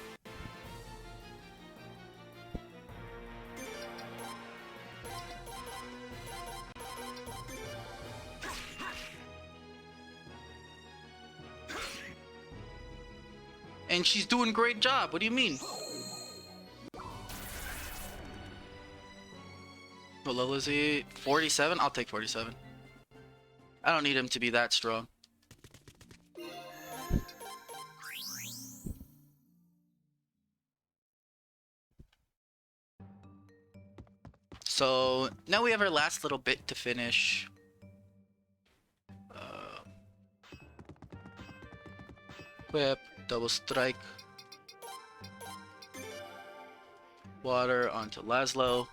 And she's doing a great job. What do you mean? What level is he? 47? I'll take 47. I don't need him to be that strong. So now we have our last little bit to finish. Whip, double strike. Water onto Laszlo.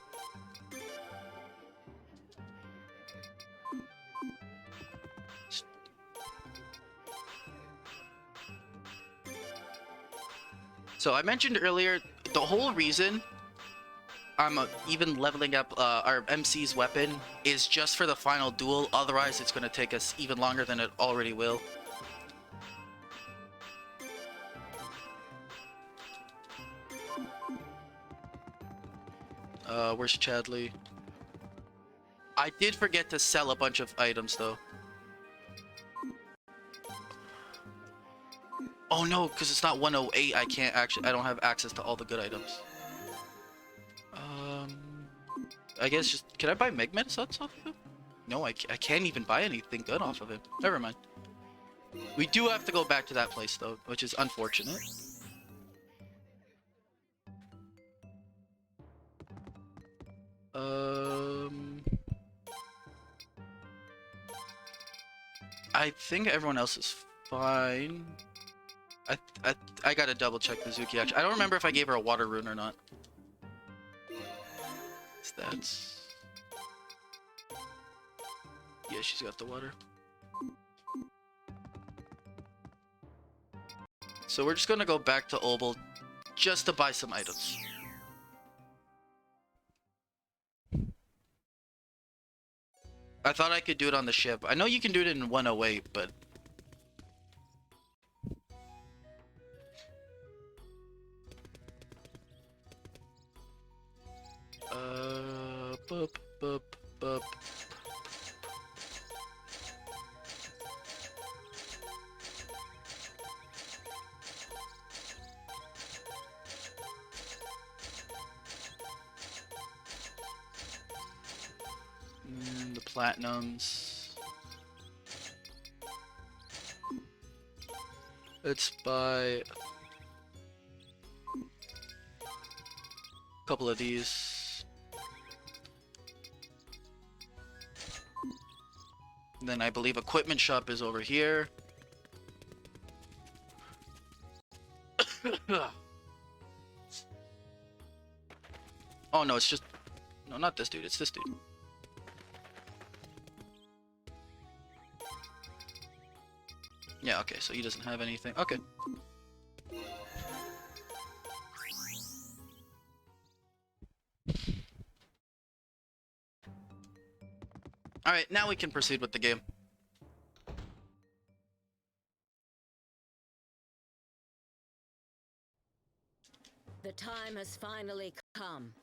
So I mentioned earlier, the whole reason I'm even leveling up our MC's weapon is just for the final duel. Otherwise, it's going to take us even longer than it already will. Where's Chadley? I did forget to sell a bunch of items, though. Oh no, because it's not 108. I don't have access to all the good items. I guess just, can I buy Megmets off of him? No, I can't even buy anything good off of him. Never mind. We do have to go back to that place though, which is unfortunate. I think everyone else is fine. I gotta double check Mizuki actually. I don't remember if I gave her a water rune or not. Stats. Yeah, she's got the water. So we're just gonna go back to Obel just to buy some items. I thought I could do it on the ship. I know you can do it in 108, but boop, boop, boop. The platinums. Let's buy a couple of these. Then I believe equipment shop is over here. Oh no, it's just, no, not this dude, it's this dude. Yeah, okay, so he doesn't have anything. Okay. Alright, now we can proceed with the game. The time has finally come.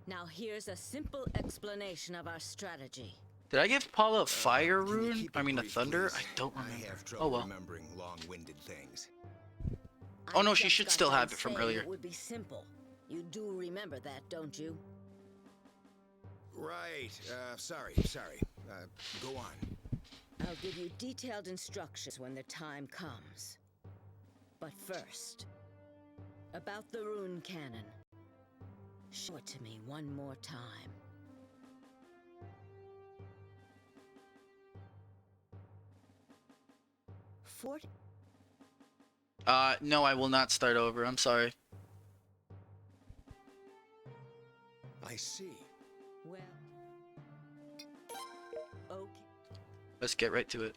Now here's a simple explanation of our strategy. Did I give Paula a fire rune? I mean a thunder? I don't remember. I have Oh well. remembering long-winded things. Oh no, she should still have it from earlier. It would be simple. You do remember that, don't you? Right. Sorry. Go on. I'll give you detailed instructions when the time comes. But first, about the rune cannon. Show it to me one more time. No, I will not start over. I'm sorry. I see. Well, Let's get right to it.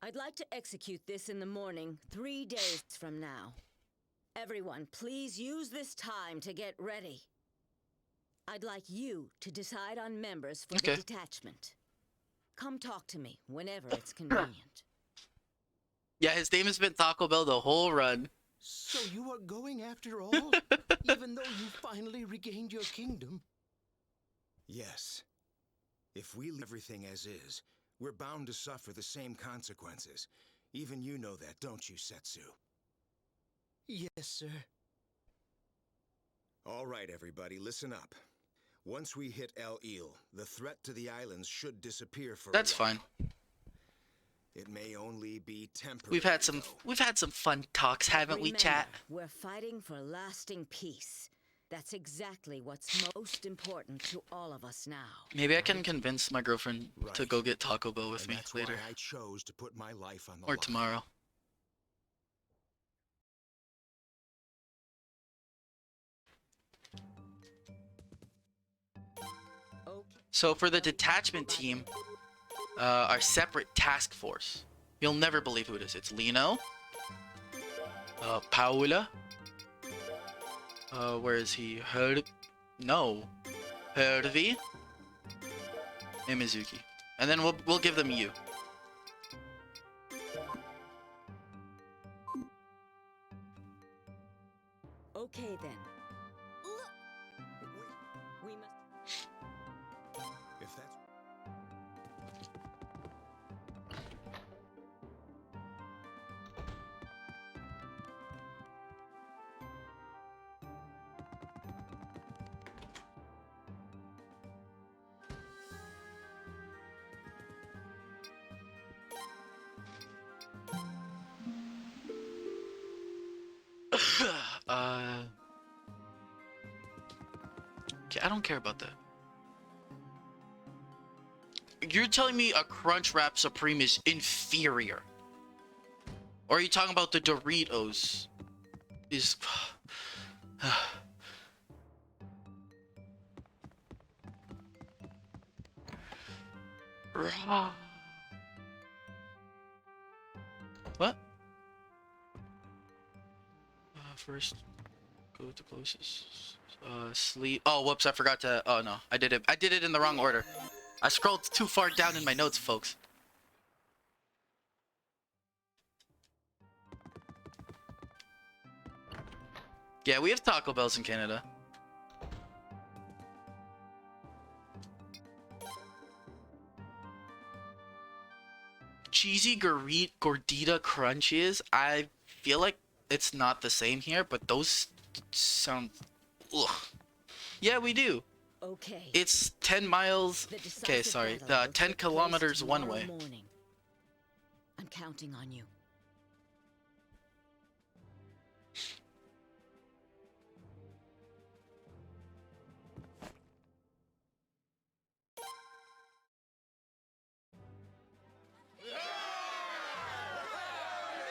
I'd like to execute this in the morning, 3 days from now. Everyone, please use this time to get ready. I'd like you to decide on members for the detachment. Come talk to me whenever it's convenient. Yeah, his name has been Taco Bell the whole run. So you are going after all? Even though you finally regained your kingdom? Yes. If we leave everything as is, we're bound to suffer the same consequences. Even you know that, don't you, Setsu? Yes, sir. All right, everybody, listen up. Once we hit El Il, the threat to the islands should disappear for That's a while. fine. It may only be temporary. We've had some fun talks, haven't we, Remember, chat? we're fighting for lasting peace. That's exactly what's most important to all of us now. Maybe I can convince my girlfriend to go get Taco Bell with me later. I chose to put my life on the Or line. tomorrow. So for the detachment team, our separate task force. You'll never believe who it is. It's Lino, Paula. Where is he? Hervey, and Mizuki. And then we'll give them you. Okay then. We must. If that's... Okay, I don't care about that. You're telling me a Crunchwrap Supreme is inferior? Or are you talking about the Doritos? Is... What? First, go to closest. Sleep. Oh, whoops! I forgot to. Oh no, I did it. I did it in the wrong order. I scrolled too far down in my notes, folks. Yeah, we have Taco Bells in Canada. Cheesy gordita crunches. I feel like it's not the same here, but those sound. Ugh. Yeah, we do. Okay. It's 10 miles. Okay, sorry. 10 kilometers one way. Morning. I'm counting on you.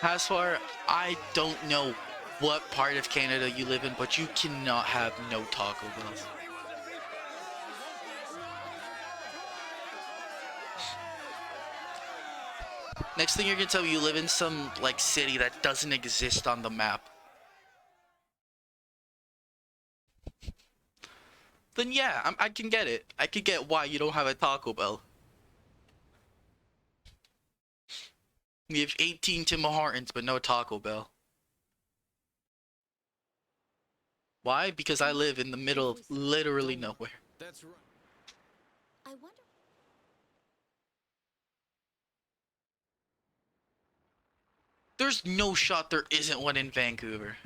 Haswar, I don't know what part of Canada you live in, but you cannot have no Taco Bells. Next thing you're gonna tell me, you live in some like city that doesn't exist on the map. Then yeah, I can get it. I can get why you don't have a Taco Bell. We have 18 Tim Hortons, but no Taco Bell. Why? Because I live in the middle of literally nowhere. That's right. I wonder. There's no shot there isn't one in Vancouver.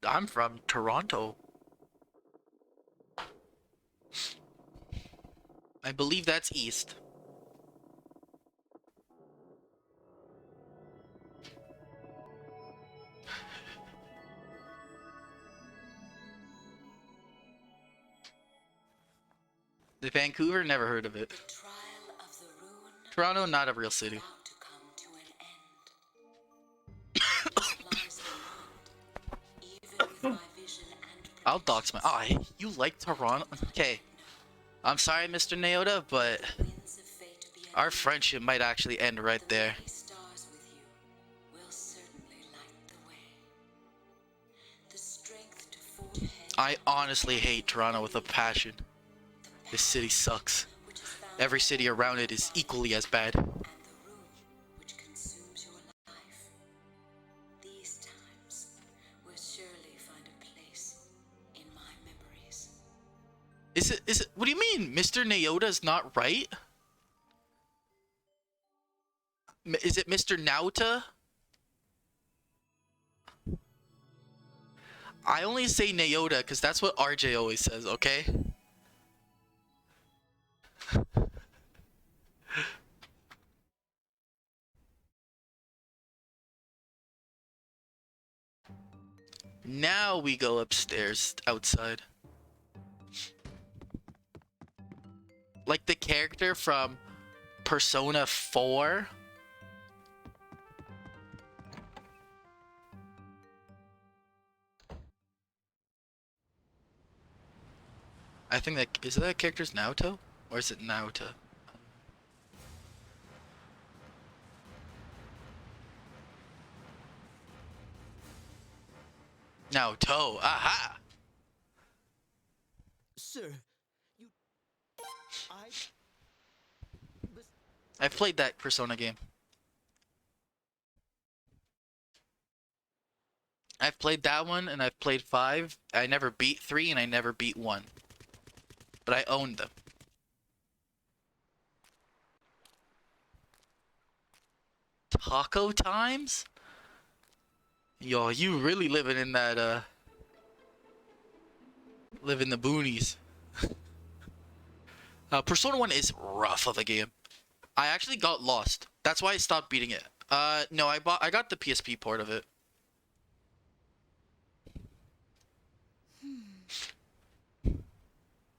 I'm from Toronto. I believe that's east. The Vancouver, never heard of it. Toronto, not a real city. I'll dox my. Oh, you like Toronto? Okay. I'm sorry, Mr. Naota, but our friendship might actually end right there. I honestly hate Toronto with a passion. This city sucks. Every city around it is equally as bad. Is it, what do you mean? Mr. Naota's not right? Is it Mr. Nauta? I only say Naota because that's what RJ always says, okay? Now we go upstairs, outside. Like the character from Persona 4. I think that is that character's Naoto, or is it Naota? Naoto, aha! Sir, I've played that Persona game. I've played that one, and I've played 5. I never beat 3, and I never beat 1. But I owned them. Taco times? Yo, you really living in that, live in the boonies. Persona 1 is rough of a game. I actually got lost. That's why I stopped beating it. No, I got the PSP port of it.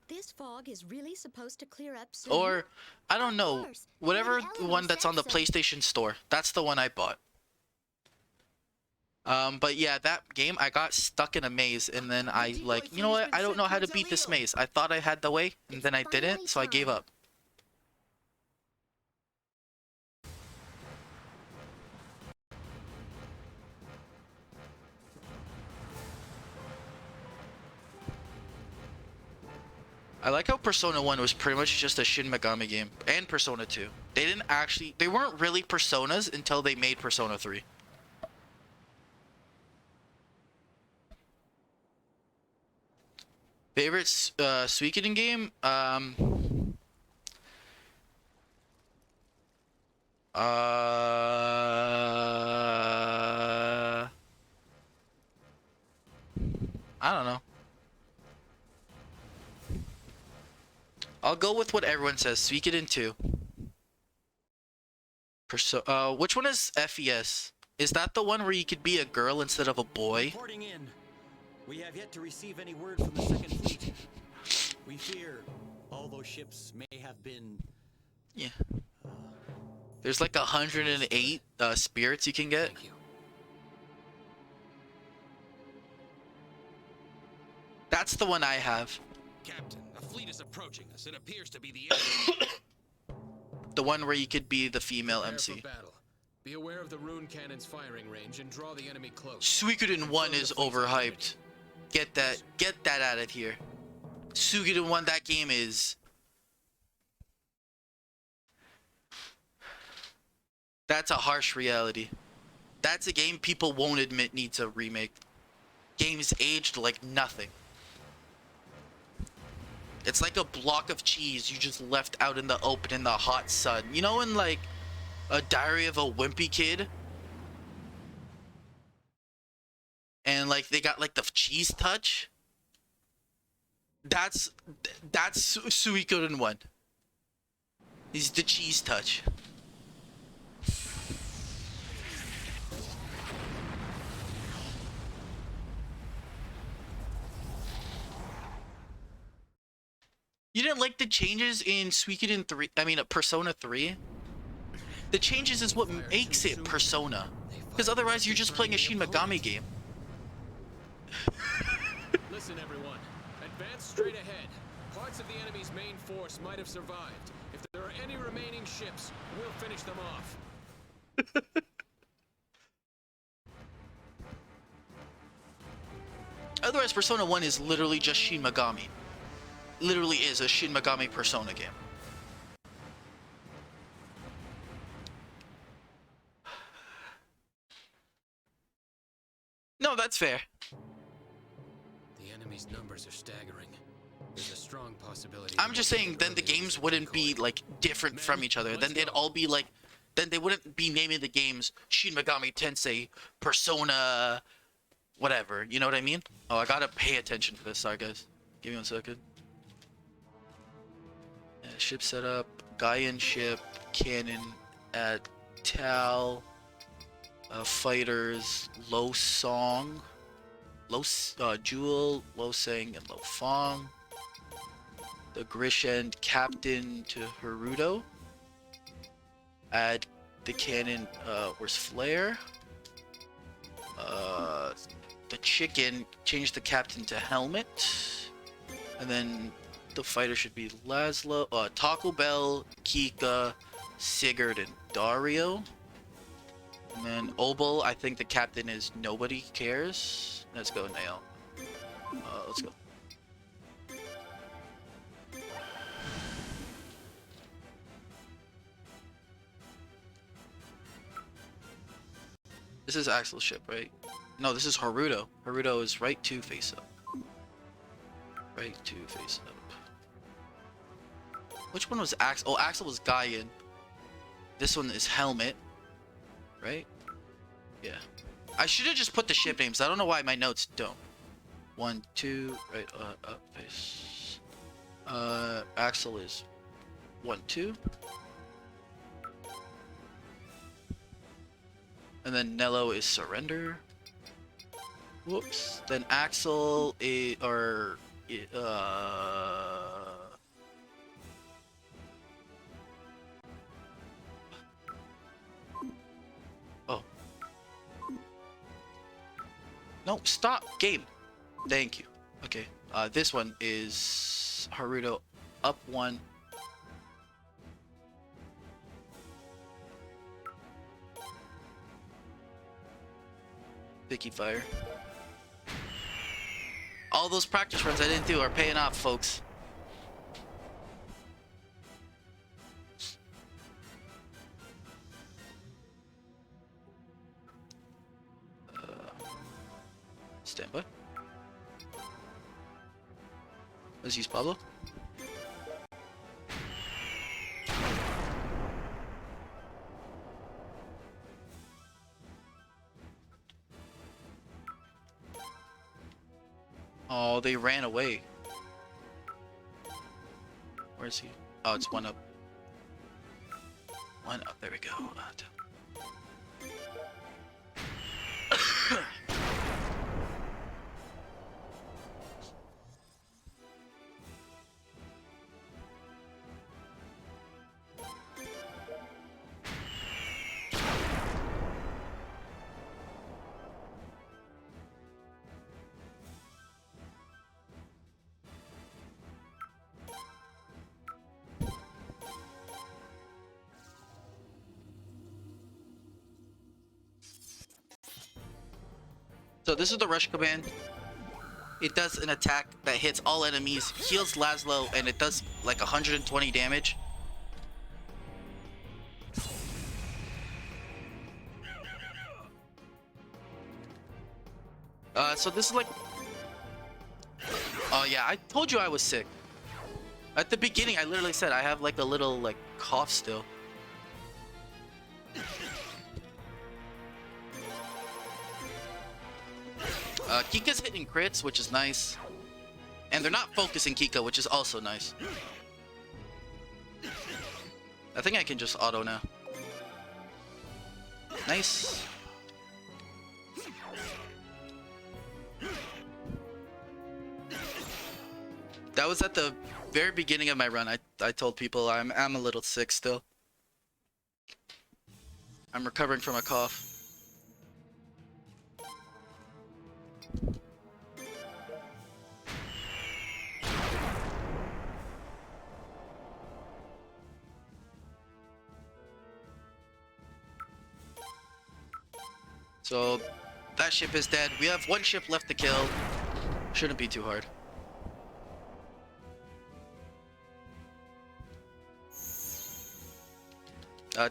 This fog is really supposed to clear up soon? Or, I don't know, whatever one that's on the PlayStation Store. That's the one I bought. But yeah, that game, I got stuck in a maze, and then I, like, you know what, I don't know how to beat this maze. I thought I had the way, and then I didn't, so I gave up. I like how Persona 1 was pretty much just a Shin Megami game, and Persona 2. They weren't really Personas until they made Persona 3. Favorite Suikoden game? I don't know. I'll go with what everyone says. Suikoden 2. Which one is FES? Is that the one where you could be a girl instead of a boy? Reporting in. We have yet to receive any word from the Second Fleet. We fear all those ships may have been... Yeah. There's like 108 spirits you can get. Thank you. That's the one I have. Captain, a fleet is approaching us. It appears to be the enemy. The one where you could be the female Prepare MC. for battle. Be aware of the rune cannon's firing range and draw the enemy close. Suikoden 1 is overhyped. Get that out of here. Suikoden 1, that game is... That's a harsh reality. That's a game people won't admit needs a remake. Game's aged like nothing. It's like a block of cheese you just left out in the open in the hot sun. You know, in like A Diary of a Wimpy Kid? And like they got like the cheese touch. That's Suikoden 1. He's the cheese touch. You didn't like the changes in Suikoden 3? I mean, Persona 3? The changes is what makes it Persona. Because otherwise you're just playing a Shin Megami game. Listen, everyone. Advance straight ahead. Parts of the enemy's main force might have survived. If there are any remaining ships, we'll finish them off. Otherwise, Persona 1 is literally just Shin Megami. Literally is a Shin Megami Persona game. No, that's fair. The enemy's numbers are staggering. There's a strong possibility. I'm just saying then the games wouldn't be like different from each other. Then they'd all be like, then they wouldn't be naming the games Shin Megami Tensei, Persona, whatever. You know what I mean? Oh, I gotta pay attention to this. Sorry, guys. Give me 1 second. Ship setup, Gaian ship, cannon at Tal, fighters, Lo Song, Jewel, Lo Sang, and Lo Fong. The Grishend captain to Haruto. Add the cannon, where's Flare? The chicken, change the captain to Helmet. And then the fighter should be Laszlo, Taco Bell, Kika, Sigurd, and Dario. And then Obel, I think the captain is Nobody Cares. Let's go, Nail. Let's go. This is Axel's ship, right? No, this is Haruto. Haruto is right 2 face up. Right 2 face up. Which one was Axel? Oh, Axel was Gaian. This one is Helmet. Right? Yeah. I should have just put the ship names. I don't know why my notes don't. 1, 2, right, up face. Axel is 1, 2. And then Nello is Surrender. Whoops. Then Axel is, or, oh. No, stop, game. Thank you. Okay, this one is Haruto up 1. Vicky Fire. All those practice runs I didn't do are paying off, folks. Stand by. Let's use Pablo. Oh, they ran away. Where is he? Oh, it's 1 up. 1 up. There we go. So this is the rush command. It does an attack that hits all enemies, heals Laszlo, and it does like 120 damage. So this is like... Oh yeah, I told you I was sick. At the beginning, I literally said I have like a little like cough still. Kika's hitting crits, which is nice. And they're not focusing Kika, which is also nice. I think I can just auto now. Nice. That was at the very beginning of my run. I told people I'm a little sick still. I'm recovering from a cough. So that ship is dead. We have one ship left to kill. Shouldn't be too hard.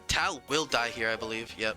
Tal will die here, I believe. Yep.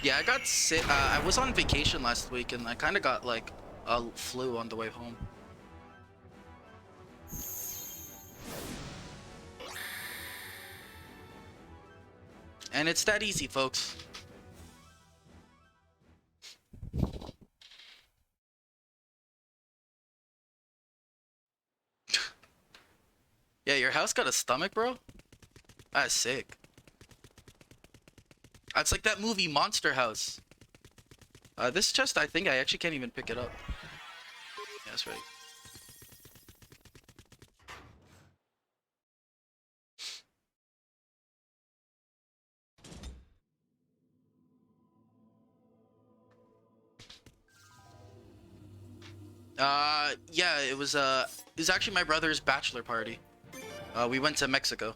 Yeah, I got sick. I was on vacation last week, and I kind of got like a flu on the way home. And it's that easy, folks. Yeah, your house got a stomach, bro? That's sick. It's like that movie Monster House. This chest, I think I actually can't even pick it up. Yeah, that's right. Yeah, it was actually my brother's bachelor party. We went to Mexico.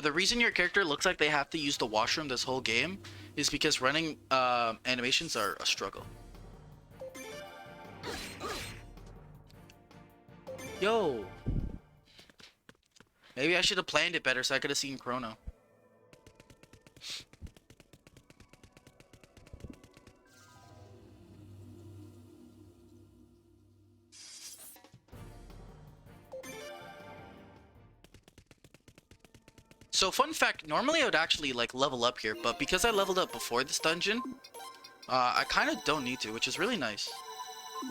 The reason your character looks like they have to use the washroom this whole game is because running animations are a struggle. Yo! Maybe I should have planned it better so I could have seen Chrono. So fun fact, normally I would actually like level up here, but because I leveled up before this dungeon, I kind of don't need to, which is really nice.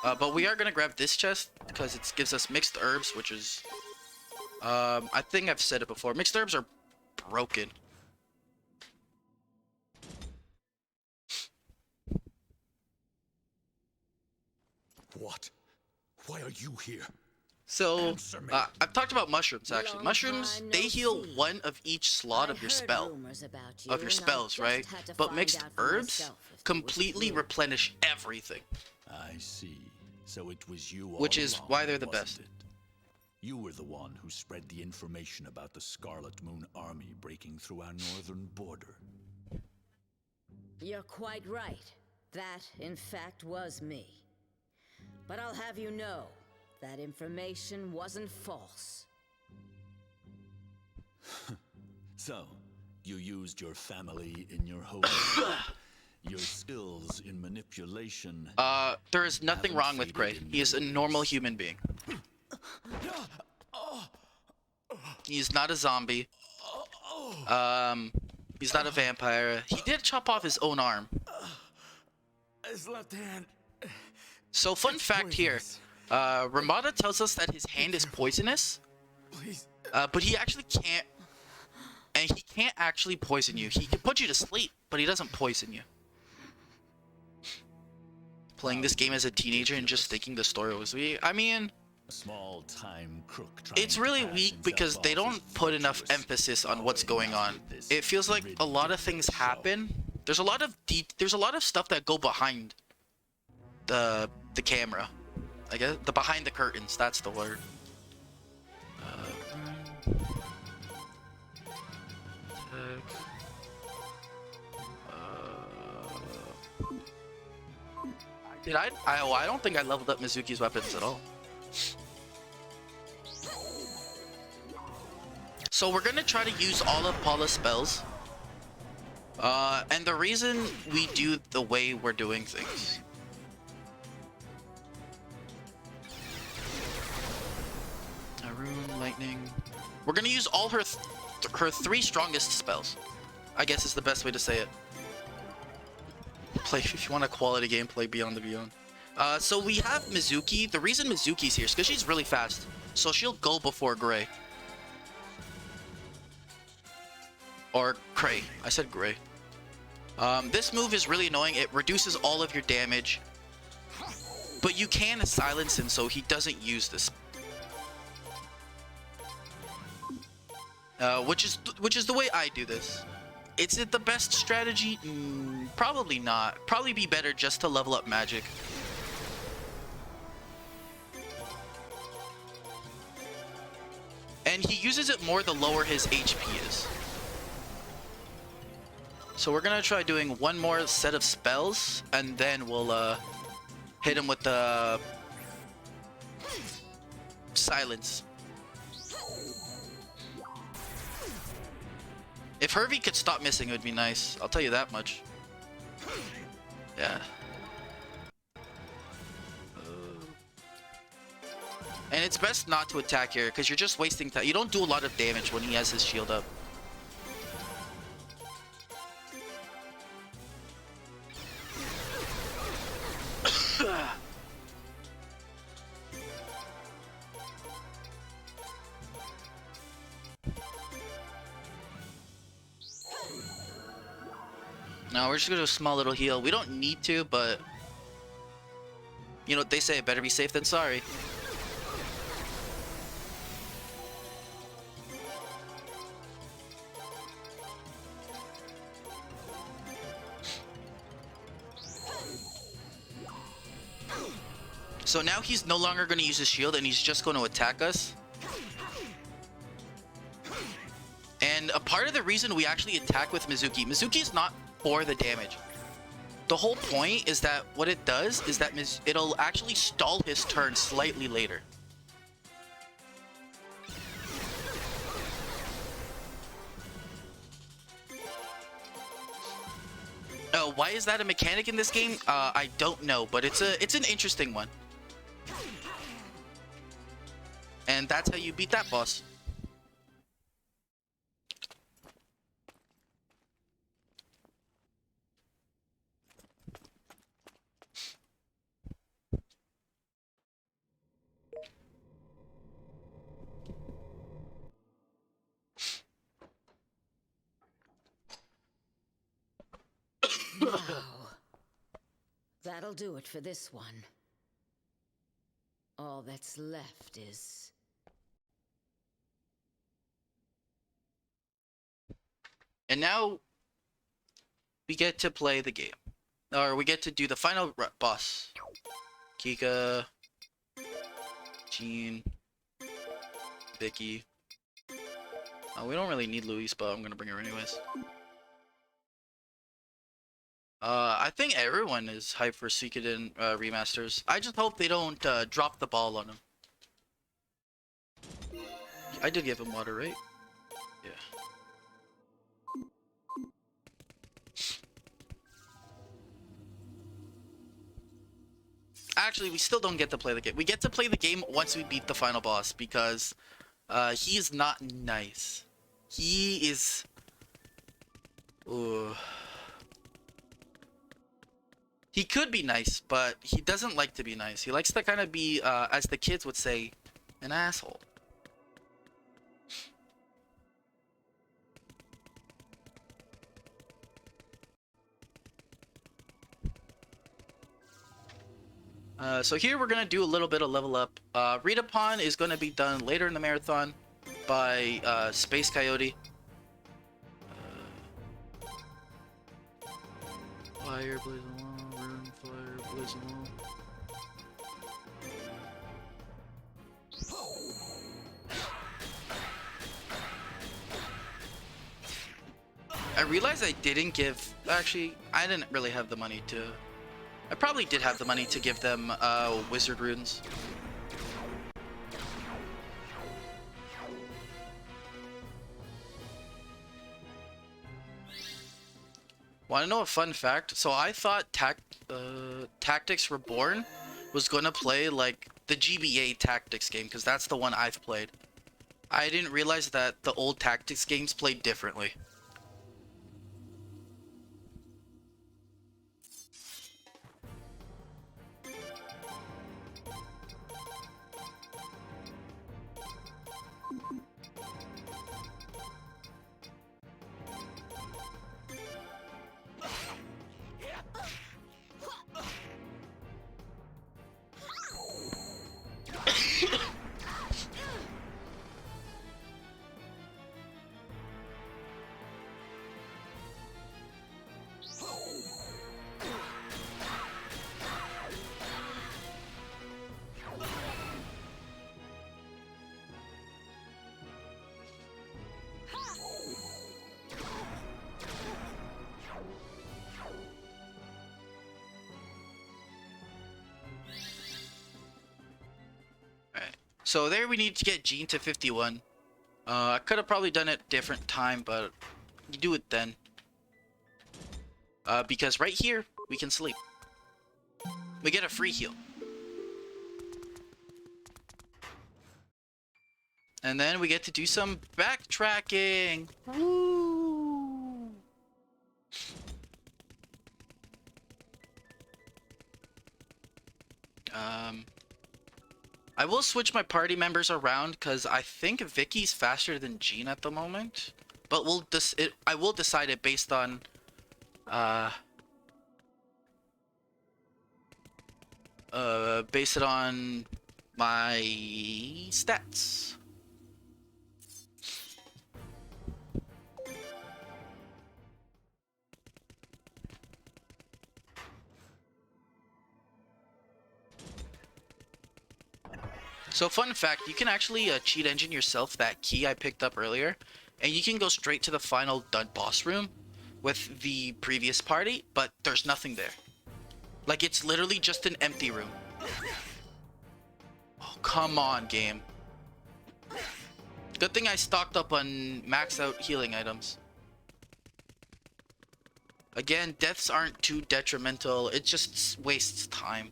But we are gonna grab this chest because it gives us mixed herbs, which is, I think I've said it before. Mixed herbs are broken. What? Why are you here? So, I've talked about mushrooms, actually. Mushrooms, they heal one of each slot of your spell. Of your spells, right? But mixed herbs completely replenish everything. I see. So it was you all Which is along, why they're the wasn't best. it? You were the one who spread the information about the Scarlet Moon army breaking through our northern border. You're quite right. That, in fact, was me. But I'll have you know, that information wasn't false. So, you used your family in your hope. Your skills in manipulation. There is nothing wrong with Prey. He is a normal human being. He's not a zombie. He's not a vampire. He did chop off his own arm. His left hand. So fun fact here, Ramada tells us that his hand is poisonous, but he actually can't, and he can't actually poison you. He can put you to sleep, but he doesn't poison you. Playing this game as a teenager and just thinking the story was weak, I mean, Small-time crook it's really weak because they don't put enough emphasis on what's going on. It feels like a lot of things happen. There's a lot of stuff that go behind the camera. I guess the behind the curtains, that's the word. Did I don't think I leveled up Mizuki's weapons at all. So we're gonna try to use all of Paula's spells. And the reason we do the way we're doing things. Rune, lightning. We're gonna use all her three strongest spells. I guess is the best way to say it. Play if you want a quality game, play Beyond the Beyond. So we have Mizuki. The reason Mizuki's here is because she's really fast. So she'll go before Gray. Or Cray. I said Gray. This move is really annoying. It reduces all of your damage. But you can silence him so he doesn't use this. Which is the way I do this. Is it the best strategy? Probably not. Probably be better just to level up magic. And he uses it more the lower his HP is. So we're gonna try doing one more set of spells, and then we'll hit him with the silence. If Hervey could stop missing, it would be nice. I'll tell you that much. Yeah. And it's best not to attack here, because you're just wasting time. You don't do a lot of damage when he has his shield up. No, we're just gonna do a small little heal. We don't need to, but you know what they say, better be safe than sorry. So now he's no longer going to use his shield and he's just going to attack us. And a part of the reason we actually attack with Mizuki is not for the damage. The whole point is that what it does is that it'll actually stall his turn slightly later. Why is that a mechanic in this game? I don't know, but it's an interesting one. And that's how you beat that boss. Now, that'll do it for this one. All that's left is... And now we get to play the game. Or we get to do the final boss. Kika, Jean, Vicky. We don't really need Louise, but I'm gonna bring her anyways. I think everyone is hyped for Suikoden remasters. I just hope they don't drop the ball on him. I did give him water, right? Yeah. Actually, we still don't get to play the game. We get to play the game once we beat the final boss because he is not nice. He is... Ooh. He could be nice, but he doesn't like to be nice. He likes to kind of be, as the kids would say, an asshole. So here we're going to do a little bit of level up. Read Upon is going to be done later in the marathon by Space Coyote. Fire, Blazing Wall, Rune, Fire, Blazing Wall. I realized I didn't give... Actually, I didn't really have the money to... I probably did have the money to give them wizard runes. Want to know a fun fact? So I thought Tactics Reborn was going to play like the GBA Tactics game, because that's the one I've played. I didn't realize that the old Tactics games played differently. So there we need to get Jean to 51. I could have probably done it different time, but you do it then. Because right here, we can sleep. We get a free heal. And then we get to do some backtracking. Woo! I will switch my party members around because I think Vicky's faster than Jean at the moment. But I will decide it based on base it on my stats. So fun fact, you can actually cheat engine yourself that key I picked up earlier, and you can go straight to the final boss room with the previous party, but there's nothing there. Like, it's literally just an empty room. Oh, come on, game. Good thing I stocked up on max out healing items. Again, deaths aren't too detrimental, it just wastes time.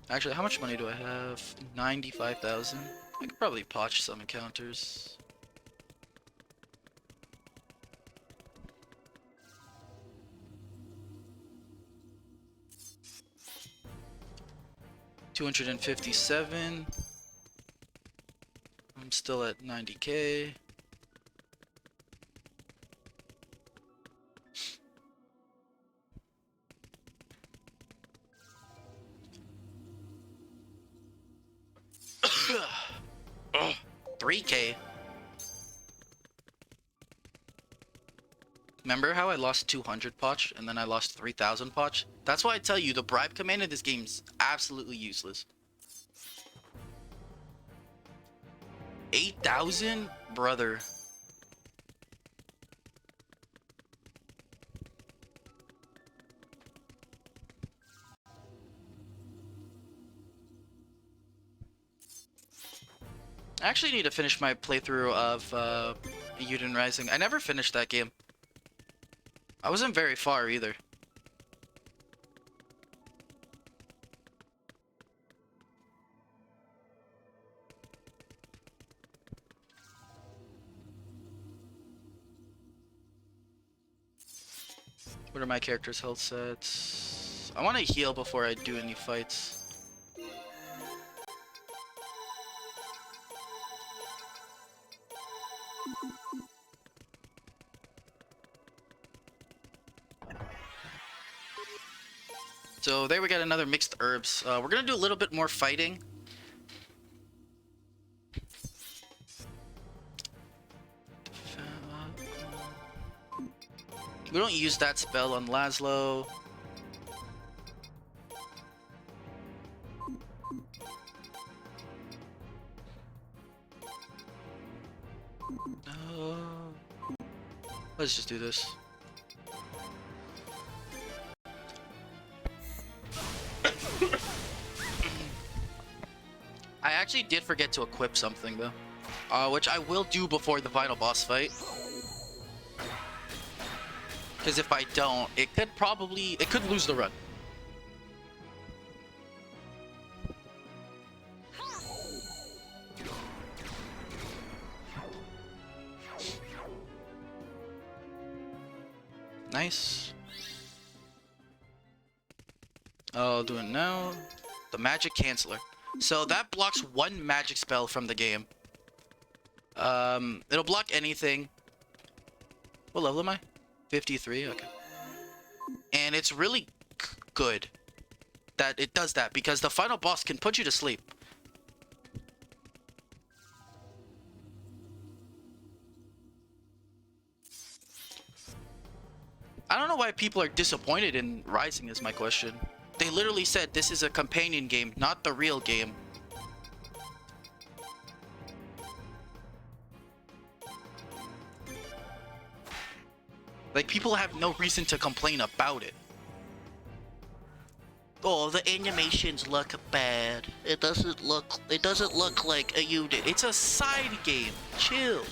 Actually, how much money do I have? 95,000. I could probably potch some encounters. $257. I'm still at 90k. Oh, 3k. Remember how I lost 200 potch and then I lost 3,000 potch? That's why I tell you the bribe command in this game is absolutely useless. 8,000? Brother. I actually need to finish my playthrough of Uden Rising. I never finished that game. I wasn't very far either. What are my character's health sets? I want to heal before I do any fights. So there we got another mixed herbs. We're gonna do a little bit more fighting. We don't use that spell on Laszlo. Let's just do this. I actually did forget to equip something though, which I will do before the final boss fight. Because if I don't, it could lose the run. Nice. I'll do it now. The magic canceller. So that blocks one magic spell from the game. It'll block anything. What level am I? 53, okay. And it's really good that it does that because the final boss can put you to sleep. I don't know why people are disappointed in Rising is my question. They literally said this is a companion game, not the real game. Like, people have no reason to complain about it. Oh, the animations look bad. It doesn't look like a unit. It's a side game. Chill.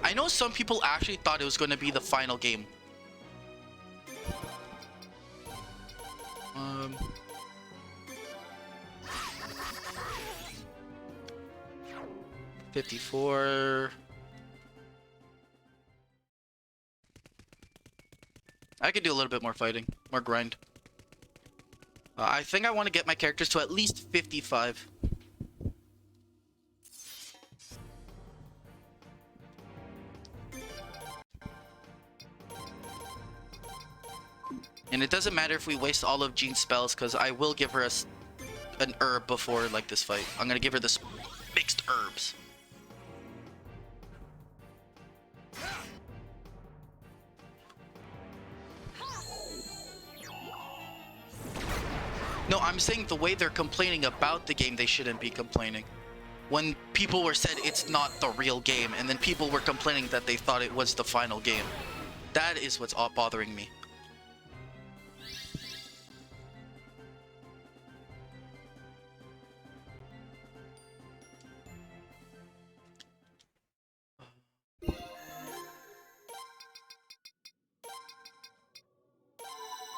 I know some people actually thought it was going to be the final game. 54. I could do a little bit more fighting, more grind. I think I want to get my characters to at least 55. And it doesn't matter if we waste all of Jean's spells, because I will give her an herb before like this fight. I'm gonna give her this mixed herbs. No, I'm saying the way they're complaining about the game, they shouldn't be complaining. When people were said it's not the real game, and then people were complaining that they thought it was the final game. That is what's bothering me.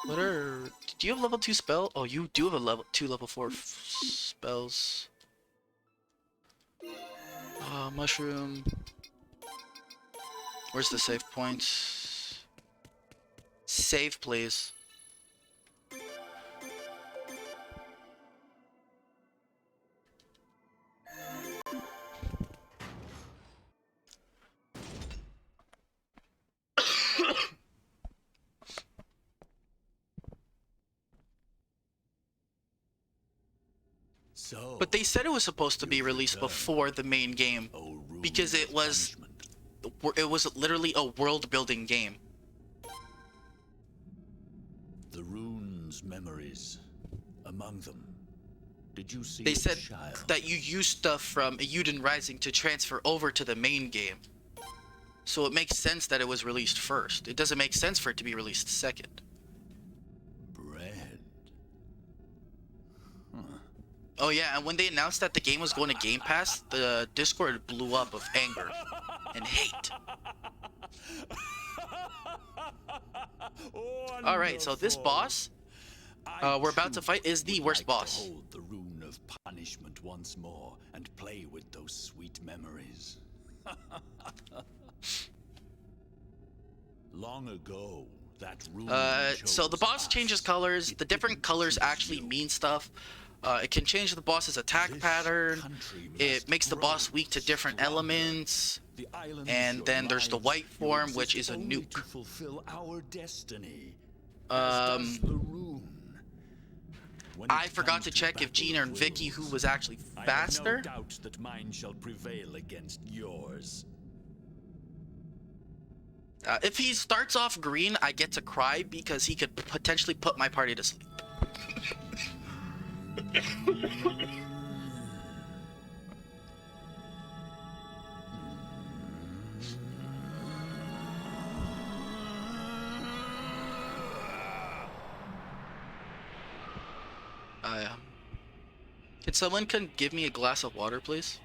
What are... Do you have level 2 spell? Oh, you do have a level 2 level 4 spells. Mushroom. Where's the save points? Save, please. But they said it was supposed to be released before the main game because it was literally a world-building game. The runes' memories among them. Did you see? They said that you use stuff from Euden Rising to transfer over to the main game. So it makes sense that it was released first. It doesn't make sense for it to be released second. Oh yeah, and when they announced that the game was going to Game Pass, the Discord blew up of anger and hate. Alright, so this boss we're about to fight is the worst boss. Hold the Rune of Punishment once more and play with those sweet memories. Long ago, that rune so the boss changes colors. The different colors actually mean stuff. It can change the boss's attack pattern. It makes the boss weak to different elements. And then there's the white form, which is a nuke. I forgot to check if Gina and Vicky, who was actually faster. I have no doubt that mine shall prevail against yours. If he starts off green, I get to cry because he could potentially put my party to sleep. Can someone give me a glass of water, please?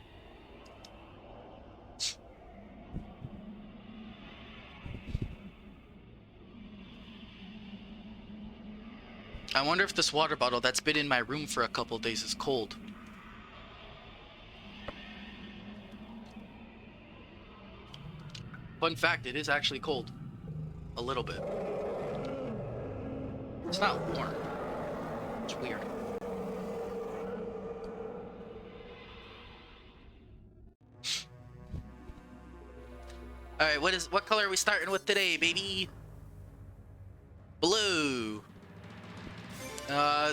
I wonder if this water bottle that's been in my room for a couple days is cold. Fun fact, it is actually cold. A little bit. It's not warm. It's weird. Alright, what color are we starting with today, baby? Blue.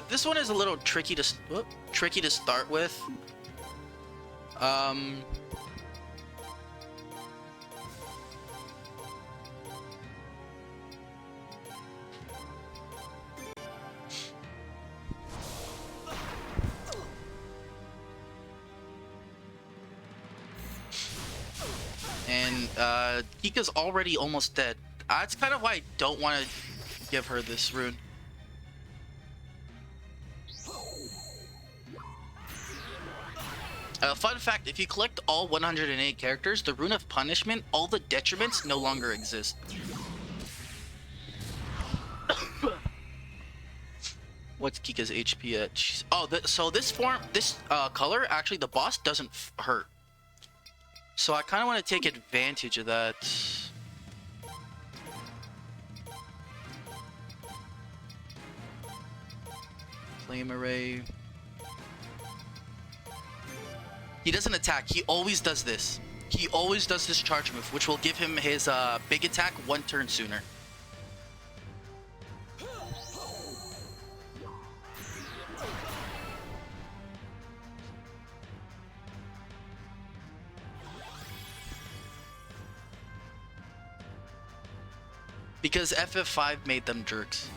This one is a little tricky to start with. And Kika's already almost dead. That's kind of why I don't want to give her this rune. Fun fact, if you collect all 108 characters, the Rune of Punishment, all the detriments no longer exist. What's Kika's HP at? Oh, so this color, actually the boss doesn't hurt. So I kind of want to take advantage of that. Flame Array. He doesn't attack. He always does this. He always does this charge move, which will give him his big attack 1 turn sooner. Because FF5 made them jerks.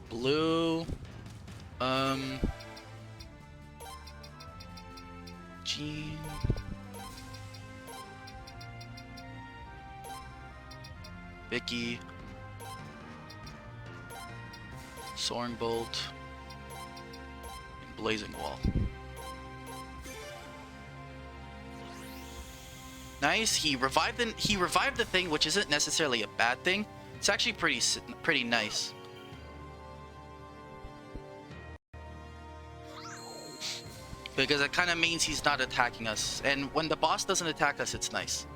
Blue. Jean. Vicky. Soaring Bolt. And Blazing Wall. Nice. He revived the thing, which isn't necessarily a bad thing. It's actually pretty nice. Because it kind of means he's not attacking us. And when the boss doesn't attack us, it's nice.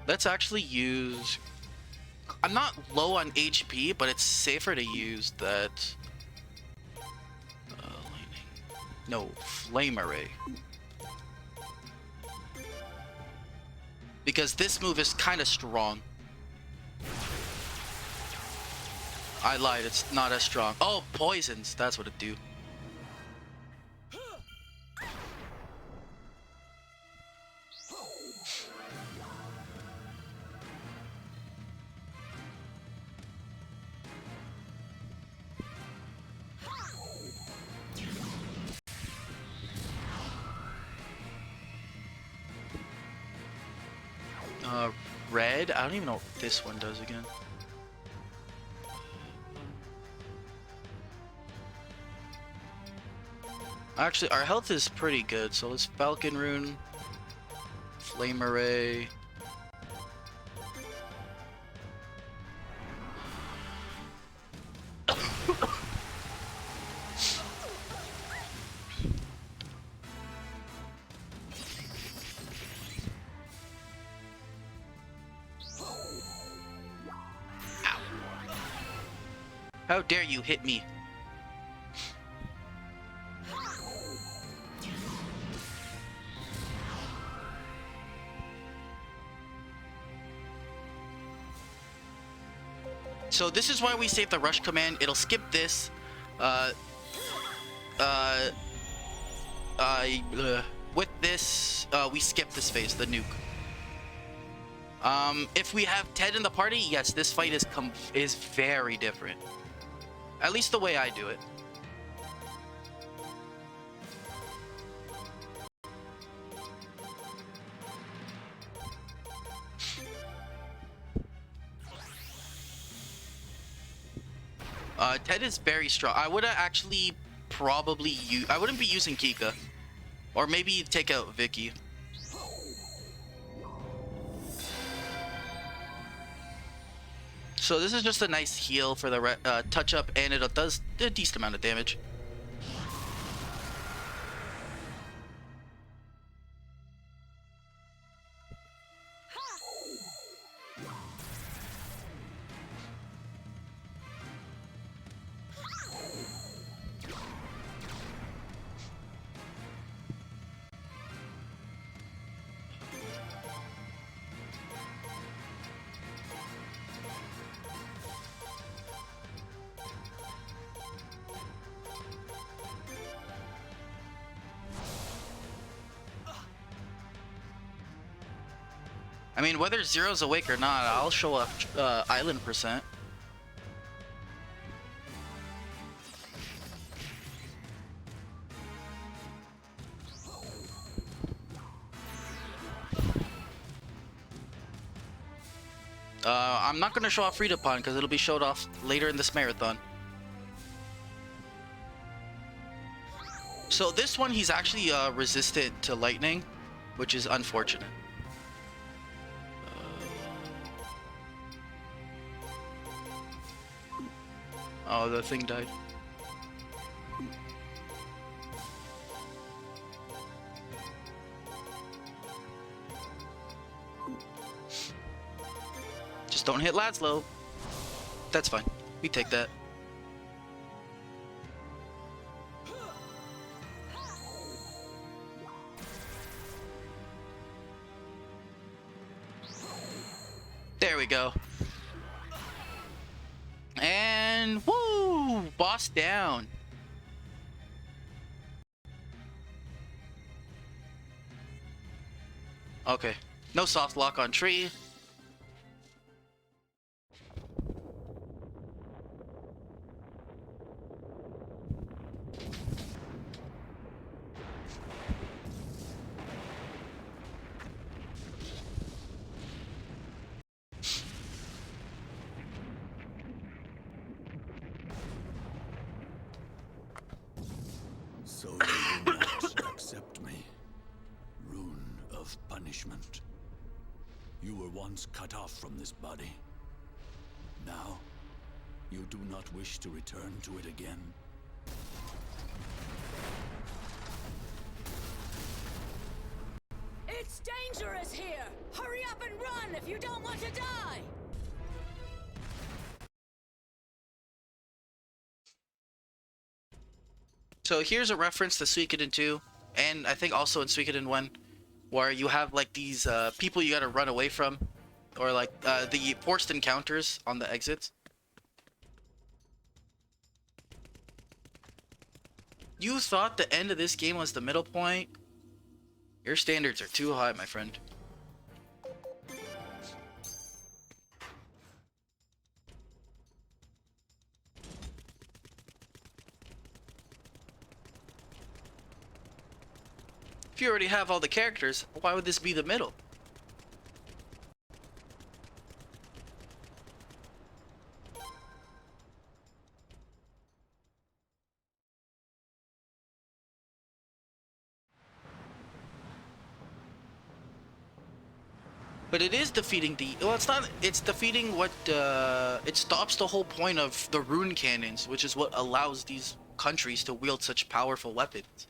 Let's actually use... I'm not low on HP, but it's safer to use that... No, Flame Array. Because this move is kind of strong. I lied, it's not as strong. Oh, poisons, that's what it do. Red? I don't even know what this one does again. Actually, our health is pretty good, so let's Falcon Rune, Flame Array. How dare you hit me? So this is why we save the rush command. It'll skip this. With this, we skip this phase, the nuke. If we have Ted in the party, yes, this fight is very different. At least the way I do it. Ted is very strong. I would actually probably use... I wouldn't be using Kika. Or maybe take out Vicky. So this is just a nice heal for the touch up, and it does a decent amount of damage. I mean, whether Zero's awake or not, I'll show up island percent. I'm not gonna show off Frida Pond because it'll be showed off later in this marathon. So this one, he's actually resistant to lightning, which is unfortunate. Oh, the thing died. Just don't hit Laszlo. That's fine. We take that. There we go. And woo! Boss down. Okay. No soft lock on tree. So you will not accept me, Rune of Punishment. You were once cut off from this body. Now, you do not wish to return to it again. It's dangerous here! Hurry up and run if you don't want to die! So here's a reference to Suikoden 2, and I think also in Suikoden 1, where you have like these people you gotta run away from, or like the forced encounters on the exits. You thought the end of this game was the middle point? Your standards are too high, my friend. If you already have all the characters, why would this be the middle? But it is defeating the... Well, it's not... It's defeating what... It stops the whole point of the rune cannons, which is what allows these countries to wield such powerful weapons.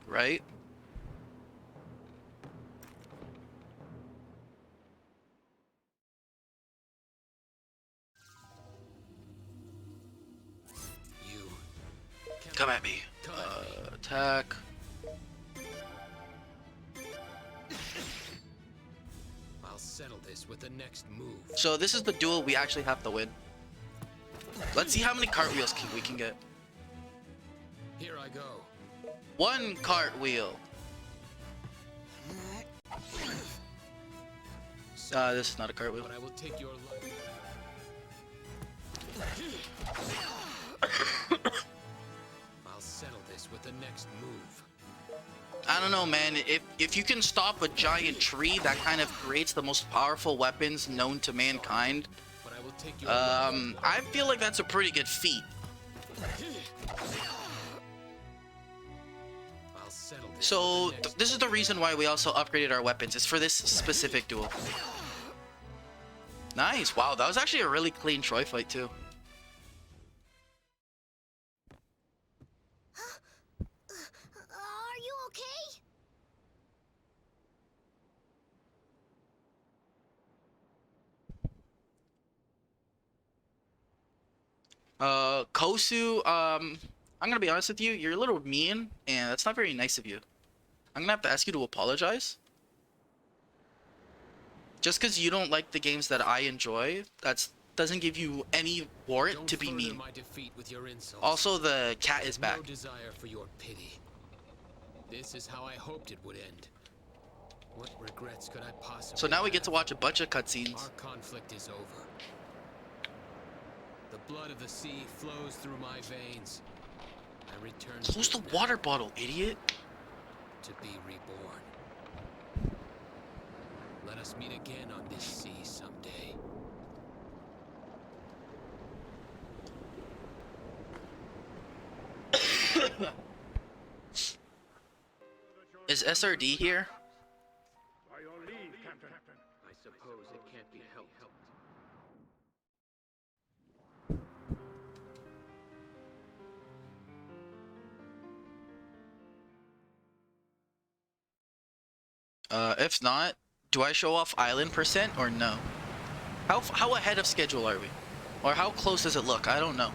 Right? Come at me. Attack. I'll settle this with the next move. So this is the duel we actually have to win. Let's see how many cartwheels we can get. Here I go. 1 cartwheel. sorry. This is not a cartwheel. But I will take your life. I'll settle this with the next move. I don't know, man. If you can stop a giant tree, that kind of creates the most powerful weapons known to mankind. But I will take your I feel like that's a pretty good feat. I'll settle this. So this is the reason why we also upgraded our weapons. It's for this specific duel. Nice. Wow, that was actually a really clean Troy fight too. Are you okay? Kosu, I'm gonna be honest with you, you're a little mean, and that's not very nice of you. I'm gonna have to ask you to apologize. Just because you don't like the games that I enjoy, that doesn't give you any warrant to be mean. My defeat with your insults. Also, the cat is back. No desire for your pity. This is how I hoped it would end. What regrets could I possibly So now we get have? to watch a bunch of cutscenes. Our conflict is over. The blood of the sea flows through my veins. I return Close the water bottle, idiot. to be reborn. Let us meet again on this sea someday. Is SRD here? By your leave, Captain. I suppose it can't be helped. If not, do I show off island percent or no? How ahead of schedule are we? Or how close does it look? I don't know.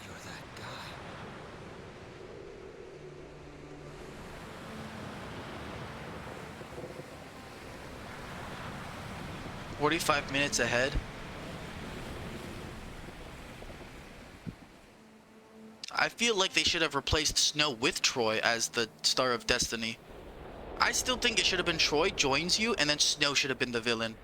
You're that guy. 45 minutes ahead. I feel like they should have replaced Snow with Troy as the Star of Destiny. I still think it should have been Troy joins you, and then Snow should have been the villain.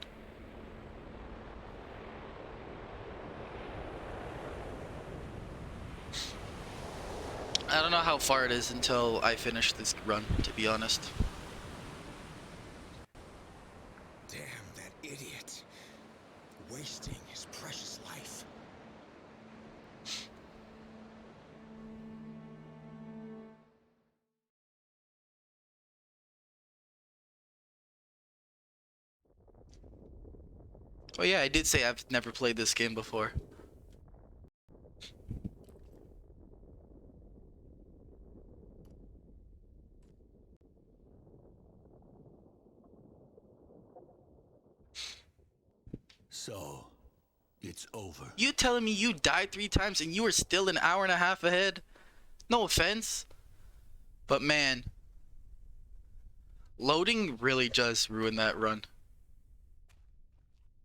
I don't know how far it is until I finish this run, to be honest. Damn that idiot. Wasting his precious life. Oh yeah, I did say I've never played this game before. So, it's over. You telling me you died 3 times and you were still an hour and a half ahead? No offense, but man, loading really does ruin that run.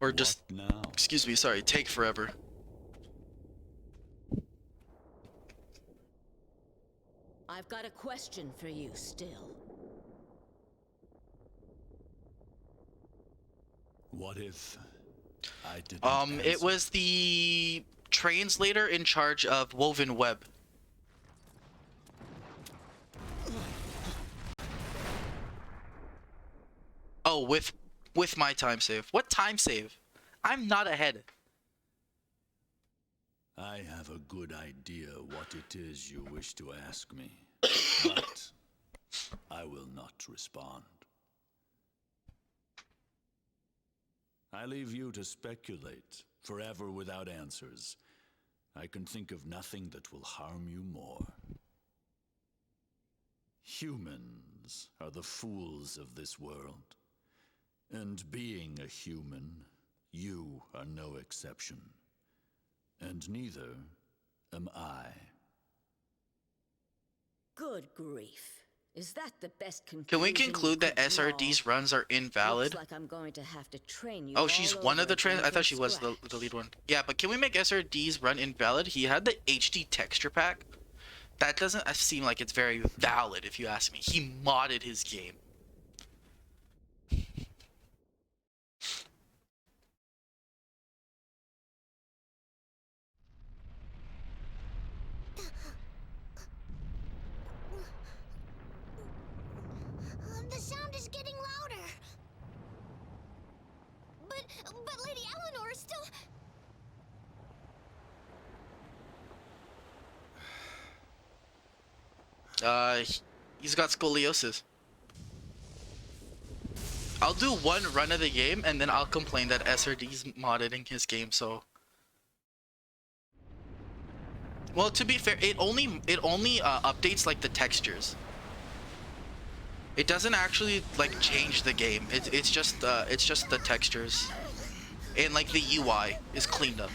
Or just, now? excuse me, sorry, take forever. I've got a question for you still. What if I didn't It was the translator in charge of Woven Web. Oh, with my time save. What time save? I'm not ahead. I have a good idea what it is you wish to ask me, but I will not respond. I leave you to speculate, forever without answers. I can think of nothing that will harm you more. Humans are the fools of this world. And being a human, you are no exception. And neither am I. Good grief. Is that the best conclusion? Can we conclude that you could SRD's draw? runs are invalid? Looks like I'm going to have to train you Oh, all she's one of over the again I thought from she was the scratch. lead one. Yeah, but can we make SRD's run invalid? He had the HD texture pack. that doesn't seem like it's very valid, if you ask me. He modded his game. The sound is getting louder. But Lady Eleanor is still... He's got scoliosis. I'll do one run of the game and then I'll complain that SRD's modded in his game, so... Well, to be fair, it only updates like the textures. It doesn't actually like change the game. It's just the textures. And like the UI is cleaned up.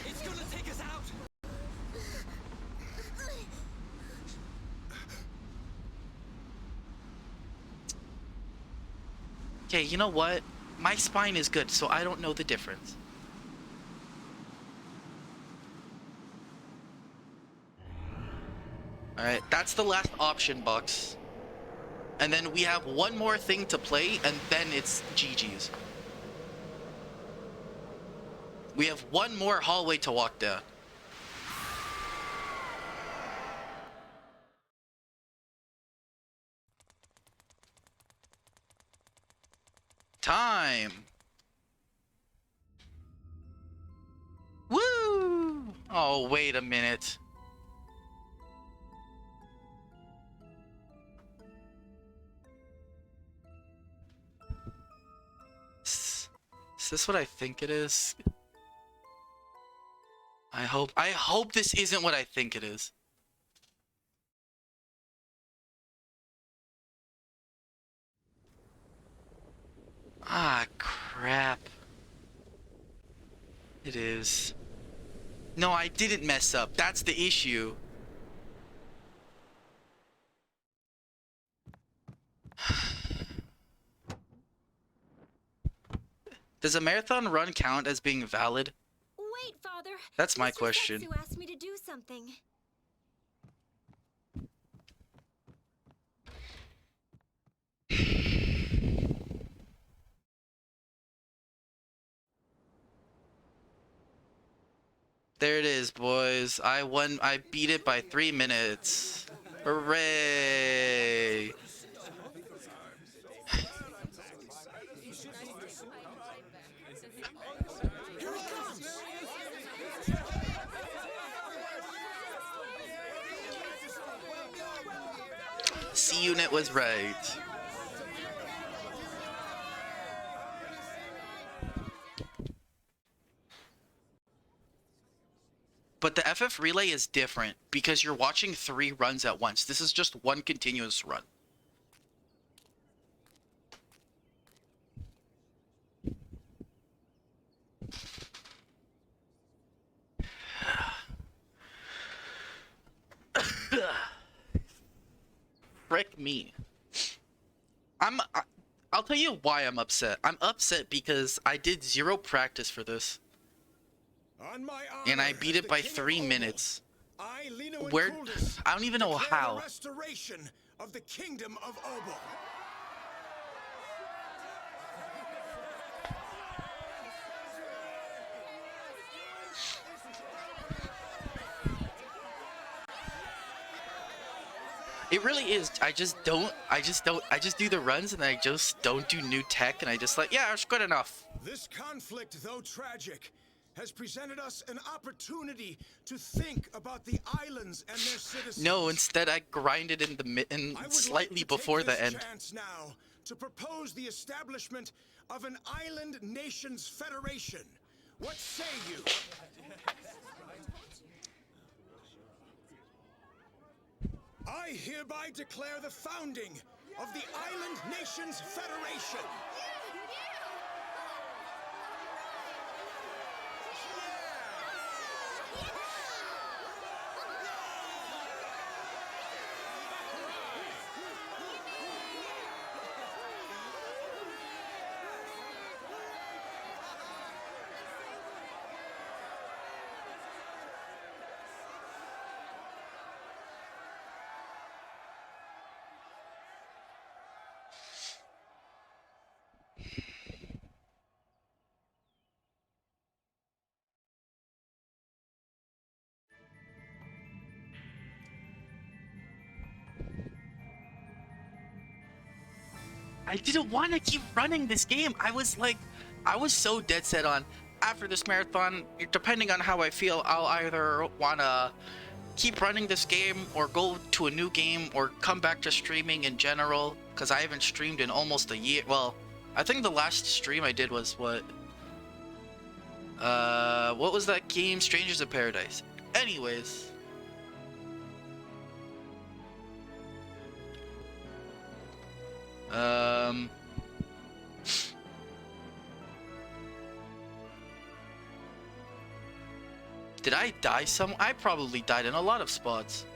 Okay, you know what? My spine is good, so I don't know the difference. Alright, that's the last option box. And then we have one more thing to play, and then it's GG's. We have one more hallway to walk down. Time! Woo! Oh, wait a minute. Is this what I think it is? I hope this isn't what I think it is. Ah, crap. It is. No, I didn't mess up. That's the issue. Does a marathon run count as being valid? Wait, Father. That's my Mr. question. Setsu asked me to do something. There it is, boys. I won. I beat it by 3 minutes. Hooray! C-Unit was right. But the FF relay is different because you're watching 3 runs at once. This is just one continuous run. Frick me. I'll tell you why I'm upset. I'm upset because I did 0 practice for this. And I beat it by 3 minutes. Where? I don't even know how. The restoration of the kingdom of Obel. It really is. I just do the runs and I just don't do new tech and I just like, yeah, it's good enough. This conflict, though tragic, has presented us an opportunity to think about the islands and their citizens. No, instead I grinded in the slightly before the end. Chance now to propose the establishment of an island nations federation. What say you? I hereby declare the founding of the Island Nations Federation. I didn't want to keep running this game. I was so dead set on, after this marathon, depending on how I feel, I'll either want to keep running this game or go to a new game or come back to streaming in general, because I haven't streamed in almost a year. Well, I think the last stream I did was what was that game? Strangers in Paradise. Anyways. Did I die some? I probably died in a lot of spots.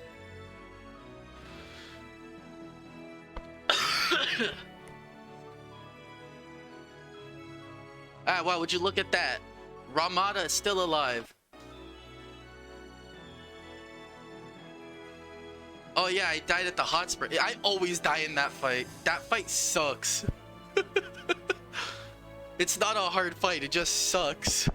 Ah, wow, would you look at that? Ramada is still alive. Oh yeah, I died at the hot spring. I always die in that fight. That fight sucks. It's not a hard fight, it just sucks.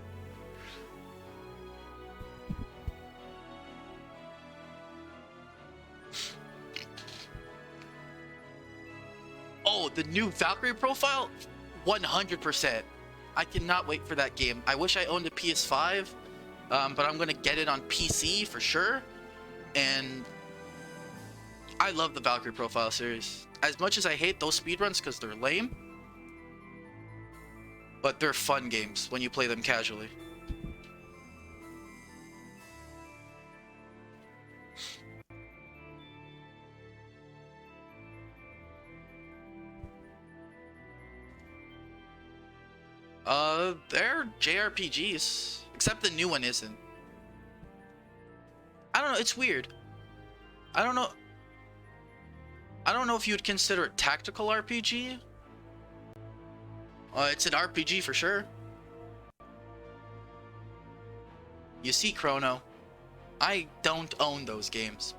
Oh, the new Valkyrie profile? 100%. I cannot wait for that game. I wish I owned a PS5, but I'm gonna get it on PC for sure. And I love the Valkyrie profile series. As much as I hate those speedruns because they're lame, but they're fun games when you play them casually. They're JRPGs, except the new one isn't. I don't know, it's weird. I don't know if you'd consider it tactical RPG. It's an RPG for sure. You see, Chrono, I don't own those games.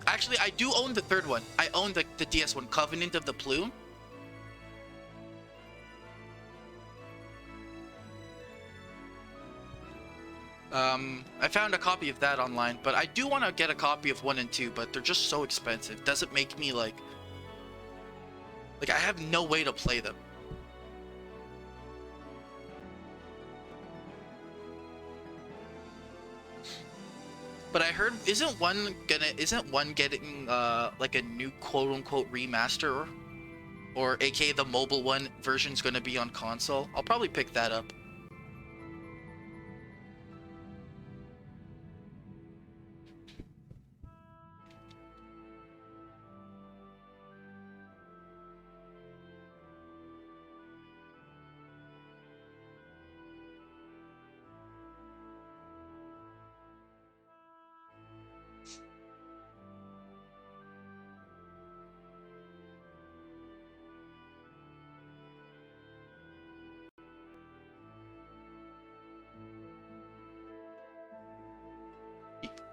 Actually, I do own the third one. I own the DS one, Covenant of the Plume. I found a copy of that online, but I do want to get a copy of 1 and 2, but they're just so expensive. Doesn't make me like I have no way to play them. But I heard isn't one getting like a new quote unquote remaster, or aka the mobile one version's gonna be on console? I'll probably pick that up.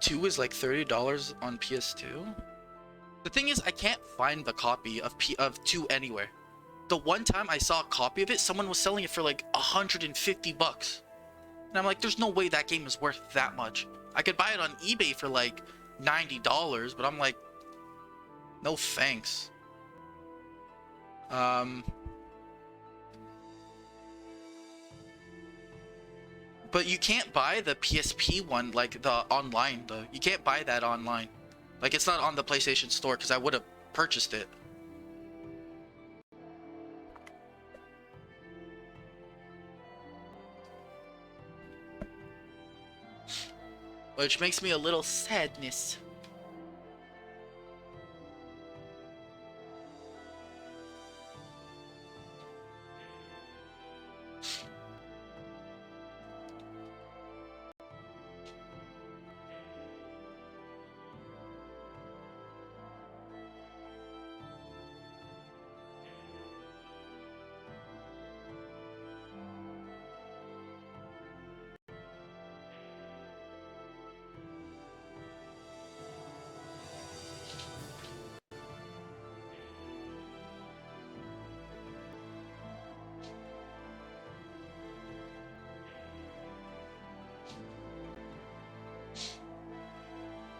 Two is like $30 on PS2. The thing is, I can't find the copy of 2 anywhere. The one time I saw a copy of it, someone was selling it for like $150. And I'm like, there's no way that game is worth that much. I could buy it on eBay for like $90, but I'm like, no thanks. But you can't buy the PSP one, like the online, though. You can't buy that online. Like, it's not on the PlayStation Store, because I would have purchased it. Which makes me a little sadness.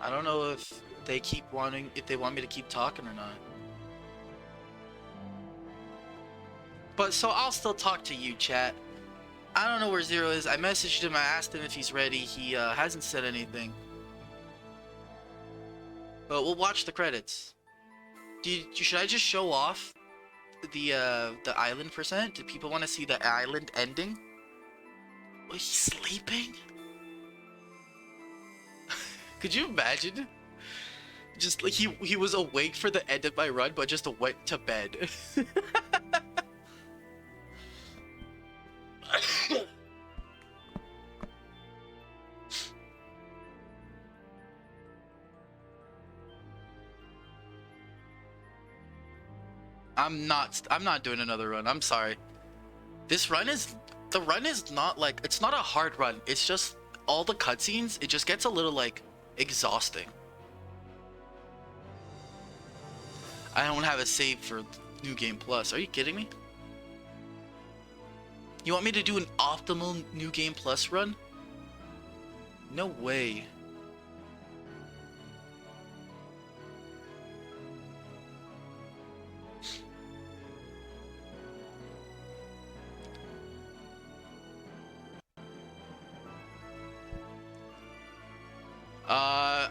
I don't know if they want me to keep talking or not. But so I'll still talk to you, chat. I don't know where Zero is. I messaged him. I asked him if he's ready. He hasn't said anything. But we'll watch the credits. Should I just show off the island percent? Do people want to see the island ending? Oh, he's sleeping? Could you imagine? Just like he was awake for the end of my run, but just went to bed. I'm not doing another run. I'm sorry. The run is not like, it's not a hard run. It's just all the cutscenes. It just gets a little like exhausting. I don't have a save for New Game Plus. Are you kidding me? You want me to do an optimal New Game Plus run? No way.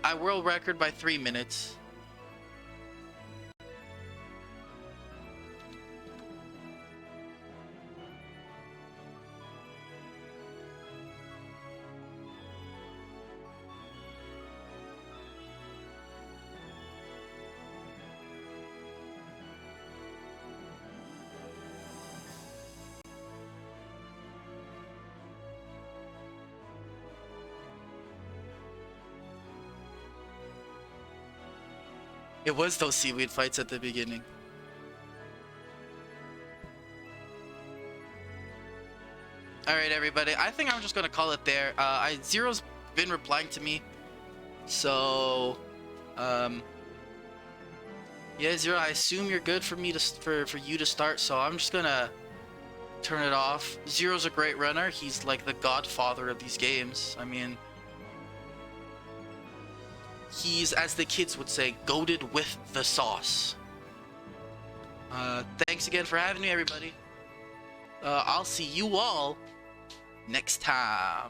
I world record by 3 minutes. It was those seaweed fights at the beginning. Alright, everybody. I think I'm just gonna call it there. Zero's been replying to me. So, yeah, Zero, I assume you're good for me to for you to start, so I'm just gonna turn it off. Zero's a great runner. He's like the godfather of these games. I mean, he's, as the kids would say, goated with the sauce. Thanks again for having me, everybody. I'll see you all next time.